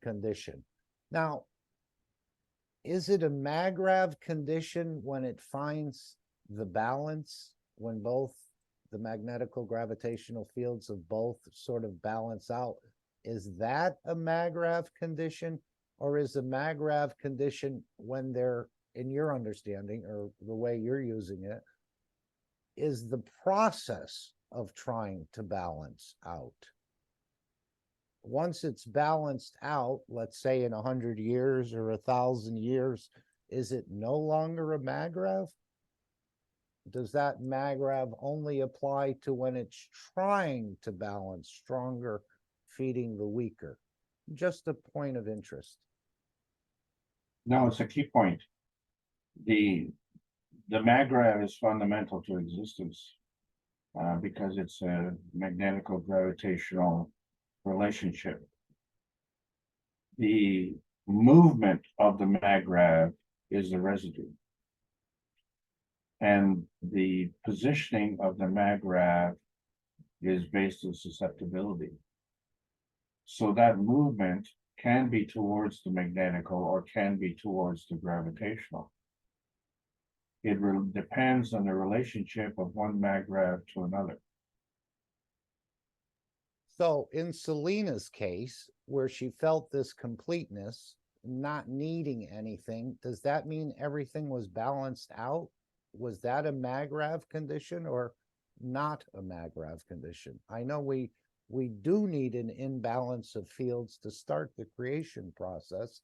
condition. Now, is it a MAGRAV condition when it finds the balance, when both the magnetical gravitational fields of both sort of balance out. Is that a MAGRAV condition, or is a MAGRAV condition when they're, in your understanding or the way you're using it, is the process of trying to balance out? Once it's balanced out, let's say in 100 years or 1,000 years, is it no longer a MAGRAV? Does that MAGRAV only apply to when it's trying to balance stronger, feeding the weaker? Just a point of interest. No, it's a key point. The MAGRAV is fundamental to existence because it's a magnetical gravitational relationship. The movement of the MAGRAV is the residue. And the positioning of the MAGRAV is based on susceptibility. So that movement can be towards the magnetical or can be towards the gravitational. It depends on the relationship of one MAGRAV to another. So in Selena's case, where she felt this completeness, not needing anything, does that mean everything was balanced out? Was that a MAGRAV condition or not a MAGRAV condition? I know we do need an imbalance of fields to start the creation process,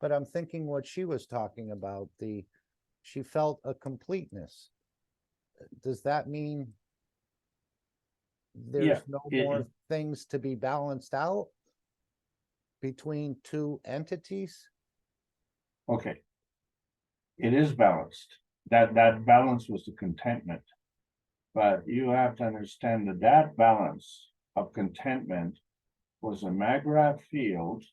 but I'm thinking what she was talking about, she felt a completeness. Does that mean there's no more things to be balanced out between two entities? Okay. It is balanced. That balance was the contentment. But you have to understand that balance of contentment was a MAGRAV field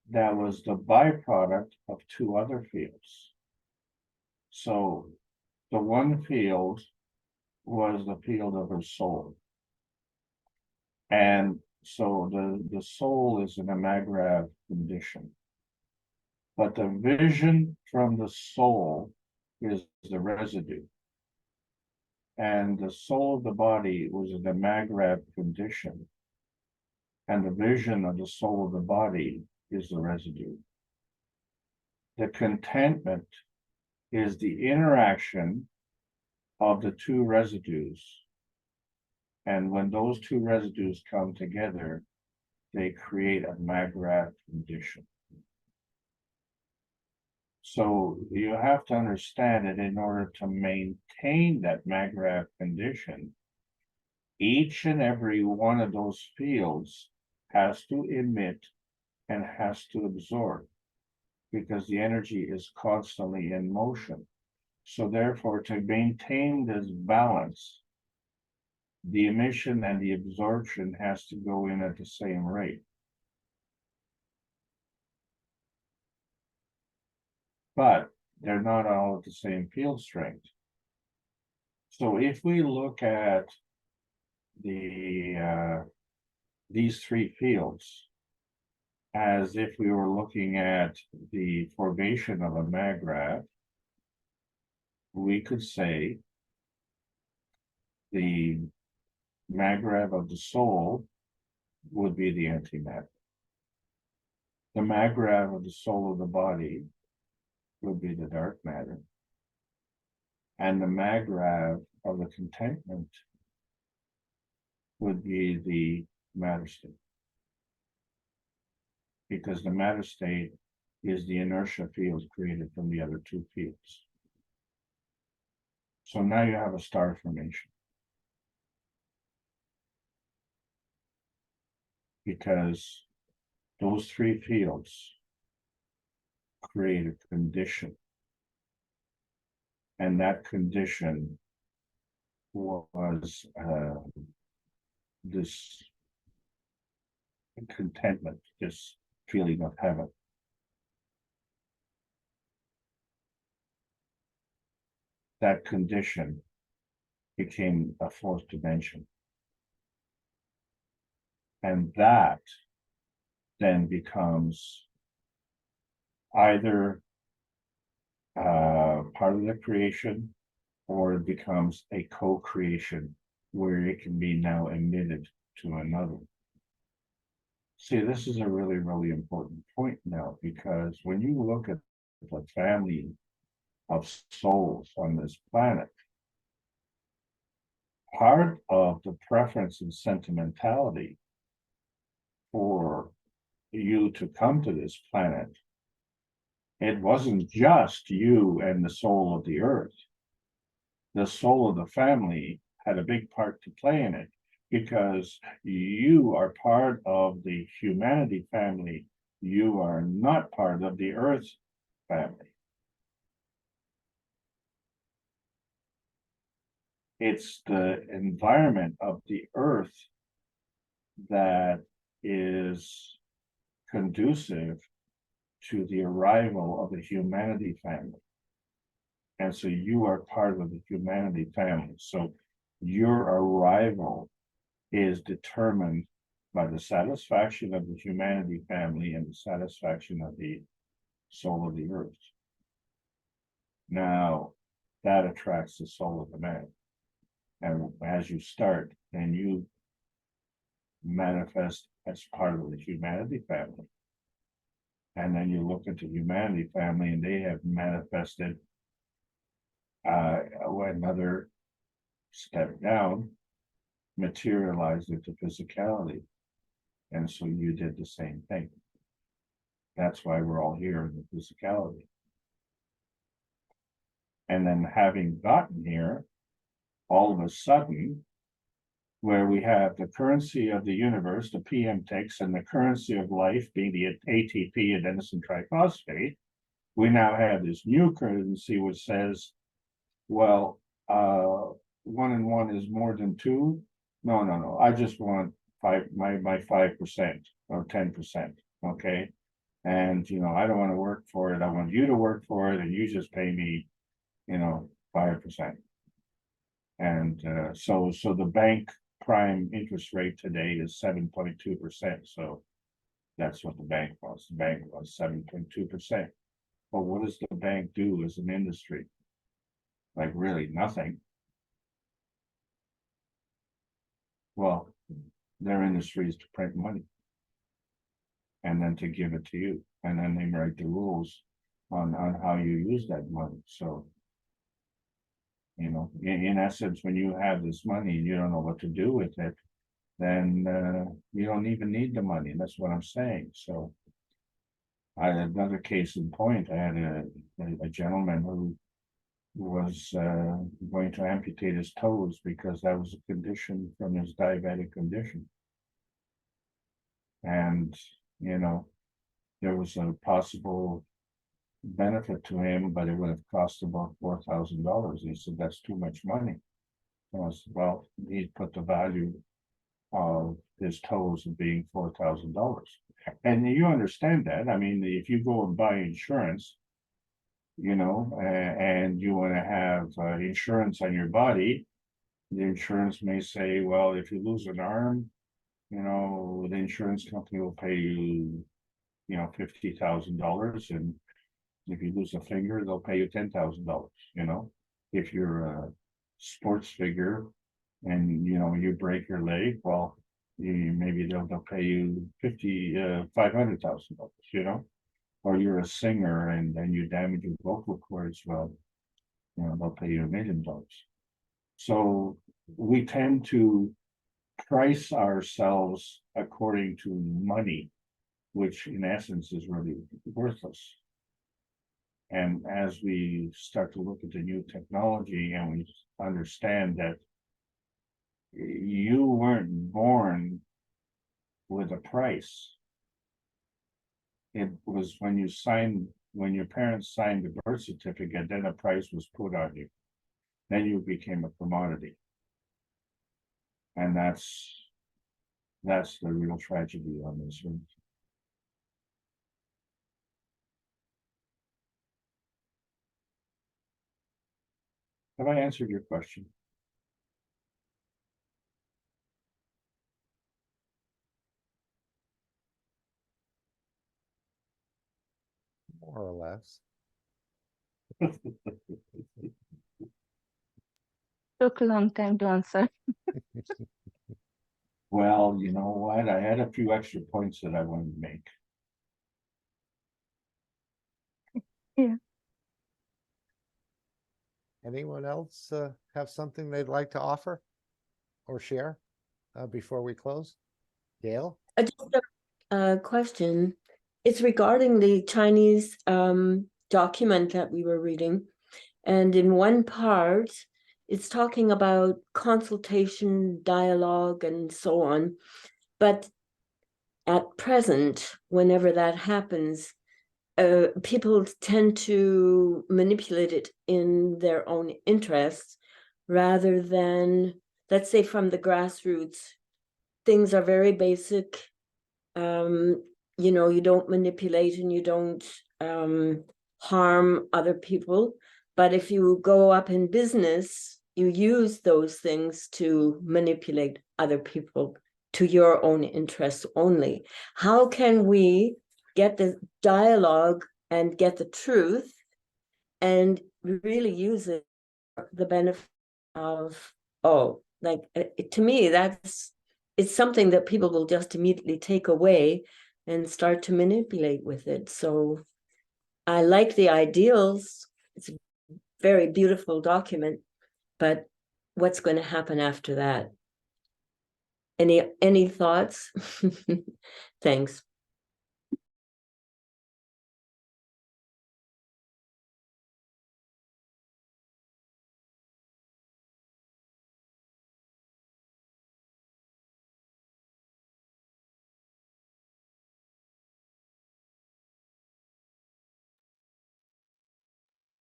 that was the byproduct of two other fields. So the one field was the field of her soul. And so the soul is in a MAGRAV condition. But the vision from the soul is the residue. And the soul of the body was in the MAGRAV condition. And the vision of the soul of the body is the residue. The contentment is the interaction of the two residues. And when those two residues come together, they create a MAGRAV condition. So you have to understand that in order to maintain that MAGRAV condition, each and every one of those fields has to emit and has to absorb because the energy is constantly in motion. So therefore, to maintain this balance, the emission and the absorption has to go in at the same rate. But they're not all at the same field strength. So if we look at these three fields as if we were looking at the formation of a MAGRAV, we could say the MAGRAV of the soul would be the antimatter. The MAGRAV of the soul of the body would be the dark matter. And the MAGRAV of the contentment would be the matter state. Because the matter state is the inertia field created from the other two fields. So now you have a star formation. Because those three fields create a condition. And that condition was this contentment, this feeling of heaven. That condition became a fourth dimension. And that then becomes either part of the creation or it becomes a co-creation where it can be now emitted to another. See, this is a really, really important point now, because when you look at the family of souls on this planet, part of the preference and sentimentality for you to come to this planet, it wasn't just you and the soul of the earth. The soul of the family had a big part to play in it, because you are part of the humanity family. You are not part of the earth family. It's the environment of the earth that is conducive to the arrival of the humanity family. And so you are part of the humanity family. So your arrival is determined by the satisfaction of the humanity family and the satisfaction of the soul of the earth. Now, that attracts the soul of the man. And as you start, then you manifest as part of the humanity family. And then you look at the humanity family, and they have manifested another step down, materialized into physicality. And so you did the same thing. That's why we're all here in the physicality. And then having gotten here, all of a sudden, where we have the currency of the universe, the PMTX, and the currency of life being the ATP, adenosine triphosphate, we now have this new currency which says, well, 1 and 1 is more than 2. No. I just want my 5% or 10%. Okay. And I don't want to work for it. I want you to work for it, and you just pay me, 5%. And so the bank prime interest rate today is 7.2%. So that's what the bank was. The bank was 7.2%. But what does the bank do as an industry? Like, really nothing. Well, their industry is to print money and then to give it to you. And then they write the rules on how you use that money. So, in essence, when you have this money and you don't know what to do with it, then you don't even need the money. That's what I'm saying. So I had another case in point. I had a gentleman who was going to amputate his toes because that was a condition from his diabetic condition. And, there was a possible benefit to him, but it would have cost about $4,000. He said, that's too much money. And I said, well, he put the value of his toes as being $4,000. And you understand that. I mean, if you go and buy insurance, and you want to have insurance on your body, the insurance may say, well, if you lose an arm, the insurance company will pay you, $50,000. And if you lose a finger, they'll pay you $10,000. If you're a sports figure and, you break your leg, well, maybe they'll pay you $500,000, or you're a singer and then you damage your vocal cords, well, they'll pay you $1 million. So we tend to price ourselves according to money, which in essence is really worthless. And as we start to look at the new technology and we understand that you weren't born with a price, it was when your parents signed the birth certificate, then a price was put on you. Then you became a commodity. And that's the real tragedy on this earth. Have I answered your question? More or less. Took a long time to answer. Well, you know what? I had a few extra points that I wanted to make. Yeah. Anyone else have something they'd like to offer or share before we close? Gail? Just a question. It's regarding the Chinese document that we were reading. And in one part, it's talking about consultation, dialogue, and so on. But at present, whenever that happens, people tend to manipulate it in their own interests rather than, let's say, from the grassroots. Things are very basic. You know, you don't manipulate and you don't harm other people. But if you go up in business, you use those things to manipulate other people to your own interests only. How can we get the dialogue and get the truth and really use it for the benefit of, to me, it's something that people will just immediately take away and start to manipulate with it. So I like the ideals. It's a very beautiful document, but what's going to happen after that? Any thoughts? Thanks.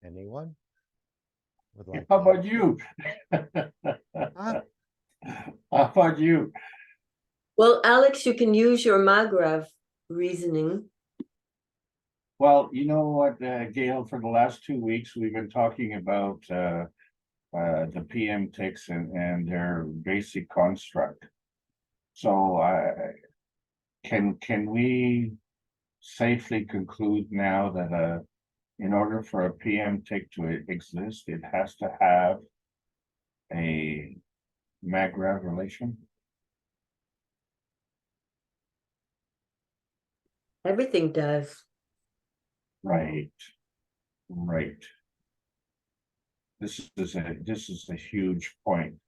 Anyone would like How to about you? Huh? How about you? Well, Alex, you can use your Magravh reasoning. Well, you know what, Gail, for the last 2 weeks, we've been talking about the PM ticks and their basic construct. So can we safely conclude now that in order for a PM tick to exist, it has to have a Magravh relation? Everything does. Right. This is a huge point.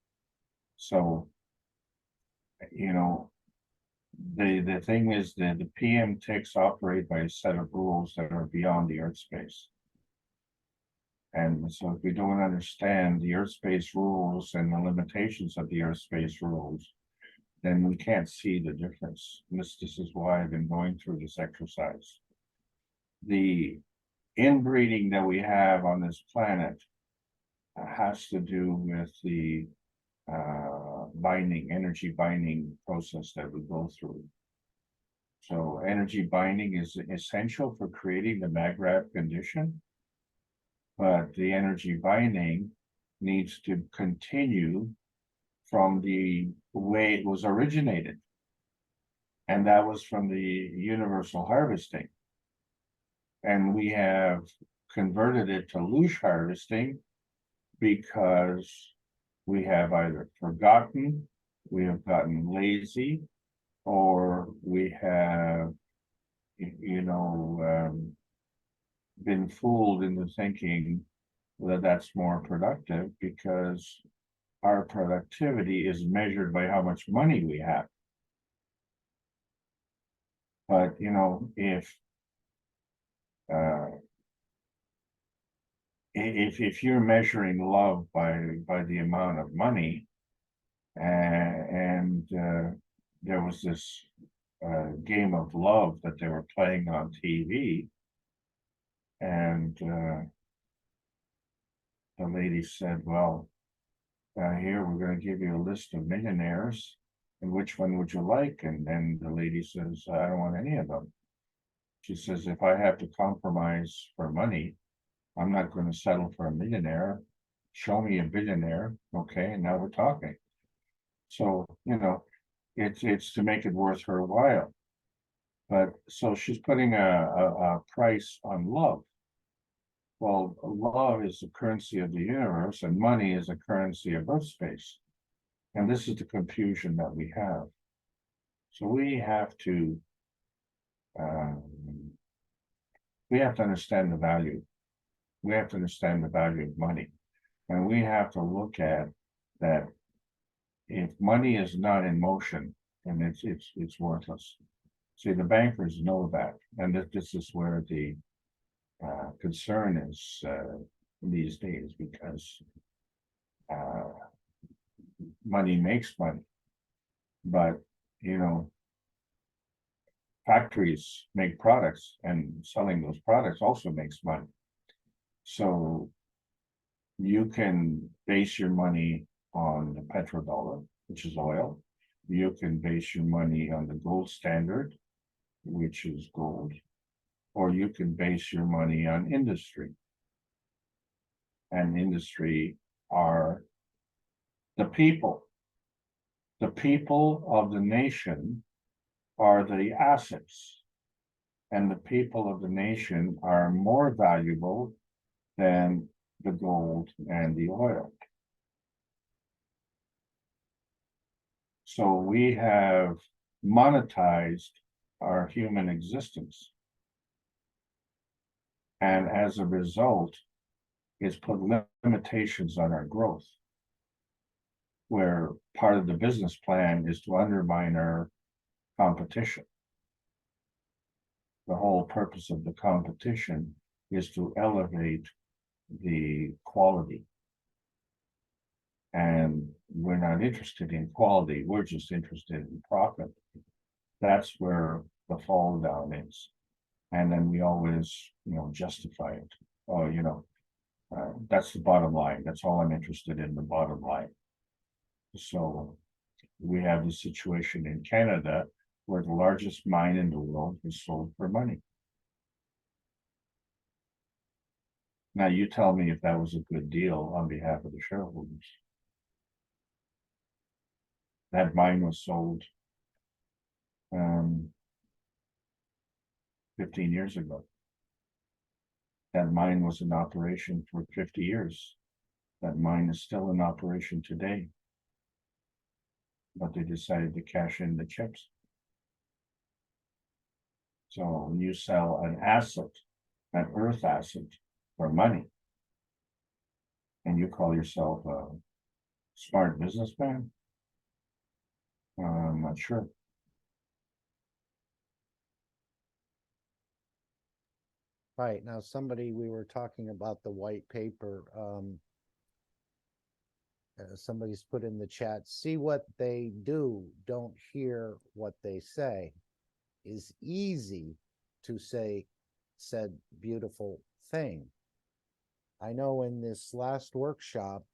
So, you know, the thing is that the PM ticks operate by a set of rules that are beyond the Earth space. And so if we don't understand the Earth space rules and the limitations of the Earth space rules, then we can't see the difference. This is why I've been going through this exercise. The inbreeding that we have on this planet has to do with the energy binding process that we go through. So energy binding is essential for creating the Magravh condition, but the energy binding needs to continue from the way it was originated. And that was from the universal harvesting. And we have converted it to loosh harvesting because we have either forgotten, we have gotten lazy, or we have, been fooled into thinking that that's more productive because our productivity is measured by how much money we have. But, if you're measuring love by the amount of money, and there was this game of love that they were playing on TV, and the lady said, well, here we're going to give you a list of millionaires, and which one would you like? And then the lady says, I don't want any of them. She says, if I have to compromise for money, I'm not going to settle for a millionaire. Show me a billionaire. Okay, and now we're talking. So, it's to make it worth her while. But so she's putting a price on love. Well, love is the currency of the universe, and money is the currency of Earth space. And this is the confusion that we have. So we have to understand the value. We have to understand the value of money. And we have to look at that if money is not in motion, then it's worthless. See, the bankers know that, and this is where the concern is these days, because money makes money, but you know, factories make products, and selling those products also makes money. So you can base your money on the petrodollar, which is oil. You can base your money on the gold standard, which is gold, or you can base your money on industry. And industry are the people. The people of the nation are the assets, and the people of the nation are more valuable than the gold and the oil. So we have monetized our human existence. And as a result, it's put limitations on our growth, where part of the business plan is to undermine our competition. The whole purpose of the competition is to elevate the quality. And we're not interested in quality, we're just interested in profit. That's where the fall down is. And then we always, justify it. Oh, that's the bottom line. That's all I'm interested in, the bottom line. So we have the situation in Canada where the largest mine in the world is sold for money. Now you tell me if that was a good deal on behalf of the shareholders. That mine was sold 15 years ago. That mine was in operation for 50 years. That mine is still in operation today. But they decided to cash in the chips. So when you sell an asset, an earth asset, for money, and you call yourself a smart businessman, I'm not sure. Right, now we were talking about the white paper. Somebody's put in the chat, see what they do, don't hear what they say. Is easy to say said beautiful thing. I know in this last workshop,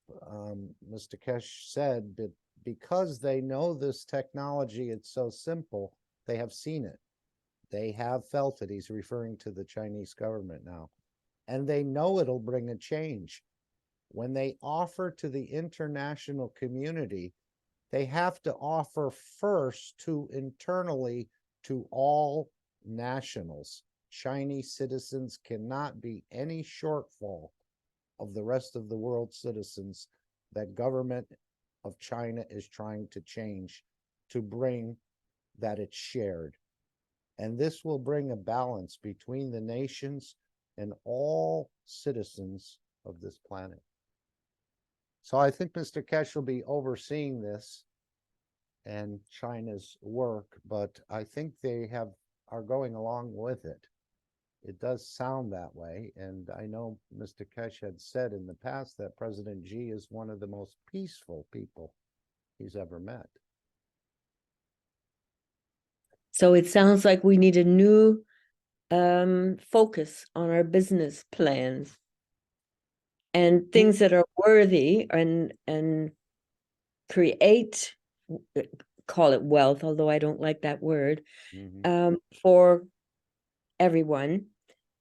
Mr. Keshe said that because they know this technology, it's so simple, they have seen it. They have felt it. He's referring to the Chinese government now. And they know it'll bring a change. When they offer to the international community, they have to offer first to internally to all nationals. Chinese citizens cannot be any shortfall of the rest of the world's citizens that government of China is trying to change to bring that it's shared. And this will bring a balance between the nations and all citizens of this planet. So I think Mr. Keshe will be overseeing this and China's work, but I think they are going along with it. It does sound that way. And I know Mr. Keshe had said in the past that President Xi is one of the most peaceful people he's ever met. So it sounds like we need a new focus on our business plans and things that are worthy and create, call it wealth, although I don't like that word, for everyone.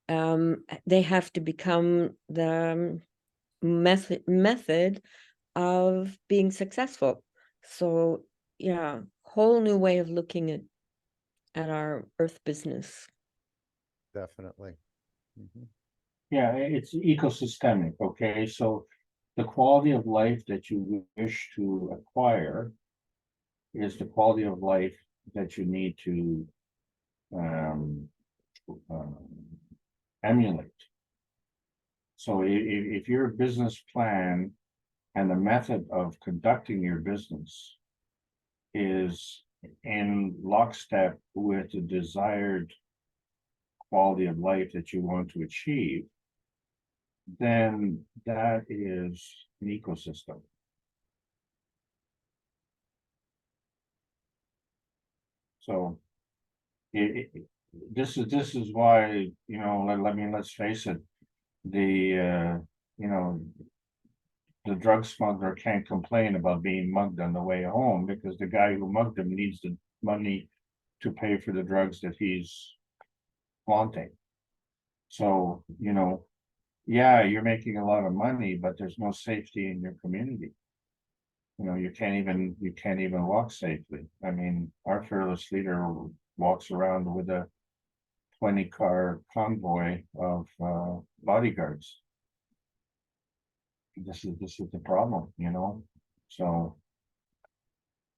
They have to become the method of being successful. So yeah, whole new way of looking at our earth business. Definitely. Yeah, it's ecosystemic, okay? So the quality of life that you wish to acquire is the quality of life that you need to emulate. So if your business plan and the method of conducting your business is in lockstep with the desired quality of life that you want to achieve, then that is an ecosystem. So this is why, you know, let's face it, the the drug smuggler can't complain about being mugged on the way home, because the guy who mugged him needs the money to pay for the drugs that he's flaunting. So, you know, yeah, you're making a lot of money, but there's no safety in your community. You know, you can't even walk safely. I mean, our fearless leader walks around with a 20-car convoy of bodyguards. This is the problem, you know. So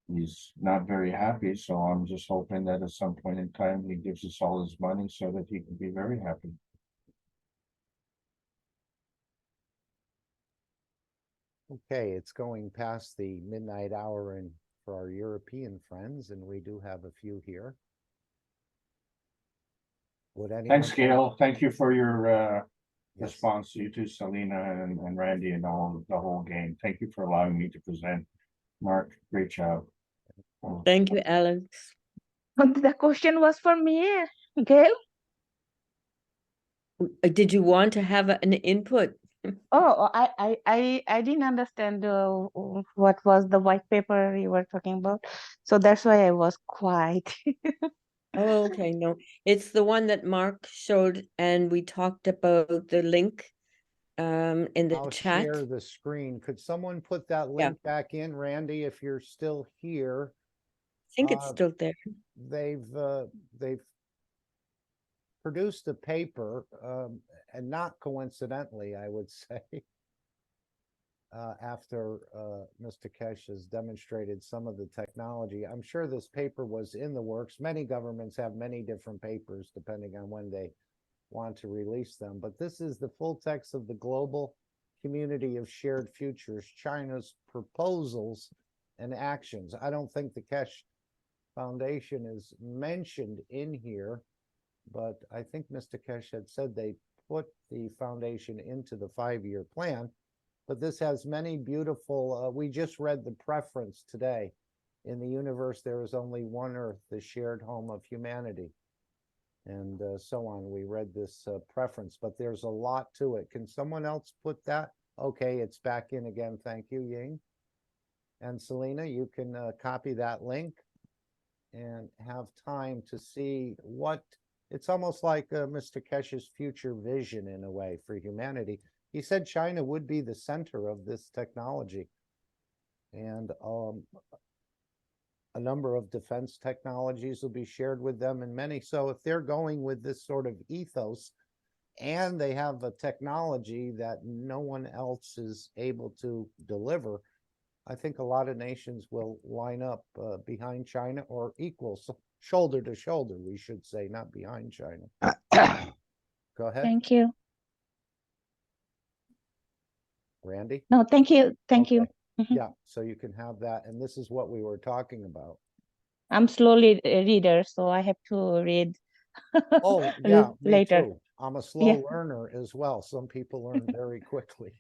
he's not very happy. So I'm just hoping that at some point in time he gives us all his money so that he can be very happy. Okay, it's going past the midnight hour and for our European friends, and we do have a few here. Would anyone Thanks, Gail. like- Thank you for your Yes. response. You too, Selena and Randy and the whole gang. Thank you for allowing me to present. Mark, great job. Thank you, Alex. The question was for me, Gail. Did you want to have an input? Oh, I didn't understand what was the white paper you were talking about, so that's why I was quiet. Oh, okay, no, it's the one that Mark showed, and we talked about the link in the I'll chat. share the screen. Could someone put that link back in, Randy, if you're still here? I think it's still there. They've produced a paper, and not coincidentally, I would say, after Mr. Keshe has demonstrated some of the technology. I'm sure this paper was in the works. Many governments have many different papers depending on when they want to release them. But this is the full text of the Global Community of Shared Futures, China's proposals and actions. I don't think the Keshe Foundation is mentioned in here, but I think Mr. Keshe had said they put the foundation into the 5-year plan. But this has many beautiful, we just read the preference today. In the universe, there is only one Earth, the shared home of humanity. And so on. We read this preference, but there's a lot to it. Can someone else put that? Okay, it's back in again. Thank you, Ying. And Selena, you can copy that link and have time to see what, it's almost like Mr. Keshe's future vision in a way for humanity. He said China would be the center of this technology. And a number of defense technologies will be shared with them, and many. So if they're going with this sort of ethos, and they have a technology that no one else is able to deliver, I think a lot of nations will line up behind China, or equal, so shoulder to shoulder, we should say, not behind China. Go ahead. Thank you. Randy? No, thank you. Thank you. Yeah, so you can have that, and this is what we were talking about. I'm slowly a reader, so I have to read Oh, yeah, me later. too. I'm a slow learner as well. Some people learn very quickly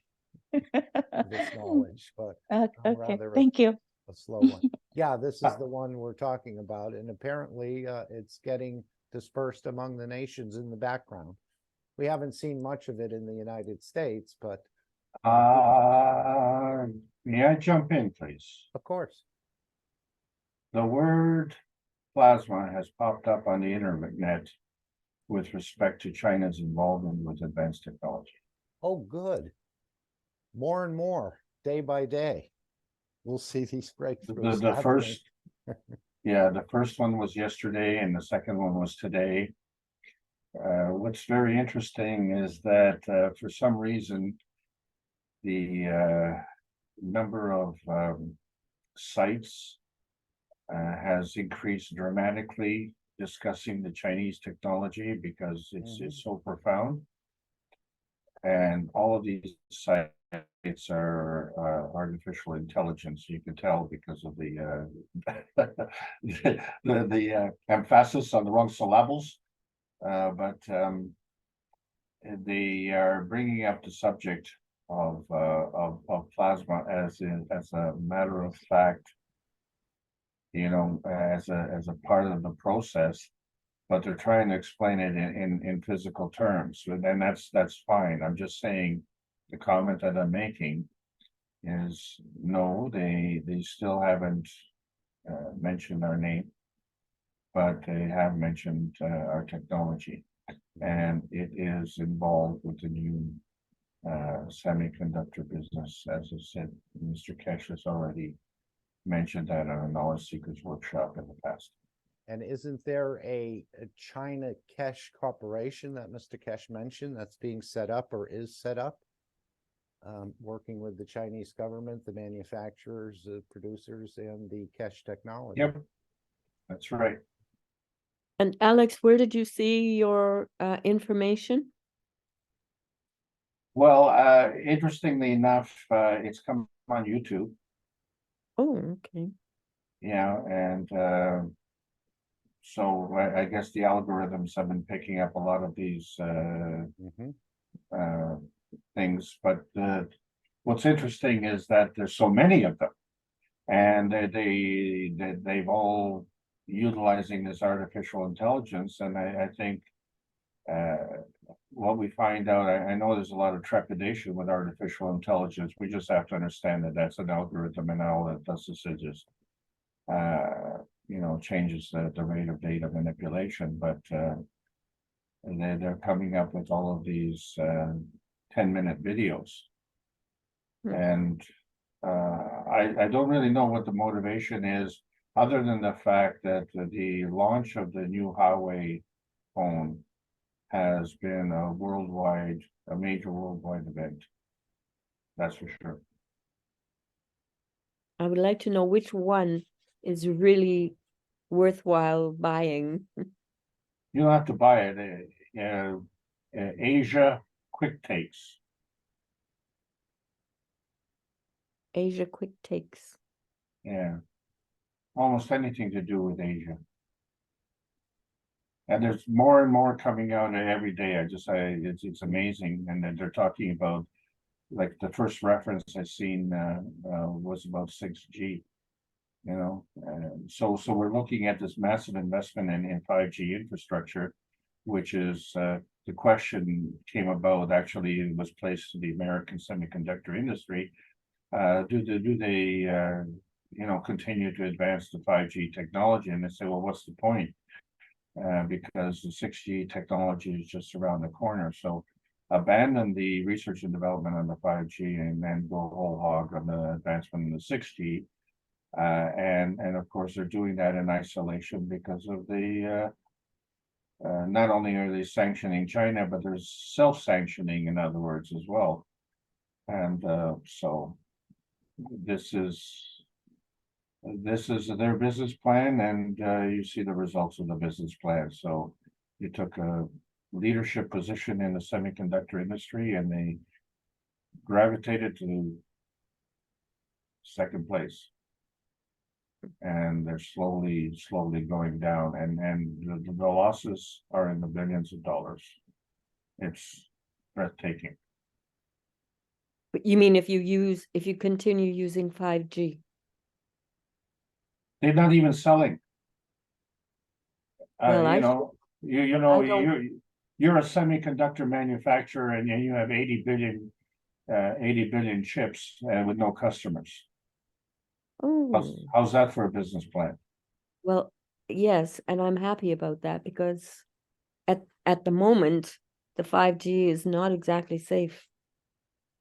this knowledge, but I'm Okay, rather thank you. a slow one. Yeah, this is the one we're talking about, and apparently it's getting dispersed among the nations in the background. We haven't seen much of it in the United States, but may I jump in, please? of course. The word plasma has popped up on the internet with respect to China's involvement with advanced technology. Oh, good. More and more, day by day, we'll see these breakthroughs. The first, yeah, the first one was yesterday, and the second one was today. What's very interesting is that for some reason, the number of sites has increased dramatically, discussing the Chinese technology because it's so profound. And all of these sites are artificial intelligence. You can tell because of the the emphasis on the wrong syllables. But they are bringing up the subject of plasma as a matter of fact, you know, as a part of the process, but they're trying to explain it in physical terms, and that's fine. I'm just saying the comment that I'm making is no, they still haven't mentioned our name, but they have mentioned our technology, and it is involved with the new semiconductor business. As I said, Mr. Keshe has already mentioned that on a Knowledge Seekers workshop in the past. And isn't there a China Keshe Corporation that Mr. Keshe mentioned that's being set up or is set up? Working with the Chinese government, the manufacturers, the producers, and the Keshe technology. Yep, that's right. And Alex, where did you see your information? Well, interestingly enough, it's come on YouTube. Oh, okay. Yeah, and so I guess the algorithms have been picking up a lot of these things. But what's interesting is that there's so many of them, and they've all utilizing this artificial intelligence. And I think what we find out, I know there's a lot of trepidation with artificial intelligence. We just have to understand that that's an algorithm, and all it does is it just you know, changes the rate of data manipulation. But they're coming up with all of these 10-minute videos, and I don't really know what the motivation is, other than the fact that the launch of the new Huawei phone has been a major worldwide event. That's for sure. I would like to know which one is really worthwhile buying. You don't have to buy it. Asia Quick Takes. Asia Quick Takes. Yeah. Almost anything to do with Asia. And there's more and more coming out every day. It's amazing. And then they're talking about, like, the first reference I seen was about 6G. You know, so we're looking at this massive investment in 5G infrastructure, which is the question came about. Actually, it was placed to the American semiconductor industry. Do they you know, continue to advance the 5G technology? And they say, well, what's the point? Because the 6G technology is just around the corner. So abandon the research and development on the 5G and then go whole hog on the advancement in the 6G. And of course, they're doing that in isolation because of the not only are they sanctioning China, but there's self-sanctioning, in other words, as well. And so this is their business plan, and you see the results of the business plan. So you took a leadership position in the semiconductor industry, and they gravitated to second place. And they're slowly going down, and the losses are in the billions of dollars. It's breathtaking. But you mean if you continue using 5G? They're not even selling. Well, you're a semiconductor manufacturer, and you have 80 billion chips with no customers. Oh. How's that for a business plan? Well, yes, and I'm happy about that, because at the moment the 5G is not exactly safe.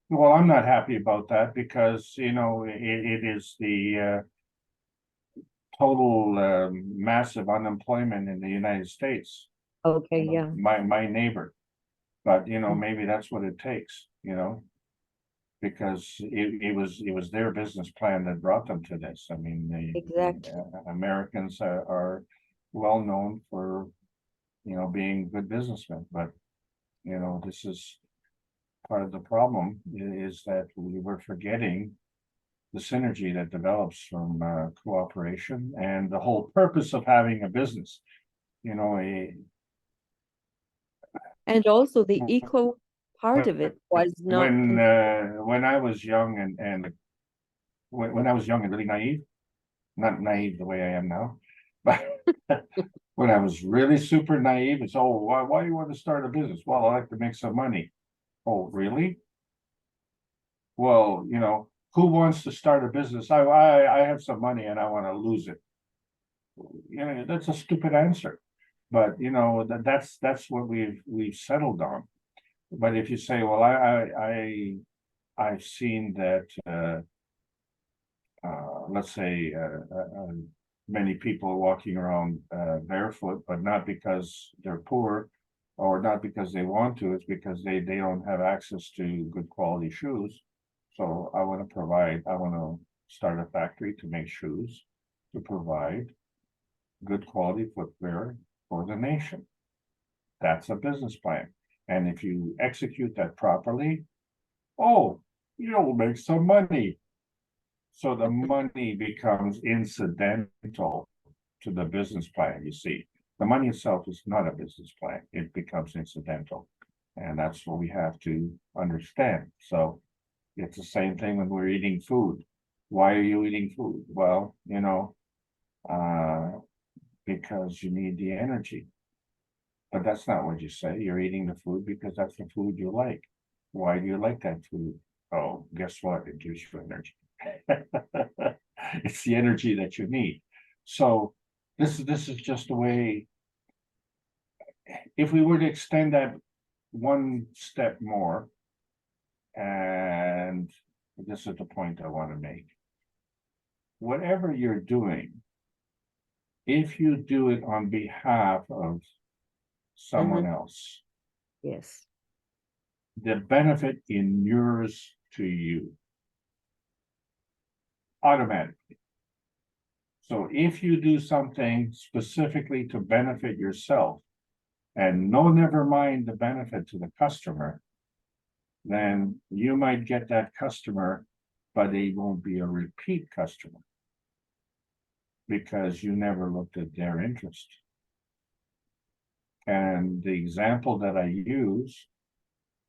Well, I'm not happy about that, because you know it is the total massive unemployment in the United States. Okay, yeah. My neighbor, but you know, maybe that's what it takes, you know. because it was their business plan that brought them to this. I mean, Exactly. Americans are well known for, being good businessmen, but this is part of the problem is that we were forgetting the synergy that develops from cooperation and the whole purpose of having a business. And also the eco part of it was not. When I was young and when I was young and really naive, not naive the way I am now, but when I was really super naive, it's, oh, why do you want to start a business? Well, I like to make some money. Oh, really? Well, who wants to start a business? I have some money and I want to lose it. That's a stupid answer, but that's what we've settled on. But if you say, well, I've seen that, let's say, many people walking around barefoot, but not because they're poor or not because they want to, it's because they don't have access to good quality shoes. So I want to start a factory to make shoes, to provide good quality footwear for the nation. That's a business plan. And if you execute that properly, you'll make some money. So the money becomes incidental to the business plan, you see. The money itself is not a business plan. It becomes incidental. And that's what we have to understand. So it's the same thing when we're eating food. Why are you eating food? Well, because you need the energy. But that's not what you say. You're eating the food because that's the food you like. Why do you like that food? Oh, guess what? It gives you energy. It's the energy that you need. So this is just a way. If we were to extend that one step more, and this is the point I want to make. Whatever you're doing, if you do it on behalf of someone else, yes, the benefit inures to you automatically. So if you do something specifically to benefit yourself and never mind the benefit to the customer, then you might get that customer, but they won't be a repeat customer because you never looked at their interest. And the example that I use,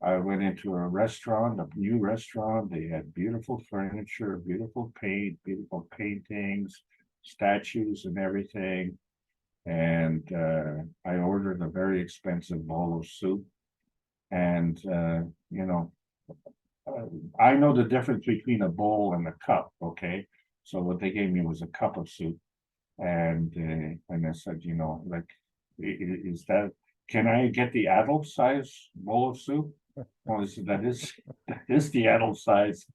I went into a restaurant, a new restaurant. They had beautiful furniture, beautiful paint, beautiful paintings, statues and everything. And I ordered a very expensive bowl of soup. And, I know the difference between a bowl and a cup, okay? So what they gave me was a cup of soup. And I said, is that, can I get the adult size bowl of soup? Well, he said, that is the adult size.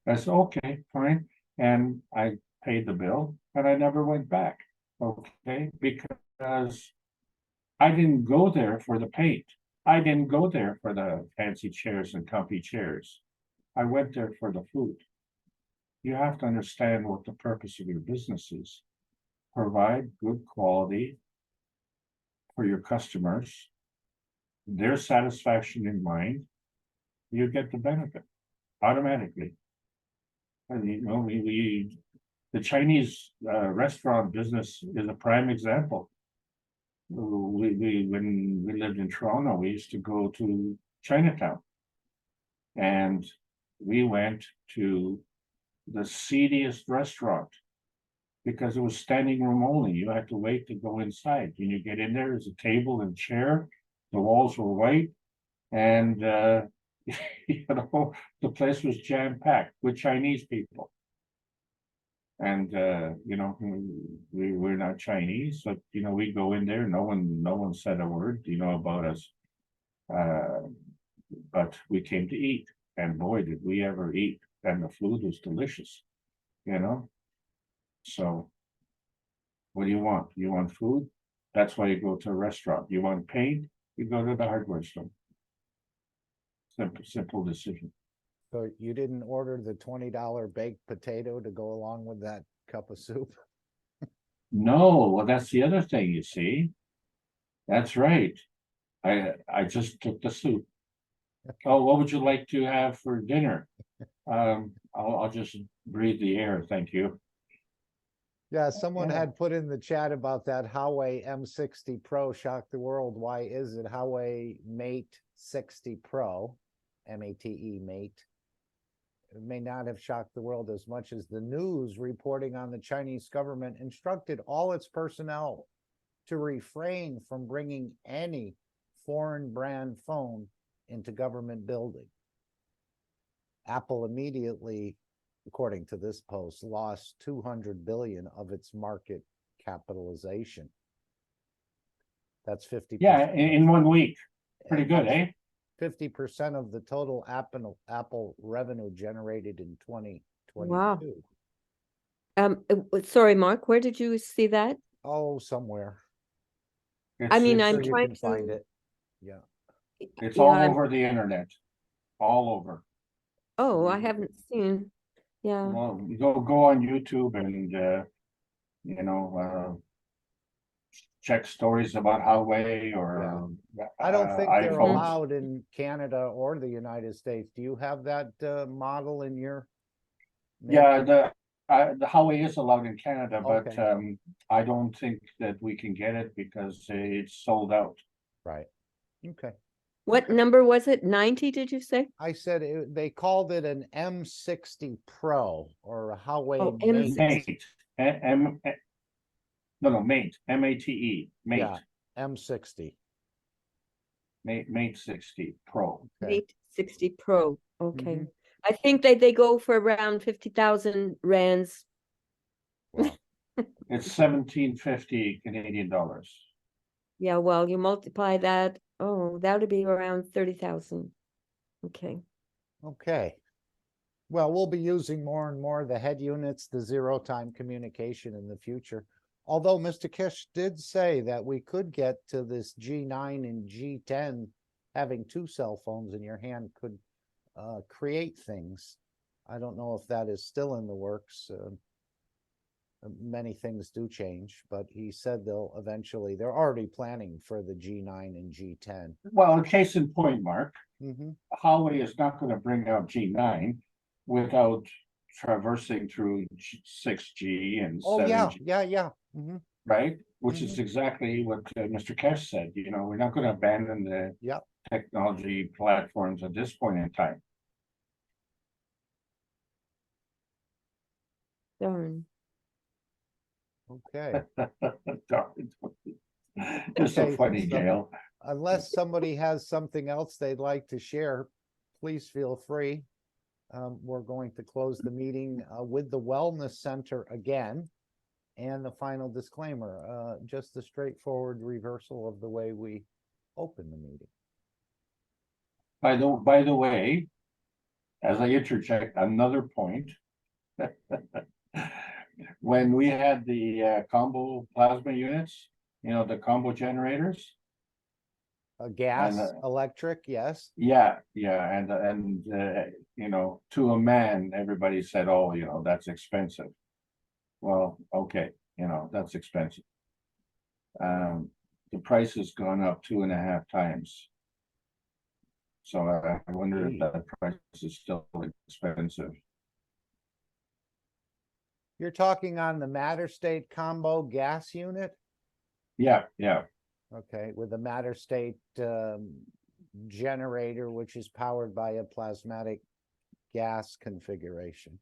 I said, okay, fine. And I paid the bill and I never went back, okay? Because I didn't go there for the paint. I didn't go there for the fancy chairs and comfy chairs. I went there for the food. You have to understand what the purpose of your business is. Provide good quality for your customers, their satisfaction in mind, you get the benefit automatically. And the Chinese restaurant business is a prime example. When we lived in Toronto, we used to go to Chinatown, and we went to the seediest restaurant because it was standing room only. You had to wait to go inside. When you get in there, there's a table and chair. The walls were white, and the place was jam-packed with Chinese people. And we're not Chinese, but we go in there. No one said a word, about us. But we came to eat, and boy, did we ever eat! And the food was delicious, So, what do you want? You want food? That's why you go to a restaurant. You want paint? You go to the hardware store. Simple decision. So you didn't order the $20 baked potato to go along with that cup of soup? No, well, that's the other thing, you see. That's right. I just took the soup. Oh, what would you like to have for dinner? I'll just breathe the air, thank you. Yeah, someone Yeah. had put in the chat about that Huawei M60 Pro shocked the world. Why is it Huawei Mate 60 Pro, M-A-T-E, Mate? It may not have shocked the world as much as the news reporting on the Chinese government instructed all its personnel to refrain from bringing any foreign brand phone into government building. Apple immediately, according to this post, lost 200 billion of its market capitalization. That's 50%. Yeah, in 1 week. Pretty good, eh? 50% of the total Apple revenue generated in 2022. Wow. Sorry, Mark, where did you see that? Oh, somewhere. I mean, Sure I'm you trying can find to. it. Yeah. It's Yeah, all I'm- over the internet. All over. Oh, I haven't seen. Yeah. Well, go on YouTube and check stories about Huawei or I don't think they're iPhones. allowed in Canada or the United States. Do you have that model in your? Yeah, the Huawei is allowed in Canada, but Okay. I don't think that we can get it because it's sold out. Right. Okay. What number was it? 90, did you say? I said they called it an M60 Pro or a Huawei Oh, Mate. Mate. No, Mate. M-A-T-E. Mate. Yeah, M60. Mate 60 Pro. Mate 60 Pro. Okay. Mhm. I think they go for around 50,000 rands. It's 1750 Canadian dollars. Yeah, well, you multiply that. Oh, that would be around 30,000. Okay. Okay. Well, we'll be using more and more the head units, the zero-time communication in the future. Although Mr. Keshe did say that we could get to this G9 and G10, having two cell phones in your hand could create things. I don't know if that is still in the works. Many things do change, but he said they'll eventually, they're already planning for the G9 and G10. Well, case in point, Mark, Mm-hmm. Huawei is not going to bring out G9 without traversing through 6G and 7G. Yeah. Mm-hmm. Right? Which is exactly what Mr. Keshe said. We're not going to abandon the technology platforms at this point in time. Darn. Okay. You're so funny, Gail. Unless somebody has something else they'd like to share, please feel free. We're going to close the meeting with the Wellness Center again. And the final disclaimer, just a straightforward reversal of the way we open the meeting. By the way, as I interject another point, when we had the combo plasma units, the combo generators. Gas, electric, yes. Yeah, and to a man, everybody said, "Oh, that's expensive." Well, okay, that's expensive. The price has gone up 2.5 times. So I wonder if that price is still expensive. You're talking on the Matter State combo gas unit? Yeah. Okay, with the Matter State generator, which is powered by a plasmatic gas configuration.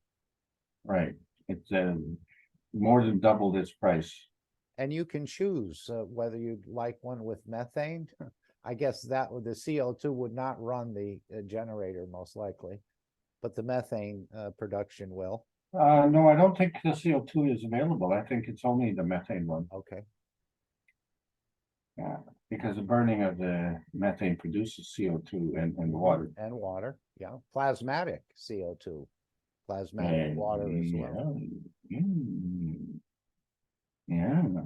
Right. It's more than doubled its price. And you can choose whether you'd like one with methane. I guess that with the CO2 would not run the generator most likely, but the methane production will. No, I don't think the CO2 is available. I think it's only the methane one. Okay. Yeah, because the burning of the methane produces CO2 and water. And water, yeah. Plasmatic CO2. Plasmatic water as well. Yeah.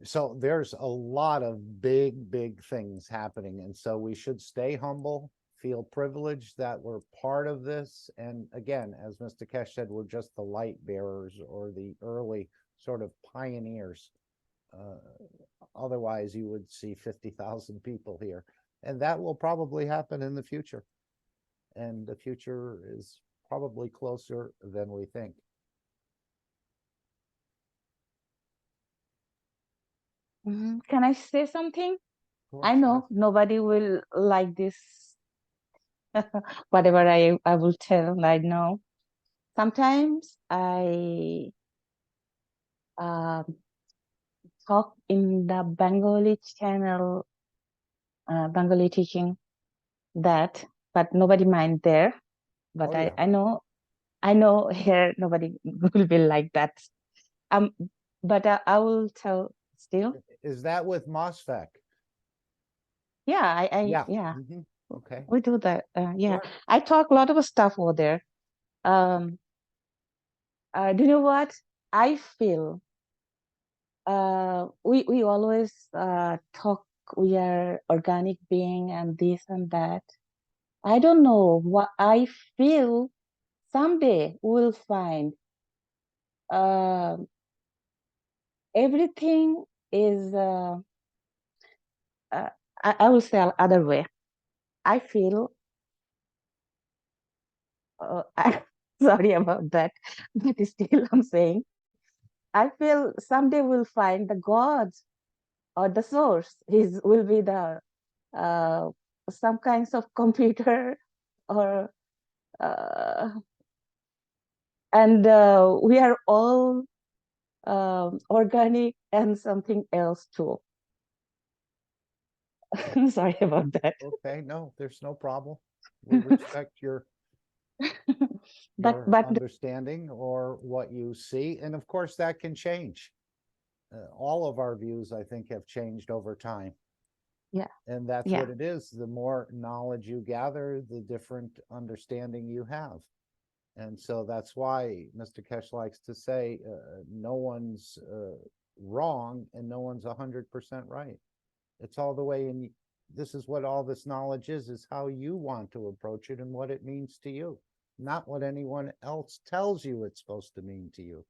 So there's a lot of big things happening. And so we should stay humble, feel privileged that we're part of this. And again, as Mr. Keshe said, we're just the light bearers or the early sort of pioneers. Otherwise, you would see 50,000 people here. And that will probably happen in the future. And the future is probably closer than we think. Can I say something? Of I course, know nobody will like this, whatever I will tell, I know. Sometimes I talk in the Bengali channel, Bengali teaching that, but nobody mind there. But Oh, yeah. I know here nobody will be like that. But I will tell still. Is that with MOSFEC? Yeah, Yeah. Mhm. Okay. we do that. Yeah, Sure. I talk a lot of stuff over there. Do you know what I feel? We always talk. We are organic being and this and that. I don't know what I feel. Someday we'll find everything is. I will say other way. I feel. Sorry about that, but still I'm saying. I feel someday we'll find the God or the source will be the some kinds of computer or and we are all organic and something else too. Sorry about that. Okay, no, there's no problem. We respect your but understanding or what you see, and of course that can change. All of our views, I think, have changed over time. Yeah. And that's Yeah. what it is. The more knowledge you gather, the different understanding you have. And so that's why Mr. Keshe likes to say, no one's wrong and no one's 100% right. It's all the way in. This is what all this knowledge is how you want to approach it and what it means to you, not what anyone else tells you it's supposed to mean to you.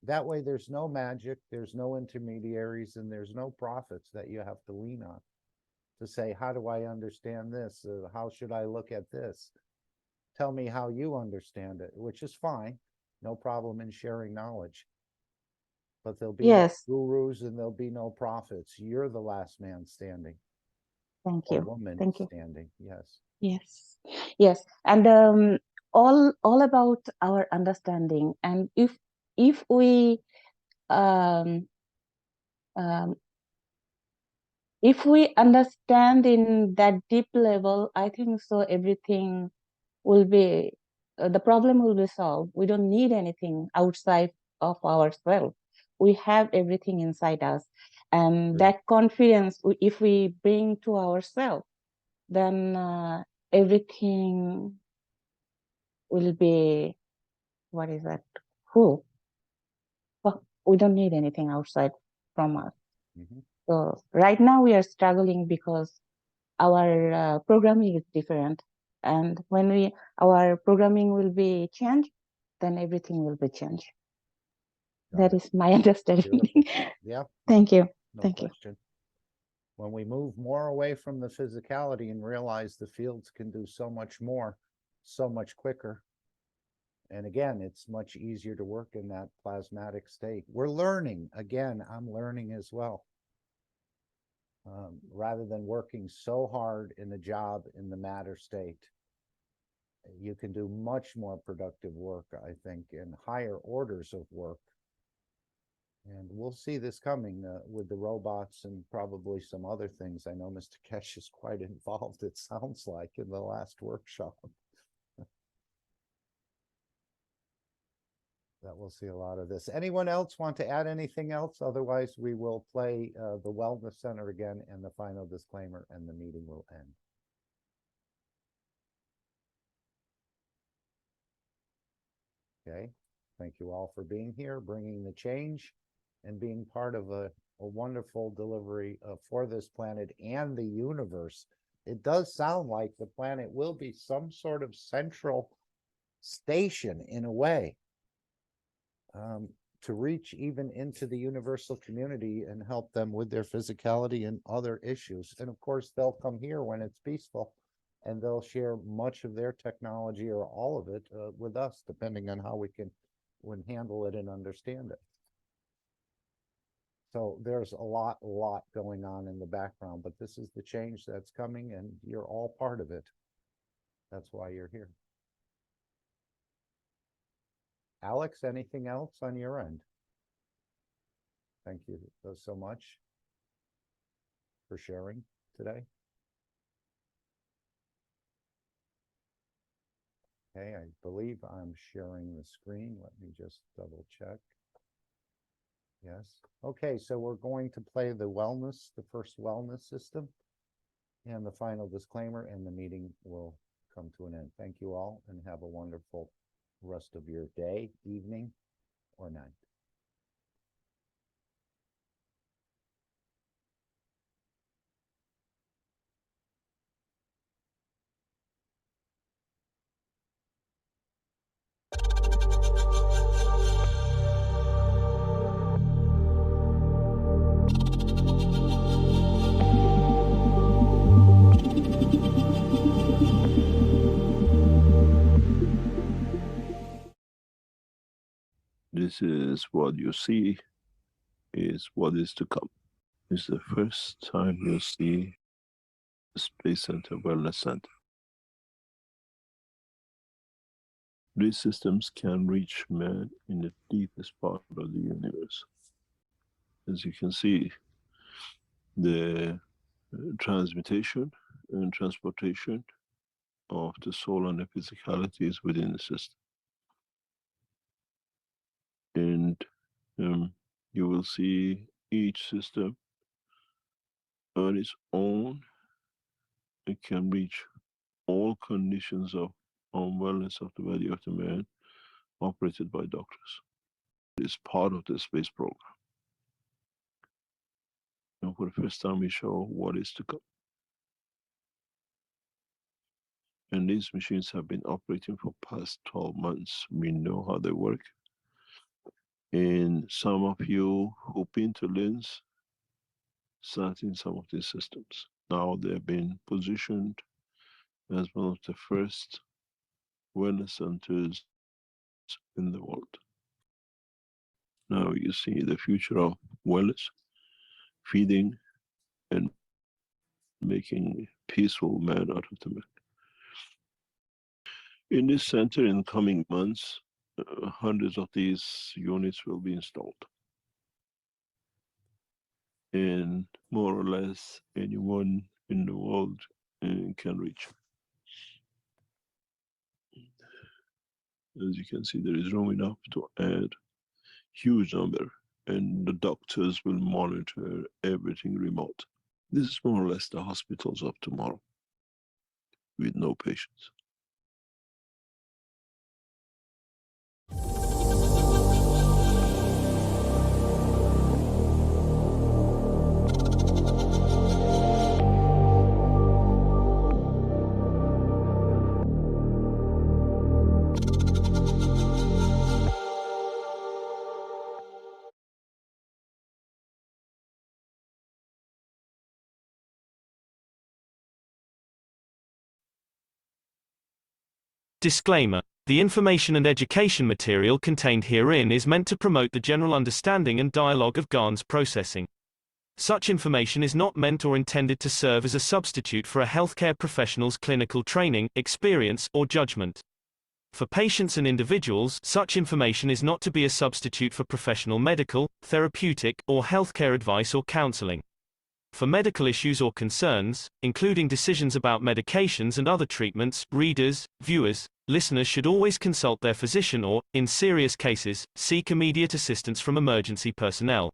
That way, there's no magic, there's no intermediaries, and there's no prophets that you have to lean on to say, how do I understand this? How should I look at this? Tell me how you understand it, which is fine. No problem in sharing knowledge. But there'll be yes, no gurus and there'll be no prophets. You're the last man standing. Thank or you. Woman Thank you. standing. Yes. Yes, and all about our understanding, and if we um, um, if we understand in that deep level, I think so everything will be the problem will be solved. We don't need anything outside of ourselves. We have everything inside us, and that confidence, if we bring to ourselves, then everything will be, what is that? Who? Well, we don't need anything outside from us. So right now we are struggling because our programming is different. And when our programming will be changed, then everything will be changed. That is my understanding. Yeah. Thank you. No Thank question. When we move more away from the physicality and realize the fields can do so much more, so much quicker. And again, it's much easier to work in that plasmatic state. We're learning. Again, I'm learning as well. Rather than working so hard in the job in the matter state, you can do much more productive work, I think, in higher orders of work. And we'll see this coming with the robots and probably some other things. I know Mr. Keshe is quite involved, it sounds like, in the last workshop. That we'll see a lot of this. Anyone else want to add anything else? Otherwise, we will play the Wellness Center again and the final disclaimer, and the meeting will end. Okay. Thank you all for being here, bringing the change, and being part of a wonderful delivery for this planet and the universe. it does sound like the planet will be some sort of central station in a way, to reach even into the universal community and help them with their physicality and other issues. And of course, they'll come here when it's peaceful, and they'll share much of their technology or all of it with us, depending on how we can handle it and understand it. So there's a lot going on in the background, but this is the change that's coming, and you're all part of it. That's why you're here. Alex, anything else on your end? Thank you so much for sharing today. Okay, I believe I'm sharing the screen. Let me just double check. Yes. Okay, so we're going to play the first wellness system, and the final disclaimer, and the meeting will come to an end. Thank you all, and have a wonderful rest of your day, evening, or night. This is what you see is what is to come. This is the first time you see the Space Center Wellness Center. These systems can reach man in the deepest part of the universe. As you can see, the transmutation and transportation of the soul and the physicality is within the system. And you will see each system on its own. It can reach all conditions of unwellness of the body of the man, operated by doctors. It is part of the space program. And for the first time, we show what is to come. And these machines have been operating for past 12 months. We know how they work. And some of you who've been to LINS sat in some of these systems. Now they've been positioned as one of the first wellness centers in the world. Now you see the future of wellness, feeding, and making peaceful man out of the man. In this center, in coming months, hundreds of these units will be installed. And more or less anyone in the world can reach. As you can see, there is room enough to add huge number, and the doctors will monitor everything remote. This is more or less the hospitals of tomorrow, with no patients. Disclaimer. The information and education material contained herein is meant to promote the general understanding and dialogue of GAN's processing. Such information is not meant or intended to serve as a substitute for a healthcare professional's clinical training, experience, or judgment. For patients and individuals, such information is not to be a substitute for professional medical, therapeutic, or healthcare advice or counseling. For medical issues or concerns, including decisions about medications and other treatments, readers, viewers, listeners should always consult their physician or, in serious cases, seek immediate assistance from emergency personnel.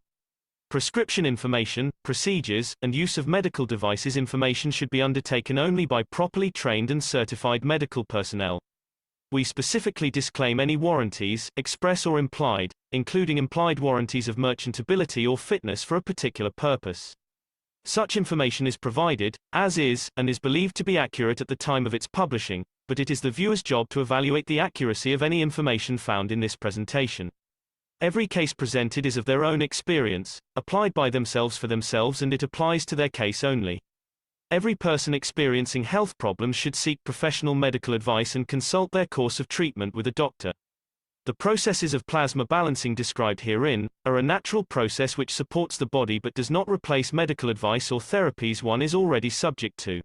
Prescription information, procedures, and use of medical devices information should be undertaken only by properly trained and certified medical personnel. We specifically disclaim any warranties, express or implied, including implied warranties of merchantability or fitness for a particular purpose. Such information is provided, as is, and is believed to be accurate at the time of its publishing, but it is the viewer's job to evaluate the accuracy of any information found in this presentation. Every case presented is of their own experience, applied by themselves for themselves, and it applies to their case only. Every person experiencing health problems should seek professional medical advice and consult their course of treatment with a doctor. The processes of plasma balancing described herein are a natural process which supports the body but does not replace medical advice or therapies one is already subject to.